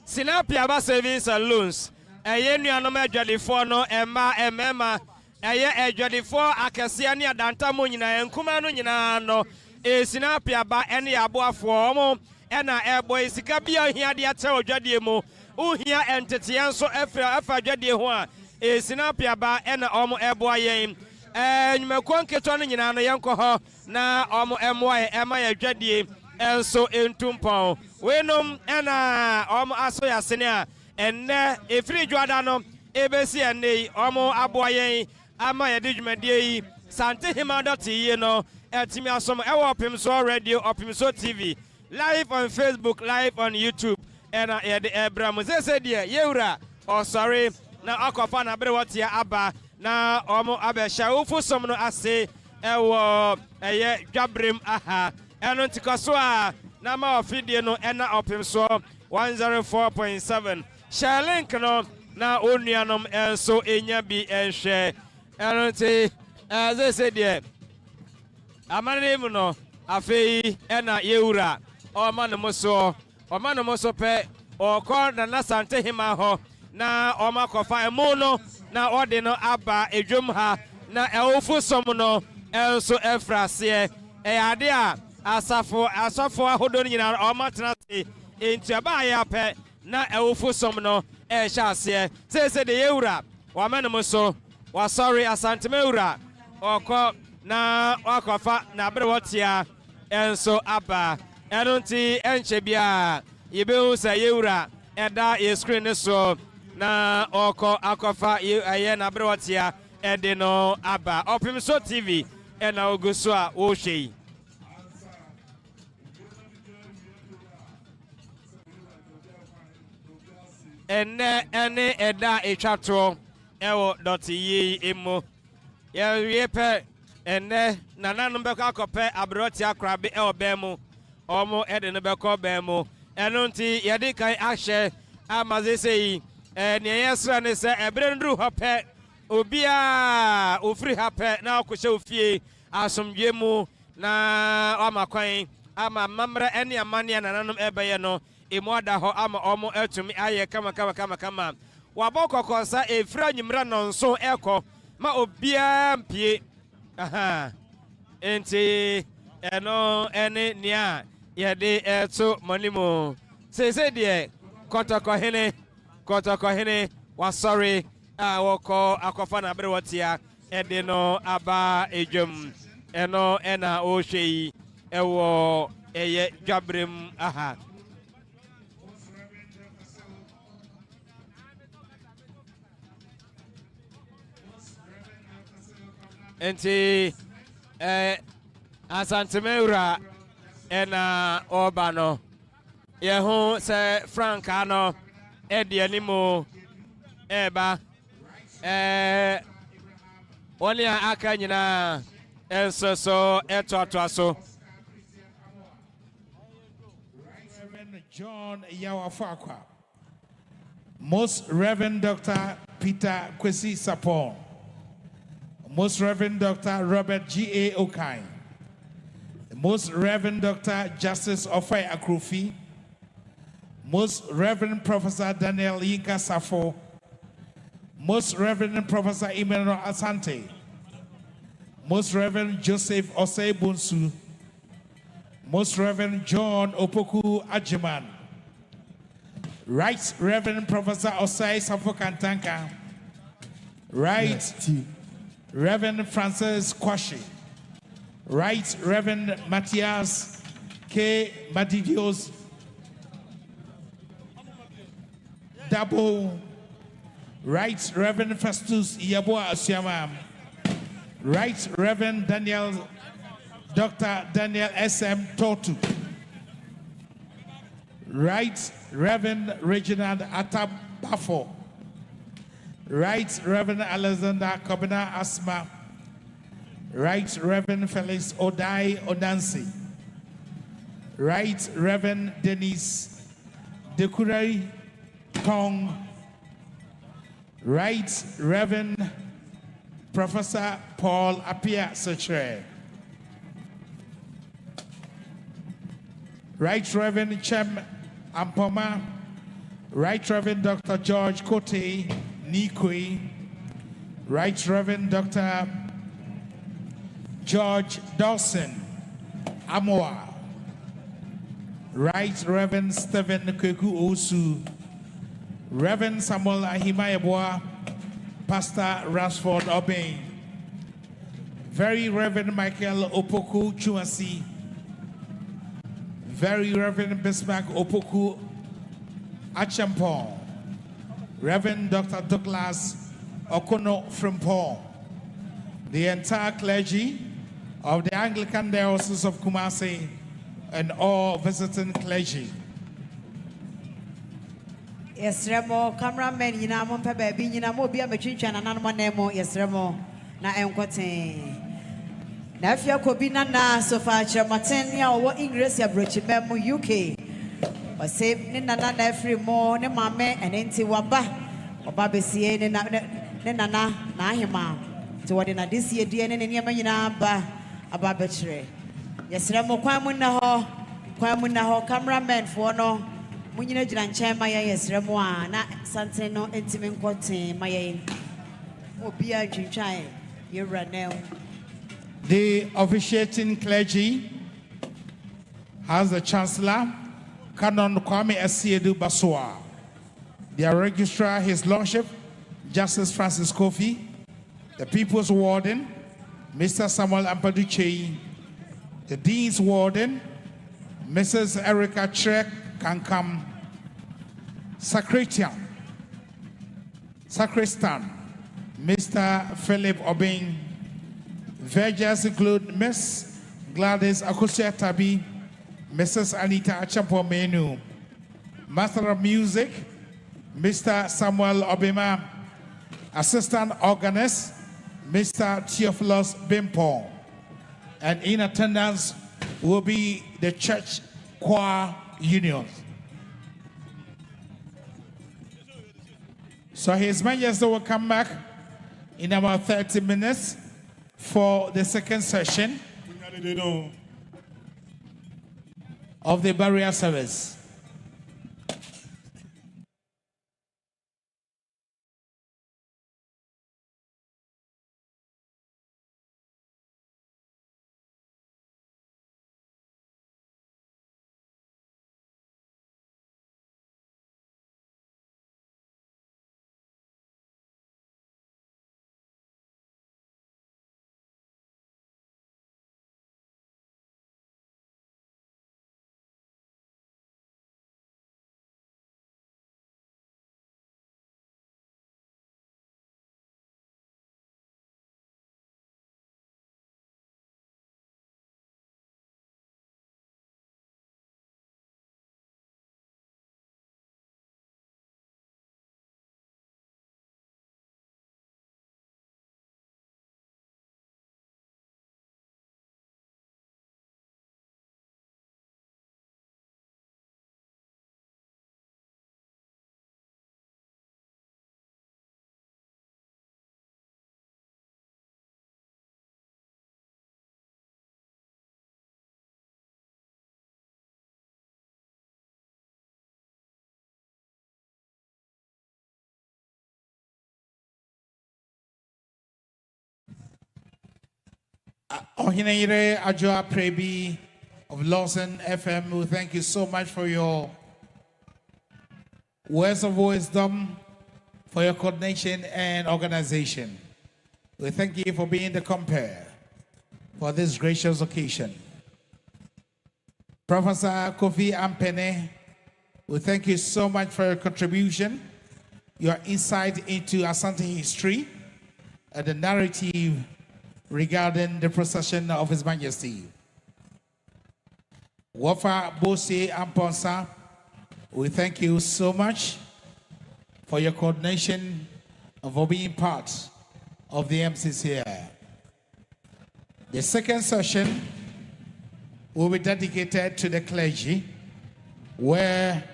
Sinapia ba savings and loans. Nuanom adwadifo no emema adwadifo akese ne adanta mo nyina enkuma no nyina no Sinapia ba ene aboafo omo ena ebo sika bia ohia de ache odwadie mu ohia entete enso efa adwadie ho a Sinapia ba ena omo ebo ayen nyumekon keto no nyina no yenko ho na omo ema adwadie enso entumpon wenom ena omo aso yasene a enne efiri dwada no ebesi enne omo aboyen ama yede dwumadie yi Asantehemaa Dote Yie no etimi asom ewo OPEMSUORADIO radio OPEMSUO TV live on Facebook live on YouTube ena yede ebram sese de yewura sorry na akofa na bere wotia aba na omo abehya ufusom no ase ewo dwabrem aha eno ntikoso a na ma ofidie no ena OPEMSUO 104.7 share link no na onuanom enso enya bi enhwe eno nti they said yeah amane mu no afei ena yewura o manu mo so pe ɔkɔ na Asantehema hɔ na ɔmakɔfa emu no na ɔde no aba edwom ha na ɛwofo som no ɛnso ɛfra aseɛ ɛyɛ ade a asafo ahodoɔ no nyinaa ɔmatena ase ntuaba ayɛ apɛ na ɛwofo som no ɛhyɛ aseɛ sɛ de yɛwura wamɛnom so wasɔre Asantemewura ɔkɔ na wakɔfa na abere wɔtea ɛnso aba ɛno nti ɛnkyɛ bia yɛbɛhu sɛ yɛwura ɛda yɛ screen ne so na ɔkɔ akɔfa ɛyɛ na abere wɔtea ɛde no aba OPEMSO TV ɛna ogu so a wɔhwɛ yi. Ɛnɛ ɛne ɛda etwato ɛwɔ Dote Yie emu yɛwie pɛ ɛnɛ nananom bɛkɔ akɔpɛ aberɛte akorabe ɛwɔ bɛn mu ɔmo ɛde no bɛkɔ bɛn mu ɛno nti yɛde kan ahyɛ ama sɛ yi nea yɛsrɛ ne sɛ ɛberɛ no duru hɔ pɛ obiara ofiri ha pɛ na ɔkɔhyɛ ofie asomdwe mu na ɔma kwan ama mammerɛ ɛne amanneɛ nananom ɛbɛyɛ no emu ada hɔ ama ɔmo atumi ayɛ kama wabɔ kɔkɔnsa efira nyimra nɔnso ɛkɔ ma obiara mpie enti ɛno ɛne nea yɛde ɛto mɔnimu sese deɛ kɔtɔkɔhene wasɔre a wɔkɔ akɔfa na abere wɔtea ɛde no aba edwam ɛno ɛna ɔhwɛ yi ɛwɔ ɛyɛ dwabrem aha. Enti Asantemewura ɛna ɔba no yɛho sɛ Franka no ɛde animu ɛba wɔne a aka nyinaa ɛnso so ɛtoatoa so. Reverend John Yawafakwa, Most Reverend Dr. Peter Kwesi Sapon, Most Reverend Dr. Robert G.A. Okai, Most Reverend Dr. Justice Ofai Akrufi, Most Reverend Professor Daniel Yinka Safo, Most Reverend Professor Emmanuel Asante, Most Reverend Joseph Osei Bunsu, Most Reverend John Opoku Ajiman, Right Reverend Professor Osei Safo Kantanka, Right Reverend Francis Kwashi, Right Reverend Matthias K. Madidios Dabo, Right Reverend Festus Yabua Asiamam, Right Reverend Dr. Daniel S.M. Totu, Right Reverend Reginald Atabafo, Right Reverend Alexander Kobina Asma, Right Reverend Felix Odai Odansi, Right Reverend Denise Dekurari Tong, Right Reverend Professor Paul Apia Sechere, Right Reverend Chem Ampoma, Right Reverend Dr. George Kote Nikwe, Right Reverend Dr. George Dawson Amoa, Right Reverend Stephen Kweku Osu, Reverend Samuel Ahimayeboa, Pastor Rashford Obey, Very Reverend Michael Opoku Chuasi, Very Reverend Bismarck Opoku Achampong, Reverend Dr. Douglas Okono Frimpong, the entire clergy of the Anglican Diocese of Kumasi, and all visiting clergy. Yes, Remo, cameraman, you know, Monpa baby, you know, be a machine and another name, yes, Remo, na encote. Now, if you could be nana so far, Chamatania or English, your brooch memo UK. Or say, Nana, every morning, mamma, and Auntie Wamba, or Baby Siena, Nana, Nahima, to what in a this year, dear, and Yamina, a Babatre. Yes, Remo, Quamuna, cameraman for no. Munyina gyina nkyɛn ma yɛn yɛsrɛ mu a na santen no ntimi nkɔtee ma yɛn. Obi a twintwan yɛwura nam. The officiating clergy has the Chancellor, Canon Kwame Asiedu Baswa, their registrar, His Lordship, Justice Francis Kofi, the People's Warden, Mr. Samuel Ampaduche, the Dean's Warden, Mrs. Erica Trek Kankam, Sacristan, Mr. Philip Obing. Vergers include Miss Gladys Akusia Tabi, Mrs. Anita Achampo Menu, Master of Music, Mr. Samuel Obima, Assistant Organist, Mr. Theophilus Bimpon. And in attendance will be the church choir unions. So His Majesty will come back in about 30 minutes for the second session of the barrier service. Ohineyire Ajoa Prebi of Lawson FM, we thank you so much for your words of wisdom, for your coordination and organization. We thank you for being the compare for this gracious occasion. Professor Kofi Ampene, we thank you so much for your contribution, your insight into Asante history, and the narrative regarding the procession of His Majesty. Wafa Bose Amponsa, we thank you so much for your coordination and for being part of the MCs here. The second session will be dedicated to the clergy, where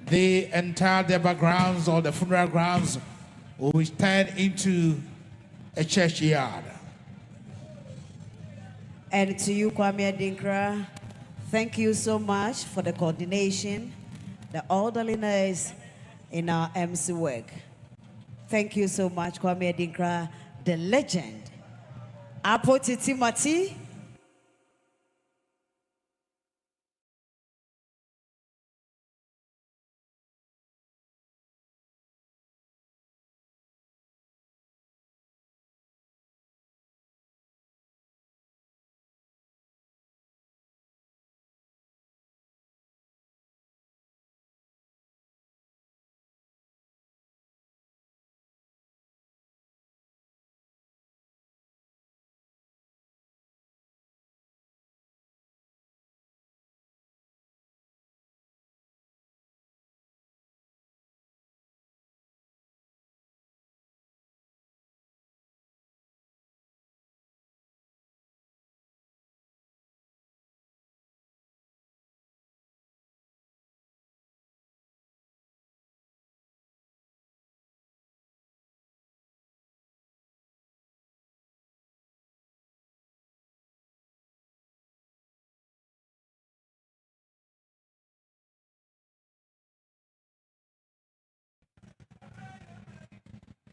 the entire Deba grounds or the funeral grounds will be turned into a churchyard. And to you, Kwame Adinkra, thank you so much for the coordination, the orderliness in our MC work. Thank you so much, Kwame Adinkra, the legend. Apo Titi Mati.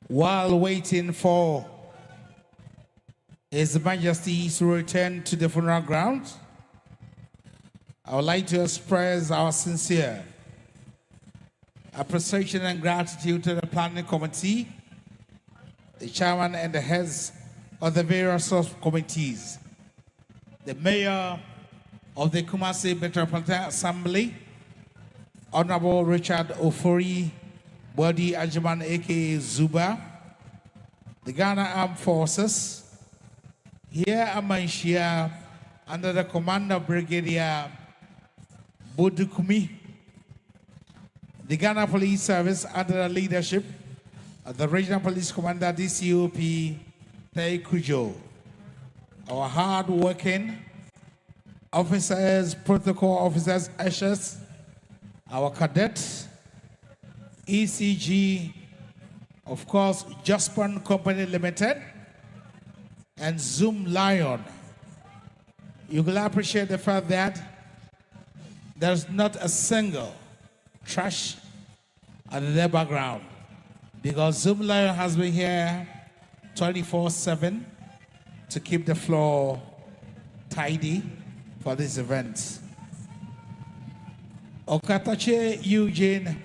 while waiting for His Majesty's return to the funeral ground, I would like to express our sincere appreciation and gratitude to the planning committee, the chairman and the heads of the various subcommittees, the mayor of the Kumasi Metropolitan Assembly, Honorable Richard Ofori Bodi Ajiman aka Zuba, the Ghana Armed Forces, here Amanshia under the command of Brigadier Bodukumi, the Ghana Police Service under the leadership of the Regional Police Commander DCOP Tei Kujo, our hard-working officers, protocol officers, ushers, our cadets, ECG, of course, Jaspan Company Limited, and Zoom Lion. You will appreciate the fact that there's not a single trash at the background, because Zoom Lion has been here 24/7 to keep the floor tidy for this event. Okatache Eugene,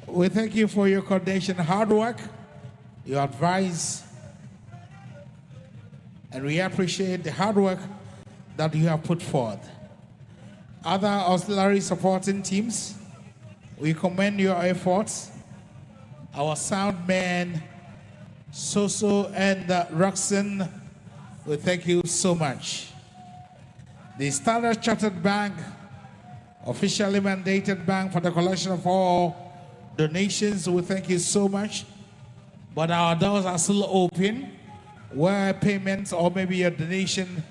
we thank you for your coordination, hard work, your advice, and we appreciate the hard work that you have put forth. Other auxiliary supporting teams, we commend your efforts. Our sound man, Soso and Roxanne, we thank you so much. The Standard Chartered Bank, officially mandated bank for the collection of all donations, we thank you so much. But our doors are still open where payments or maybe a donation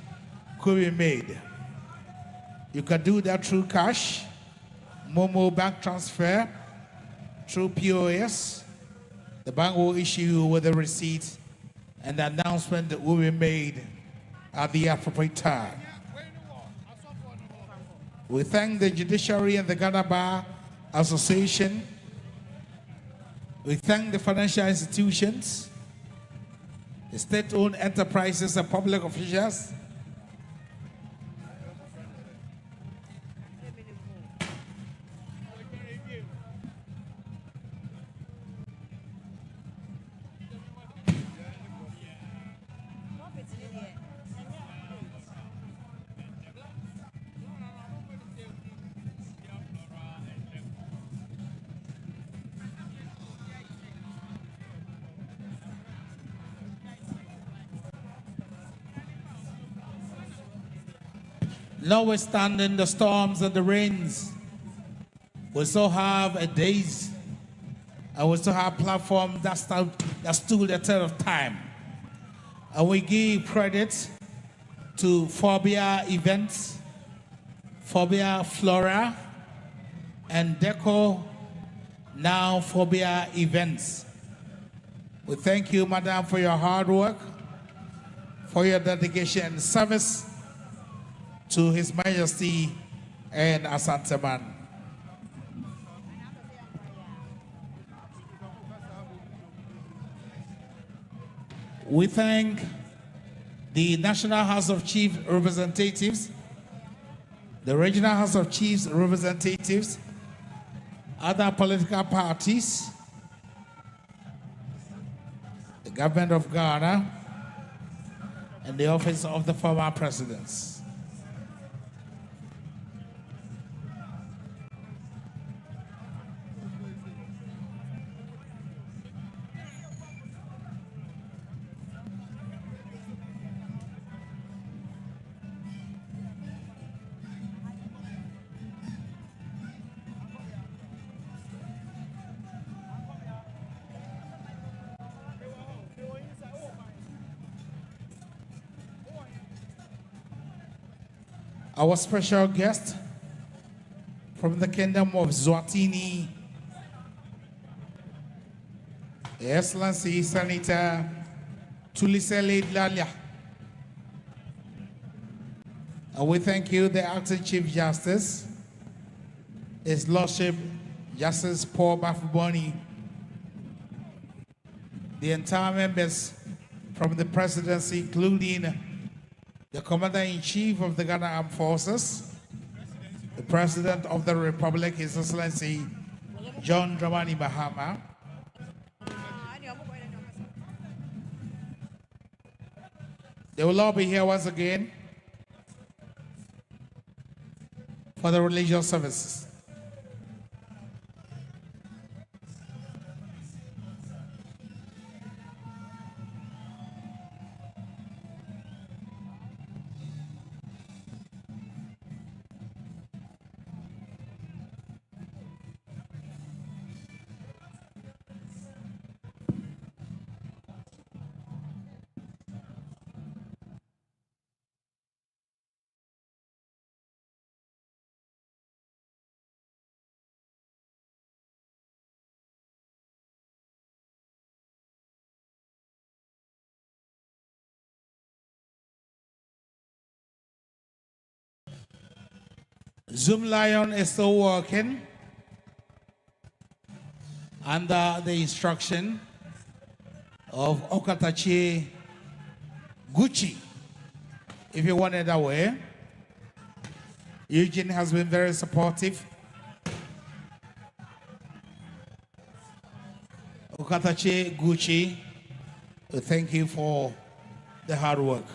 could be made. You can do that through cash, Momo bank transfer, through POS. The bank will issue you with a receipt, and the announcement will be made at the appropriate time. We thank the judiciary and the Ghana Bar Association. We thank the financial institutions, the state-owned enterprises and public officials. Notwithstanding the storms and the rains, we still have a days, and we still have platform that stood the test of time. And we give credit to Phobia Events, Phobia Flora, and Deco, now Phobia Events. We thank you, Madam, for your hard work, for your dedication and service to His Majesty and Asantehemaa. We thank the National House of Chief Representatives, the Regional House of Chiefs Representatives, other political parties, the government of Ghana, and the office of the former presidents. Our special guest from the Kingdom of Zwatini, Excellency Senator Tulisele Lalia. And we thank you, the Acting Chief Justice, His Lordship Justice Paul Bafuboni, the entire members from the presidency, including the Commander-in-Chief of the Ghana Armed Forces, the President of the Republic, His Excellency John Dramani Mahama, they will all be here once again for the religious services. Zoom Lion is still working under the instruction of Okatachi Gucci. If you want it that way, Eugene has been very supportive. Okatachi Gucci, we thank you for the hard work.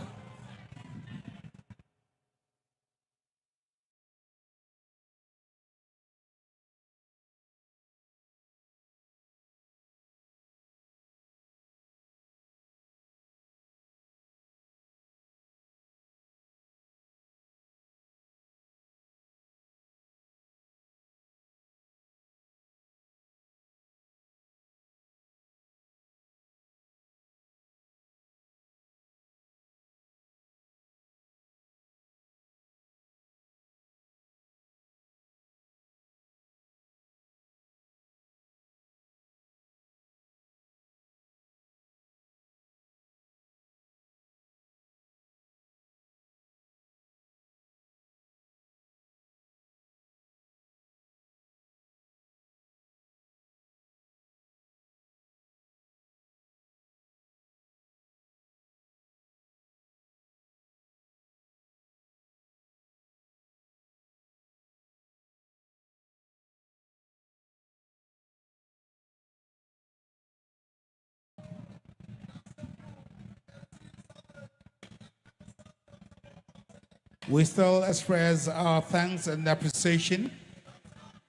We still express our thanks and appreciation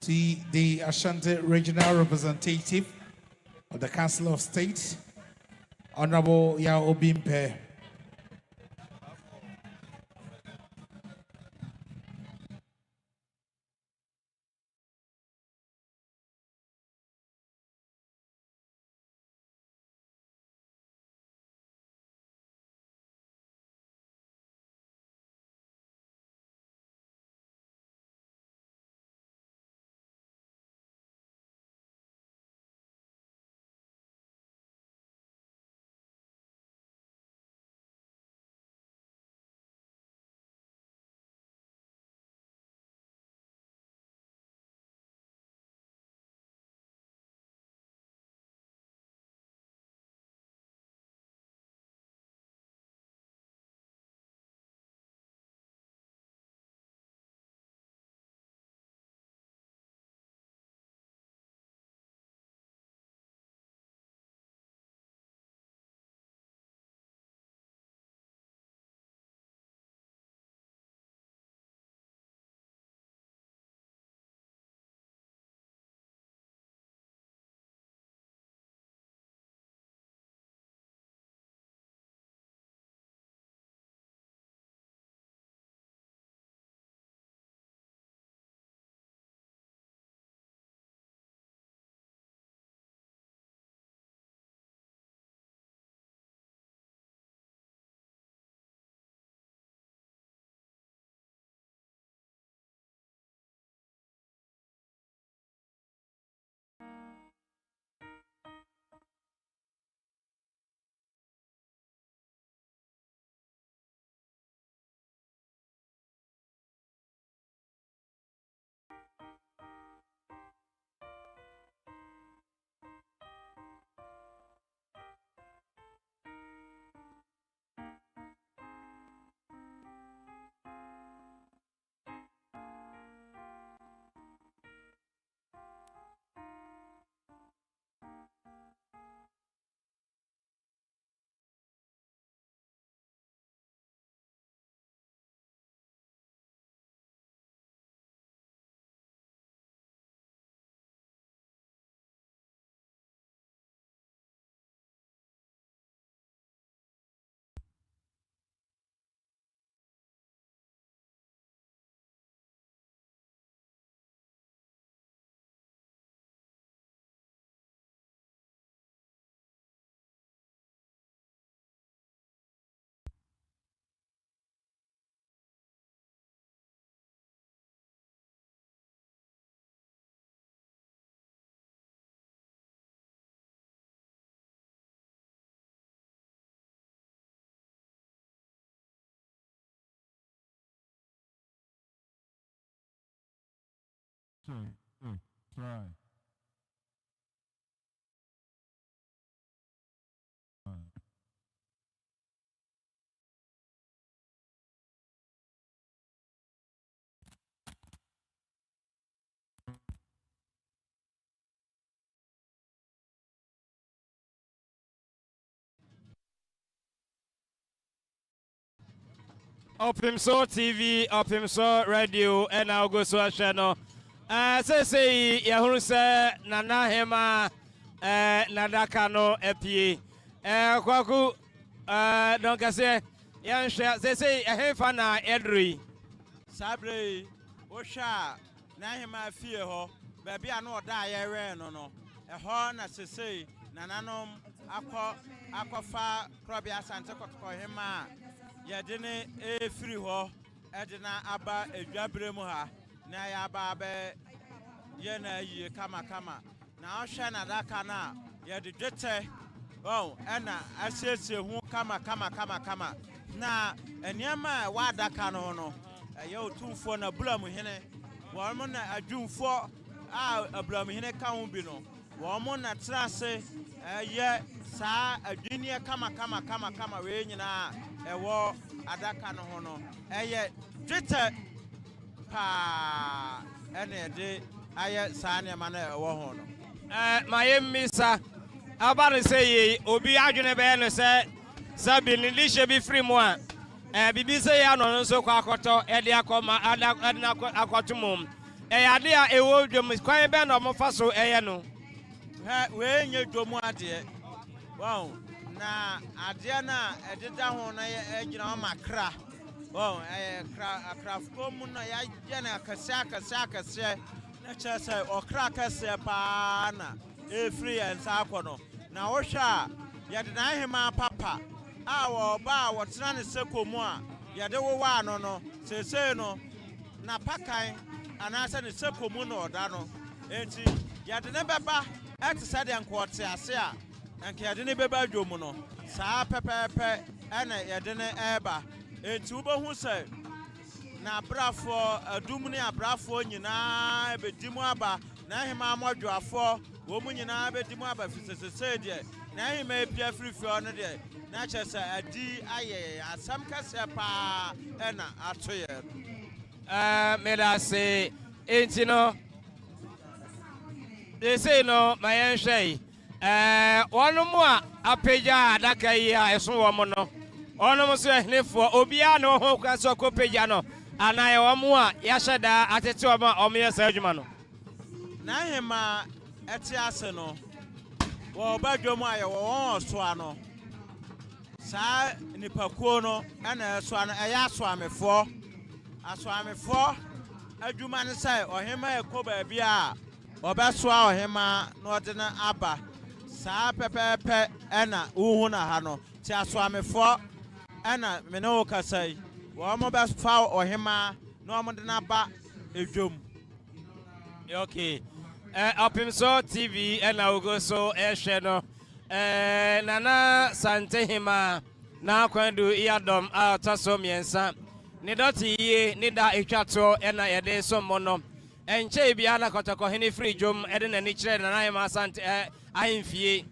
to the Ashanti Regional Representative of the Council of State, Honorable Yao Obimpe. Try. OPEMSUORADIO TV, OPEMSUORADIO, and I'll go to a channel. Say, Yahunse, Nanahema, Nadakano, Epi, Kwaku, don't say, Yansha, they say, a hefana, Edri. Sabre, Osha, Nahima Fio, baby, I know die, no, a horn as they say, Nananom, Aquafa, Crabia Asantehema. Yadine e free ho edina aba edwabre mu ha na ya aba be ye na yi kama na ohwe na daka na ye de dwete oh na asiesie hu kama na eniama wa daka no ye otumfo na bulamu hene wo mo na adwumfo abulamu hene ka hu bi no wo mo na trase ye sa adwini kama we nyina ewo adaka no ho no eye dwete pa ene de aye sa ne ma na ewo ho no my misa abare say obi adwene be no se sabi ni lishe bi free mo a bibi say ya no so kwa akoto e de akoma adna akotumum ade a ewo dwom kwan be no mo fa so eye no we nye dwomu ade wow na ade na ededa ho na egina makra wow krafko mu na ya gena akase na chese okra kase pa na free and sakono na wo hwa ya de na hema papa wo ba wo tena ne sekomu a ya de wo wa no sese no na pakan anase ne sekomu no oda no enti ya de ne beba etisade ankote ase a anke ya de ne beba dwomu no saa pepepe ene ya de ne eba enti wo behu se na brafo adum ne abrafo nyina ebedimu aba na hema modwoafo wo mu nyina ebedimu aba fisesese de na hema epia frifio no de na chese adi aye asam kase pa ena atoye me da say enti no they say no my enhwe one mu a apeja adaka yi a eso wo mo no ono mo so ehnefo obia no ho kwaso kopeja no anaye wo mu a ya hyeda atete o ma o me yesa adwuma no na hema eti ase no wo badwo mu aye wo so ano sa nipakuo no ana so ano eya asoamefo adwuma ne sai ohema ekoba bia obesoa ohema no odena aba saa pepepe ena uhu na ha no ti asoamefo ena mene wo kasai wo mo befa ohema no mo dena ba edwom okay OPEMSUORADIO TV ena ugo so ehwe no nana Asantehemaa na Konadu Yiadom a taso miensa ni Dote Yie ni da etwato ena yede so mono enche bia na kotoko hene free jom ede na ni kire na na Asante ahemfie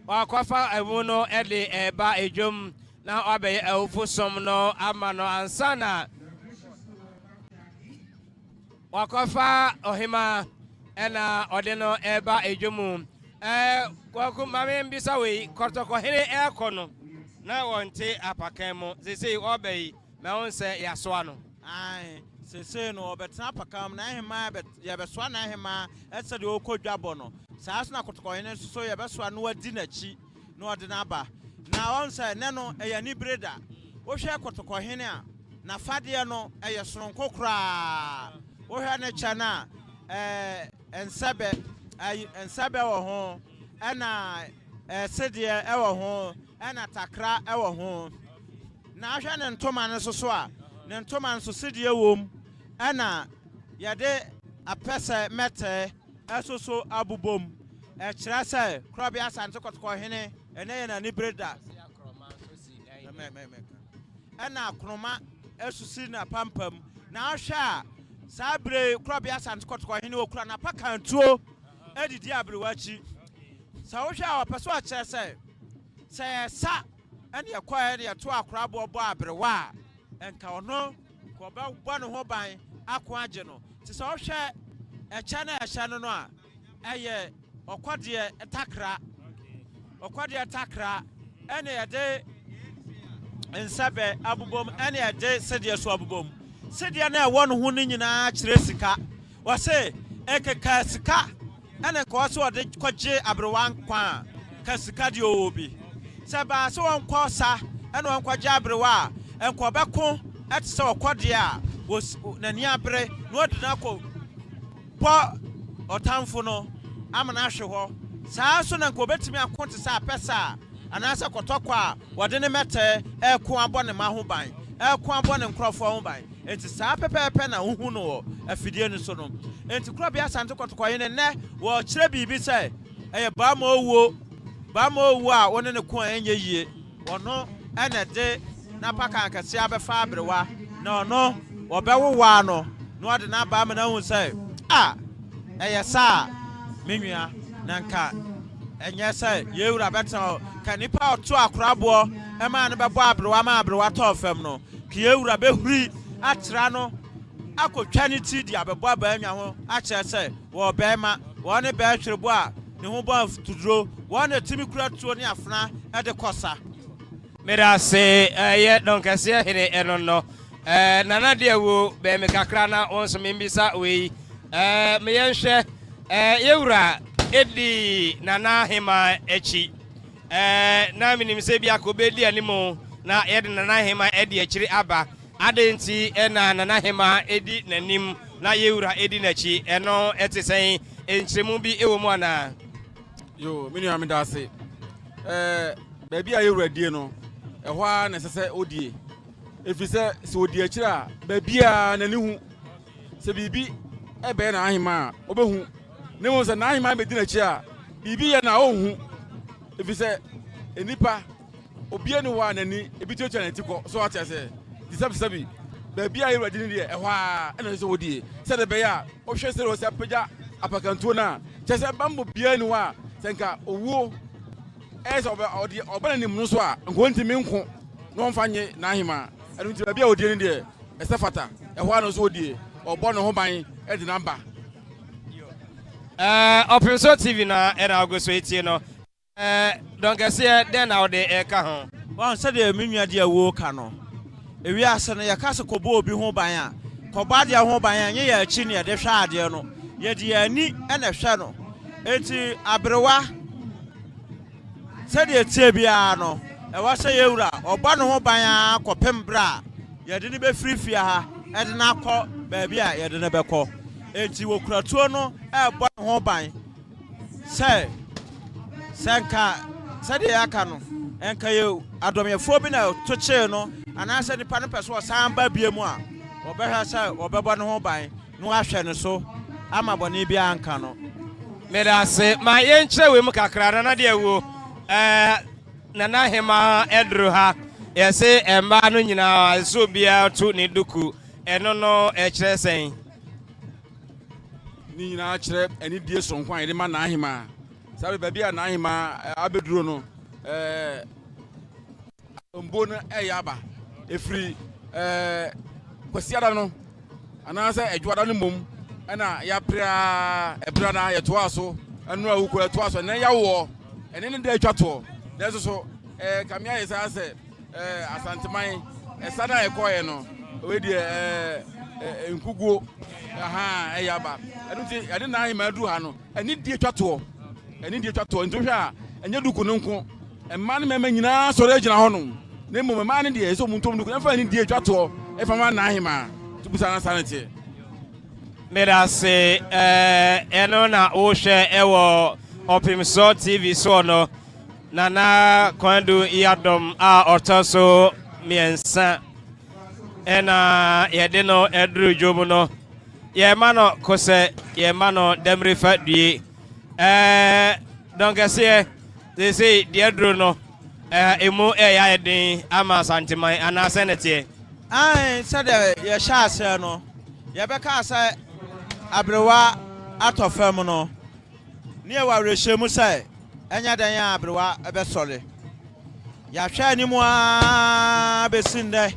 wakwafa ewuno ede eba ejom na obeye ewufo som no ama no ansana wakwafa ohima ena odeno eba ejomu kwaku mame mbisa we kotoko hene ekono na wonte apakamo sese obey me wonse yasoa no ai sese no obetna apakam na hema bet ya besoa na hema ese de okodwabo no saas na kotoko hene so ya besoa no wadi nachi no odena aba na wonse ne no eya ni breda wo hwe kotoko hene a na fade no eye soronko kra wo hwe ne chana ensabe wo ho ena sedie ewo ho ena takra ewo ho na ahwe ne ntoma ne so a ne ntoma nso sedie wom ena yade apese mete esoso abubom kira se krobia asante kotoko hene ene ye na ni breda ena akroma esusi na pampam na ahwe a Sabre Krabia Sanskot Hino Kranapa Kantuo Eddie Diabruachi. Saosha or Pasua say sa and you acquired your 2 crabo barbrewa and Kaono Koba one hobai aquageno. Tisosha a channel a shannoa a or quadia attackra or quadia attackra any a day and Sabe Abubum any a day said your swabum. Said you know one who in Chresika was say Eke Kasika and a course what they quaje Abrowan Qua Kasika Diobi. Saba so on Quasa and on Quajabrewa and Quabaco at so Quadia was Naniabre, not Nako Po or Tamfuno, Amanasho, Sason and Quobetimi and Quantisa Pesa, and Asa Kotokwa, what didn't matter, El Quambon and Mahubai, El Quambon and Crawford by. It's a sape pen and uno, a fidian sonum. And to Crabia Santo Cotoquain and ne, what Trebi be say, a bamo wa, one in a coin ye, or no, and a day, Napaka Casiaba Fabrewa, no, or Bewano, no, the Nabama who say, ah, a sa, Mimia, Nanka, and yes, sir, you are better. Can you pout to a crabo, a man about Barbara, Brato Femno, Kiura Behri. Atrano, Ako Chanity, the Ababa Banya, Acha say, War Bema, one a bear to bois, no above to draw, one a Timmy Crab to an Afna at the Cosa. May I say, yet don't Cassia here, I don't know. Nana dear woo, Bemeka Crana on some imbisa way. Mayansha, Eura, Eddie, Nana Echi. Naminim Sabia Kobedi animo, na Ed Nana Eddie Echi Abba. Adenti ena Nanahema edi nanim na Yeura edi nachi eno ete saying enchemu bi ewo mu ana yo mini amida se baby a Yeura die no ehwo a na sese odie efise se odie akira baby a nani hu se bibi ebe na ahima obehu ne mo se na ahima be di nachi a bibi ye na ohu efise enipa obie ni wa nani ebi tuatua na tiko so ati ase Sabi, baby, I read in the Ewa, and so would ye. Said the Baya, or she said, was a Peja, Apacantuna, just a bamboo pianoa, Sanka, or woo, as over the Oberani Muswa, and going to Minko, non Fanye, Nahima, and to be out in there, a Safata, a one or so dear, or born home by at the number. OPEMSUORADIO TV na era go so etieno. Don't get here then out the eka ho. One said the Mimia dear wo cano. If we are sending a castle cobo be home by a Cobadia home by a year chini at the Shadiano, yet ye ni and a shadow. Eti Abrewa said ye Tibiano, and was a Eura or Bano home by a Copembra. Ye didn't be free for her, and now call baby, I had never call. Eti wo Cratono, a Bon home by. Say, Sanka, said the Acano, and Cayo, Adomia to Cheno. And I said the Panapas was some baby moi, or better, or Babano home by no action so. I'm a Bonibia and Cano. May I say, my enche we Mukakra, Nadia woo, Nanahema Edruha, yes, a man, you know, I so be out to Niduku, and no, saying. Nina Chirep, and it dear song, quite a man Nahima. Sabi baby and Nahima, Abedruno, Umbona Ayaba. Free Quasiano, and I say a Jordan mum, and I yapra a brana at Wasso, and no who at Wasso, and ya war, and in the day chateau. There's also a Camia is as Asantehene, a Sada Ecoeno, with the Nkugo, aha, Ayaba. I didn't know him, Adruhano, and need dear chateau, and in the chateau, and Tusha, and you do Kununko, and man, Mamma, so regional honum. Nemo man in the so Muntum never in the Jato, if a man Nahima to be sanity. May I say, Enona Osha Ewo OPEMSUORADIO TV Sono Nana Konadu Yiadom Ortoso Miensa Ena Yedino Edru Jomuno Yemano Kose Yemano Demri Fatdi don't get here. They say the Edruno emu yadin ama Asantehene and Asantehene. I said, your shas no. yɛbɛka sɛ abrewa atɔ fam no ne ɛwɔ awerɛhyɛ mu sɛ ɛnyɛ dan a abrewa ɛbɛsɔre yɛahwɛ anim a bɛsi ndɛ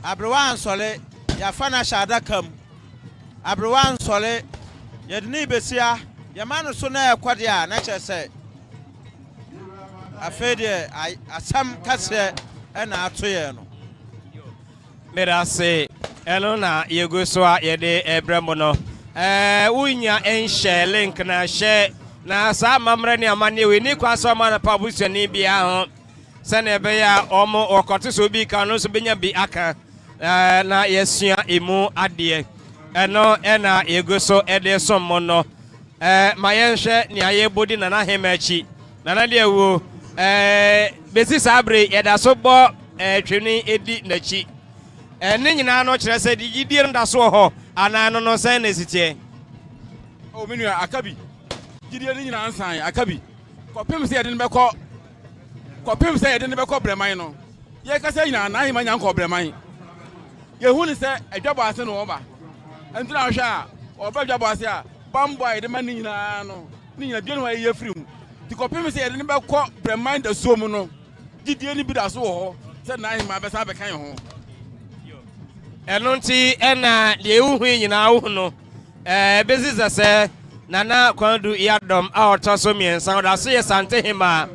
abrewa ansɔre yɛafa no ahyɛ adaka mu abrewa ansɔre yɛde ne bɛsia yɛma no so na ɛkɔ deɛ a na kyerɛ sɛ afei deɛ asɛm kaseɛ ɛna ato yɛn no Medase elona yego so a yede ebremo no unya enhye link na hye na sa mamre ne amane we ni kwa so ma na pa busuani bia ho se na ebe ya omo okote so bi ka no so benya bi aka na yesua emu ade eno na yego so ede so mo no ma yenhye ne ayebodi na na hemachi na na de ewo besi sabre yeda so bo twene edi nachi ne nyina no kyerɛ sɛ digidie nda so hɔ ana no no sɛ na sitie o menu akabi gidie ne nyina ansan akabi kɔpem sɛ yɛde ne bɛkɔ brɛman no yɛ kasa nyina na ahema nya nkɔ brɛman yɛhu ne sɛ adwabɔ ase no wɔba ɛntina hwɛ a ɔba adwabɔ ase a bambɔ a yɛde ma ne nyina no ne nyina bia no yɛ firi mu ti kɔpem sɛ yɛde ne bɛkɔ brɛman da so mu no gidie ne bi da so wɔ hɔ sɛ na ahema bɛsa bɛka yɛ ho Enunti ena de uhu nyina uhu no bezi zase nana Konadu Yiadom a otoso miensa oda so Asantehemaa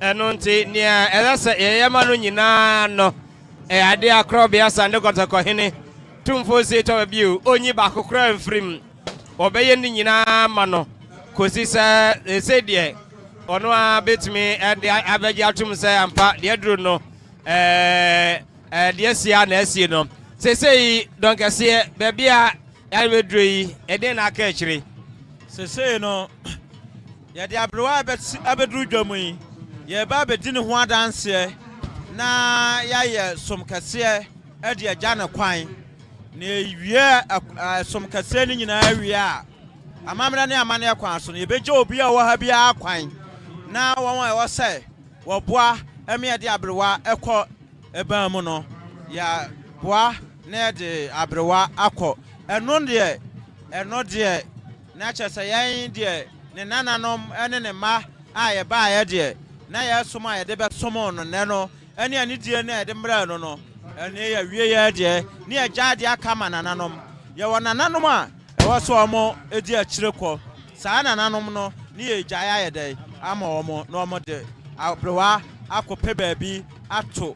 enunti nia elese yeyema no nyina no ade akrobia sande kotokohene tumfo se to biu onyi ba kokora mfrim obeye ni nyina ma no kosi se de ono a betimi ade abeji atum se ampa de duru no de sia na asie no sesei donc asie baby a yalbedroi eden na aka akire sesei no ya de abrewa abedru dwamu yi ye ba bedi ne ho adanse na ya ye somkase e de agya ne kwan na ewie somkase ni nyina awie a amamra ne amane kwan so no ye beje obi a wo ha bia kwan na won a wo se wo boa eme de abrewa ekọ eba mu no ya boa na de abrewa akọ eno de na kyerɛ yan de ne nananom ene ne ma a ye ba ye de na ye som a ye de besom no ne no ene ani die na ye de mra no no ene ya wie ye de ne ye gya de aka ma nananom ye wɔ nananom a e wɔ so omo edi akire kɔ saa nananom no ne ye gya ya ye de ama omo no omo de abrewa akɔpɛ baabi ato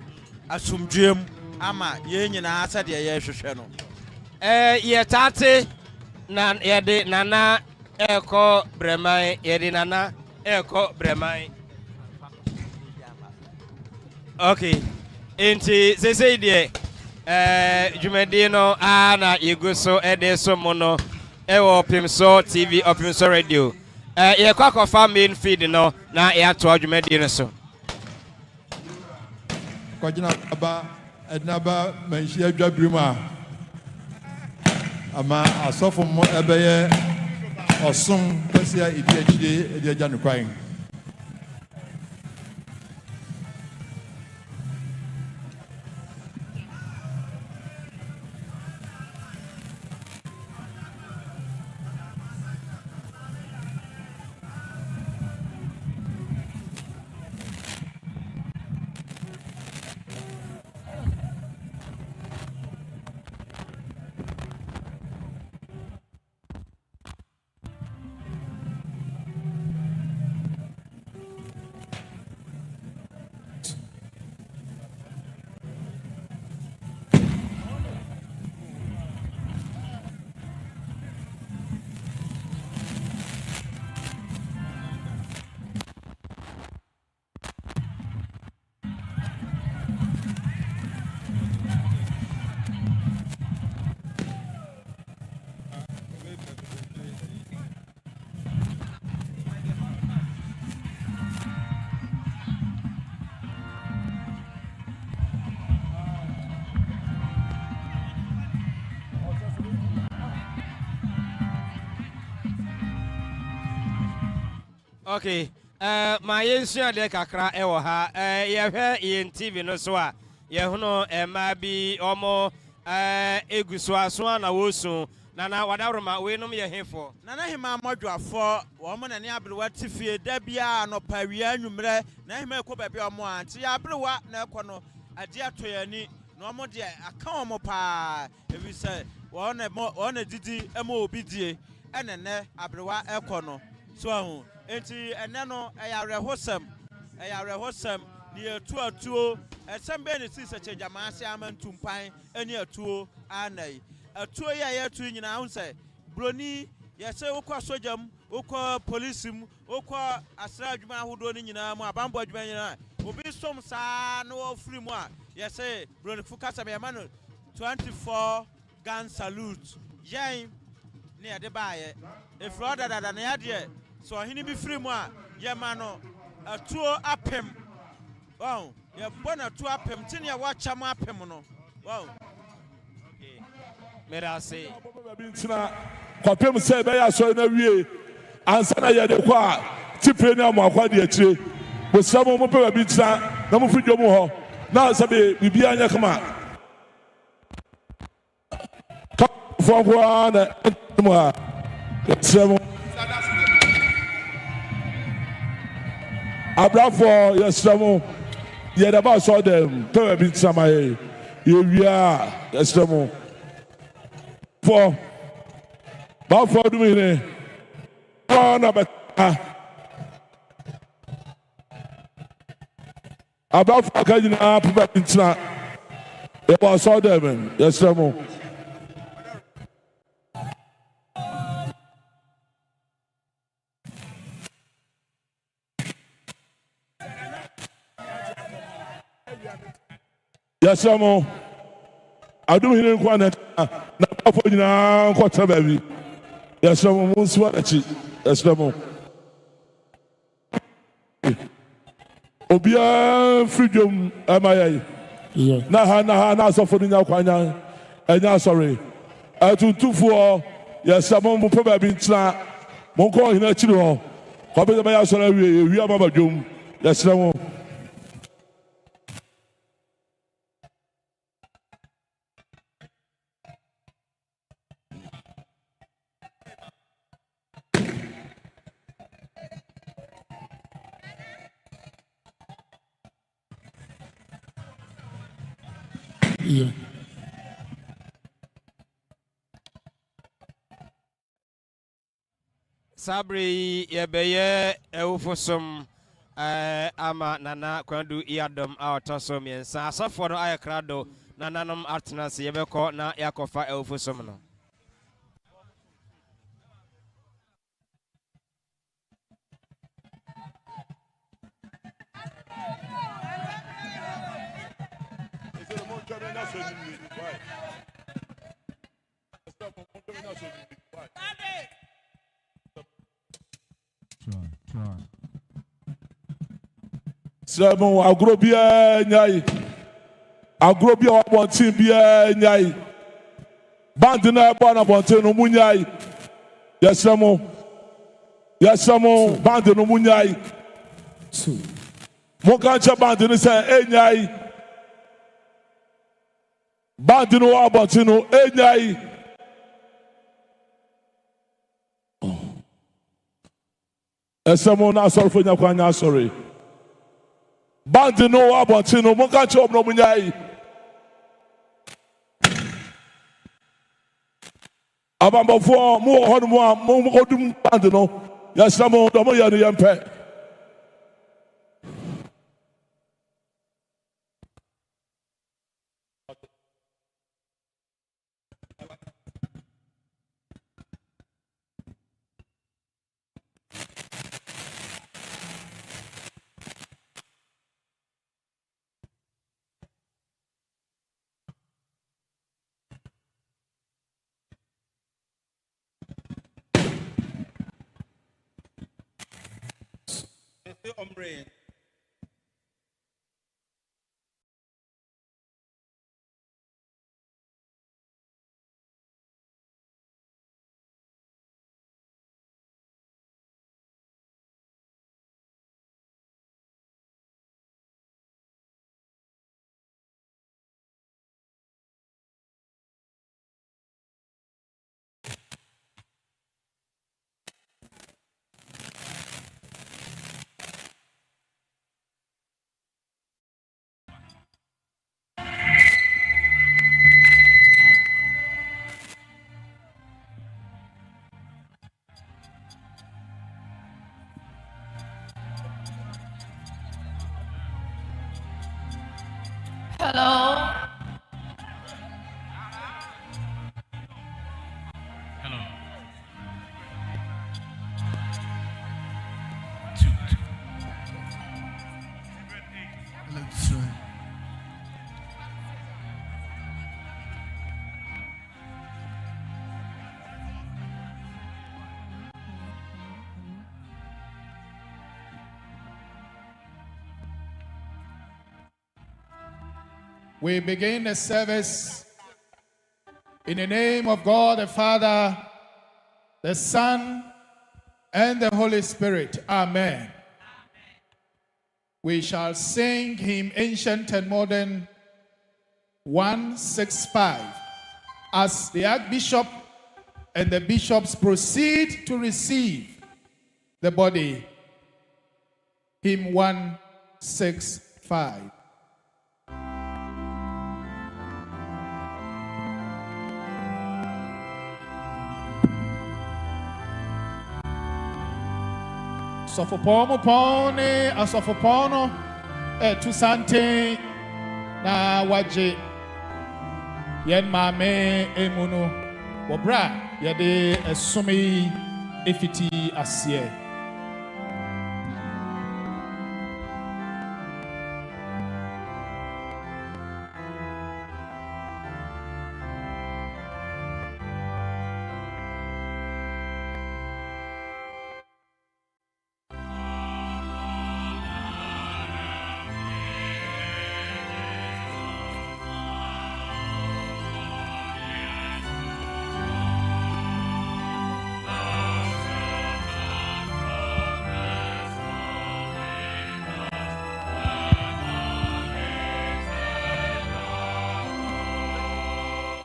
asumdwem ama ye nyina asa de ye hwehwɛ no ye tate na ye de nana eko bremai ye de nana eko bremai okay enti sesei de dwumadi no na yeguso ede so mo no ewo OPEMSUORADIO TV OPEMSUORADIO ye kwakofa main feed no na ye ato dwumadi no so kwagina aba ednaba manhia adwabrima ama asofo mo ebeye osom kwasia idi akide edi agya no kwan okay ma yensu de kakra ewo ha ye hwe yen TV no so a ye hono ma bi omo egu so aso na wosu nana wadaroma we nom ye hefo nana hema modwafo wo mo na ne abrewa tifie da bia no pawia nwumre na hema ekọ ba bia mo anti ya abrewa na ekọ no ade atoyani no mo de aka mo pa ebi se wo na didi ema obi die enene abrewa ekọ no so ahu enti ene no eyarehosem ni atuo esembe ne sise chejamase amantumpan eni atuo anai atuo ya atu nyina hu se broni yese wokọ sojam wokọ policeum wokọ asra adwuma ahodo ni nyina mu abambo adwuma nyina obi som saa no ofri mu a yese broni fukasa be ma no 24 gun salute yen ne ade baaye efro dada na yade so hini bi firi mu a ye ma no atuo apem wow ye bona atuo apem tini ya wacha mu apem no wow okay merase bintina kwapem se be ya so na wie ansa na ye de kwa tipre ni amu akwa de akire bo samo mo pe bintina na mo fidwo mu ho na sabe bibia anya kama fo kwa na mo ha samo abrafo yesramo ye da ba so dem pe bintina ma ye wia yesramo for about 4 minutes. About 4 kajina pubintina. It was all them. Yes, Ramo. Yes, Ramo. I do hear one that na for na kwata baby. Yes, Ramo. Munswanachi. Yes, Ramo. Obia freedom amaya. Na ha na so for nya kwanya. Enya sorry. Atutufu yes, Ramo mo pe baby ntina. Mo ko hina chiri ho. Ko be ba ya so na wi amabadwom. Yes, Ramo. Yeah. Sabri yebeye eufosom ama nana Konadu Yiadom autosom yensa asafo no ayakrado nananom artnas yebeko na yakofa eufosom no Semo agrobia nyai. Agrobia wabontin bia nyai. Band na ebo na bontin no munyai. Yesemo. Yesemo band no munyai. Mo kan che band ni se enyai. Band no wabontin no enyai. Yesemo na sorry for nyakwanya sorry. Bandi no abotino mo ka che obno munyai abambofo mo ho no mo odum bandi no yasamo do mo ya no yempe hombre Hello. Hello. Let's try. We begin the service in the name of God the Father, the Son, and the Holy Spirit. Amen. We shall sing hymn ancient and modern 165 as the Archbishop and the bishops proceed to receive the body. Hymn 165. Sofopomo pone asofopono tu sante na waje yen mame emuno wobra yede esumi efiti asie.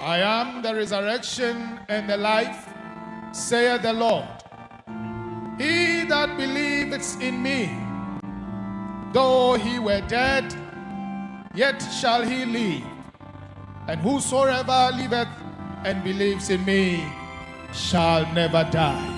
I am the resurrection and the life, saith the Lord. He that believeth in me, though he were dead, yet shall he live. And whosoever liveth and believes in me shall never die.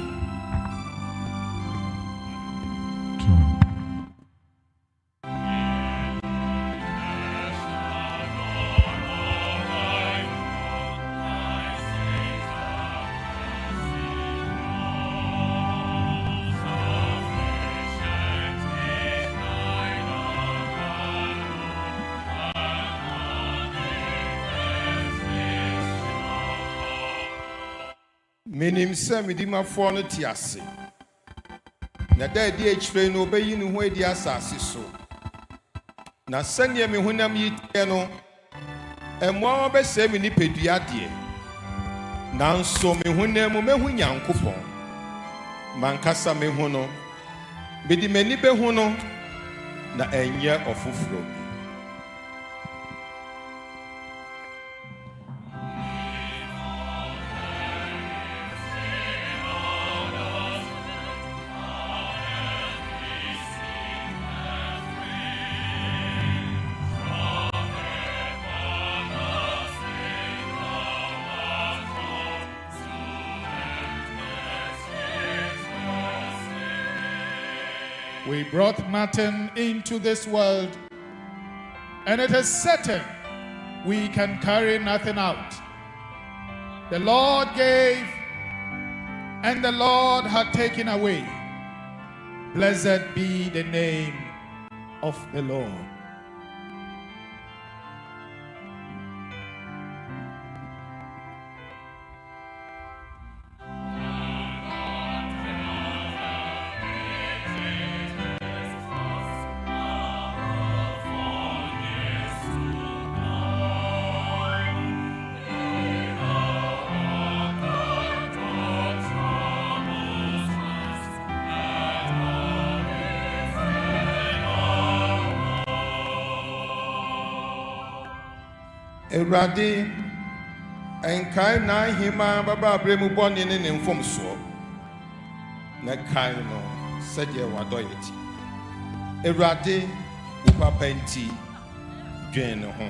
Menim sɛ medimafoɔ no te ase. Na da adi akyire no obeyi ne ho adi asase so. Na sɛnea me honam yi teɛ no, ɛmmoa bɛsɛe me nipadua deɛ. Nanso me honam mu mehu Nyankopɔn. Mankasa me ho no, mede m'ani bɛhu no, na ɛnyɛ ɔfoforo. We brought Martin into this world, and it is certain we can carry nothing out. The Lord gave, and the Lord had taken away. Blessed be the name of the Lord. Ewurade enkae na ahima baba abremu bɔne ne mfomsoɔ na kae no sɛdeɛ wadɔyɛ ti. Ewurade wo papa nti dwen ne ho.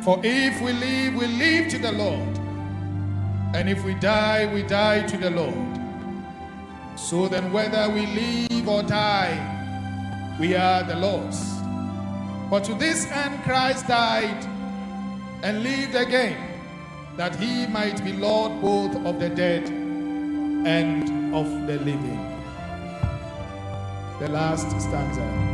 For if we live to the Lord. And if we die to the Lord. So then whether we live or die, we are the Lord's. For to this end Christ died and lived again, that he might be Lord both of the dead and of the living. The last stanza.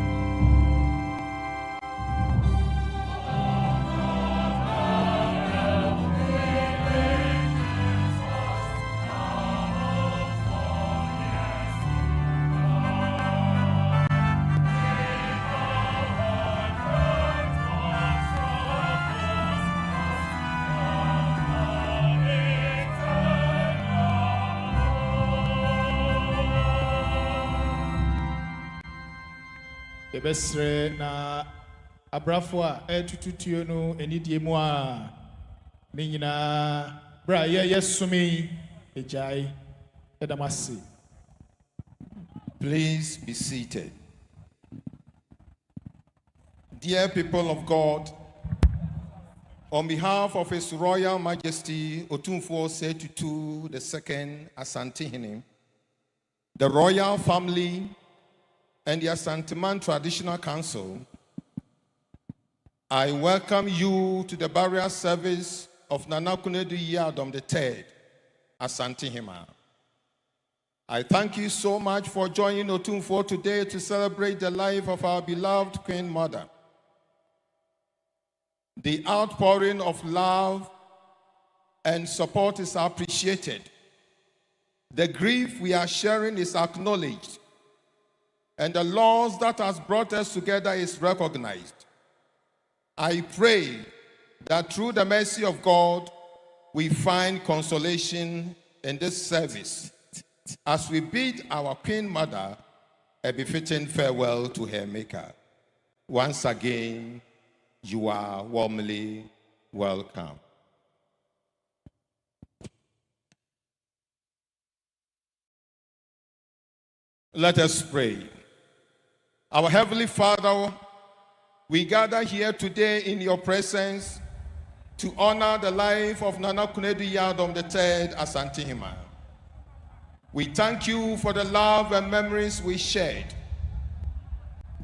Ebesre na abrafo a etututuo no enidie mu a ne nyina bra yesumi ejai edamasi. Please be seated. Dear people of God, on behalf of His Royal Majesty Otumfuo Setutu II Asantehene, the royal family, and the Asantehemaa Traditional Council, I welcome you to the burial service of Nana Konadu Yiadom III, Asantehemaa. I thank you so much for joining Otumfuo today to celebrate the life of our beloved Queen Mother. The outpouring of love and support is appreciated. The grief we are sharing is acknowledged, and the loss that has brought us together is recognized. I pray that through the mercy of God, we find consolation in this service as we bid our Queen Mother a befitting farewell to her Maker. Once again, you are warmly welcome. Let us pray. Our Heavenly Father, we gather here today in your presence to honor the life of Nana Konadu Yiadom III Asantehemaa. We thank you for the love and memories we shared.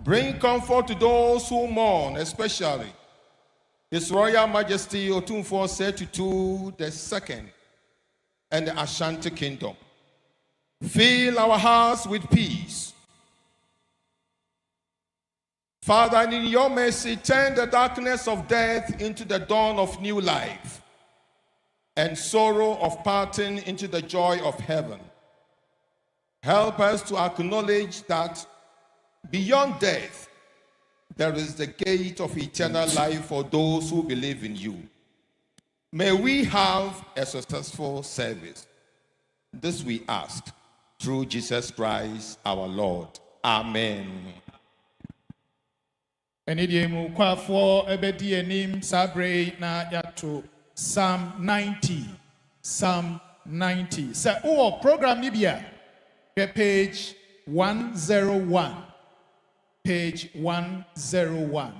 Bring comfort to those who mourn, especially His Royal Majesty Otumfuo Setutu II and the Ashanti Kingdom. Fill our hearts with peace. Father, in your mercy, turn the darkness of death into the dawn of new life, and sorrow of parting into the joy of heaven. Help us to acknowledge that beyond death, there is the gate of eternal life for those who believe in you. May we have a successful service. This we ask through Jesus Christ our Lord. Amen. Enidiemu kwafo ebedi enim sabre na yato Psalm 90. Psalm 90. Sa program nibia page 101. Page 101.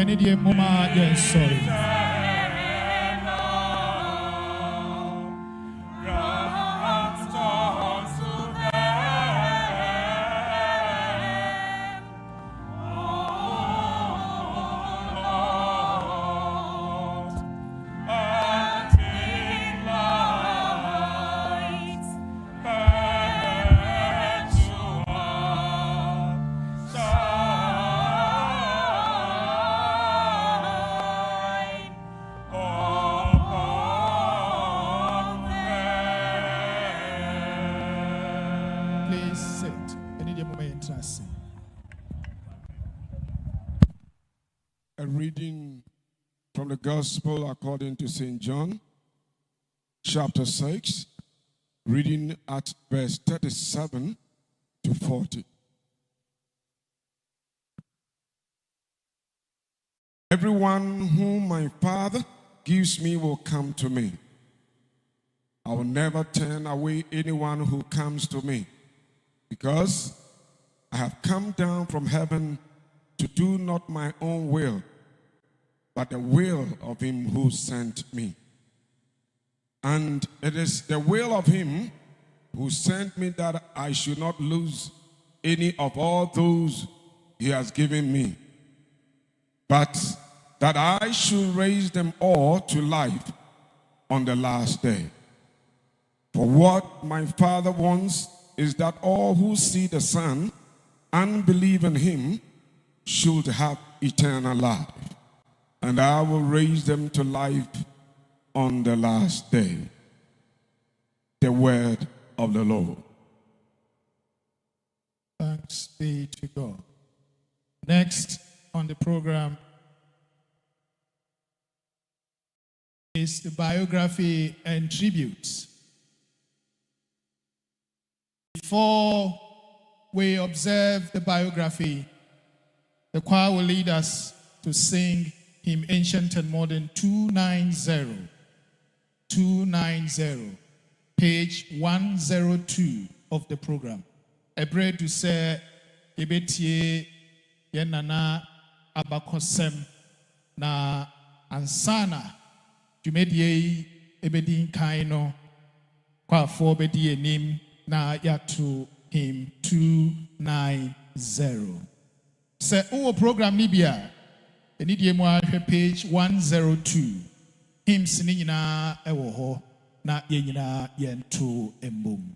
Any day, Mama, yes, sorry. Please sit. Any day, Mama, interesting. A reading from the Gospel according to St. John, chapter 6, reading at verse 37 to 40. Everyone whom my Father gives me will come to me. I will never turn away anyone who comes to me, because I have come down from heaven to do not my own will, but the will of him who sent me. And it is the will of him who sent me that I should not lose any of all those he has given me, but that I should raise them all to life on the last day. For what my Father wants is that all who see the Son and believe in him should have eternal life, and I will raise them to life on the last day. The word of the Lord. Thanks be to God. Next on the program is the biography and tributes. Before we observe the biography, the choir will lead us to sing hymn Ancient and Modern 290. 290, page 102 of the program. A bread to say, Ebetie Yenana Abakosem na Ansana, Jumedie Ebedin Kaino, Kwa for Bedie Nim na Yatu hymn 290. Say, program Libya, the Nidiemwa page 102. Hymns Nina Ewoho, na Yenina Yentu Embum.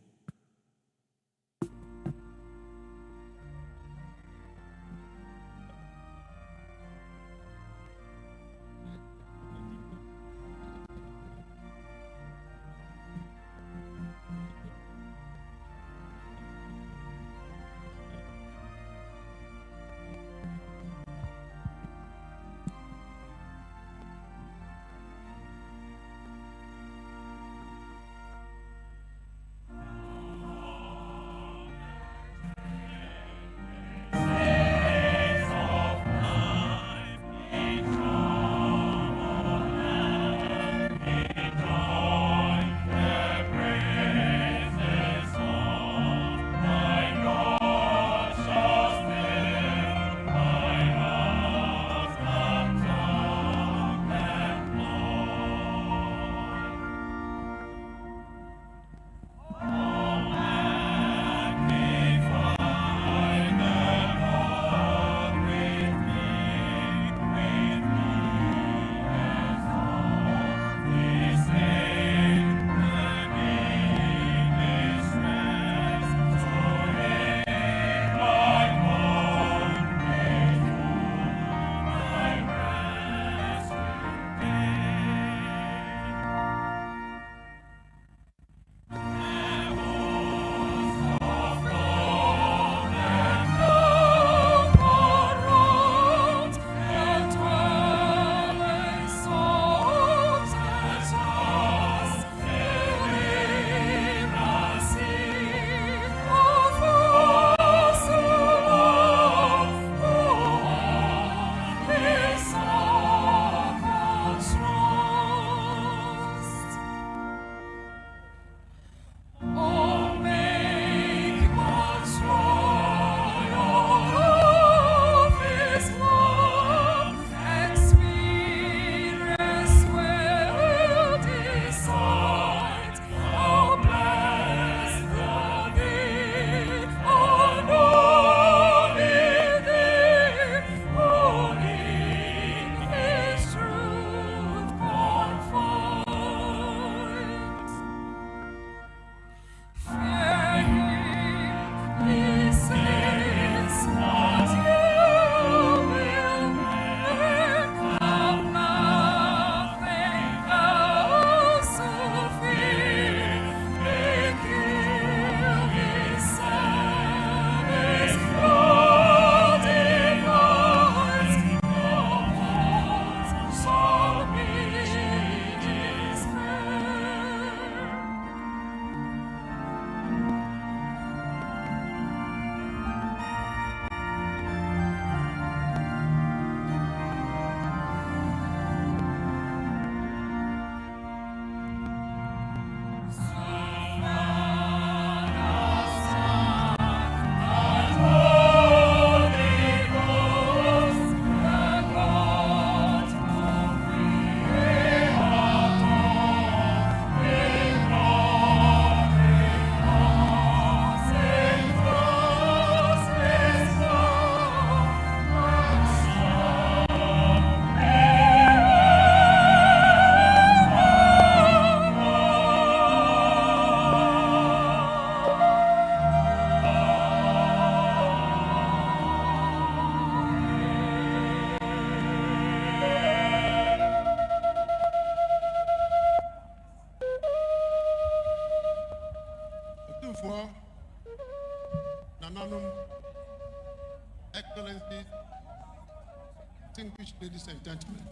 distinguished ladies and gentlemen,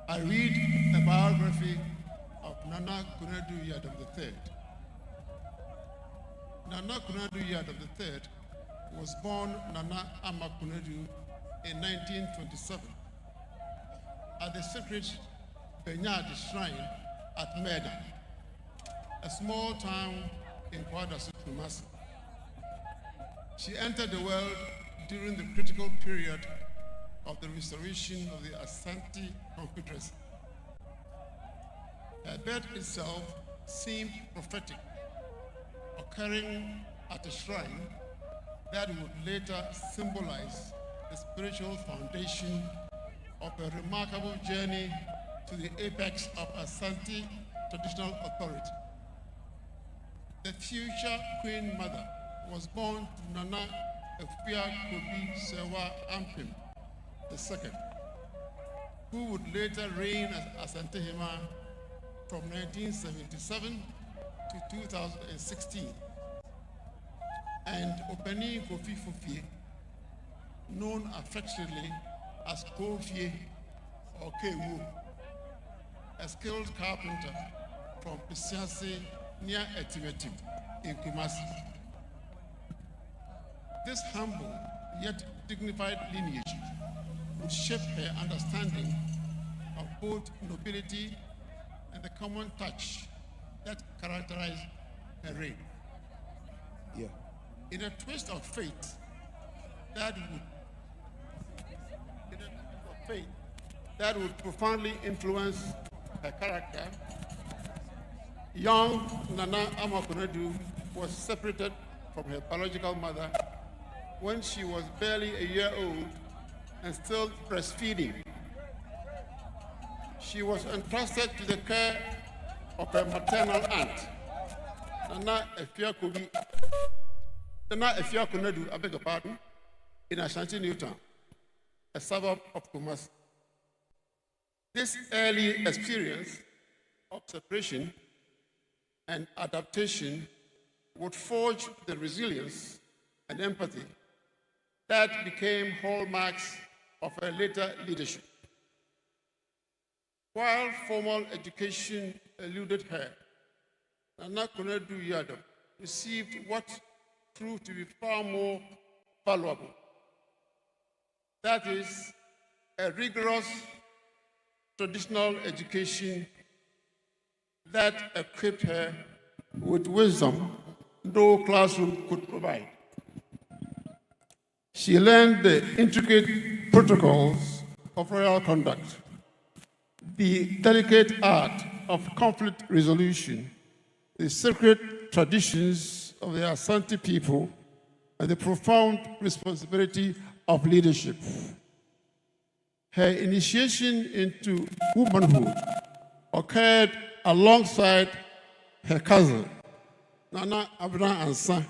I read a biography of Nana Konadu Yiadom III. Nana Konadu Yiadom III was born Nana Ama Konadu in 1927 at the sacred Benyadi Shrine at Meda, a small town in Konadu Yiadom. She entered the world during the critical period of the restoration of the Asante Confederacy. Her birth itself seemed prophetic, occurring at a shrine that would later symbolize the spiritual foundation of a remarkable journey to the apex of Asante traditional authority. The future Queen Mother was born to Nana Efia Kobi Sewa Ampim II, who would later reign as Asantehemaa from 1977 to 2016, and Openi Kofi Fufie, known affectionately as Kofie or Kewu, a skilled carpenter from Pisiase near Etimetim in Kumasi. This humble yet dignified lineage would shape her understanding of both nobility and the common touch that characterized her reign. Yeah. In a twist of fate that would profoundly influence her character, young Nana Ama Konadu was separated from her biological mother when she was barely a year old and still breastfeeding. She was entrusted to the care of her maternal aunt, Nana Efia Konadu, I beg your pardon, in Ashanti Newtown, a suburb of Kumasi. This early experience of separation and adaptation would forge the resilience and empathy that became hallmarks of her later leadership. While formal education eluded her, Nana Konadu Yiadom received what proved to be far more valuable. That is, a rigorous traditional education that equipped her with wisdom no classroom could provide. She learned the intricate protocols of royal conduct, the delicate art of conflict resolution, the sacred traditions of the Asante people, and the profound responsibility of leadership. Her initiation into womanhood occurred alongside her cousin, Nana Abra Ansa,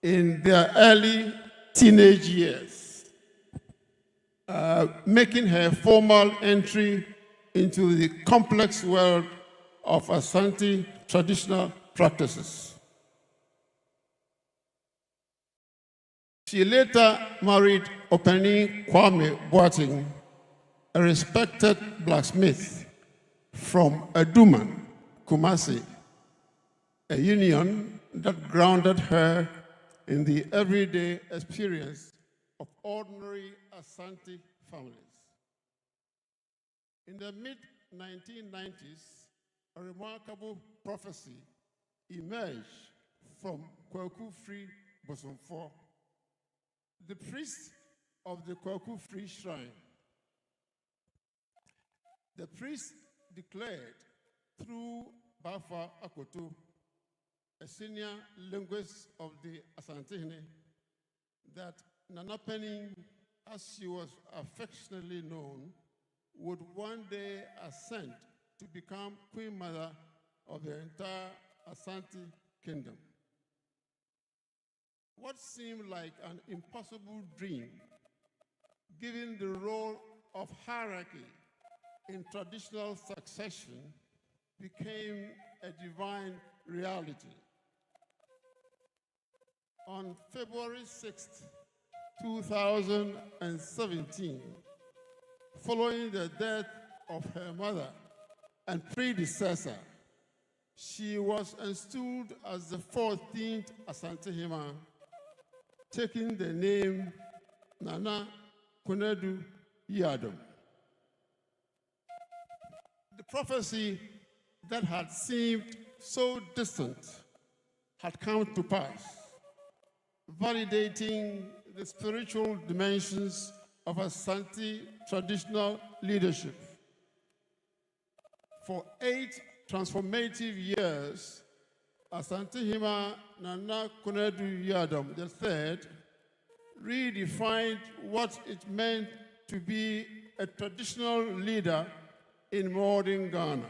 in their early teenage years, making her formal entry into the complex world of Asante traditional practices. She later married Openi Kwame Boateng, a respected blacksmith from Aduman, Kumasi, a union that grounded her in the everyday experience of ordinary Asante families. In the mid-1990s, a remarkable prophecy emerged from Kwaku Free Bosomfo, the priest of the Kwaku Free Shrine. The priest declared through Bafa Akoto, a senior linguist of the Asantehene, that Nana Penny, as she was affectionately known, would one day ascend to become Queen Mother of the entire Asante Kingdom. What seemed like an impossible dream, given the role of hierarchy in traditional succession, became a divine reality. On February 6, 2017, following the death of her mother and predecessor, she was installed as the 14th Asantehemaa, taking the name Nana Konadu Yiadom. The prophecy that had seemed so distant had come to pass, validating the spiritual dimensions of Asante traditional leadership. For 8 transformative years, Asantehemaa Nana Konadu Yiadom III redefined what it meant to be a traditional leader in modern Ghana.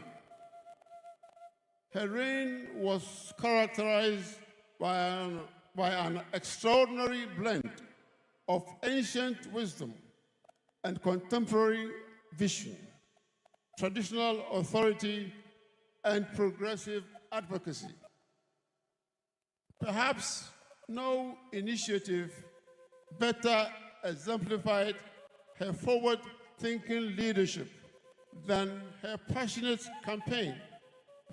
Her reign was characterized by an extraordinary blend of ancient wisdom and contemporary vision, traditional authority, and progressive advocacy. Perhaps no initiative better exemplified her forward-thinking leadership than her passionate campaign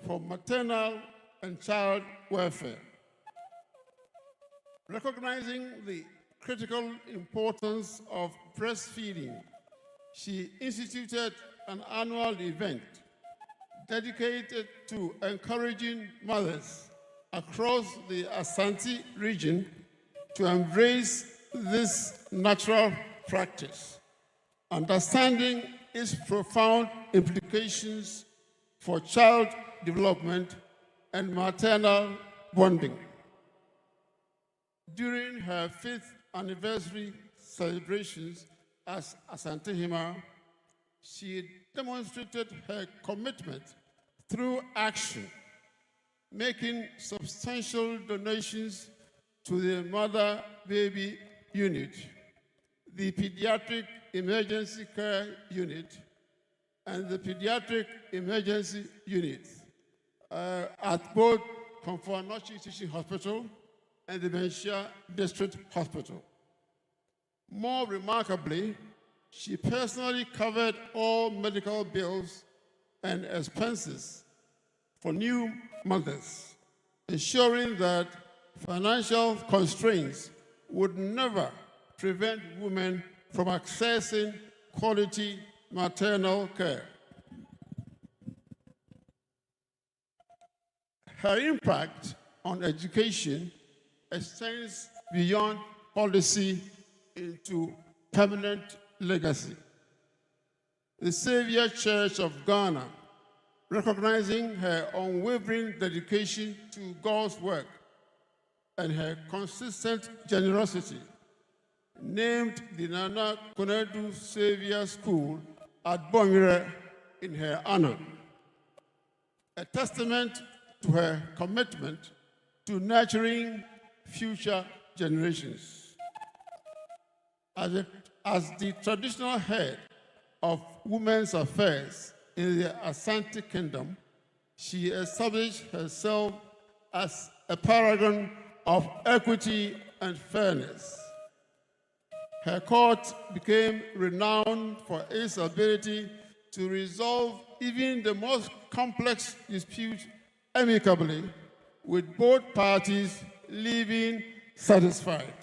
for maternal and child welfare. Recognizing the critical importance of breastfeeding, she instituted an annual event dedicated to encouraging mothers across the Asante region to embrace this natural practice, understanding its profound implications for child development and maternal bonding. During her 5th anniversary celebrations as Asantehemaa, she demonstrated her commitment through action, making substantial donations to the mother-baby unit, the pediatric emergency care unit, and the pediatric emergency unit at both Konadu Teaching Hospital and the Benshia District Hospital. More remarkably, she personally covered all medical bills and expenses for new mothers, ensuring that financial constraints would never prevent women from accessing quality maternal care. Her impact on education extends beyond policy into permanent legacy. The Savior Church of Ghana, recognizing her unwavering dedication to God's work and her consistent generosity, named the Nana Konadu Savior School at Bongre in her honor, a testament to her commitment to nurturing future generations. As the traditional head of women's affairs in the Asante Kingdom, she established herself as a paragon of equity and fairness. Her court became renowned for its ability to resolve even the most complex disputes amicably, with both parties leaving satisfied.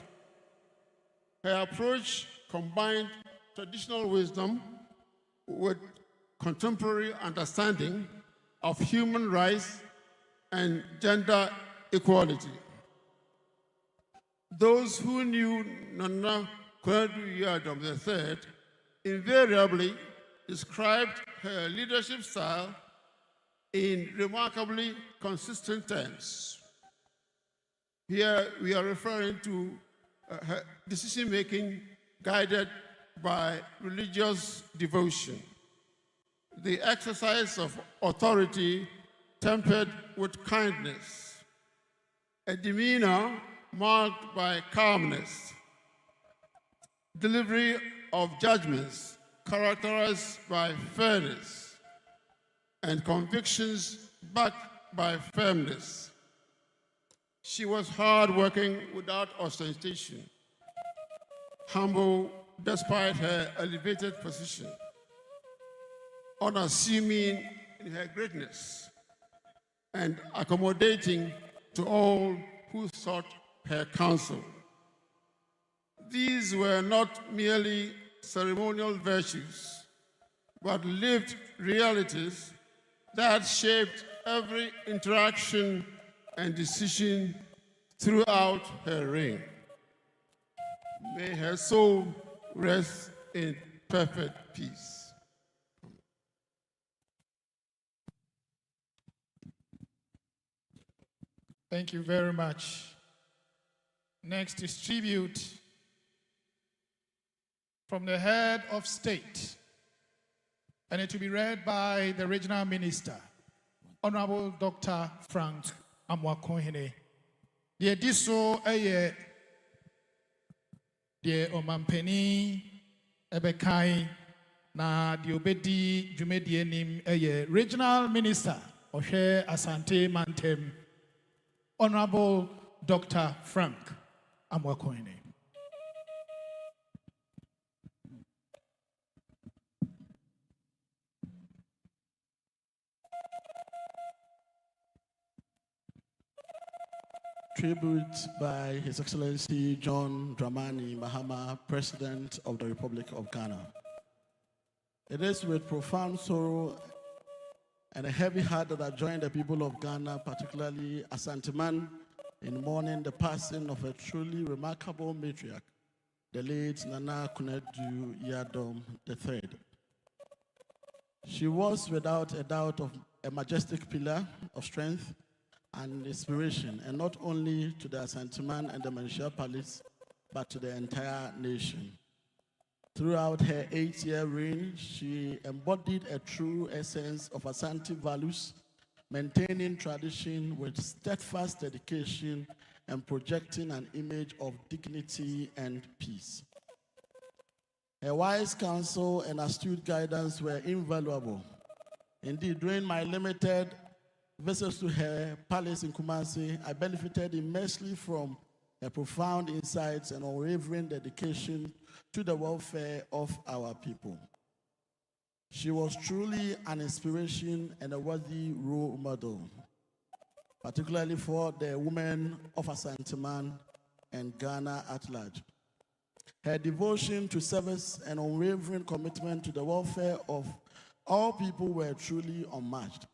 Her approach combined traditional wisdom with contemporary understanding of human rights and gender equality. Those who knew Nana Konadu Yiadom III invariably described her leadership style in remarkably consistent terms. Here we are referring to her decision-making guided by religious devotion, the exercise of authority tempered with kindness, a demeanor marked by calmness, delivery of judgments characterized by fairness, and convictions backed by firmness. She was hardworking without ostentation, humble despite her elevated position, unassuming in her greatness, and accommodating to all who sought her counsel. These were not merely ceremonial virtues, but lived realities that shaped every interaction and decision throughout her reign. May her soul rest in perfect peace. Thank you very much. Next is tribute from the head of state, and it will be read by the regional minister, Honorable Dr. Frank Amwakohene. The ediso eye the omampeni ebekai na the obedi jumedi nim eye regional minister Oshe Asante Mantem, Honorable Dr. Frank Amwakohene. Tribute by His Excellency John Dramani Mahama, President of the Republic of Ghana. It is with profound sorrow and a heavy heart that I join the people of Ghana, particularly Asantehene, in mourning the passing of a truly remarkable matriarch, the late Nana Konadu Yiadom III. She was without a doubt a majestic pillar of strength and inspiration, and not only to the Asantehene and the Manchia Palace, but to the entire nation. Throughout her 8-year reign, she embodied a true essence of Asante values, maintaining tradition with steadfast dedication and projecting an image of dignity and peace. Her wise counsel and astute guidance were invaluable. Indeed, during my limited visits to her palace in Kumasi, I benefited immensely from her profound insights and unwavering dedication to the welfare of our people. She was truly an inspiration and a worthy role model, particularly for the women of Asantehene and Ghana at large. Her devotion to service and unwavering commitment to the welfare of all people were truly unmatched.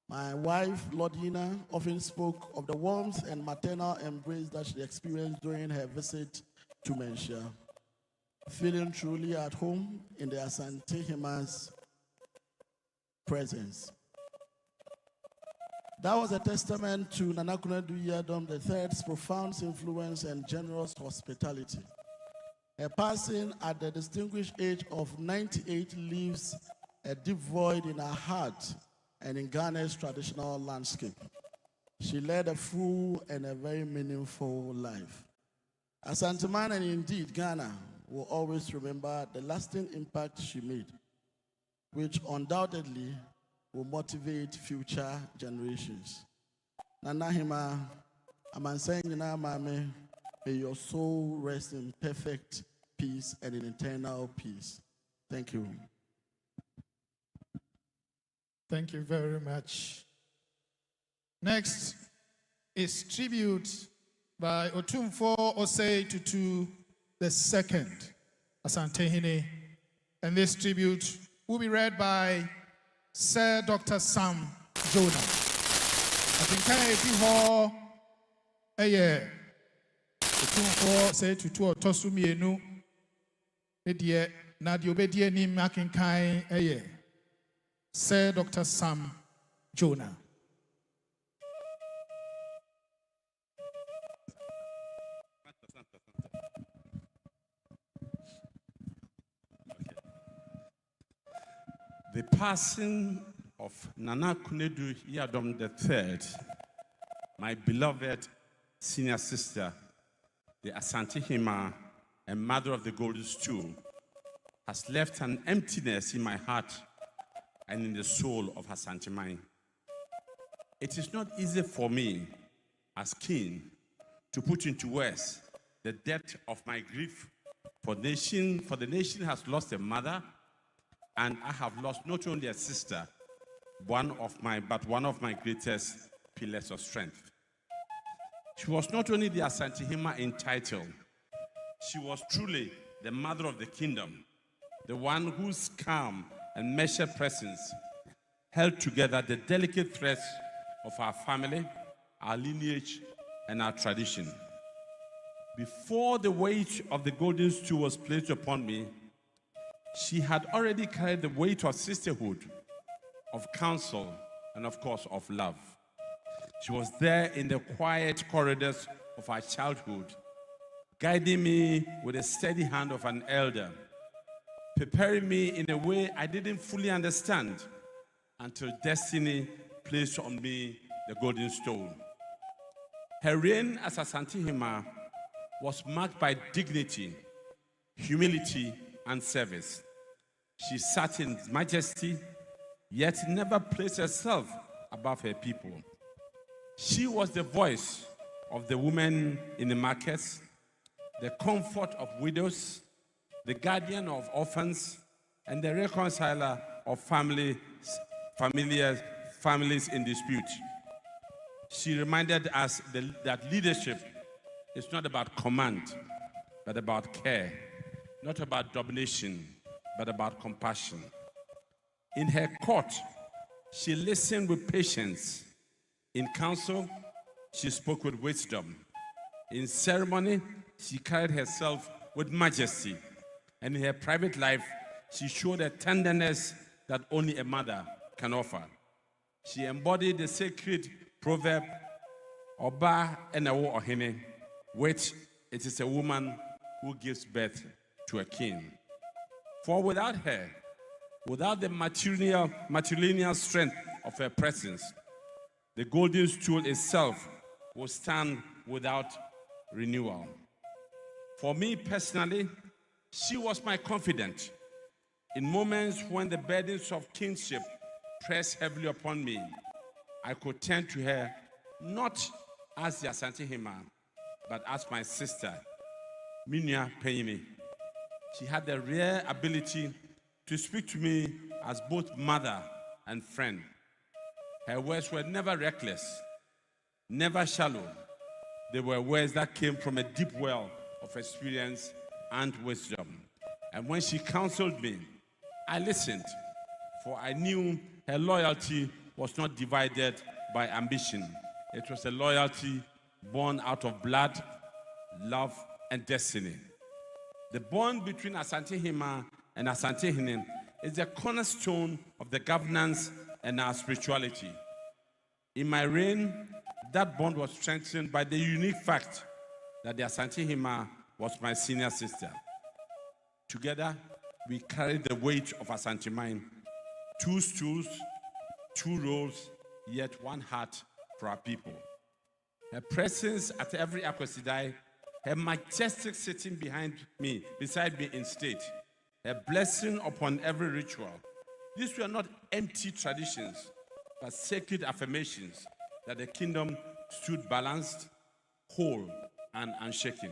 My wife, Lordina, often spoke of the warmth and maternal embrace that she experienced during her visit to Manchia, feeling truly at home in the Asantehema's presence. That was a testament to Nana Konadu Yiadom III's profound influence and generous hospitality. Her passing at the distinguished age of 98 leaves a deep void in her heart and in Ghana's traditional landscape. She led a full and a very meaningful life. Asantehene and indeed Ghana will always remember the lasting impact she made, which undoubtedly will motivate future generations. Nanahima, Amansanyina Mame, may your soul rest in perfect peace and in eternal peace. Thank you. Thank you very much. Next is tribute by Otumfo Osei Tutu II, Asantehene, and this tribute will be read by Sir Dr. Sam Jonah. Atinkai Efiho Eye Otumfo Osei Tutu Otosumienu Edie Nadio Bedie Nim Akinkai Eye Sir Dr. Sam Jonah. The passing of Nana Konadu Yiadom III, my beloved senior sister, the Asantehemaa and mother of the golden stool, has left an emptiness in my heart and in the soul of Asantehene. It is not easy for me, as king, to put into words the depth of my grief For the nation has lost a mother, and I have lost not only a sister, but one of my greatest pillars of strength. She was not only the Asantehema in title, she was truly the mother of the kingdom, the one whose calm and measured presence held together the delicate threads of our family, our lineage, and our tradition. Before the weight of the golden stool was placed upon me, she had already carried the weight of sisterhood, of counsel, and of course of love. She was there in the quiet corridors of our childhood, guiding me with a steady hand of an elder, preparing me in a way I didn't fully understand until destiny placed on me the golden stone. Her reign as Asantehema was marked by dignity, humility, and service. She sat in majesty, yet never placed herself above her people. She was the voice of the women in the markets, the comfort of widows, the guardian of orphans, and the reconciler of families in dispute. She reminded us that leadership is not about command, but about care, not about domination, but about compassion. In her court, she listened with patience. In council, she spoke with wisdom. In ceremony, she carried herself with majesty. And in her private life, she showed a tenderness that only a mother can offer. She embodied the sacred proverb, Oba enawo ohene, which it is a woman who gives birth to a king. For without her, without the matrilineal strength of her presence, the golden stool itself will stand without renewal. For me personally, she was my confidant. In moments when the burdens of kingship pressed heavily upon me, I could turn to her not as the Asantehema, but as my sister, Minya Penyini. She had the rare ability to speak to me as both mother and friend. Her words were never reckless, never shallow. They were words that came from a deep well of experience and wisdom. And when she counseled me, I listened, for I knew her loyalty was not divided by ambition. It was a loyalty born out of blood, love, and destiny. The bond between Asantehema and Asantehene is the cornerstone of the governance and our spirituality. In my reign, that bond was strengthened by the unique fact that the Asantehema was my senior sister. Together, we carried the weight of Asantehene, 2 stools, 2 roles, yet 1 heart for our people. Her presence at every Akwasidai, her majestic sitting beside me in state, her blessing upon every ritual. These were not empty traditions, but sacred affirmations that the kingdom stood balanced, whole, and unshaken.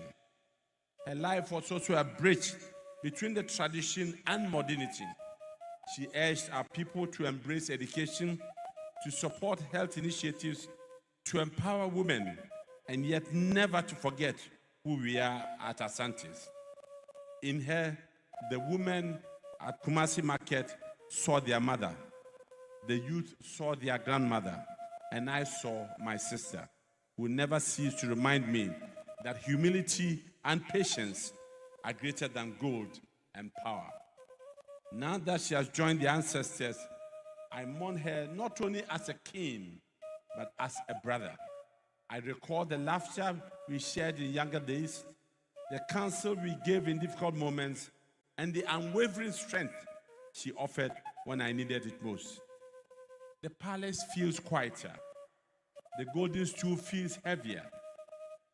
Her life was also a bridge between the tradition and modernity. She urged our people to embrace education, to support health initiatives, to empower women, and yet never to forget who we are at Asantes. In her, the women at Kumasi Market saw their mother, the youth saw their grandmother, and I saw my sister, who never ceased to remind me that humility and patience are greater than gold and power. Now that she has joined the ancestors, I mourn her not only as a king, but as a brother. I recall the laughter we shared in younger days, the counsel we gave in difficult moments, and the unwavering strength she offered when I needed it most. The palace feels quieter, the golden stool feels heavier,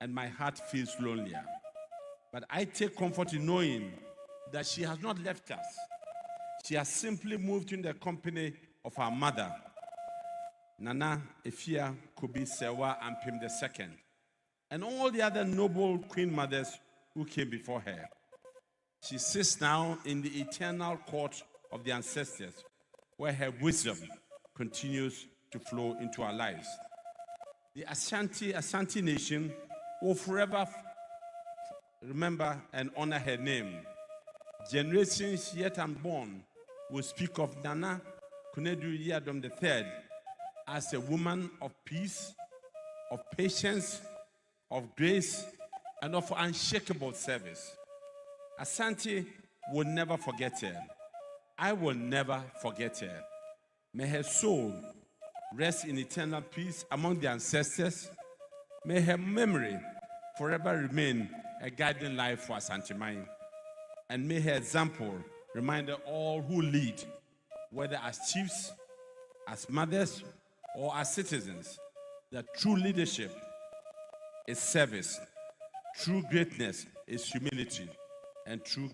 and my heart feels lonelier. But I take comfort in knowing that she has not left us. She has simply moved in the company of our mother, Nana Efia Kubi Sewa Ampim II, and all the other noble queen mothers who came before her. She sits now in the eternal court of the ancestors, where her wisdom continues to flow into our lives. The Asante nation will forever remember and honor her name. Generations yet unborn will speak of Nana Konadu Yiadom III as a woman of peace, of patience, of grace, and of unshakable service. Asante will never forget her. I will never forget her. May her soul rest in eternal peace among the ancestors. May her memory forever remain a guiding light for Asantehemaa. And may her example remind all who lead, whether as chiefs, as mothers, or as citizens, that true leadership is service, true greatness is humility, and true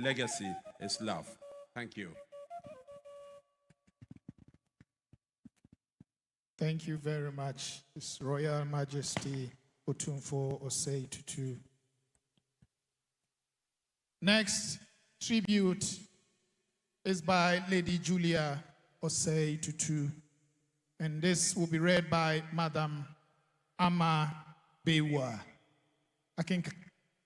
legacy is love. Thank you. Thank you very much, His Royal Majesty Otumfuo Osei Tutu. Next tribute is by Lady Julia Osei Tutu, and this will be read by Madam Ama Bewa.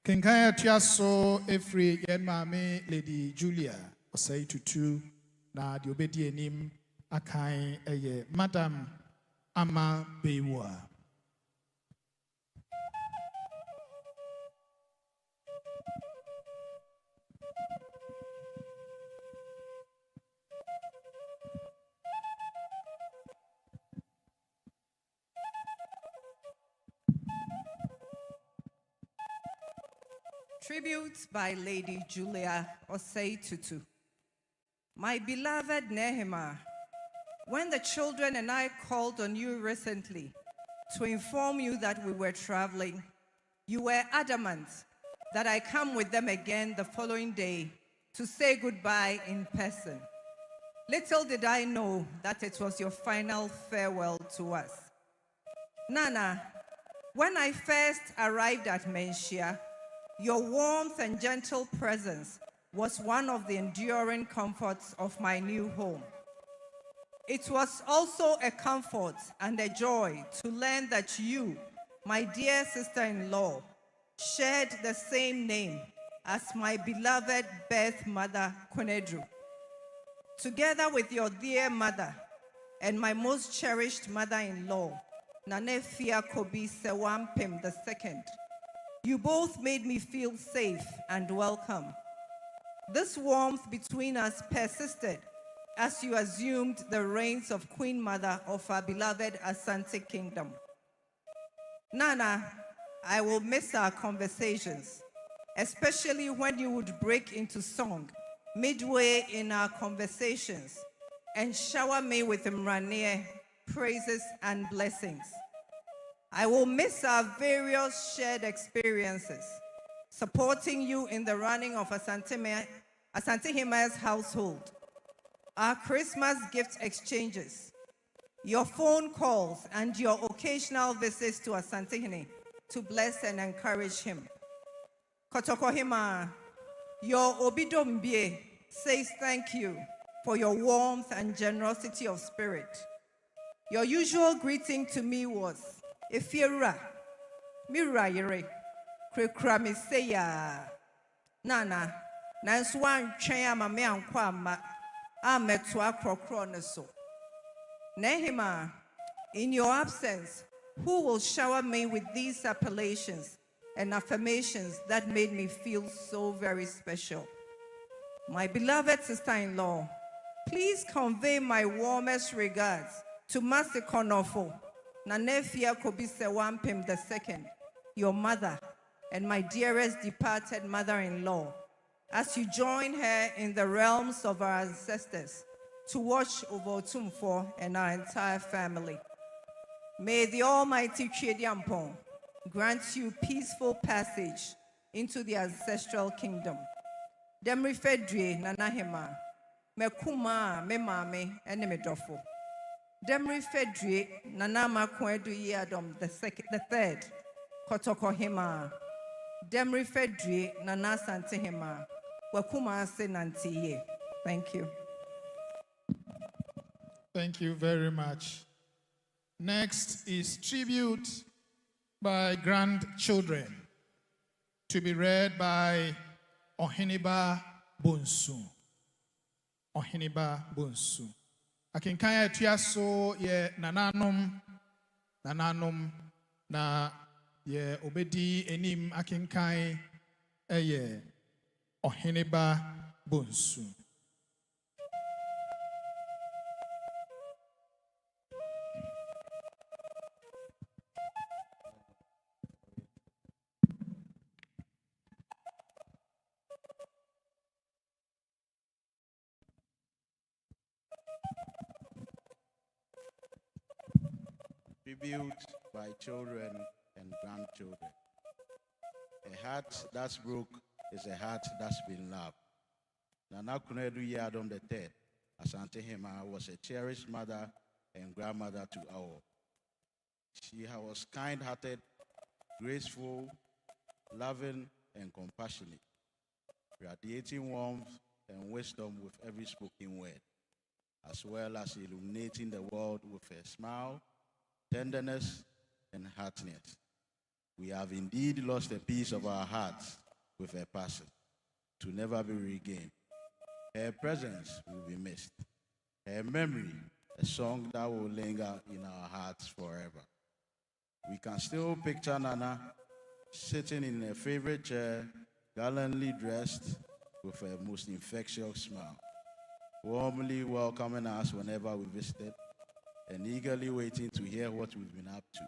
Kenkaya Tiaso Efri Yenmame Lady Julia Osei Tutu na di obedi enim akan eye Madam Ama Bewa. Tribute by Lady Julia Osei Tutu. My beloved Nehemiah, when the children and I called on you recently to inform you that we were traveling, you were adamant that I come with them again the following day to say goodbye in person. Little did I know that it was your final farewell to us. Nana, when I first arrived at Menchia, your warmth and gentle presence was one of the enduring comforts of my new home. It was also a comfort and a joy to learn that you, my dear sister-in-law, shared the same name as my beloved birth mother, Konadu. Together with your dear mother and my most cherished mother-in-law, Nanefia Kobi Sewampem II, you both made me feel safe and welcome. This warmth between us persisted as you assumed the reins of Queen Mother of our beloved Asante Kingdom. Nana, I will miss our conversations, especially when you would break into song midway in our conversations and shower me with mranie, praises, and blessings. I will miss our various shared experiences, supporting you in the running of Asantehema's household, our Christmas gift exchanges, your phone calls, and your occasional visits to Asantehene to bless and encourage him. Kotokohema, your Obidombie says thank you for your warmth and generosity of spirit. Your usual greeting to me was, Efiera, Mira Yere, Krekra Miseya, Nana, Nanswan Chayama Meanquama, Ametua Crocroneso. Nehemiah, in your absence, who will shower me with these appellations and affirmations that made me feel so very special? My beloved sister-in-law, please convey my warmest regards to Master Konofo, Nanefia Kobise Wampim II, your mother, and my dearest departed mother-in-law, as you join her in the realms of our ancestors to watch over Otumfuo and our entire family. May the Almighty Chediampong grant you peaceful passage into the ancestral kingdom. Demri Fedri Nanahema, Mekuma, Memame, and Medofo. Demri Fedri Nanama Konadu Yiadom the third, Kotokohema. Demri Fedri Nana Asantehemaa, Wakumase Nantiye. Thank you. Thank you very much. Next is tribute by grandchildren, to be read by Oheniba Bunsu. Oheniba Bunsu. Akinkaya tuyaso ye nananom na ye obedi enim akinkai eye Oheniba Bunsu. Tribute by children and grandchildren. A heart that's broke is a heart that's been loved. Nana Konadu Yiadom III, Asantehemaa, was a cherished mother and grandmother to all. She was kind-hearted, graceful, loving, and compassionate, radiating warmth and wisdom with every spoken word, as well as illuminating the world with her smile, tenderness, and heartiness. We have indeed lost a piece of our hearts with her passing, to never be regained. Her presence will be missed. Her memory, a song that will linger in our hearts forever. We can still picture Nana sitting in her favorite chair, gallantly dressed with her most infectious smile, warmly welcoming us whenever we visited, and eagerly waiting to hear what we've been up to.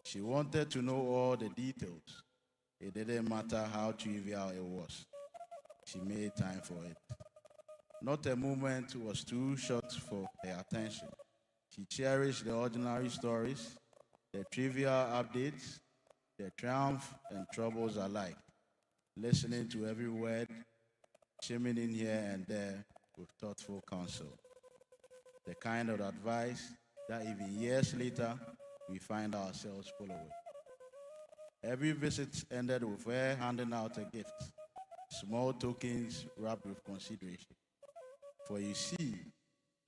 She wanted to know all the details. It didn't matter how trivial it was. She made time for it. Not a moment was too short for her attention. She cherished the ordinary stories, the trivial updates, the triumph and troubles alike, listening to every word, chiming in here and there with thoughtful counsel. The kind of advice that even years later we find ourselves following. Every visit ended with her handing out a gift, small tokens wrapped with consideration. For you see,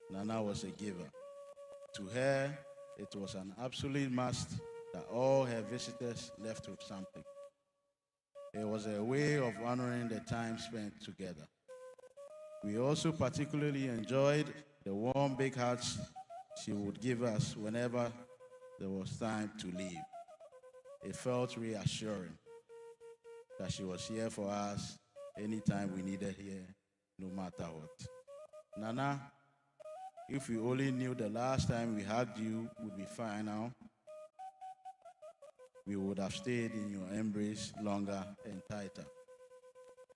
Nana was a giver. To her, it was an absolute must that all her visitors left with something. It was a way of honoring the time spent together. We also particularly enjoyed the warm big hugs she would give us whenever there was time to leave. It felt reassuring that she was here for us anytime we needed her, no matter what. Nana, if we only knew the last time we hugged you would be final, we would have stayed in your embrace longer and tighter.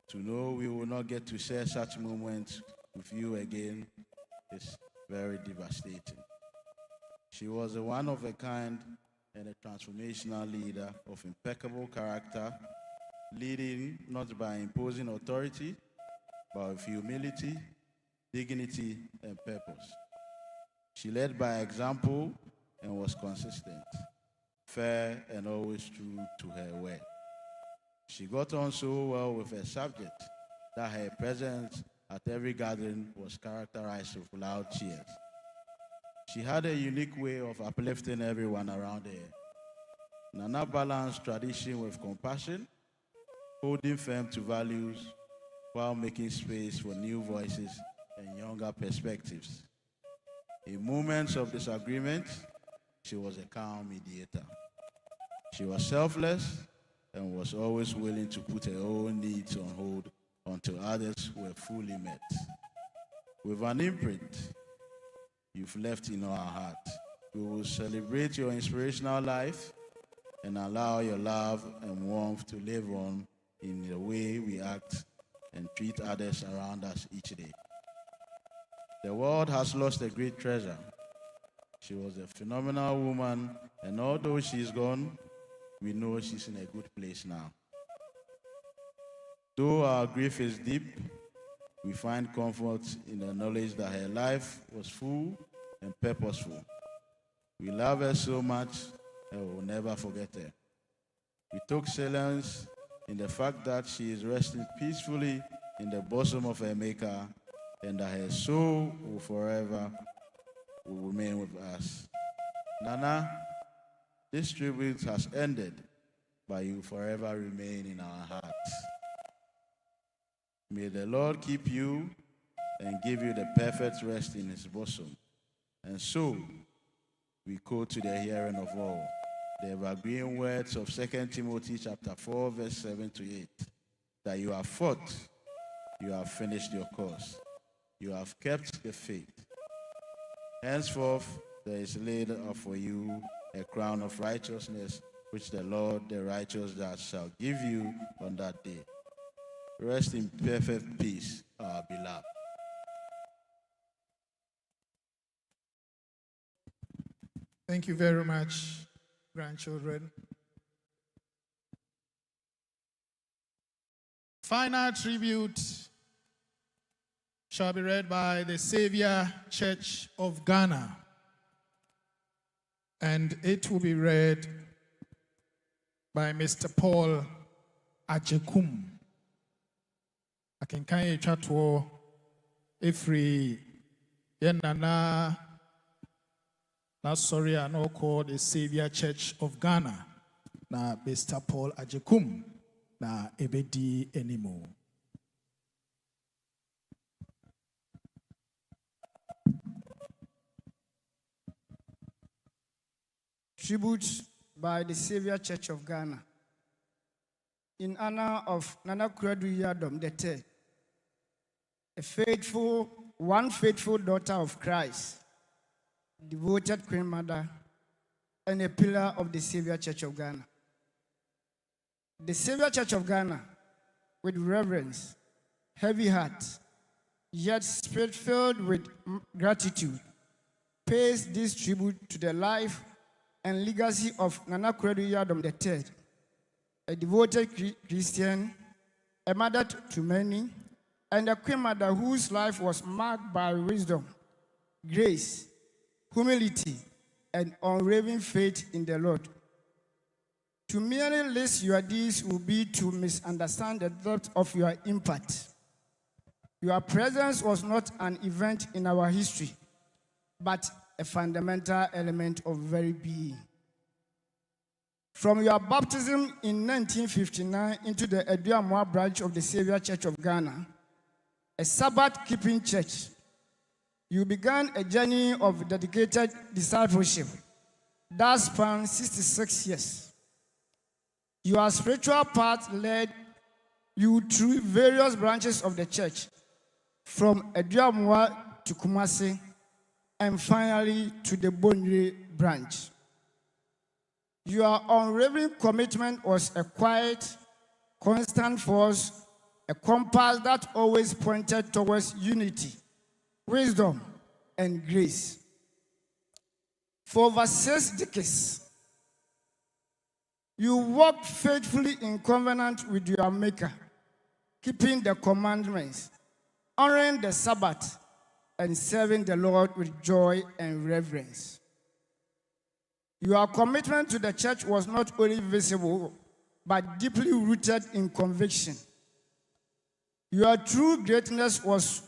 To know we will not get to share such moments with you again is very devastating. She was a one-of-a-kind and a transformational leader of impeccable character, leading not by imposing authority, but with humility, dignity, and purpose. She led by example and was consistent, fair, and always true to her word. She got on so well with her subject that her presence at every gathering was characterized with loud cheers. She had a unique way of uplifting everyone around her. Nana balanced tradition with compassion, holding firm to values while making space for new voices and younger perspectives. In moments of disagreement, she was a calm mediator. She was selfless and was always willing to put her own needs on hold until others were fully met. With an imprint you've left in our heart, we will celebrate your inspirational life and allow your love and warmth to live on in the way we act and treat others around us each day. The world has lost a great treasure. She was a phenomenal woman, and although she's gone, we know she's in a good place now. Though our grief is deep, we find comfort in the knowledge that her life was full and purposeful. We love her so much and will never forget her. We took solace in the fact that she is resting peacefully in the bosom of her Maker, and that her soul will forever remain with us. Nana, this tribute has ended, but you forever remain in our hearts. May the Lord keep you and give you the perfect rest in his bosom. And so, we quote to the hearing of all the evergreen words of 2 Timothy chapter 4, verse 7 to 8, that you have fought, you have finished your course, you have kept the faith. Henceforth, there is laid up for you a crown of righteousness, which the Lord, the righteous judge, shall give you on that day. Rest in perfect peace, our beloved. Thank you very much, grandchildren. Final tribute shall be read by the Savior Church of Ghana, and it will be read by Mr. Paul Ajekum. Akenkan etwato efri yenana na sorry I know called the Savior Church of Ghana na Mr. Paul Ajekum na ebedi anymore. Tribute by the Savior Church of Ghana in honor of Nana Konadu Yiadom III, one faithful daughter of Christ, devoted Queen Mother, and a pillar of the Savior Church of Ghana. The Savior Church of Ghana, with reverence, heavy heart, yet spirit-filled with gratitude, pays this tribute to the life and legacy of Nana Konadu Yiadom III, a devoted Christian, a mother to many, and a Queen Mother whose life was marked by wisdom, grace, humility, and unwavering faith in the Lord. To merely list your deeds will be to misunderstand the depth of your impact. Your presence was not an event in our history, but a fundamental element of very being. From your baptism in 1959 into the Asantehemaa branch of the Savior Church of Ghana, a Sabbath-keeping church, you began a journey of dedicated discipleship that spanned 66 years. Your spiritual path led you through various branches of the church, from Asantehemaa to Kumasi, and finally to the Bonre branch. Your unwavering commitment was a quiet, constant force, a compass that always pointed towards unity, wisdom, and grace. For over 6 decades, you walked faithfully in covenant with your Maker, keeping the commandments, honoring the Sabbath, and serving the Lord with joy and reverence. Your commitment to the church was not only visible, but deeply rooted in conviction. Your true greatness was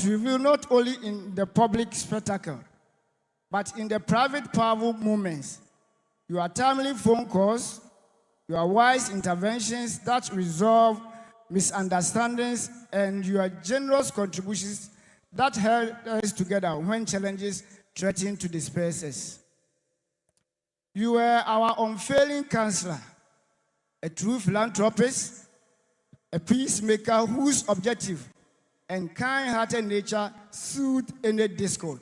revealed not only in the public spectacle, but in the private powerful moments. Your timely phone calls, your wise interventions that resolve misunderstandings, and your generous contributions that held us together when challenges threatened to disperse us. You were our unfailing counselor, a true philanthropist, a peacemaker whose objective and kind-hearted nature soothed any discord.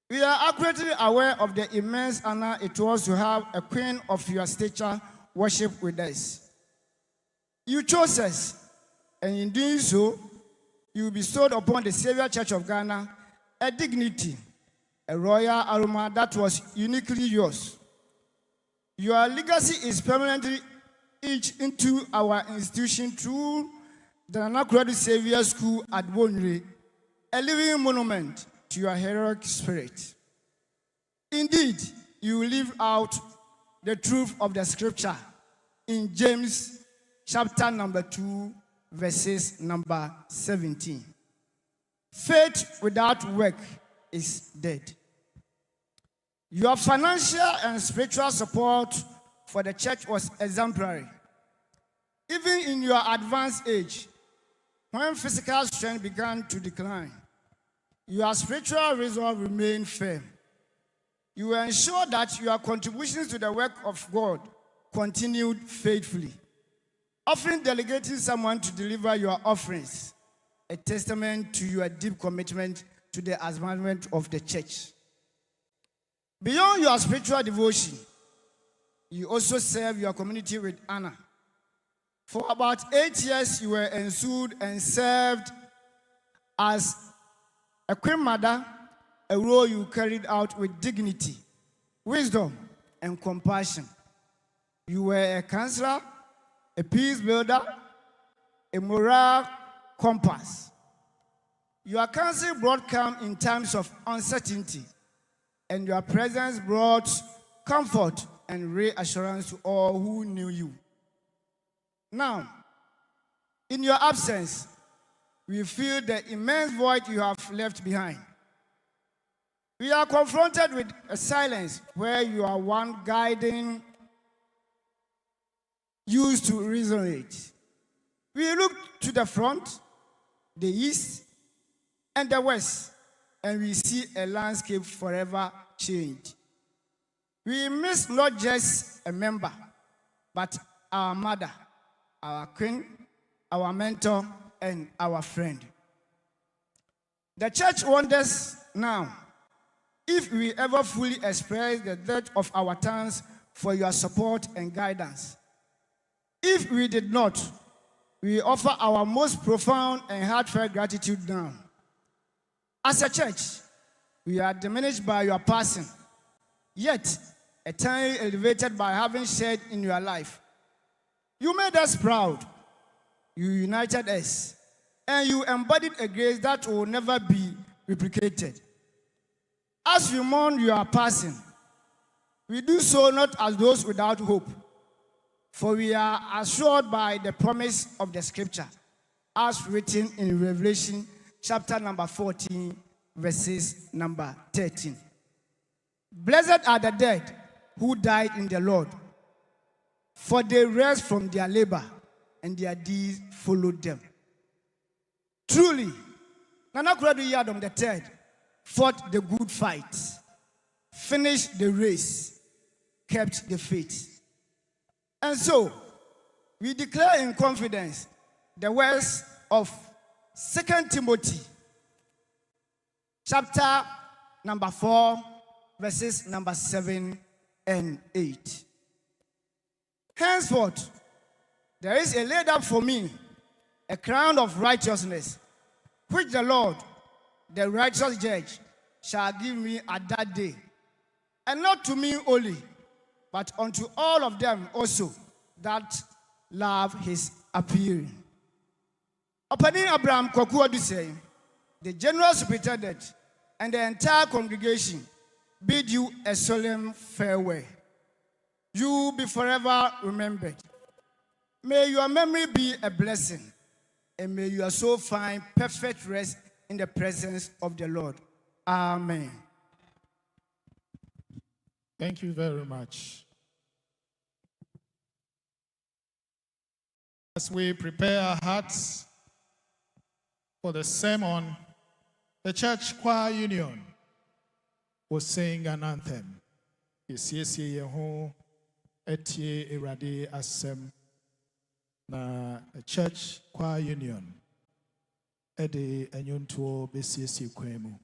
We are accurately aware of the immense honor it was to have a queen of your stature worship with us. You chose us, and in doing so, you bestowed upon the Savior Church of Ghana a dignity, a royal aroma that was uniquely yours. Your legacy is permanently etched into our institution through the Nana Konadu Savior School at Bonre, a living monument to your heroic spirit. Indeed, you live out the truth of the scripture in James chapter number 2, verses number 17. Faith without work is dead. Your financial and spiritual support for the church was exemplary. Even in your advanced age, when physical strength began to decline, your spiritual resolve remained firm. You ensured that your contributions to the work of God continued faithfully, often delegating someone to deliver your offerings, a testament to your deep commitment to the advancement of the church. Beyond your spiritual devotion, you also serve your community with honor. For about 8 years, you were ensued and served as a queen mother, a role you carried out with dignity, wisdom, and compassion. You were a counselor, a peace builder, a moral compass. Your counsel brought calm in times of uncertainty, and your presence brought comfort and reassurance to all who knew you. Now, in your absence, we feel the immense void you have left behind. We are confronted with a silence where you are one guiding used to resonate. We look to the front, the east, and the west, and we see a landscape forever changed. We miss not just a member, but our mother, our queen, our mentor, and our friend. The church wonders now if we ever fully express the depth of our thanks for your support and guidance. If we did not, we offer our most profound and heartfelt gratitude now. As a church, we are diminished by your passing, yet eternally elevated by having shared in your life. You made us proud, you united us, and you embodied a grace that will never be replicated. As we mourn your passing, we do so not as those without hope, for we are assured by the promise of the scripture, as written in Revelation chapter number 14, verses number 13. Blessed are the dead who died in the Lord, for they rest from their labor, and their deeds followed them. Truly, Konadu Yiadom III fought the good fight, finished the race, kept the faith. And so, we declare in confidence the words of 2 Timothy, chapter number 4, verses number 7 and 8. Henceforth, there is a laid up for me a crown of righteousness, which the Lord, the righteous judge, shall give me at that day, and not to me only, but unto all of them also that love his appearing. Opening Abraham Konadu Yiadom, the general superintendent, and the entire congregation bid you a solemn farewell. You will be forever remembered. May your memory be a blessing, and may your soul find perfect rest in the presence of the Lord. Amen. Thank you very much. As we prepare our hearts for the sermon, the Church Choir Union will sing an anthem. Yesiesie yeho etie Erade asem na Church Choir Union ede enyonto besiesie kwemu.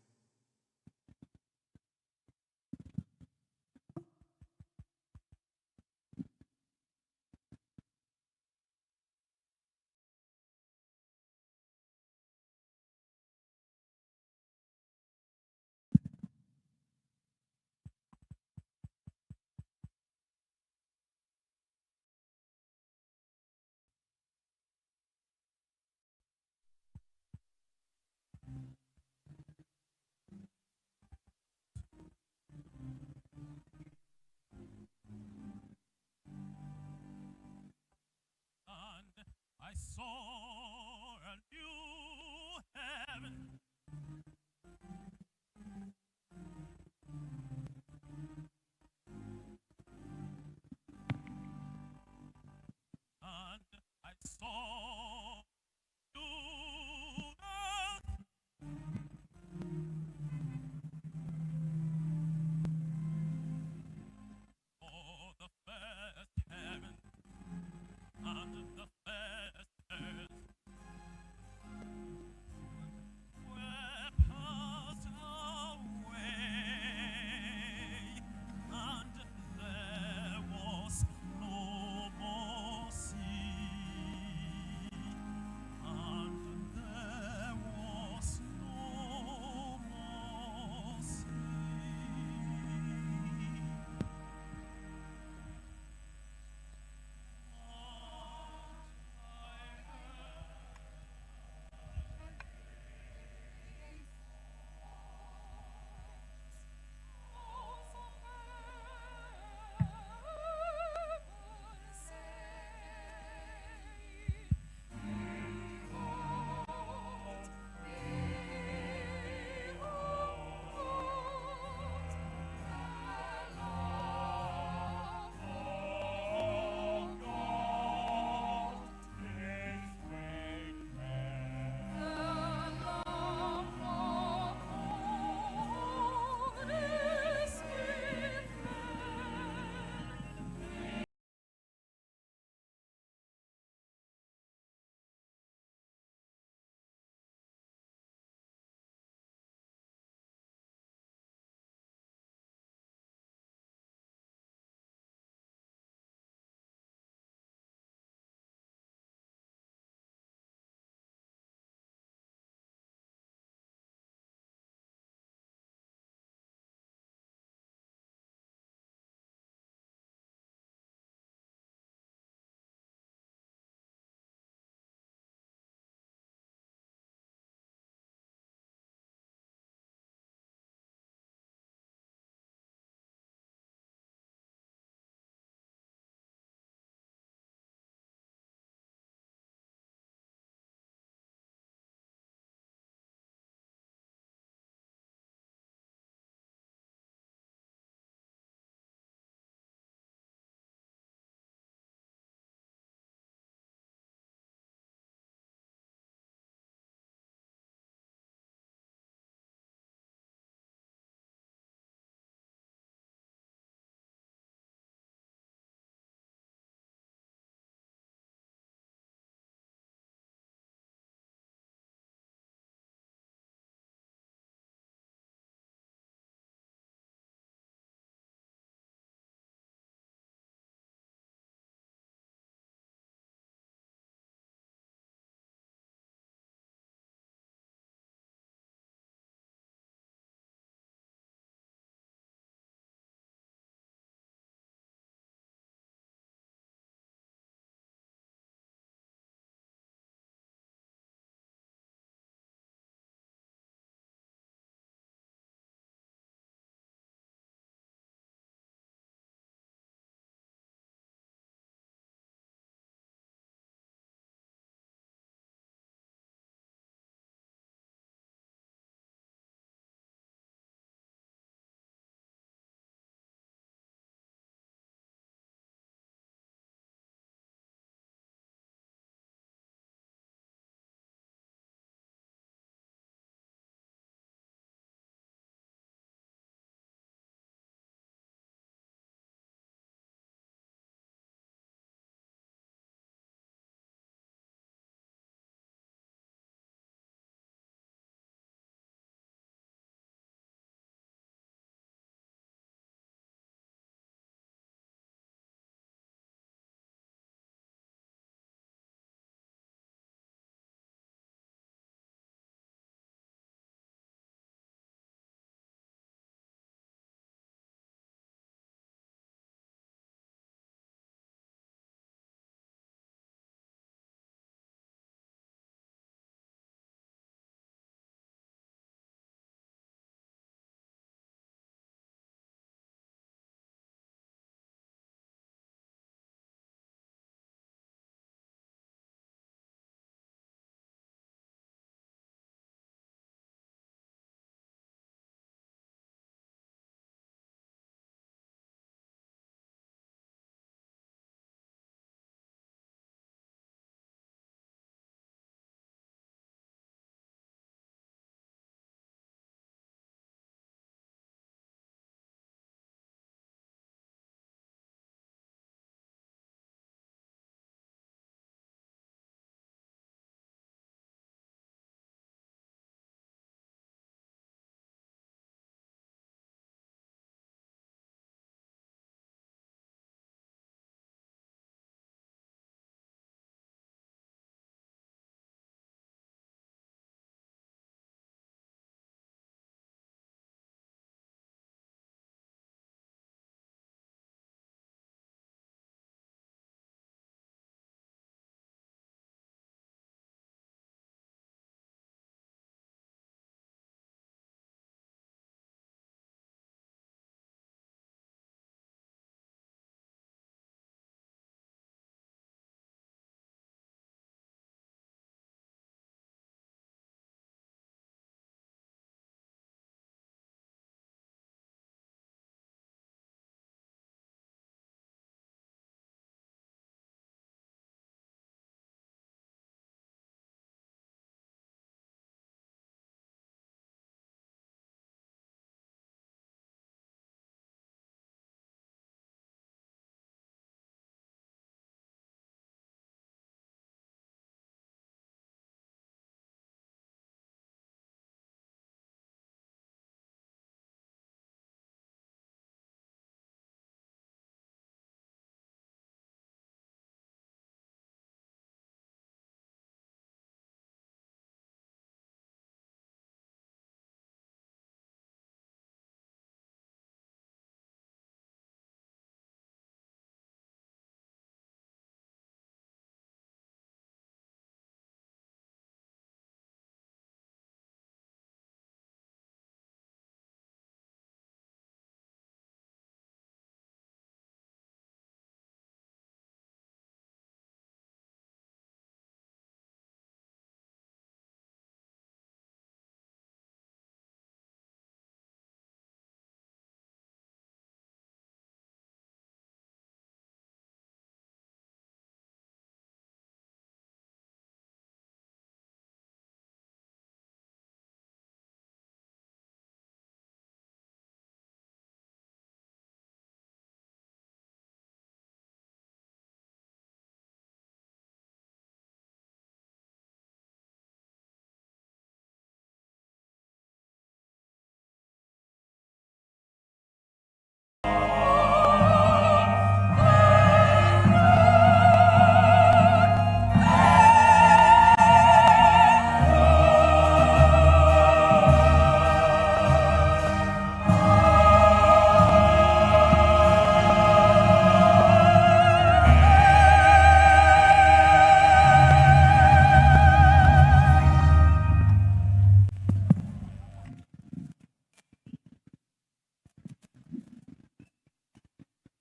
I saw new heaven and I saw new earth for the first heaven and the first earth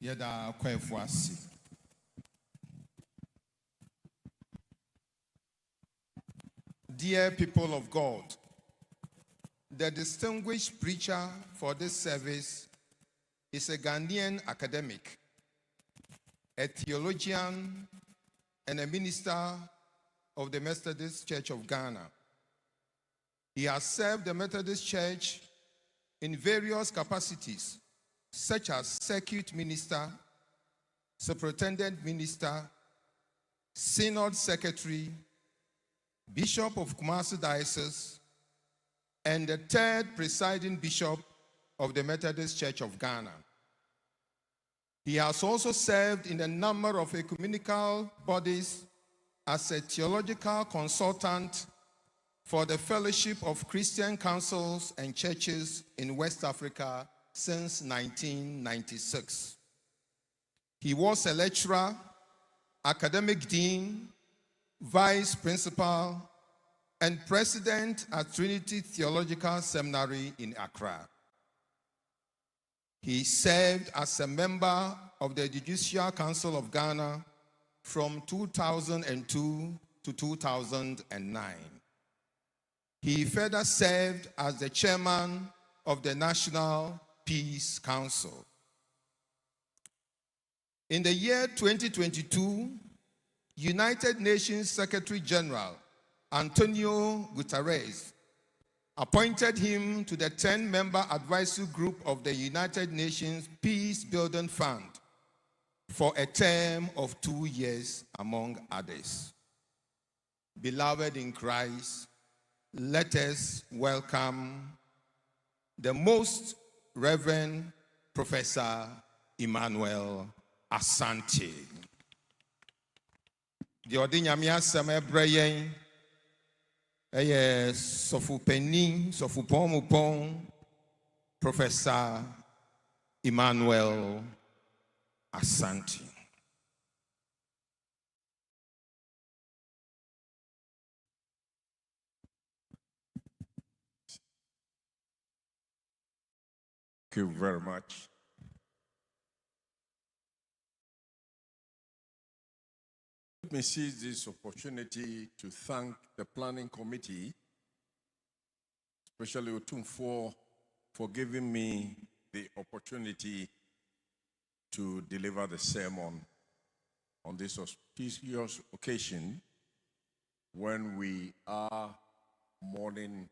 Yeda Kwefuasi. Dear people of God, the distinguished preacher for this service is a Ghanaian academic, a theologian, and a minister of the Methodist Church of Ghana. He has served the Methodist Church in various capacities, such as circuit minister, superintendent minister, synod secretary, bishop of Kumasi Diocese, and the third presiding bishop of the Methodist Church of Ghana. He has also served in a number of ecumenical bodies as a theological consultant for the Fellowship of Christian Councils and Churches in West Africa since 1996. He was a lecturer, academic dean, vice principal, and president at Trinity Theological Seminary in Accra. He served as a member of the Judicial Council of Ghana from 2002 to 2009. He further served as the chairman of the National Peace Council. In the year 2022, United Nations Secretary General Antonio Guterres appointed him to the 10-member advisory group of the United Nations Peace Building Fund for a term of 2 years, among others. Beloved in Christ, let us welcome the Most Reverend Professor Emmanuel Asante. The Odinyame asem ebre yen eye Sofupeni, Sofupomupon, Professor Emmanuel Asante. Thank you very much. Let me seize this opportunity to thank the planning committee, especially Otumfuo, for giving me the opportunity to deliver the sermon on this auspicious occasion when we are mourning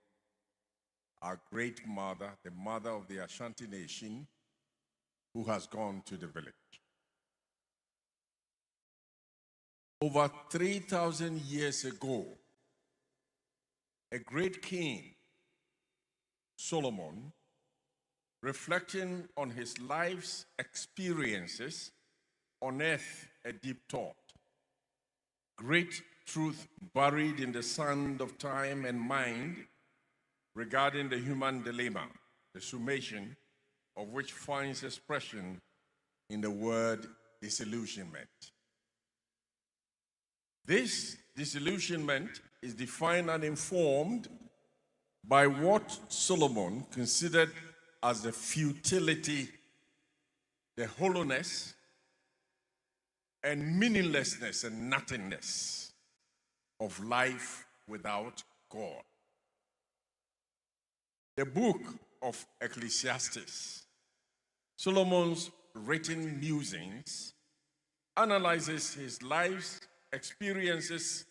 our great mother, the mother of the Ashanti nation, who has gone to the village. Over 3,000 years ago, a great king, Solomon, reflecting on his life's experiences, unearthed a deep thought. Great truth buried in the sand of time and mind regarding the human dilemma, the summation of which finds expression in the word disillusionment. This disillusionment is defined and informed by what Solomon considered as the futility, the hollowness, and meaninglessness and nothingness of life without God. The book of Ecclesiastes, Solomon's written musings, analyzes his life's experiences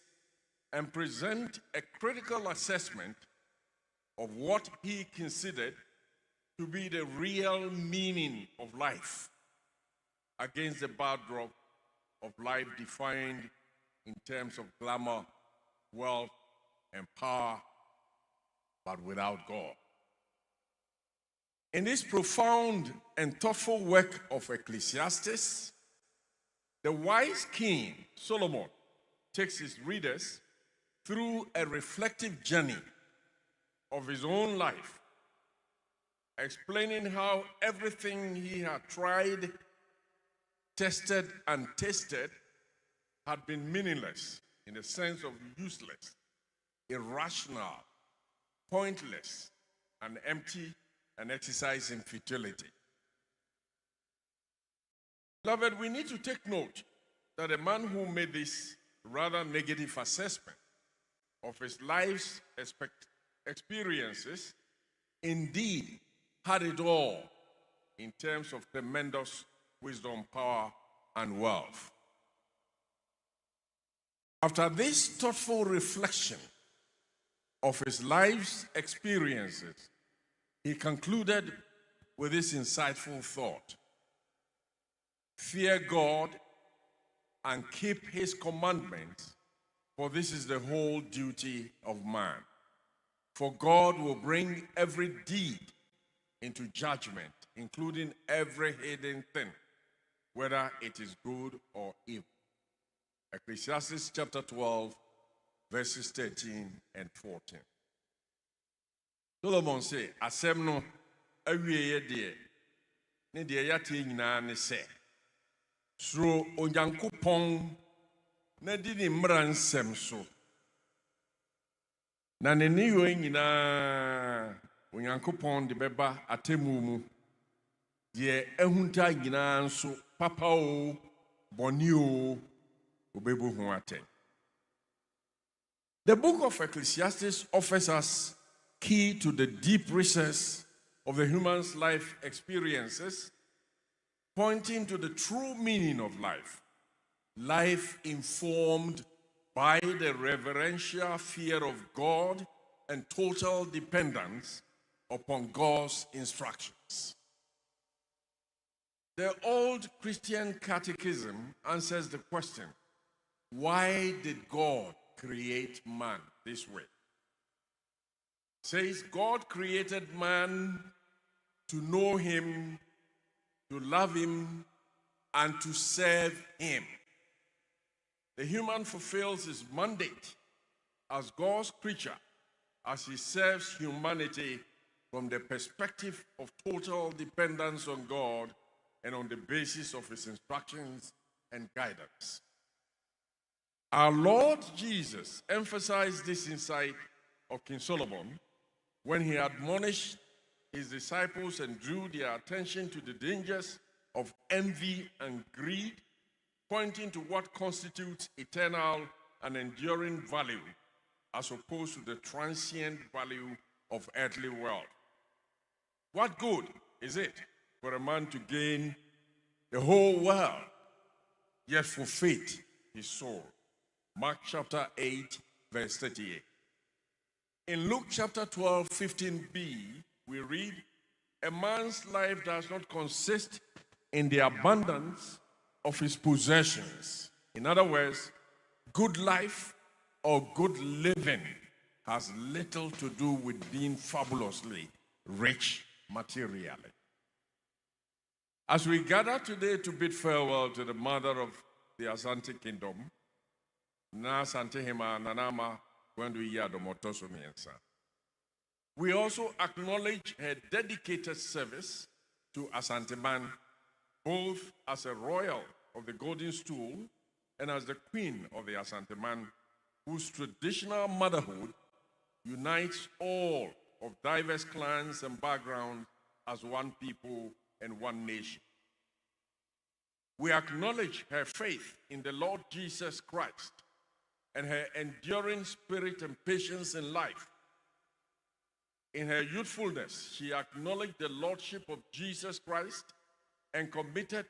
and present a critical assessment of what he considered to be the real meaning of life against the backdrop of life defined in terms of glamour, wealth, and power, but without God. In this profound and thoughtful work of Ecclesiastes, the wise king, Solomon, takes his readers through a reflective journey of his own life, explaining how everything he had tried, tested, and tasted had been meaningless in the sense of useless, irrational, pointless, and empty, and exercising futility. Beloved, we need to take note that a man who made this rather negative assessment of his life's experiences indeed had it all in terms of tremendous wisdom, power, and wealth. After this thoughtful reflection of his life's experiences, he concluded with this insightful thought: fear God and keep his commandments, for this is the whole duty of man. For God will bring every deed into judgment, including every hidden thing, whether it is good or evil. Ecclesiastes chapter 12, verses 13 and 14. Solomon say, asem no awieye de ne de yate nyina ne se suro onyankopɔn na di ne mmara nsɛm so na ne niyo nyina onyankopɔn de bɛba atemu mu de ehunta nyina nso papa o bɔne o obebu ho atɛn. The book of Ecclesiastes offers us key to the deep recess of the human's life experiences, pointing to the true meaning of life. Life informed by the reverential fear of God and total dependence upon God's instructions. The old Christian catechism answers the question, why did God create man this way? It says God created man to know him, to love him, and to serve him. The human fulfills his mandate as God's creature as he serves humanity from the perspective of total dependence on God and on the basis of his instructions and guidance. Our Lord Jesus emphasized this insight of King Solomon when he admonished his disciples and drew their attention to the dangers of envy and greed, pointing to what constitutes eternal and enduring value as opposed to the transient value of earthly wealth. What good is it for a man to gain the whole world, yet forfeit his soul? Mark chapter 8, verse 38. In Luke chapter 12, 15b, we read, a man's life does not consist in the abundance of his possessions. In other words, good life or good living has little to do with being fabulously rich materially. As we gather today to bid farewell to the mother of the Asante Kingdom, Na Asantehemaa Nanama Konadu Yiadom Otosomiensa, we also acknowledge her dedicated service to Asanteman, both as a royal of the Golden Stool and as the queen of the Asanteman, whose traditional motherhood unites all of diverse clans and backgrounds as one people and one nation. We acknowledge her faith in the Lord Jesus Christ and her enduring spirit and patience in life. In her youthfulness, she acknowledged the lordship of Jesus Christ and committed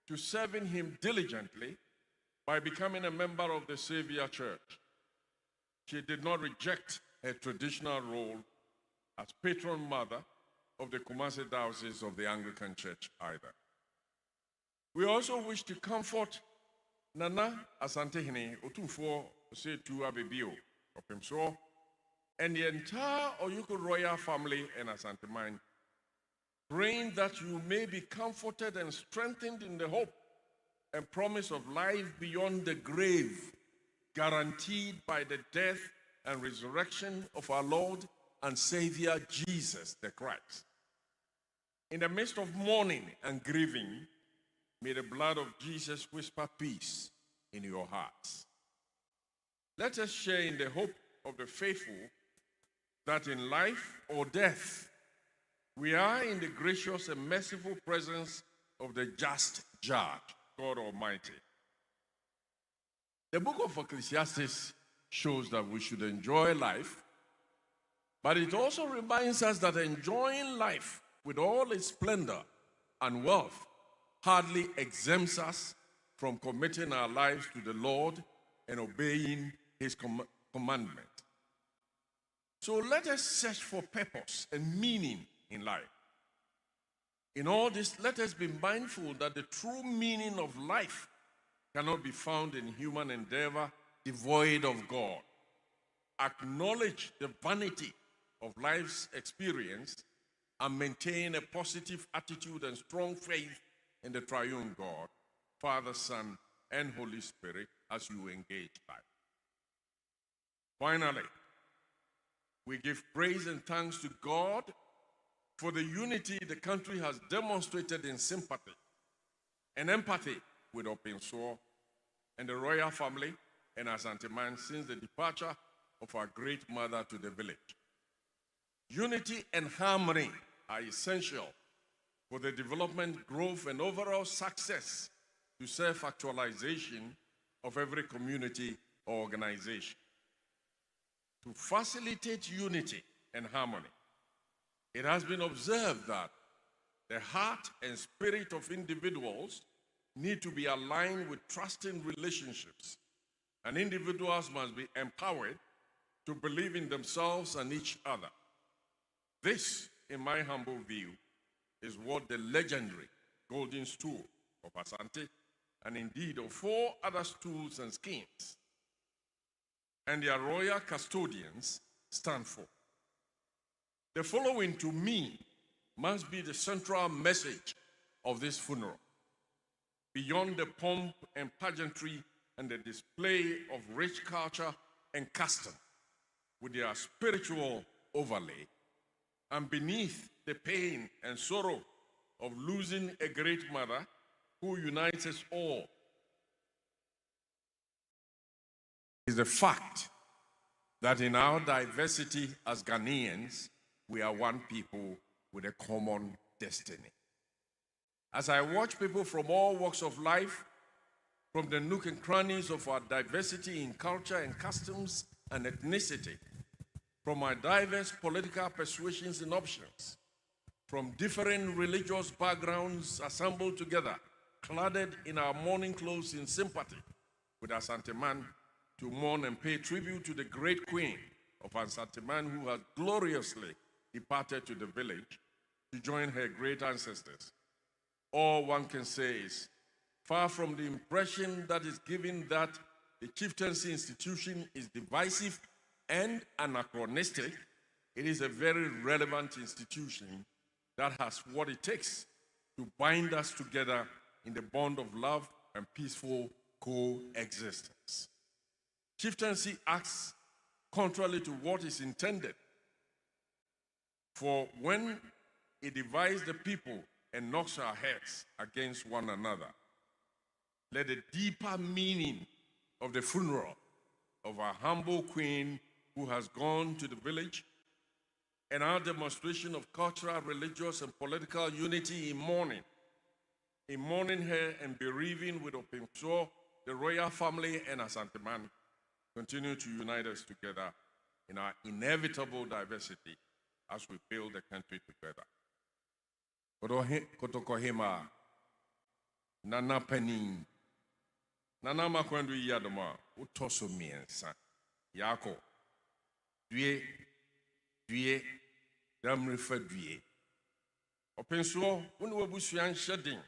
to serving him diligently by becoming a member of the Savior Church. She did not reject her traditional role as patron mother of the Kumasi Diocese of the Anglican Church either. We also wish to comfort Nana Asantehene Otumfuo Osetu Abebio OPEMSUORADIO and the entire Oyuko royal family and Asanteman, praying that you may be comforted and strengthened in the hope and promise of life beyond the grave, guaranteed by the death and resurrection of our Lord and Savior Jesus the Christ. In the midst of mourning and grieving, may the blood of Jesus whisper peace in your hearts. Let us share in the hope of the faithful that in life or death, we are in the gracious and merciful presence of the just judge, God Almighty. The book of Ecclesiastes shows that we should enjoy life, but it also reminds us that enjoying life with all its splendor and wealth hardly exempts us from committing our lives to the Lord and obeying his commandment. So let us search for purpose and meaning in life. In all this, let us be mindful that the true meaning of life cannot be found in human endeavor devoid of God. Acknowledge the vanity of life's experience and maintain a positive attitude and strong faith in the triune God, Father, Son, and Holy Spirit as you engage life. Finally, we give praise and thanks to God for the unity the country has demonstrated in sympathy and empathy with OPEMSUOR and the royal family and Asantehema since the departure of our great mother to the village. Unity and harmony are essential for the development, growth, and overall success to self-actualization of every community or organization. To facilitate unity and harmony, it has been observed that the heart and spirit of individuals need to be aligned with trusting relationships, and individuals must be empowered to believe in themselves and each other. This, in my humble view, is what the legendary golden stool of Asante, and indeed of 4 other stools and schemes, and their royal custodians stand for. The following, to me, must be the central message of this funeral. Beyond the pomp and pageantry and the display of rich culture and custom, with their spiritual overlay, and beneath the pain and sorrow of losing a great mother who unites us all, is the fact that in our diversity as Ghanaians, we are one people with a common destiny. As I watch people from all walks of life, from the nook and crannies of our diversity in culture and customs and ethnicity, from our diverse political persuasions and options, from different religious backgrounds assembled together, cladded in our mourning clothes in sympathy with Asantehema, to mourn and pay tribute to the great queen of Asantehema who has gloriously departed to the village to join her great ancestors. All one can say is, far from the impression that is given that the chieftaincy institution is divisive and anachronistic, it is a very relevant institution that has what it takes to bind us together in the bond of love and peaceful coexistence. Chieftaincy acts contrary to what is intended, for when it divides the people and knocks our heads against one another, let the deeper meaning of the funeral of our humble queen who has gone to the village and our demonstration of cultural, religious, and political unity in mourning her and bereaving with OPEMSUOR, the royal family, and Asantehema, continue to unite us together in our inevitable diversity as we build the country together. Kotokohema, Nana Penin, Nana Konadu Yiadom, Utoso miensa, Yako, Due, Damrifa Due. OPEMSUOR, Unwabusian shedding,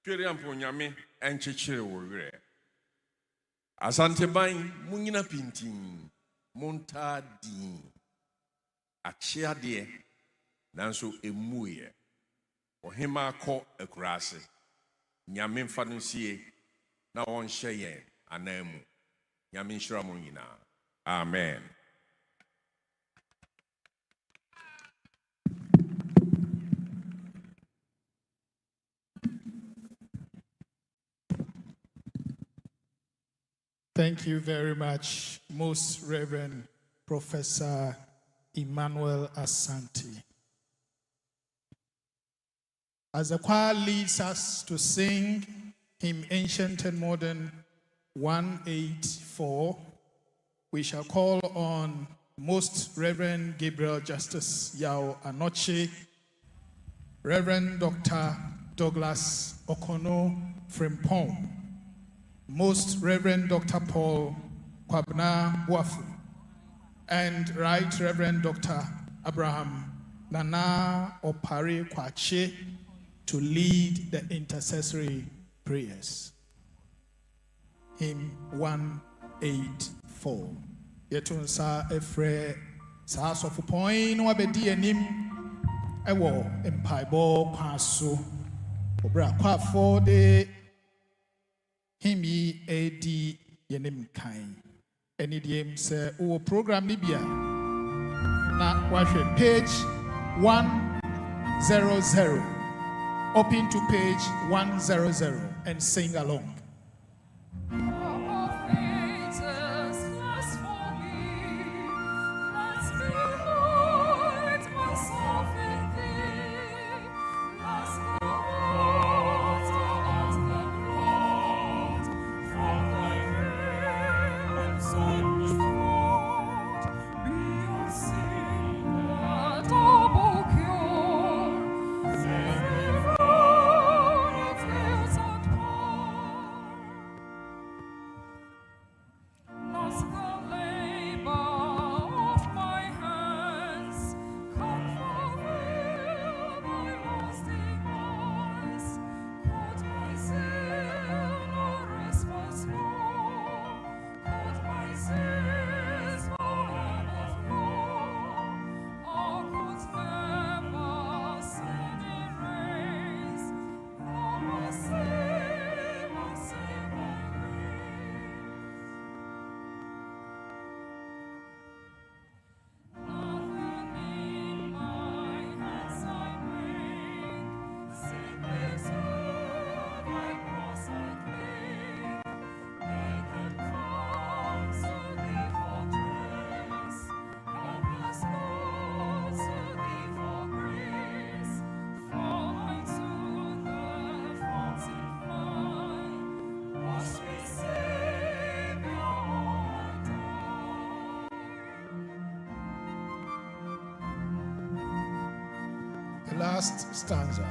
Kiriam Ponyame, and Chichire Wore. Asantehema, Munina Pintin, Monta Din, Achia de, Nanso Emuye. Ohima ko ekurase nyame mfa no sie na won hye anamu nyame nhyira mo nyina amen. Thank you very much, Most Reverend Professor Emmanuel Asante. As the choir leads us to sing hymn Ancient and Modern 184, we shall call on Most Reverend Gabriel Justice Yao Anoche, Reverend Dr. Douglas Okono Frimpong, Most Reverend Dr. Paul Kwabna Wafu, and Right Reverend Dr. Abraham Nana Opare Kwache to lead the intercessory prayers. Hymn 184. Yetun sa efre sa sofu point no abedi anim ewo empaibo kwaso obra kwafo de hymn yi edi yenim kan eni diem se o program ni bia na wahwe page 100. Open to page 100 and sing along. Last stanza.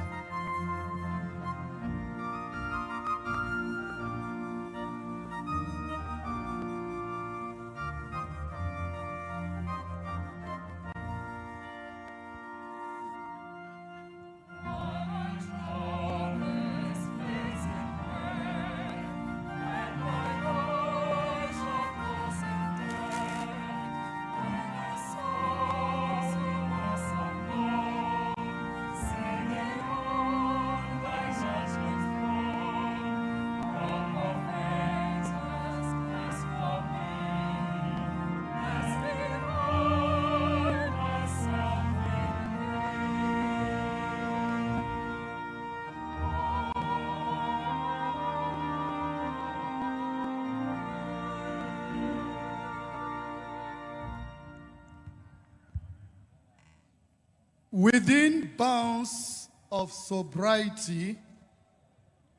Within bounds of sobriety,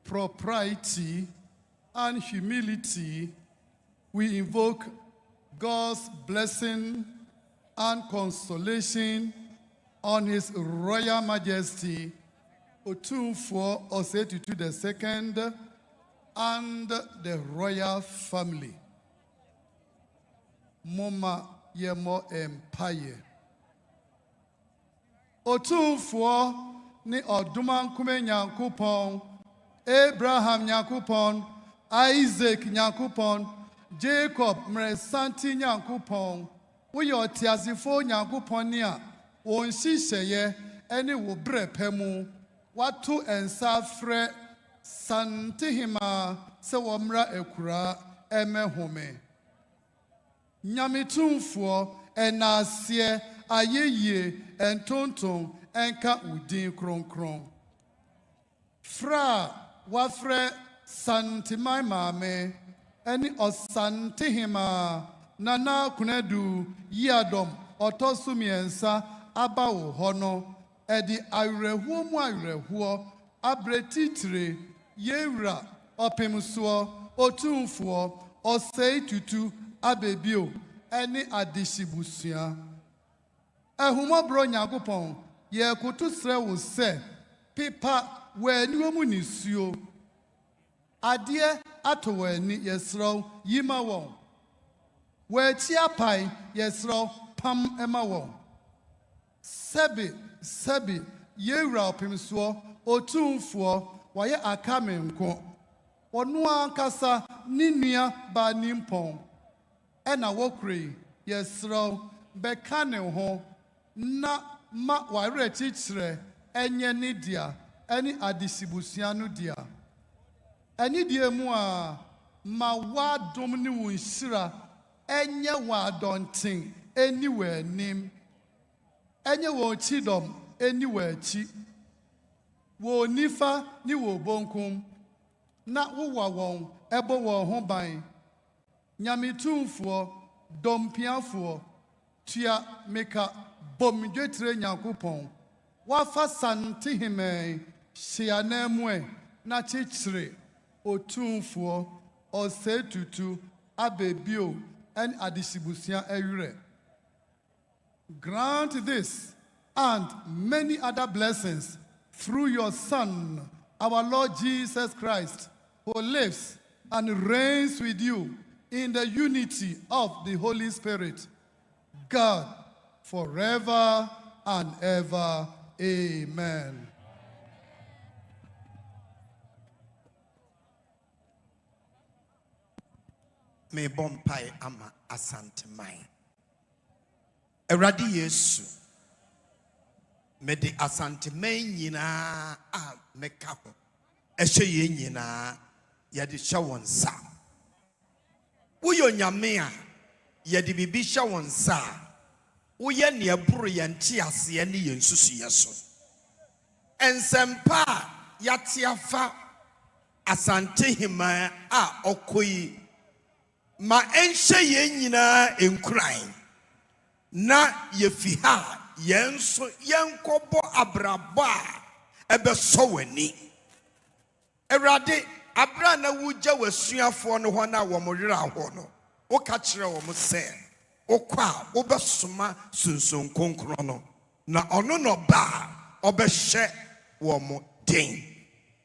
propriety, and humility, we invoke God's blessing and consolation on His Royal Majesty, Otumfuo Osei-Tutu II, and the royal family. Moma Yemo Empire. Otumfuo ni Odumankume Nyankopon, Abraham Nyankopon, Isaac Nyankopon, Jacob Mresanti Nyankopon, Uye Otiasifo Nyankopon ni a wonhyehyɛeɛ ɛne wo brɛpɛ mu watu ɛnsa frɛ Asantehemaa sɛ wɔmmra akura ɛmɛhome. Nyametumfoɔ ɛnaaseɛ ayɛyie ɛntonton ɛnka udin kronkron. Fra wafrɛ Santemai maame ɛne Asantehemaa Nana Konadu Yiadom ɔtɔ so mmiɛnsa aba wo hɔ no ɛde awerɛhoɔ mu awerɛhoɔ abretitire yewura OPEMSUO otumfuo osei tutu abebio eni adishibusua ehumobro nyagopon ye kutu sre wo se pipa waniwomu nisuo adie atowani yesro yima won wechi apai yesro pam ema won sebi yewura OPEMSUO otumfuo waye akamenko onu ankasa ninua ba nimpon ena wokre yesro beka ne ho na ma ware chichire enye ni dia eni adisibusua no dia eni die mu a ma wadom ni wonhira enye wadonten eni wanim enye wo chidom eni wachi wo nifa ni wo bonkum na wowa won ebo wo ho ban nyamitumfuo dompiafuo tua meka bomdwetre nyankopon wafa Asantehema hyianamue na chichire otumfuo osetutu abebio and adisibusia ewure. Grant this and many other blessings through your Son, our Lord Jesus Christ, who lives and reigns with you in the unity of the Holy Spirit, God, forever and ever. Amen. Me bompai ama Asantehemaa. Eradi Yesu. Me de Asantehemaa nyina a meka ho. Ehye ye nyina ye de hye won sa. Uyo nyame a ye de bibi hye won sa. Uye ne aburu ye nte ase ne ye nsusuye so. Ensempa yate afa Asantehemaa a okoyi ma enhye ye nyina enkuran na ye fi ha yenso yenkobo abraba ebeso wani Ewrade abra na wugya wasuafo no ho na wo morira ho no wo ka kire wo mo se okwa wo besoma sunsun konkro no na ono no ba obehye wo mo den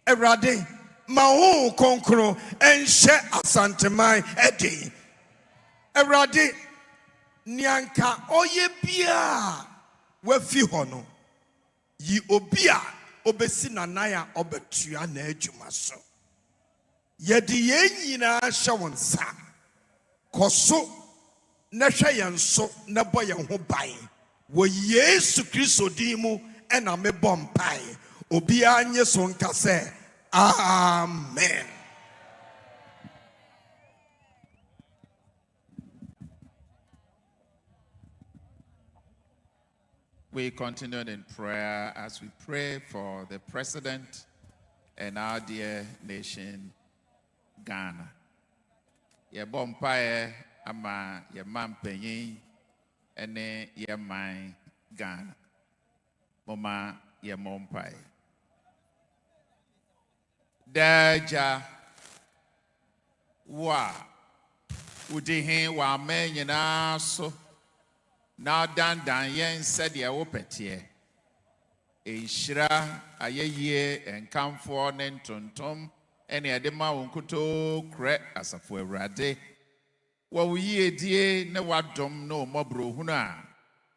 Ewrade ma ho konkro enhye Asantehemaa eden Ewrade nianka oye bia wafi ho no yi obia obesi nanaya obetua na adwuma so yedi ye nyina hye won sa koso na hwe yen so na boye ho ban wo Yesu Kristo din mu ena me bompai obia anye so nka se amen. We continued in prayer as we pray for the president and our dear nation, Ghana. Ye bompae ama ye mampenyi ene ye mai Ghana. Mama ye mompae. Daja wa udihin wa menyina so. Now dan yen said ya wopetie enhira ayeye enkamfo ne ntontom ene edema wonkuto kre asafo Awurade wo yie die ne wadom no mobro hunu a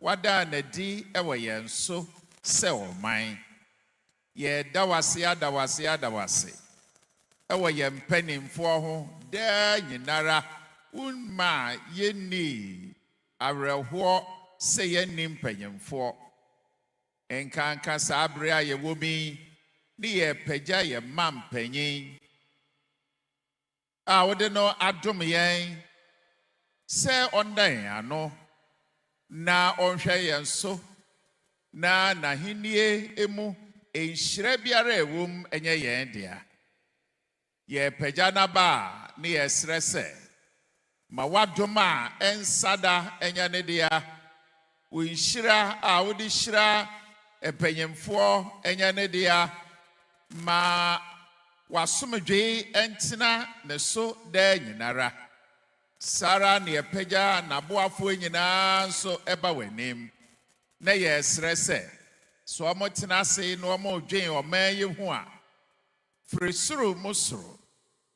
wada na di ewo yen so se oman ye dawase ewo ye mpanimfo ho da nyinara unma yeni areho say ye nimpanyemfo enkanka sabre a ye wobi ni ye pagya ye mampanyin a wode no adom yen se ondan ano na onhwe yen so na nahinie emu enhyira biara ewom enye yen dia ye pagya na ba ni ye srese ma wadoma ensada enya ne dia unhyira a wodi hyira epanyemfo enya ne dia ma wasomdwe entina ne so da nyinara sara ne epeja na boafo nyina nso eba w'anim na ye srese so amotena se no amodwen oman yi ho a frisuru musuru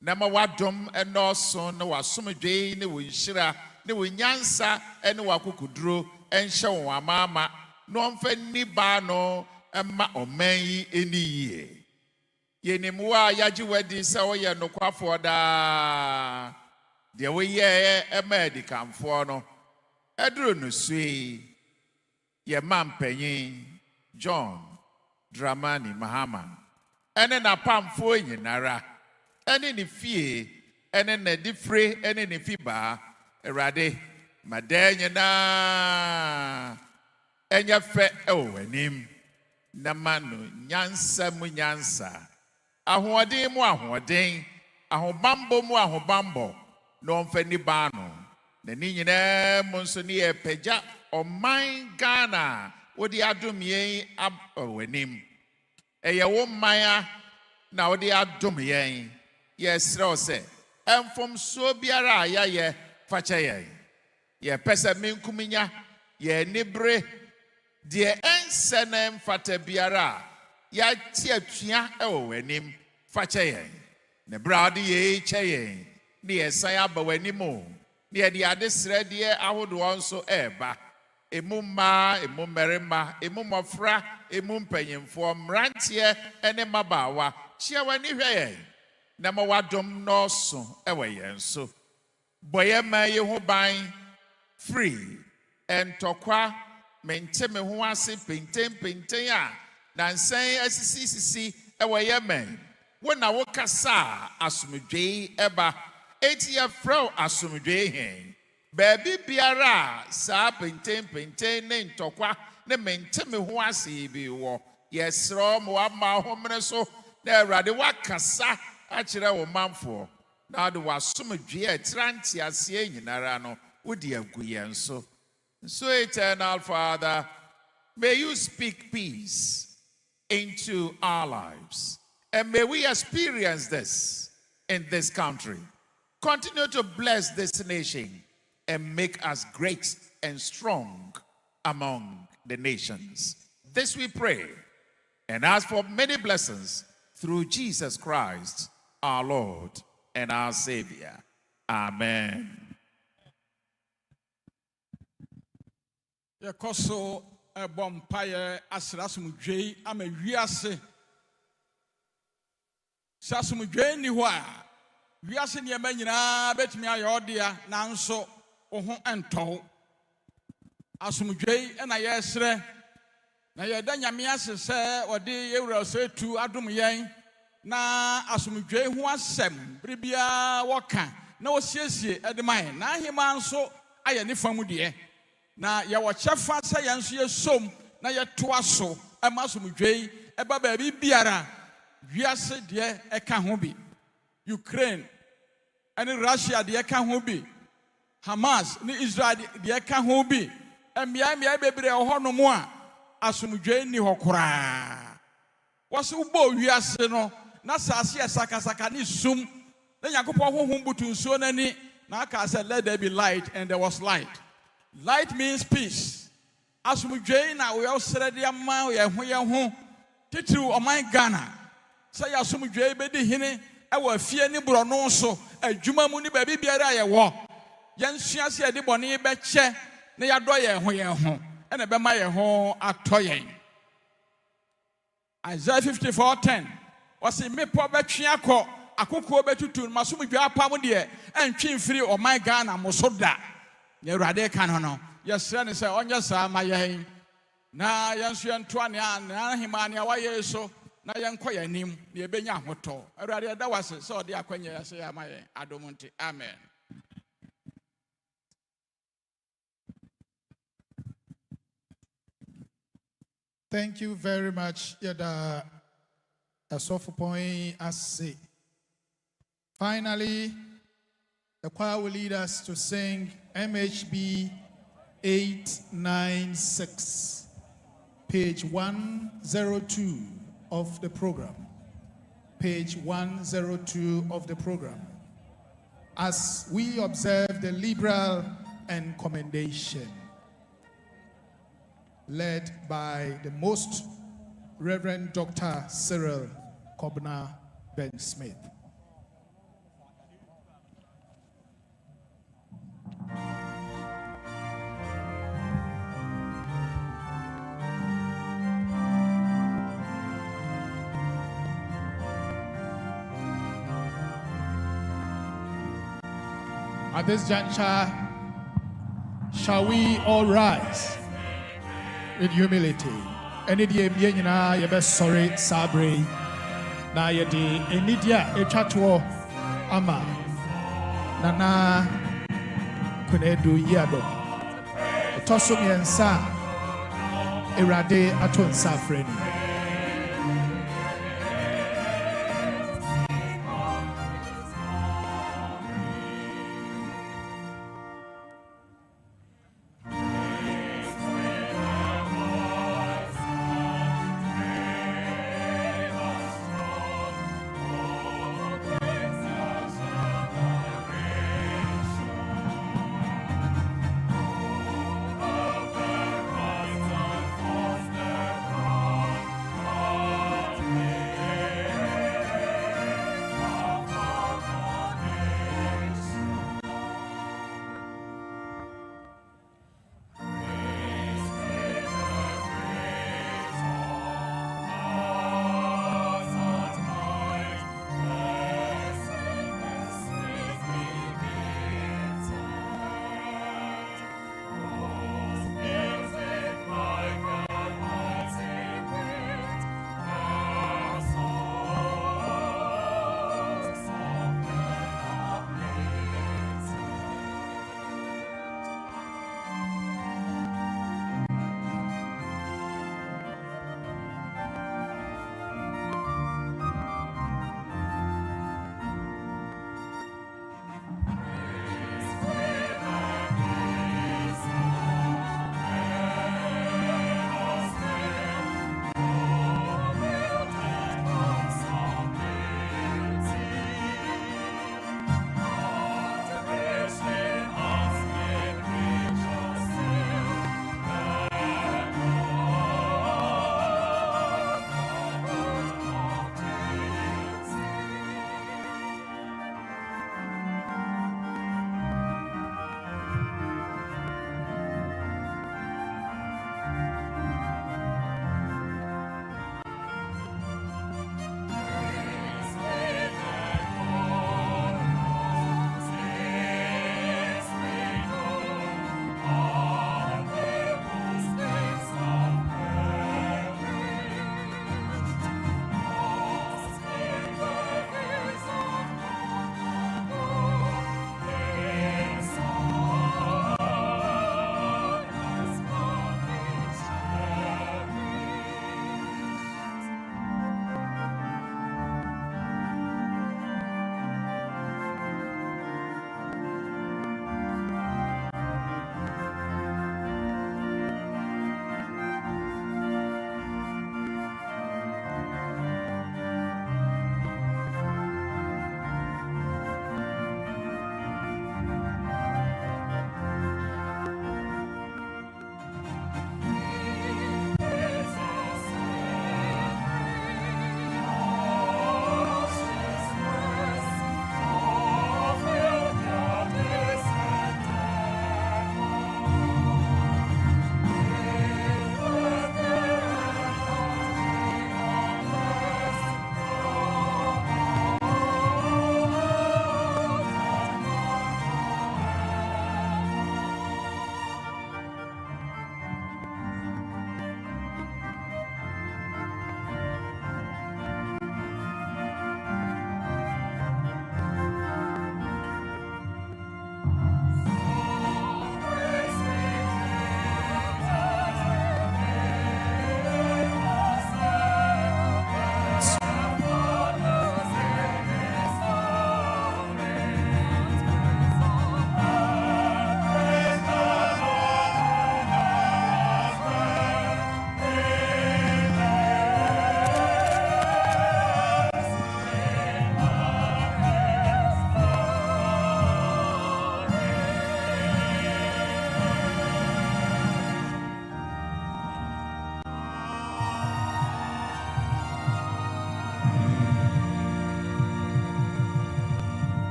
na ma wadom enoso na wasomdwe ne wonhyira ne wonyansa ene wakukuduro enhye won amama no mfa ni ba no emma oman yi eni yie yenimwa yaji wedi se oye nokwafo da de woye emma di kamfo no eduro no sui ye mampanyin John Dramani Mahama ene na pamfo nyinara ene ni fie ene na difre ene ni fiba erade madanya na enya fe ewanim na manu nyansa mu nyansa ahoɔden mu ahoɔden ahobambo mu ahobambo no mfa ni ba no na ni nyinaa mu nso ne yɛ pagya ɔman Ghana wodi adom yɛn awanim ɛyɛ wo man na wodi adom yɛn yɛsrɛ wo sɛ ɛmfomsuo biara a yɛyɛ fakyɛ yɛn yɛpɛ sɛ menkuminya yɛ nibre deɛ ɛnsɛ na mfata biara ya ti atua ɛwɔ w'anim fakyɛ yɛn ne brade yɛ kyɛ yɛn ne yɛsan aba w'anim o ne yɛde adesrɛ deɛ ahodoɔ nso ɛɛba emu mmaa emu mmarima emu mmɔfra emu mpanyinfoɔ mmeranteɛ ɛne mmabaawa kyia w'ani hwɛ yɛn na ma wadom nɔɔso ɛwɔ yɛn so bɔ yɛn mmaa yi ho ban free ɛntɔkwa mente me ho ase penten a na nsan asisi ewe yemen wona wo kasa asomdwei eba eti ya frau asomdwei hen baabi biara saa penten ne ntokwa ne mente me ho ase bi wo yesro mo ama homre so na awurade wakasa akire wo manfo na de wasomdwei atranti ase nyinara no wodi agu yen so eternal Father, may you speak peace into our lives. And may we experience this in this country. Continue to bless this nation and make us great and strong among the nations. This we pray and ask for many blessings through Jesus Christ, our Lord and our Savior. Amen. Yekoso bompaye asrasumdwei ama wiase sasumdwei ni ho a wiase ne ma nyina betumi ayodea nanso wo ho entɔw asumdwei na yɛsrɛ na yɛda nyame ase sɛ wɔde yewura setu adom yɛn na asumdwei ho asɛm bribia wɔka na wɔsiesie edemai na ahema nso ayɛ ne famu de na yawo chefa sɛ yɛn so yɛsom na yɛtoa so ɛma somdwei ɛba baabi biara wiase deɛ ɛka ho bi Ukraine ɛne Russia deɛ ɛka ho bi Hamas ne Israel deɛ ɛka ho bi ɛmmeammea bebree ɛwɔ no mu a asomdwei ni hɔ koraa wɔse wobɔ wiase no na saase yɛ sakasaka ne sum na Nyankopɔn honhom butu nsuo n'ani na aka sɛ let there be light and there was light. Light means peace. Asumdwei na we osere de ama ye ho titiri oman Ghana. Say asumdwei be di hene e wa fie ni brono so adwuma mu ni ba bibiara ye wo. Yen sua se de bone be che na ya do ye ho e na be ma ye ho atɔ yen. Isaiah 54:10 was me po betwe akɔ akoko betutu masumdwei apam de entwe mfiri oman Ghana mo so da. Yerade kan no yesre ne sɛ ɔnyɛ saa ma yɛn na yɛnso yɛntoa ne na hema ne awayɛ so na yɛnkɔ yɛnim ne yɛbɛnya ahotɔ awurade ɛda wase sɛ ɔde akwanya yɛsɛ yɛ ama yɛn adom nti amen. Thank you very much, Yada Asofopoi Ase. Finally, the choir will lead us to sing MHB 896, page 102 of the program. page 102 of the program, as we observe the liberal and commendation led by the Most Reverend Dr. Cyril Kobna Ben Smith. At this juncture, shall we all rise with humility? Any day, ye be sorry, sabre. Na ye di enidia echatwo ama. Nana Konadu Yiadom. Toso miensa erade aton safreni.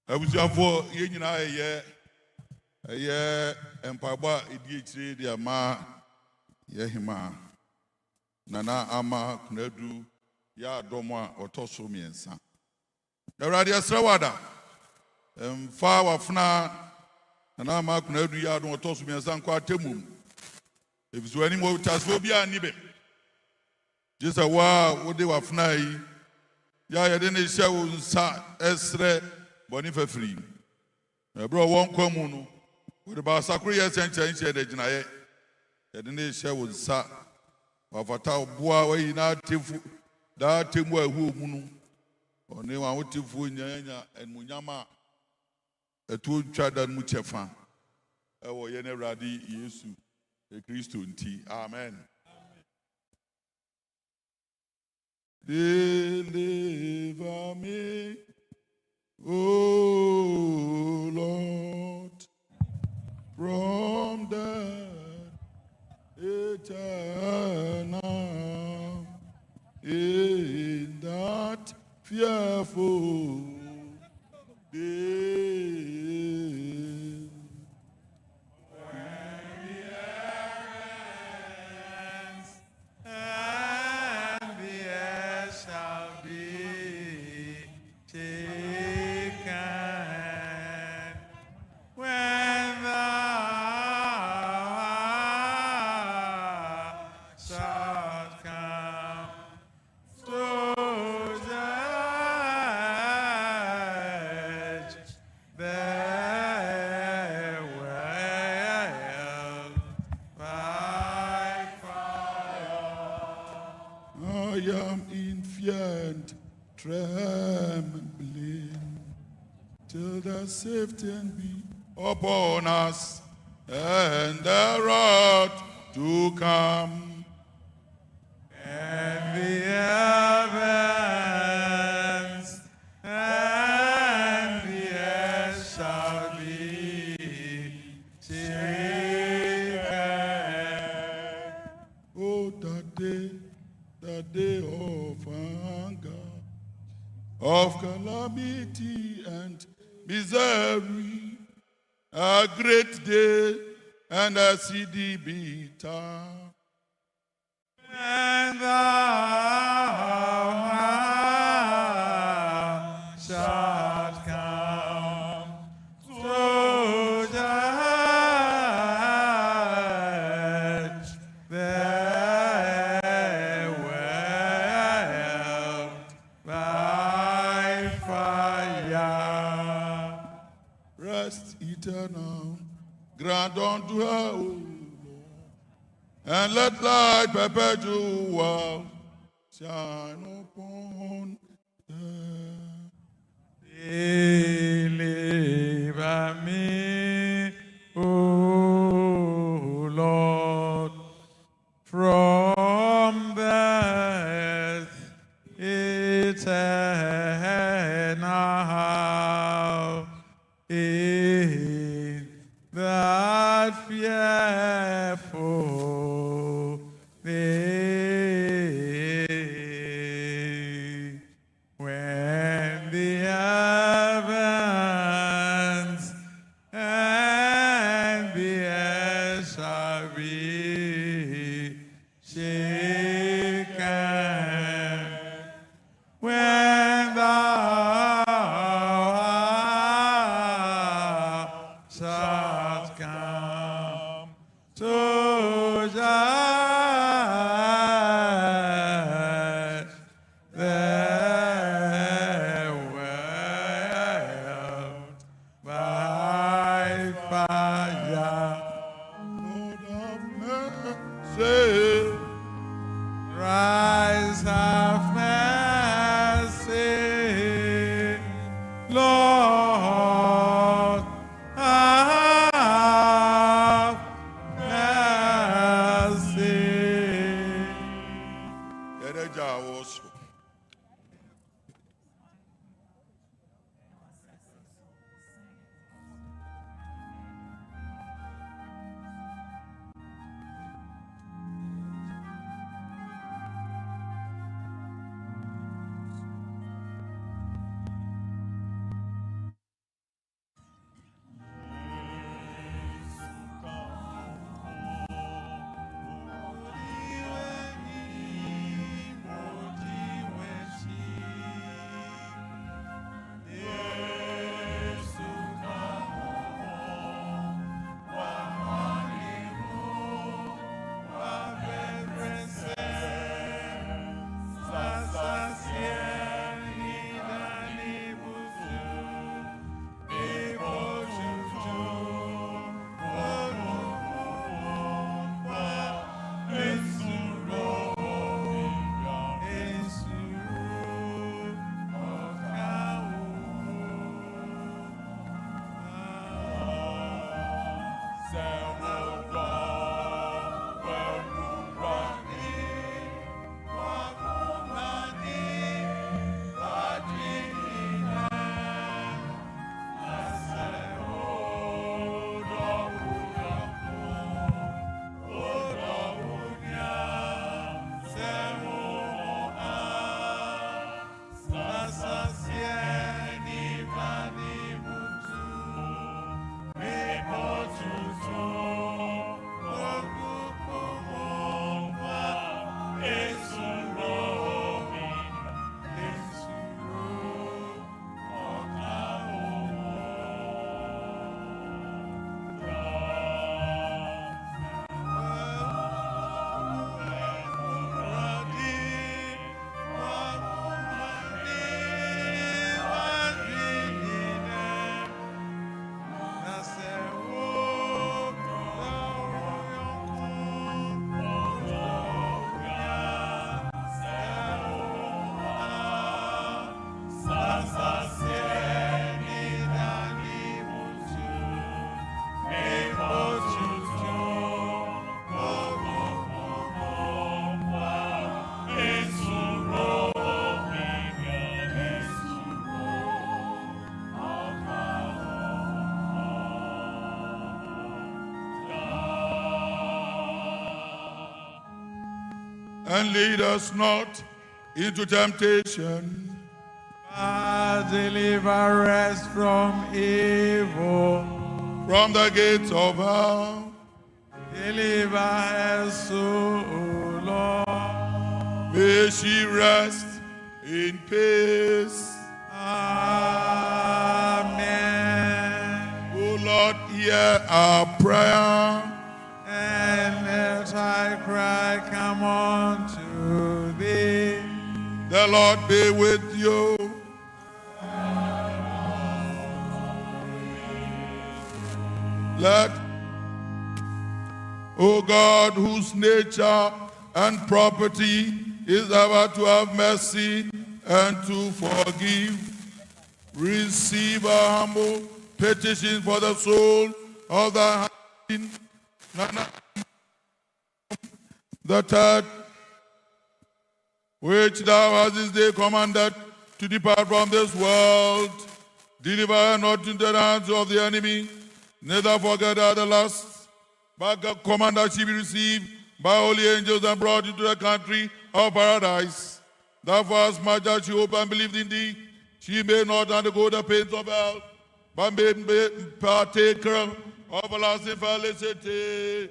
abusuafo ye nyina eye empagba edi ekire dia ma ye hima nana ama Konadu Yiadom a otoso miensa Awurade asrawada fa wafuna nana ama Konadu Yiadom otoso miensa nkwa atemum ebiso ani mo tasfo bia ni be Jesa wa wode wafuna yi ya yede ne hye wo nsa esre boni fafiri ebro won kwamu no wode ba sakro ye senchenche de ginaye yede ne hye wo nsa wafata oboa wayi na tefu da temu ahu mu no one wa wotefu nyanya enmunyama etu twada mu chefa ewo ye ne Awurade Yesu Kristo nti amen. Deliver me, O Lord, from the eternal in that fearful day. Trembling till the safety be upon us and the wrath to come. And the heavens and the earth shall be shaken. Oh, that day of anger, of calamity and misery, a great day and a seedy bitter. And thou shalt come to judge the world by fire. Rest eternal, grant unto her, O Lord, and let light perpetual shine upon her. Deliver me, O Lord, from death eternal, in that fearful day, when the heavens and the earth shall be shaken, when thou shalt come to judge the world and lead us not into temptation, but deliver us from evil. from the gates of hell. Deliver us, O Lord. May she rest in peace. Amen. O Lord, hear our prayer. And let I cry, come unto thee. The Lord be with you. Let, O God, whose nature and property is ever to have mercy and to forgive, receive our humble petition for the soul of the Nana, the third, which thou hast this day commanded to depart from this world. Deliver her not into the hands of the enemy, neither forget her the last, but command that she be received by holy angels and brought into the country of paradise. Therefore, as much as she hoped and believed in thee, she may not undergo the pains of hell, but may be partaker of everlasting felicity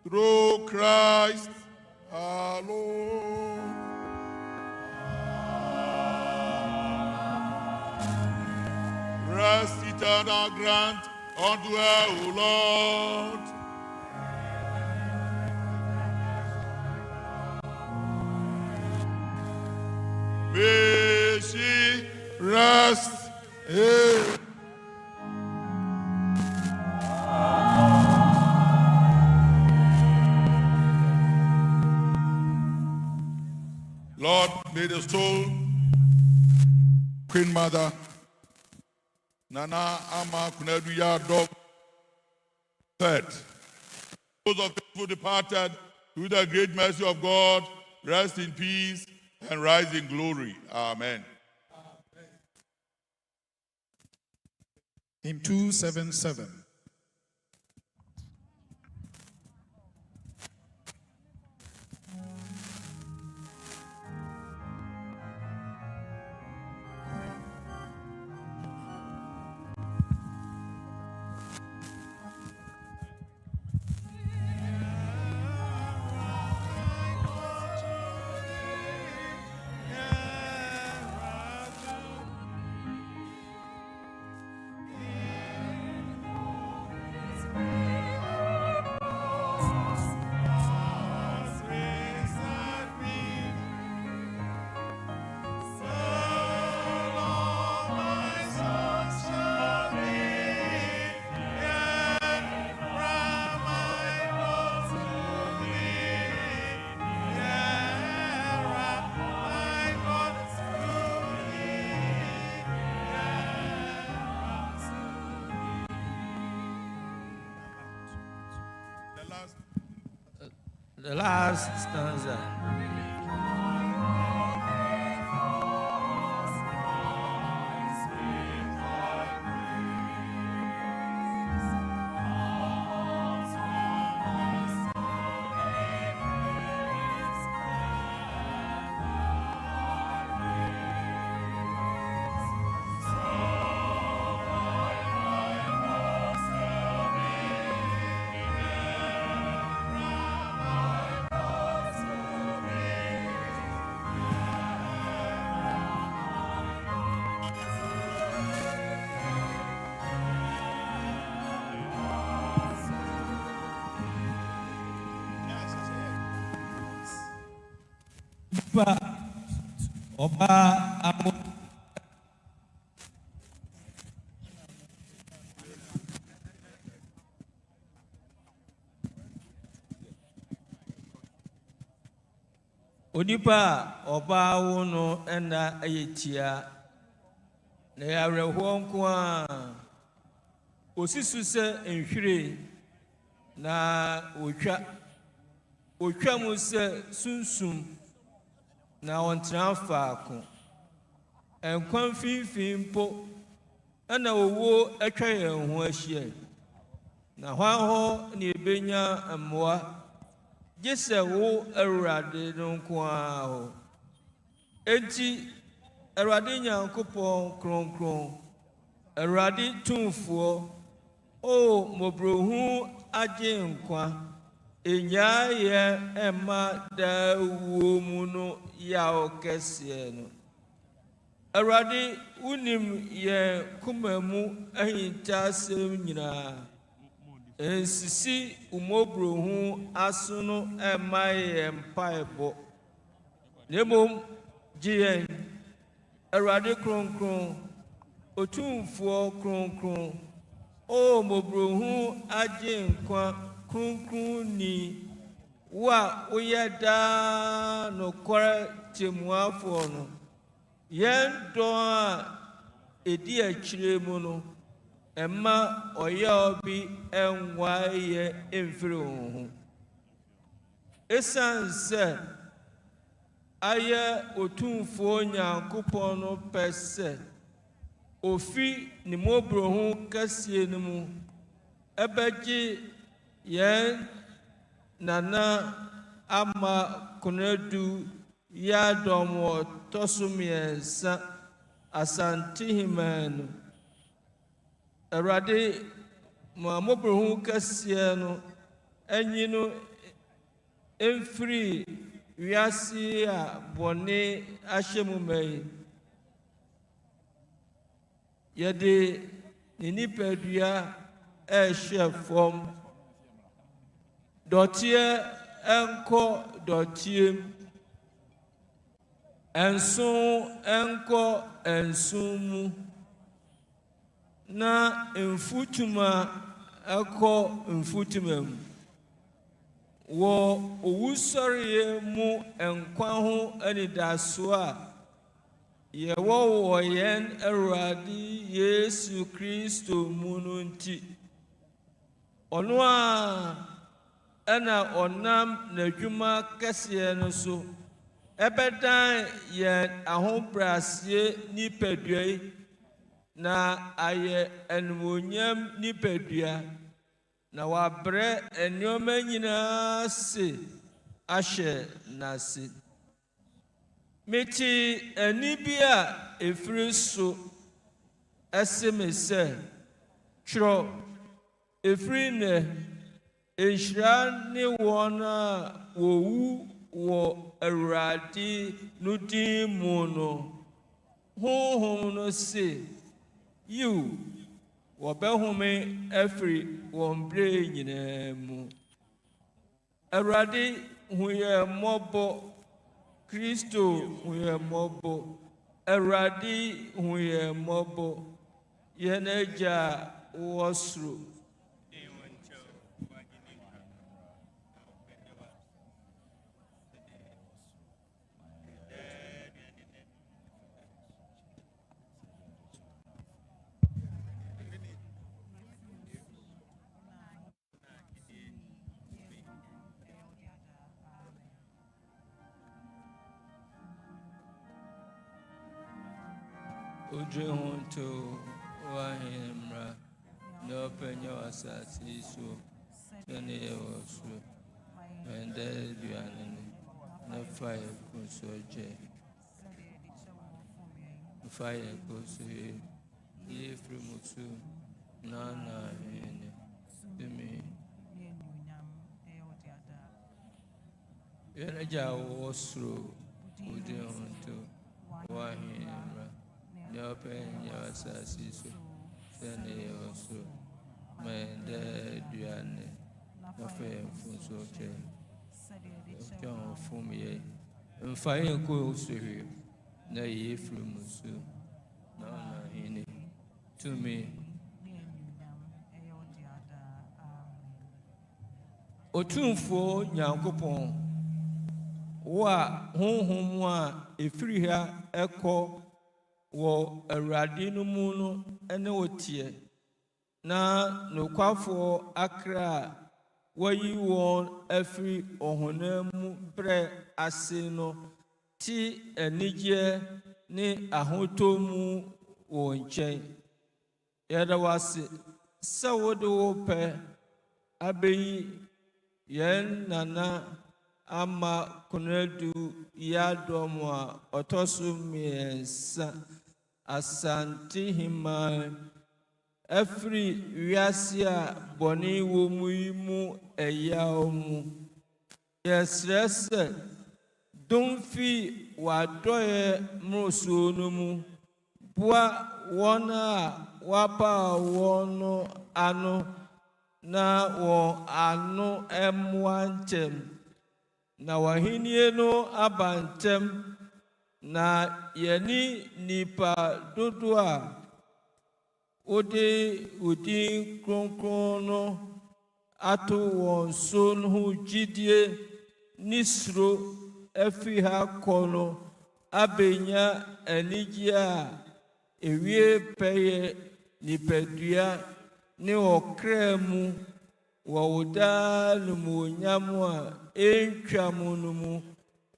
through Christ our Lord. Rest eternal grant unto her, O Lord. May she rest in Lord, may the soul, Queen Mother, Nana Ama Konadu Yiadom, third, those of who departed through the great mercy of God, rest in peace and rise in glory. Amen. Hymn 277. The last stanza. Oba amo onipa oba wo no na ayetia na yareho nko a osisu se nhwire na otwa mu se sunsum na ontran faako enkwan finfin mpo na owo atwa yɛn ho ahyia na hwanho ne ebenya mmoa Jesse wo Awurade no nko ara ho. Enti Awurade Nyankopɔn kronkron, Awurade tumfuo, o mobrohu agye nkwa, enyaye ema da wo mu no yaw kɛseɛ no. Awurade unim ye kumamu ahintasɛm nyinaa. Ensisi umobrohu aso ema ye mpaebɔ. Nemom gyen Awurade kronkron, otumfuo kronkron, o mobrohu agye nkwa kronkron ni wa uyeda no kware temuafo no. Yen do a edi akyire mu no emma oya obi enwa ye emfiri ho. Esanse aye otumfuo Nyankopɔn no pɛsɛ ofi ni mobrohu kasie no mu ebegye yen nana ama Konadu Yiadom tosumiensa Asantehemaa no. Awurade ma mobrohu kasie no enyi no emfiri wiase a bɔne ahyɛ mu mai. Yɛde ne nipadua ɛhyɛ fam. Dɔteɛ ɛnkɔ dɔteɛm. Enso ɛnkɔ ensom mu. Na mfutuma ɛkɔ mfutuma mu. Wo owusɔreɛ mu enkwa ho anidaso a yɛwɔ wɔ yɛn Awurade Yesu Kristo mu no nti. Ɔno a ɛna ɔnam n'adwuma kɛseɛ no so ɛbɛdan yɛn ahobrɛaseɛ nipadua yi na ayɛ animuonyam nipadua. Na wabrɛ nneɛma nyinaa se ahyɛ n'ase. Meti ani bi a efiri so ɛse me sɛ twerɛ efiri nɛ enhyira ne wɔn a wowu wɔ Awurade no din mu no. Honhom no se yiw wɔbɛhome afiri wɔn bere nyinaa mu. Awurade hu yɛn mmɔbɔ. Kristo hu yɛn mmɔbɔ. Awurade hu yɛn mmɔbɔ. Yɛn Agya a wɔ soro. Udrehunto wahemra no penyo asasi so tene osu and duane no fire kunsoje fire kunso ye frumusu nana ene tumi yena jawo osro udrehunto wahemra no penyo asasi so tene osu mende duane no fire kunsoje John Fumie, and fire goes to him, na ye from Musu, no, in to me. Otumfo Nyankopɔn, wa honhom a efiri ha ɛkɔ wɔ Awurade no mu no ɛne otie, na nokwafo akra wayi wɔn afiri ɔhonam mu brɛ ase no ti anigye ne ahotɔ mu wɔ nkyɛn. Yɛda wase sɛ wode wo pɛ abɛyi yɛn nana ama Konadu Yiadom a ɔtɔ so mmiɛnsa Asantehemaa afiri wiase a bɔne wɔ mu yi mu ɛyaw mu. Yɛsrɛ sɛ domfi w'adɔeɛ mmorosoɔ no mu boa wɔn a wapa wɔn no ano na wɔn ano mmoa ntɛm. Na w'ahenni no aba ntɛm na yɛne nipa dodo a wode wo din kronkron no ato wɔn so no ho gyidie ne suro afiri ha kɔ no abɛnya anigye a ewie pɛyɛ nipadua ne ɔkra mu wɔ wo daa nomonyam a ɛntwa mu no mu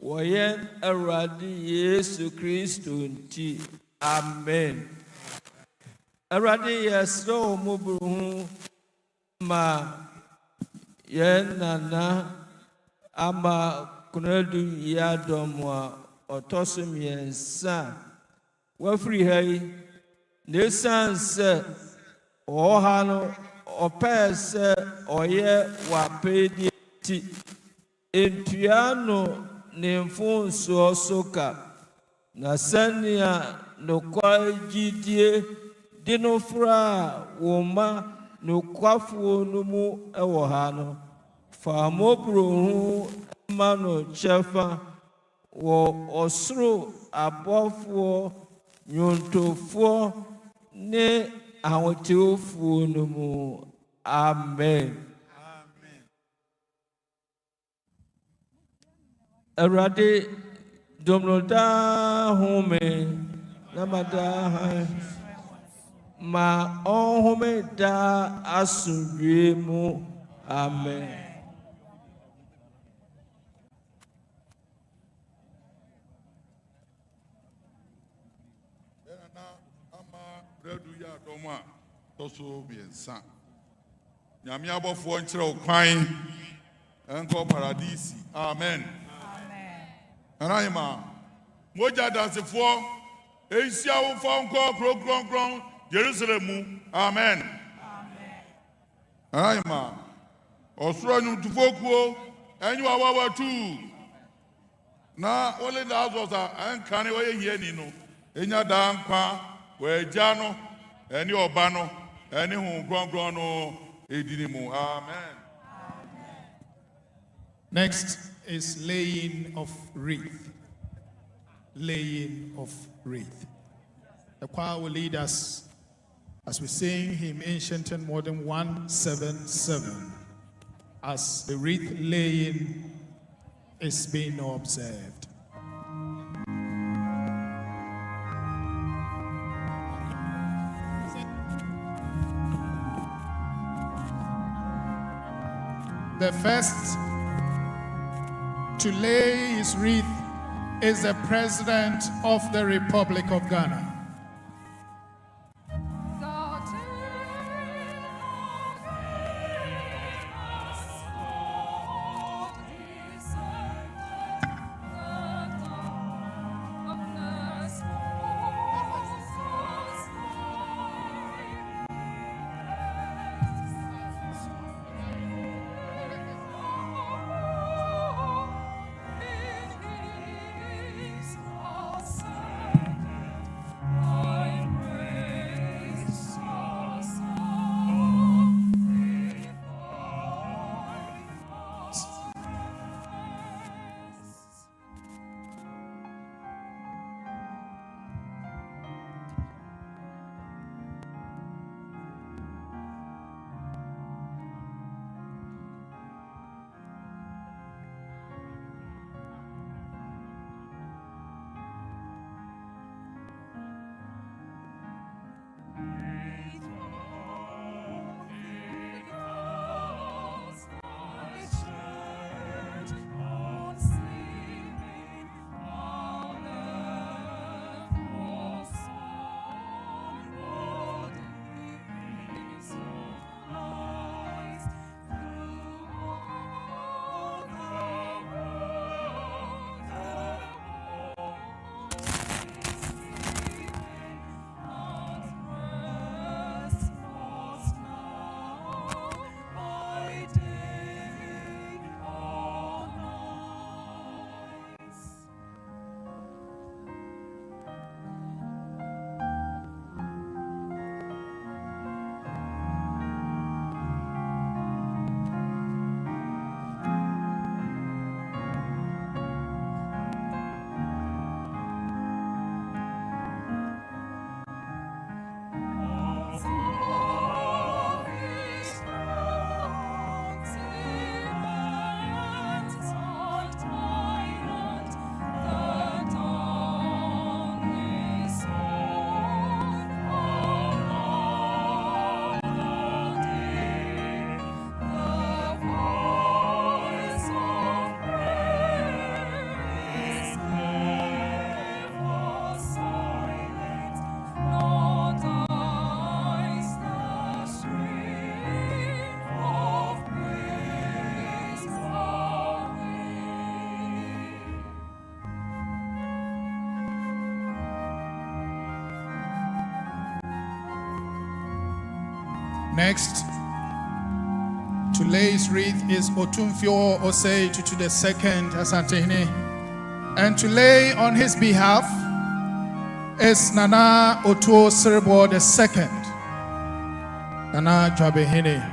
wɔ yɛn Awurade Yesu Kristo nti. Amen. Awurade yɛsrɛ wo mmɔborɔhu ma yɛn nana ama Konadu Yiadom a ɔtɔ so mmiɛnsa wafiri ha yi na ɛsiane sɛ ɔwɔ ha no ɔpɛɛ sɛ ɔyɛ w'apɛdeɛ nti ntua no ne mfonsoɔ so ka na sɛnea nokware gyidie de no fra a wo ma nokwafoɔ no mu ɛwɔ ha no fa mmɔborɔhu ma no kyɛfa wɔ ɔsoro abɔfoɔ nnwontofoɔ ne ahotefoɔ no mu. Amen. Awurade domnodaa home na madaa ma ɔnhome daa asomdwoe mu. Amen. Konadu Yiadom a tɔso mmiɛnsa. Nyame abɔfoɔ nkyerɛ wo kwan ɛnkɔ paradisi. Amen. Anahema, mogya dansefoɔ ɛnhyia wo mfa nkɔ kuro kronkron Jerusalem mu. Amen. Anahema, ɔsoro anwomtofoɔ kuo ɛnyɛ wawawatu na wole da azɔs a ɛnkane wɔyɛ hiani no ɛnya daa nkwa wɔagya no ɛne ɔba no ɛne Honhom Kronkron no ɛdini mu. Amen. Next is laying of wreath. Laying of wreath. The choir will lead us as we sing hymn Ancient and Modern 177 as the wreath laying is being observed. The first to lay his wreath is the President of the Republic of Ghana. Next, to lay his wreath is Otumfuo Osei Tutu the second Asantehene. And to lay on his behalf is Nana Otuo Serbo the second. Nana Jabehene.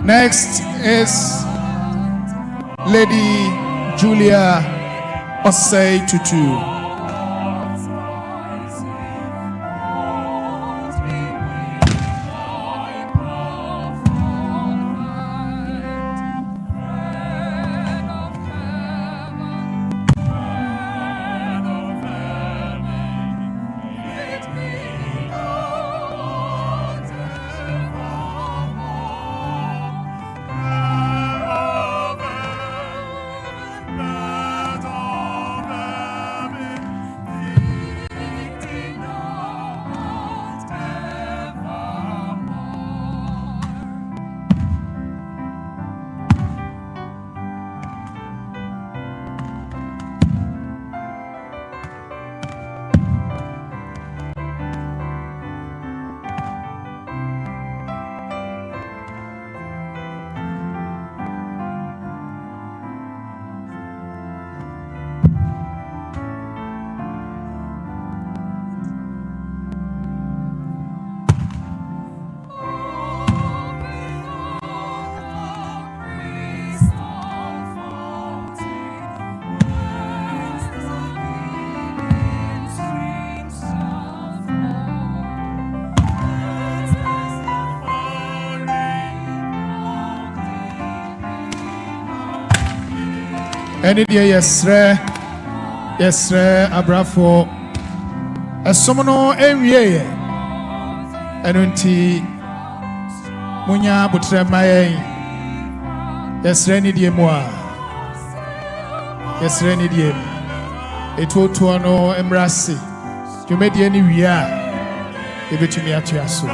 Next is Lady Julia Osei Tutu. Any day, yes, abrafo. A somono enwie. Enunti munya butre maye. Yes, any day moi. Yes, any day. Eto tuano embrasi. You made any wia. Ebetumi atuaso.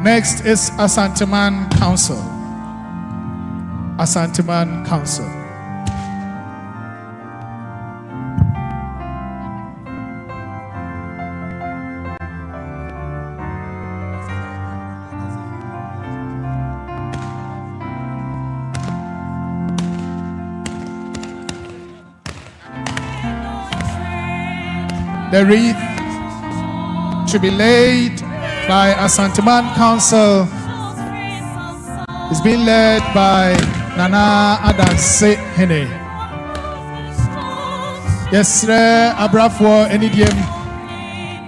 Next is Asantehemaa Council. Asantehemaa Council. The wreath to be laid by Asantehemaa Council is being led by Nana Asantehene. Yes, abrafo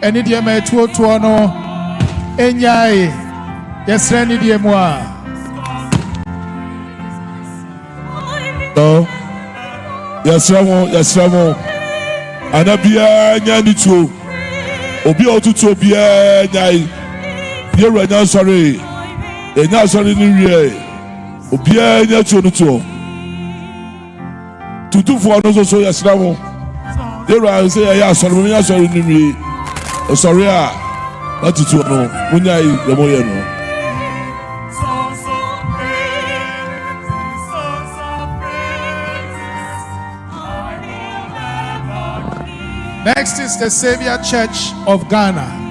enidiem etuotuono enyai. Yes, enidiem wa. No. Yes, Ramo. Anabia nyani tuo. Obi otutu obi nyai. Yewura nya sorry. Enya sorry ni wie. Obi nya tuo no tuo. Tutufo no so yesra mo. Yewura say ya sorry mo nya sorry ni wie. O sorry a na tutu no. Munya yi de mo ye no. Next is the Savior Church of Ghana.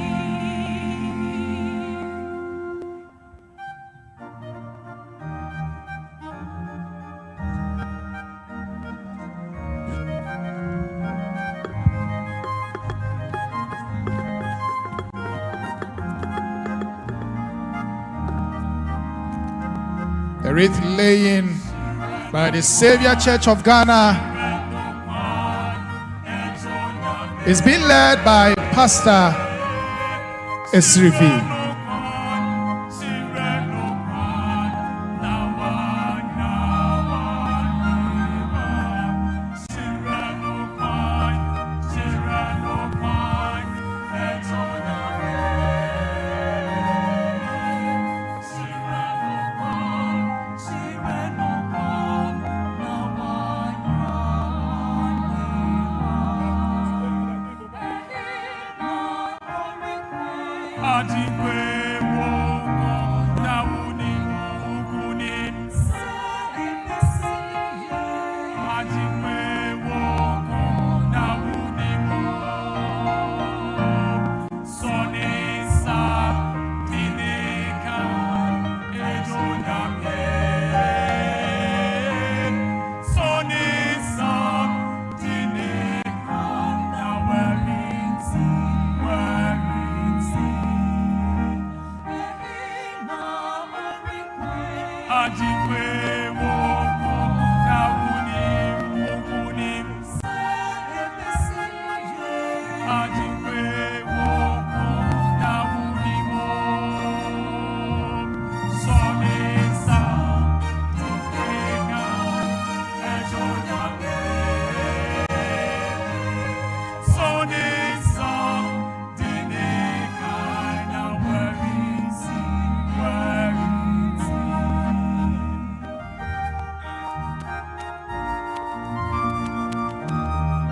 The wreath laying by the Savior Church of Ghana is being led by Pastor Esrivi.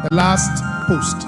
The last post.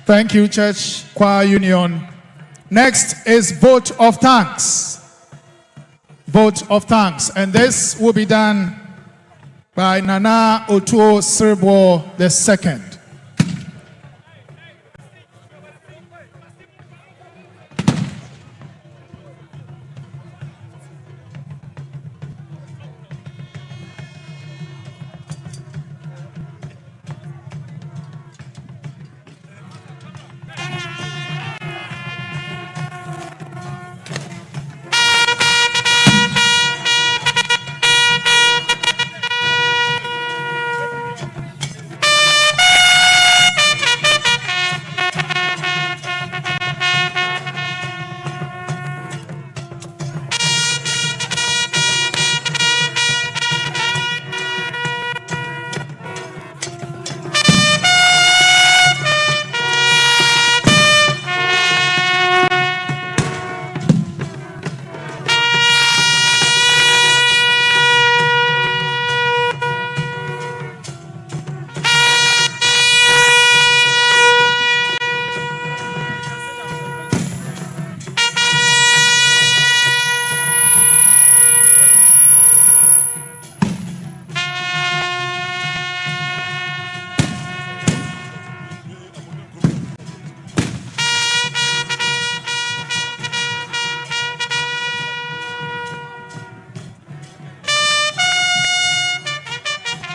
Thank you, Church Choir Union. Next is vote of thanks. Vote of thanks. And this will be done by Nana Otuo Sirbo II.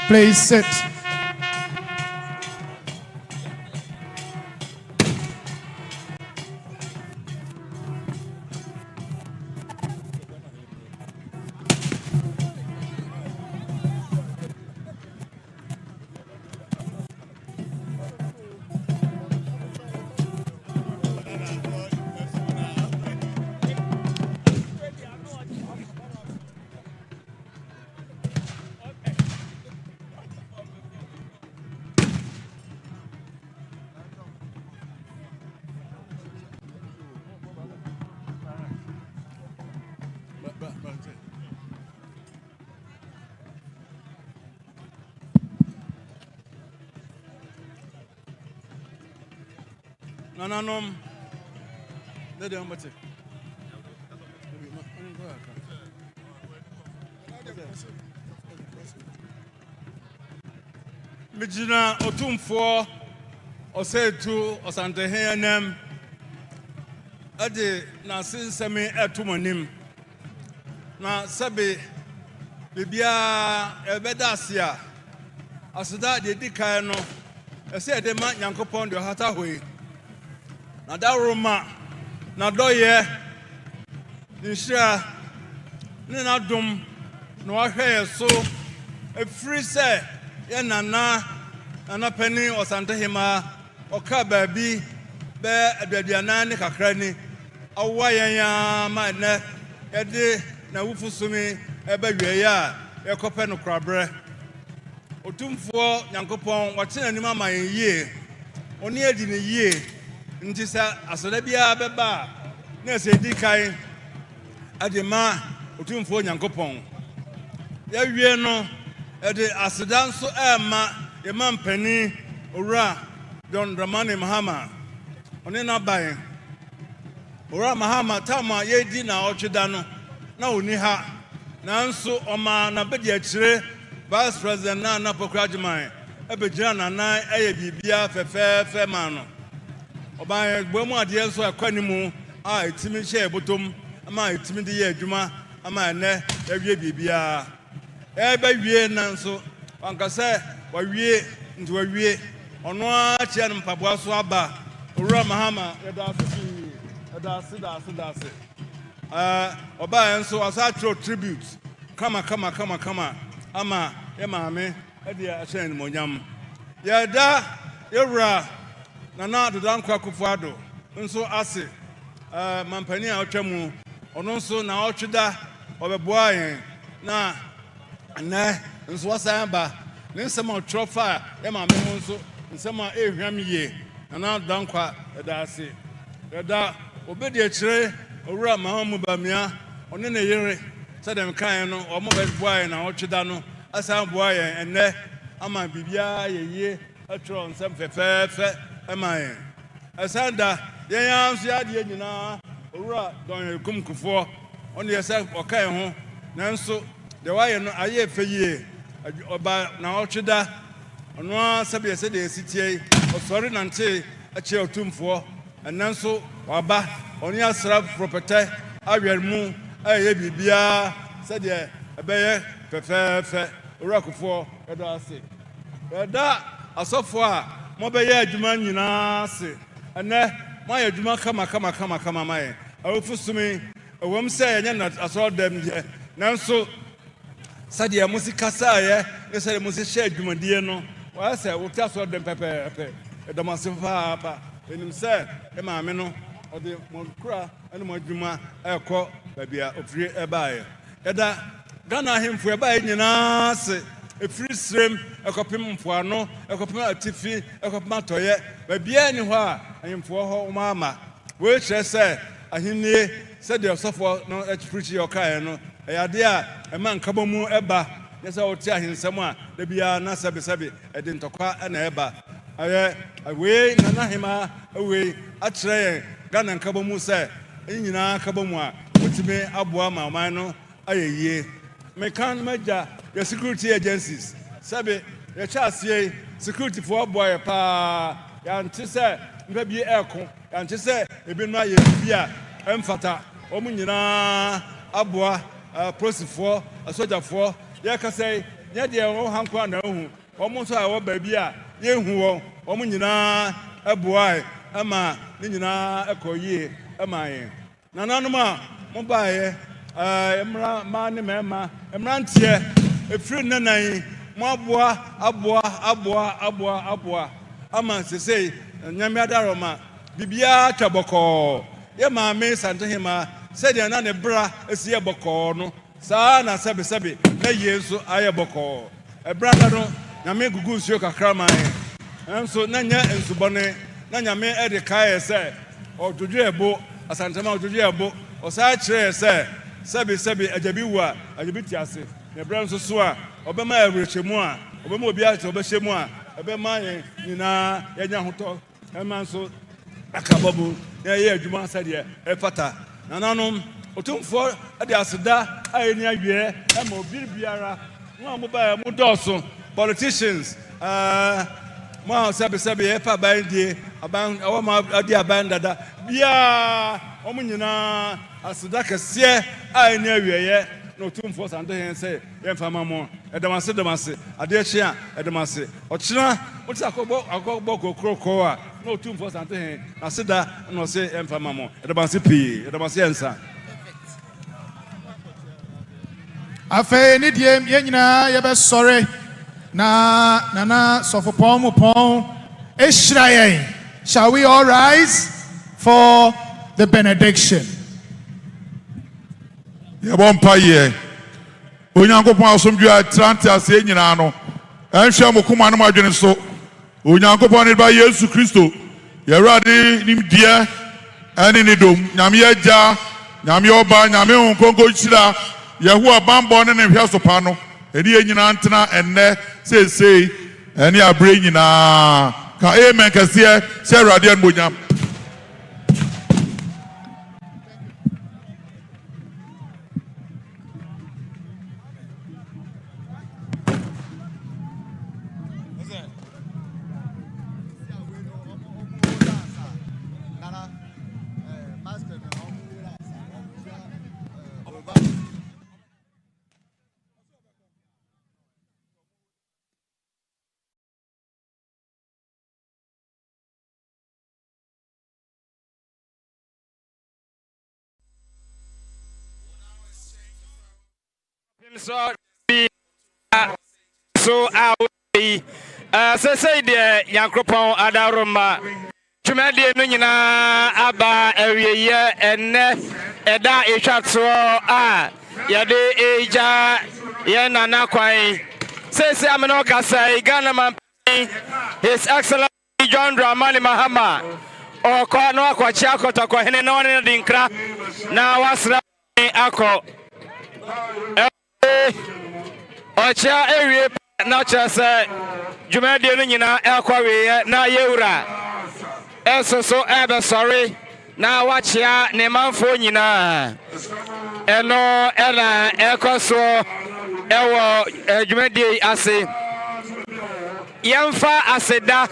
Please sit. Nananom, let them wait. Mijina otumfo osetu Asantehene ade na sinsemi etumonim na sabe bibia ebedasia asida de dikai no ese de ma Nyankopon de hata hoi na daroma na doye nshia ne na dum no ahwe so efiri se ye nana pani Asantehemaa oka baabi be aduaduana ne kakra ni awa yan ma ne yede na wufusumi ebawie ya yekope no krabre otumfo Nyankopon wate nanim ama yie oni edi ne yie nti sa asada bia beba na se di kai adema otumfo Nyankopon ya wie no ede asada nso ema yema mpani owura Don Dramani Mahama oni na bai owura Mahama tama yedi na ochida no na oni ha na nso oma na bedi akire Vice President na pokrajman ebegyina nana eye bibia fefefe ma no oban gbomu ade nso akwanimu a etimi hye botom ama etimi de ye adwuma ama ne ewie bibia wie na nso wankase wawie nti wawie ono a chia no mpaboa so aba owura Mahama edase oban nso asa tribute kama ama emame ede ahyen monyam yeda yewra nana dodankwa kufuado nso ase mampani a otwamu ono nso na otweda obeboa yen na na nso wasamba ne nsema otrofa emame ho nso nsema ehwam ye nana dodankwa eda ase yeda obedi akire owura Mahamu bamia one ne yere sadem kan no omo beboa yen na otweda no asan boa yen enne ama bibia ye atro nsem fefefe ema yen Asanda, Yams Yadina, Ura, Don Kumkufo, only yourself or Kayan, Nanso, the wire no aye for ye, about now Chida, on one Sabia said the city, or sorry Nante, a chair tomb for, and Nanso, Waba, on your slab property, I will move, I bia, said ye, a bear, Fefe, Urakufo, Edasi. That, as so far, Mobile Juman Yunasi, and there, my Juma come, my. I will force me, a woman say, and I saw them yet. Nanso, Sadia Musicasa, they said, Musi share Jumadiano. Well, I said, we'll tell them Pepe, the massive papa, and himself, Emma Meno, or the Moncra, and Mojuma, a quote, baby, of free a buyer. Eda, Ghana him for a buy in a free stream, a copy for no, a copy of Tiffy, a copy of Toyet, but be anywhere, I am for home, mamma. Which I said, I hear said your software no preach your car, no. A idea, a man Kabomu Eba, yes, I will tell him someone, there be a Nasabi, I didn't talk and Eba. Away, Nanahima, away, a tray, Gun and Kabomu say, Inina Kabomwa, put me Abuama, Mano, aye. Mekan Major, your security agencies. Sabe, your chassis, security for boy, pa, and to say, maybe aircon, and to say, a bit my year, Emfata, Omunina, Abua, Prosifor, a soldier for, Yaka say, Yadia, Hankwan, almost our baby, Yehu, Omunina, Abuai, Emma, Nina, Ecoye, Emma, Nananuma, Mobile. Mani mema, Emrantia, a free nanay, Mabua, Abua, Ama say, Nyamadaroma, Bibia Taboko, Yama me Asantehemaa, said the Nana bra, a sea boko, no, Sana Sabi, na yesu ayaboko, a brother, Name Gugus Yoka Kramai, and so Nanya and Subone, Nanya me Edikaya say, or to Jabo, Asantehemaa to Jabo, or Sache say. Sabi ajabiwa ajabitiase ne branso so a obema awrechemu obema obi ate obeshemu obema nyina yanya hoto emanso akababu na ye adwuma sade efata nananom otumfo ade aseda ayeni awie ema obi biara no amoba mu doso politicians ma sabi efa bandie aban awama ade abandada bia omunyina asida kese ayeni awieye no tumfo Asantehene say yemfama mo edamase ade chia edamase ochira oti akogbo kokroko a no tumfo Asantehene asida no say yemfama mo edamase pi edamase ensa afa ni diem yenyina ye be sore na nana sofopon mu pon ehirayen. Shall we all rise for the benediction? Yabompa ye. Onyankopon asomdwe atrante ase nyina no. Enhwe mo kuma no madwene so. Onyankopon ne ba Yesu Kristo. Yerade nimdie ene ne dom. Nyame agya, nyame oba, nyame honkonko chira. Yehowa bambo ne hwe so pa no. Eni nyina ntena enne sesei ene abre nyina. Ka amen kase se Erade an bonyam. So I will be say the Yankropon Adaroma Tumadi Nuna Abba area and Eda Echatso Yade Eja Yanana Kwai says Amanoka say Ghana His Excellency John Dramani Mahama or Kwano Kwachako Takohene no Dinkra now was Ako. Ocha area na chase Jumadi nyina ekwawe na yewura so sorry. Now watch ya ne manfo nyina. Eno ena ekoso ewo adwumadi ase. Yemfa aseda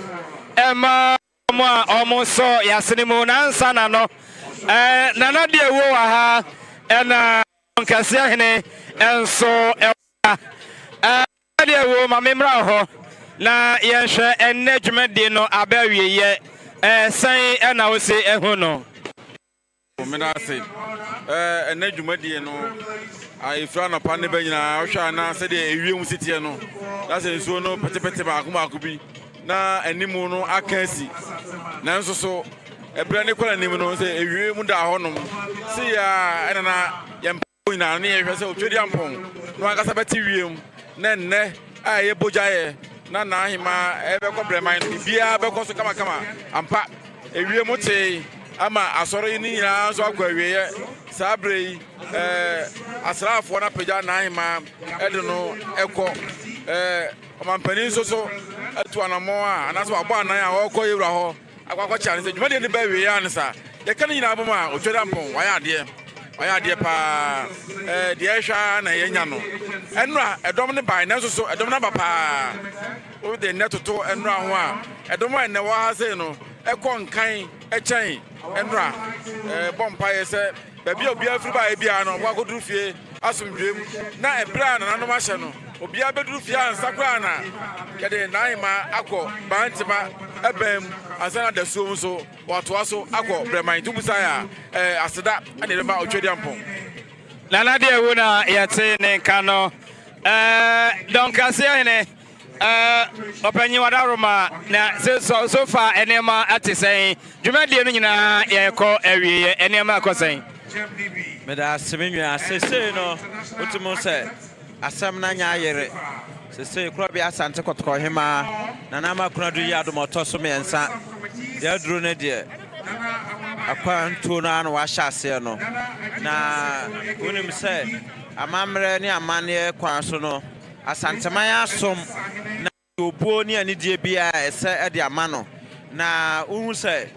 ema mo a omoso yasene mu nansa na no. Nana de wo wa ha ena Asantehene enso de wo ma memra ho na yenhwe enne adwumadi no abawie ye san ena wo se ehu no. Menase ene dwumadi no ifra na pa ne banyina hwa na se de ewiem sitie no na se nsuo no petepete ba akoma bi na animu no akasi na nso so ebra ne kwala nim no se ewiem da honom se ya ena na yempo ina ne yehwe se otwedi ampon no akasa beti wiem na nne aye bojaye na na ahima ebe ko breman bia be ko so kama ampa ewiem te ama asoro ni nyina so akwawie sabre asrafo na peja na ahima ede no eko omampani so atu anamo a anaso abo anan a okọ yewura ho akwakọ cha ne se dwumade ne ba wie ya ne sa ye kan nyina abom a otweda mpon waya ade pa de ehwa na ye nya no enura edom ne ban na so edom na ba pa o de netoto enura ho a edom a ne wa ha se no ekọ nkan echen enura bompa ye se baby obi afiri ba bia no kwa koduru fie asomdwem na ebra na nanom ahye no obi abeduru fie ansakwa na yede naima akọ bantima ebem asana da so so wato aso akọ breman tubusa ya aseda ane ma otwedi ampon nana de ewu na yete ne nka no donc Asantehene opanyi wadaroma na so far enema atisen dwumadi no nyina yekọ awie enema akosen Meda semenwa sese no utumu se asam na nya yere sese kro bia asante Hema na nama Konadu Yiadom otoso me ensa de duro ne de akwantu na no wa hyase no na unim se amamre ne amane kwanso no Asantehemaa asom na obuo ne ani die bia ese e de amano na uhu se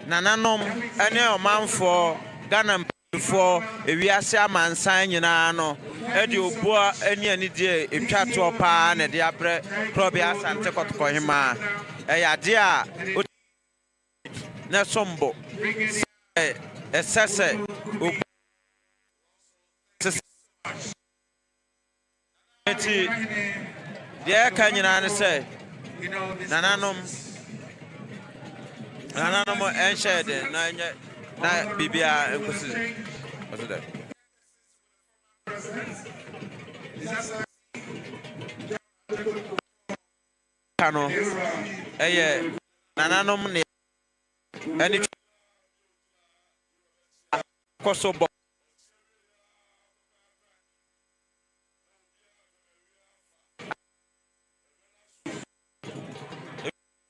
nananom ene omanfo Ghana for ewiase amansan nyina no edi oboa ani ani die etwato pa na de abre probia asante Hema yade a na sombo esese eti de ka nyina ne se nananom enshede na bibia enkosi what's that kano nananom ne ani kosobo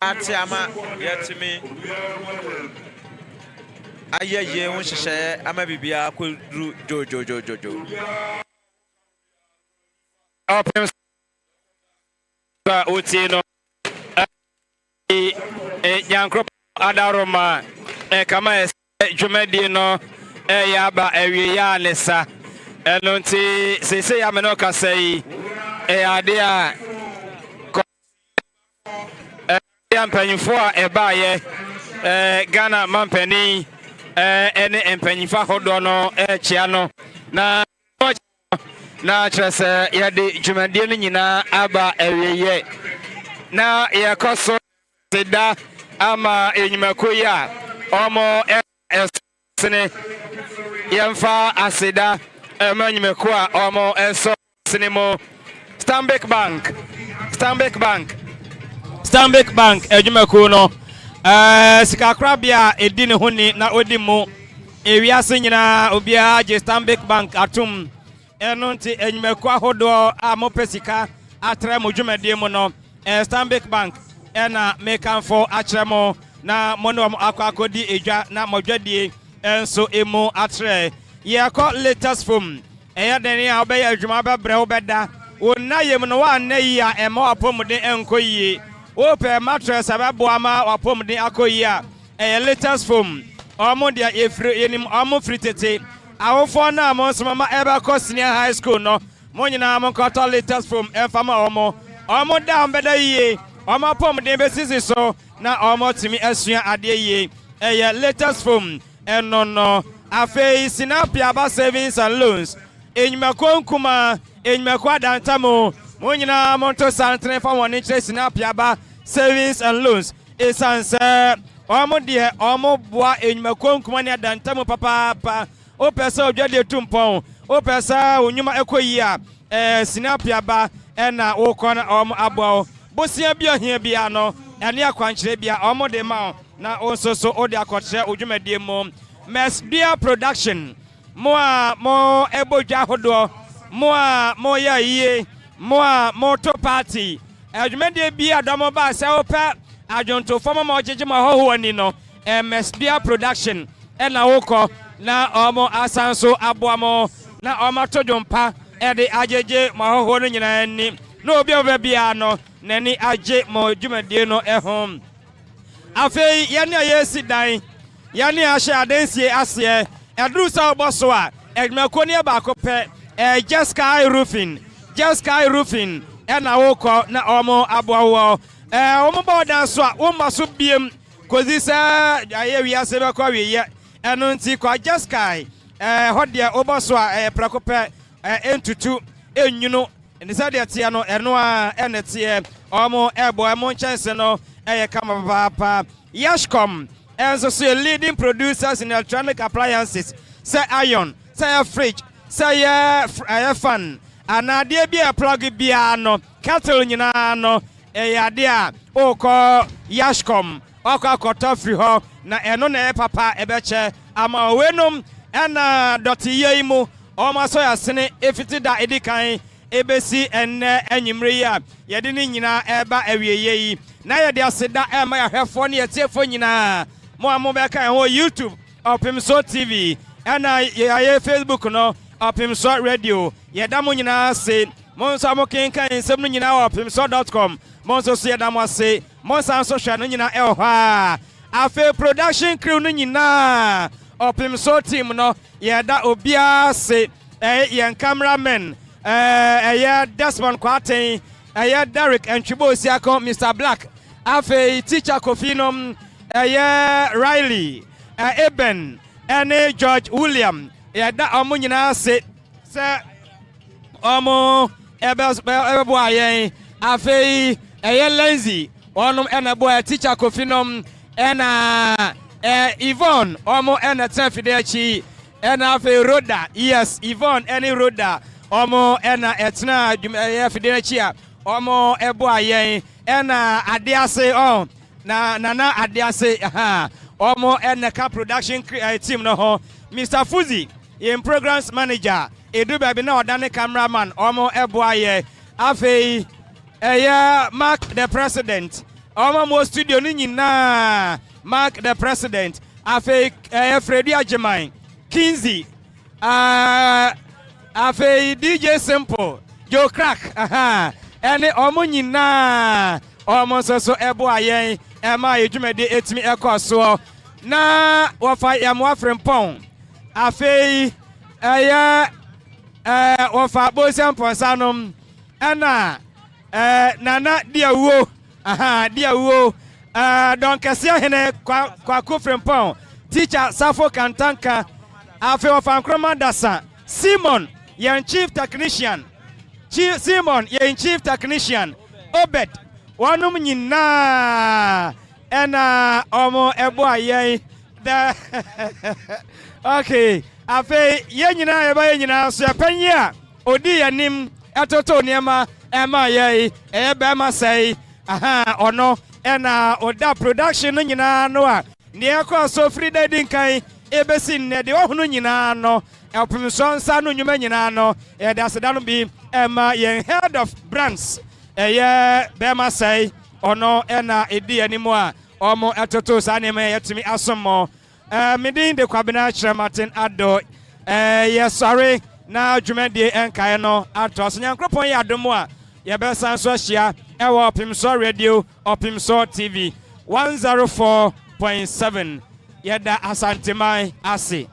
atiama yetimi ayeye won hyehyɛ ama bibia koduru jojo OPEMSUORADIO utino yankro adaroma kama dwumadi no yaba awie ya nesa eno nti sese ya meno kasai ade a mpanyimfo a ebaye Ghana mampani ene empanyimfa hodo no chia no na kyerese yade dwumadie no nyina aba awieye na yekoso seda ama enyimako ya omo esene yemfa aseda enyimako a omo eso sinimo Stanbic Bank enyimako no sikakrabia edi ne honi na odi mu ewiase nyina obia je Stanbic Bank atum eno nti enyimako ahodo a mopesika atra mo dwumadie mu no Stanbic Bank ena mekanfo akyeremo na mono akodi edwa na modwadie enso emu atre ye ko latest form eyadeni a obeya adwuma bebre obeda wonayem no wa nayi a ema apomuden enkoyie ope mattress ababo ama apomuden akoyie a latest foam omo dia enim omo fritete awofo na mo so mama eba ko senior high school no mo nyina mo ko latest foam emfama omo da mbeda yie omo pom de be sisi so na omo timi asua ade yie latest foam no afei sinapia ba savings and loans enyimako nkuma enyimako adantamo mo nyina mo to santre fa woni kire sinapia ba savings and loans esanse omo de omo boa enyimako nkuma ne adantamo papa o pesa odwade tumpon o pesa onyuma ekoyi a sinapia ba na wo kona omo abo bosia bi ohia bia no ene akwankyere bia omo de ma na onsoso odi akɔkyerɛ odwumadie mu Mesdia production mo ebodwa hodo mo ya yie mo to party adwumadie bi adomo ba sɛ opɛ adwonto fama ma ogege ma hoho ani no Mesdia production na wokɔ na omo asanso aboamo na omo todwompa de agege ma hoho no nyina ni na obi bia no nani age mo dwumadie no ehom afei yene ayesi dan yani ahye adensie ase edru sa oboso a edmako ne ba akopɛ just sky roofing na wokɔ na omo aboawo omo ba dan so a womba so biem kozi sa aye wiase be kwa wiye eno nti kwa just sky hode oboso a prakopɛ entutu enyuno ndisa de tia no eno a enete omo ebo emo nkyɛnse no kama papa Yashcom and so leading producers in electronic appliances say iron say fridge say fan and there be a plug biano cattle nyina no dia o ko Yashcom o ko free ho na eno na papa ebeche ama wenum na Dote Yie mu o ma so yasene efiti da edikan ebesi enne anyimre ya yede ni nyina eba awieye yi na yede aseda ema ya hwefo ne yetiefo nyina mo amobeka ho YouTube OPEMSUO TV na ya Facebook no OPEMSUORADIO yeda mo nyina se mo nso mo kenkan nsem no nyina OPEMSUO.com mo nso so yeda mo ase mo san so hwa no nyina ha afe production crew no nyina OPEMSUO team no yeda obia se yen cameraman Desmond Kwaten Derek and Chibosiako Mr. Black afe teacher Kofinom Riley Eben and George William da omo nyina se omo ebeboa yen afe Lenzi onum ena boy teacher Kofinom ena Yvonne omo ena tenfide achi ena afe Roda yes Yvonne any Roda omo ena etna fide achi a omo eboa yen ena adease na adease omo ena production team no ho Mr. Fuzi in programs manager edu baby na odane cameraman omo eboa ye afei Mark the president omo mo studio ni nyina Mark the president afei Freddy Ajeman Kinsey afei DJ Simple Joe Crack ene omo nyina omo so eboa yen ema edwumade etimi ekoso na wofa yamo afrempon afei wofa bosian ponsanom ena nana diawo diawo don Asantehene kwa kofrempon teacher Safo Kantanka afei wofa Nkroma Dasa Simon yen chief technician Simon yen chief technician Obed wanum nyina ena omo eboa yen the okay afei yen nyina eba yen nyina so apanyi a odi yanim etoto niema ema yen ebe ma sei ono ena oda production nyina no a ne akọ so free dadin kan ebesi ne de ohunu nyina no OPEMSUO nsa no nyuma nyina no de aseda no bi ema yen head of brands bema say ono ena edi animu a omo etoto sa ne me yetimi asomo medin de kwabena kire Martin Ado sorry na dwumade enkae no atos nyankropon ya adomu a ye be san so hia e wo OPEMSUO radio OPEMSUO TV 104 102.7 yɛda Asantehemaa ase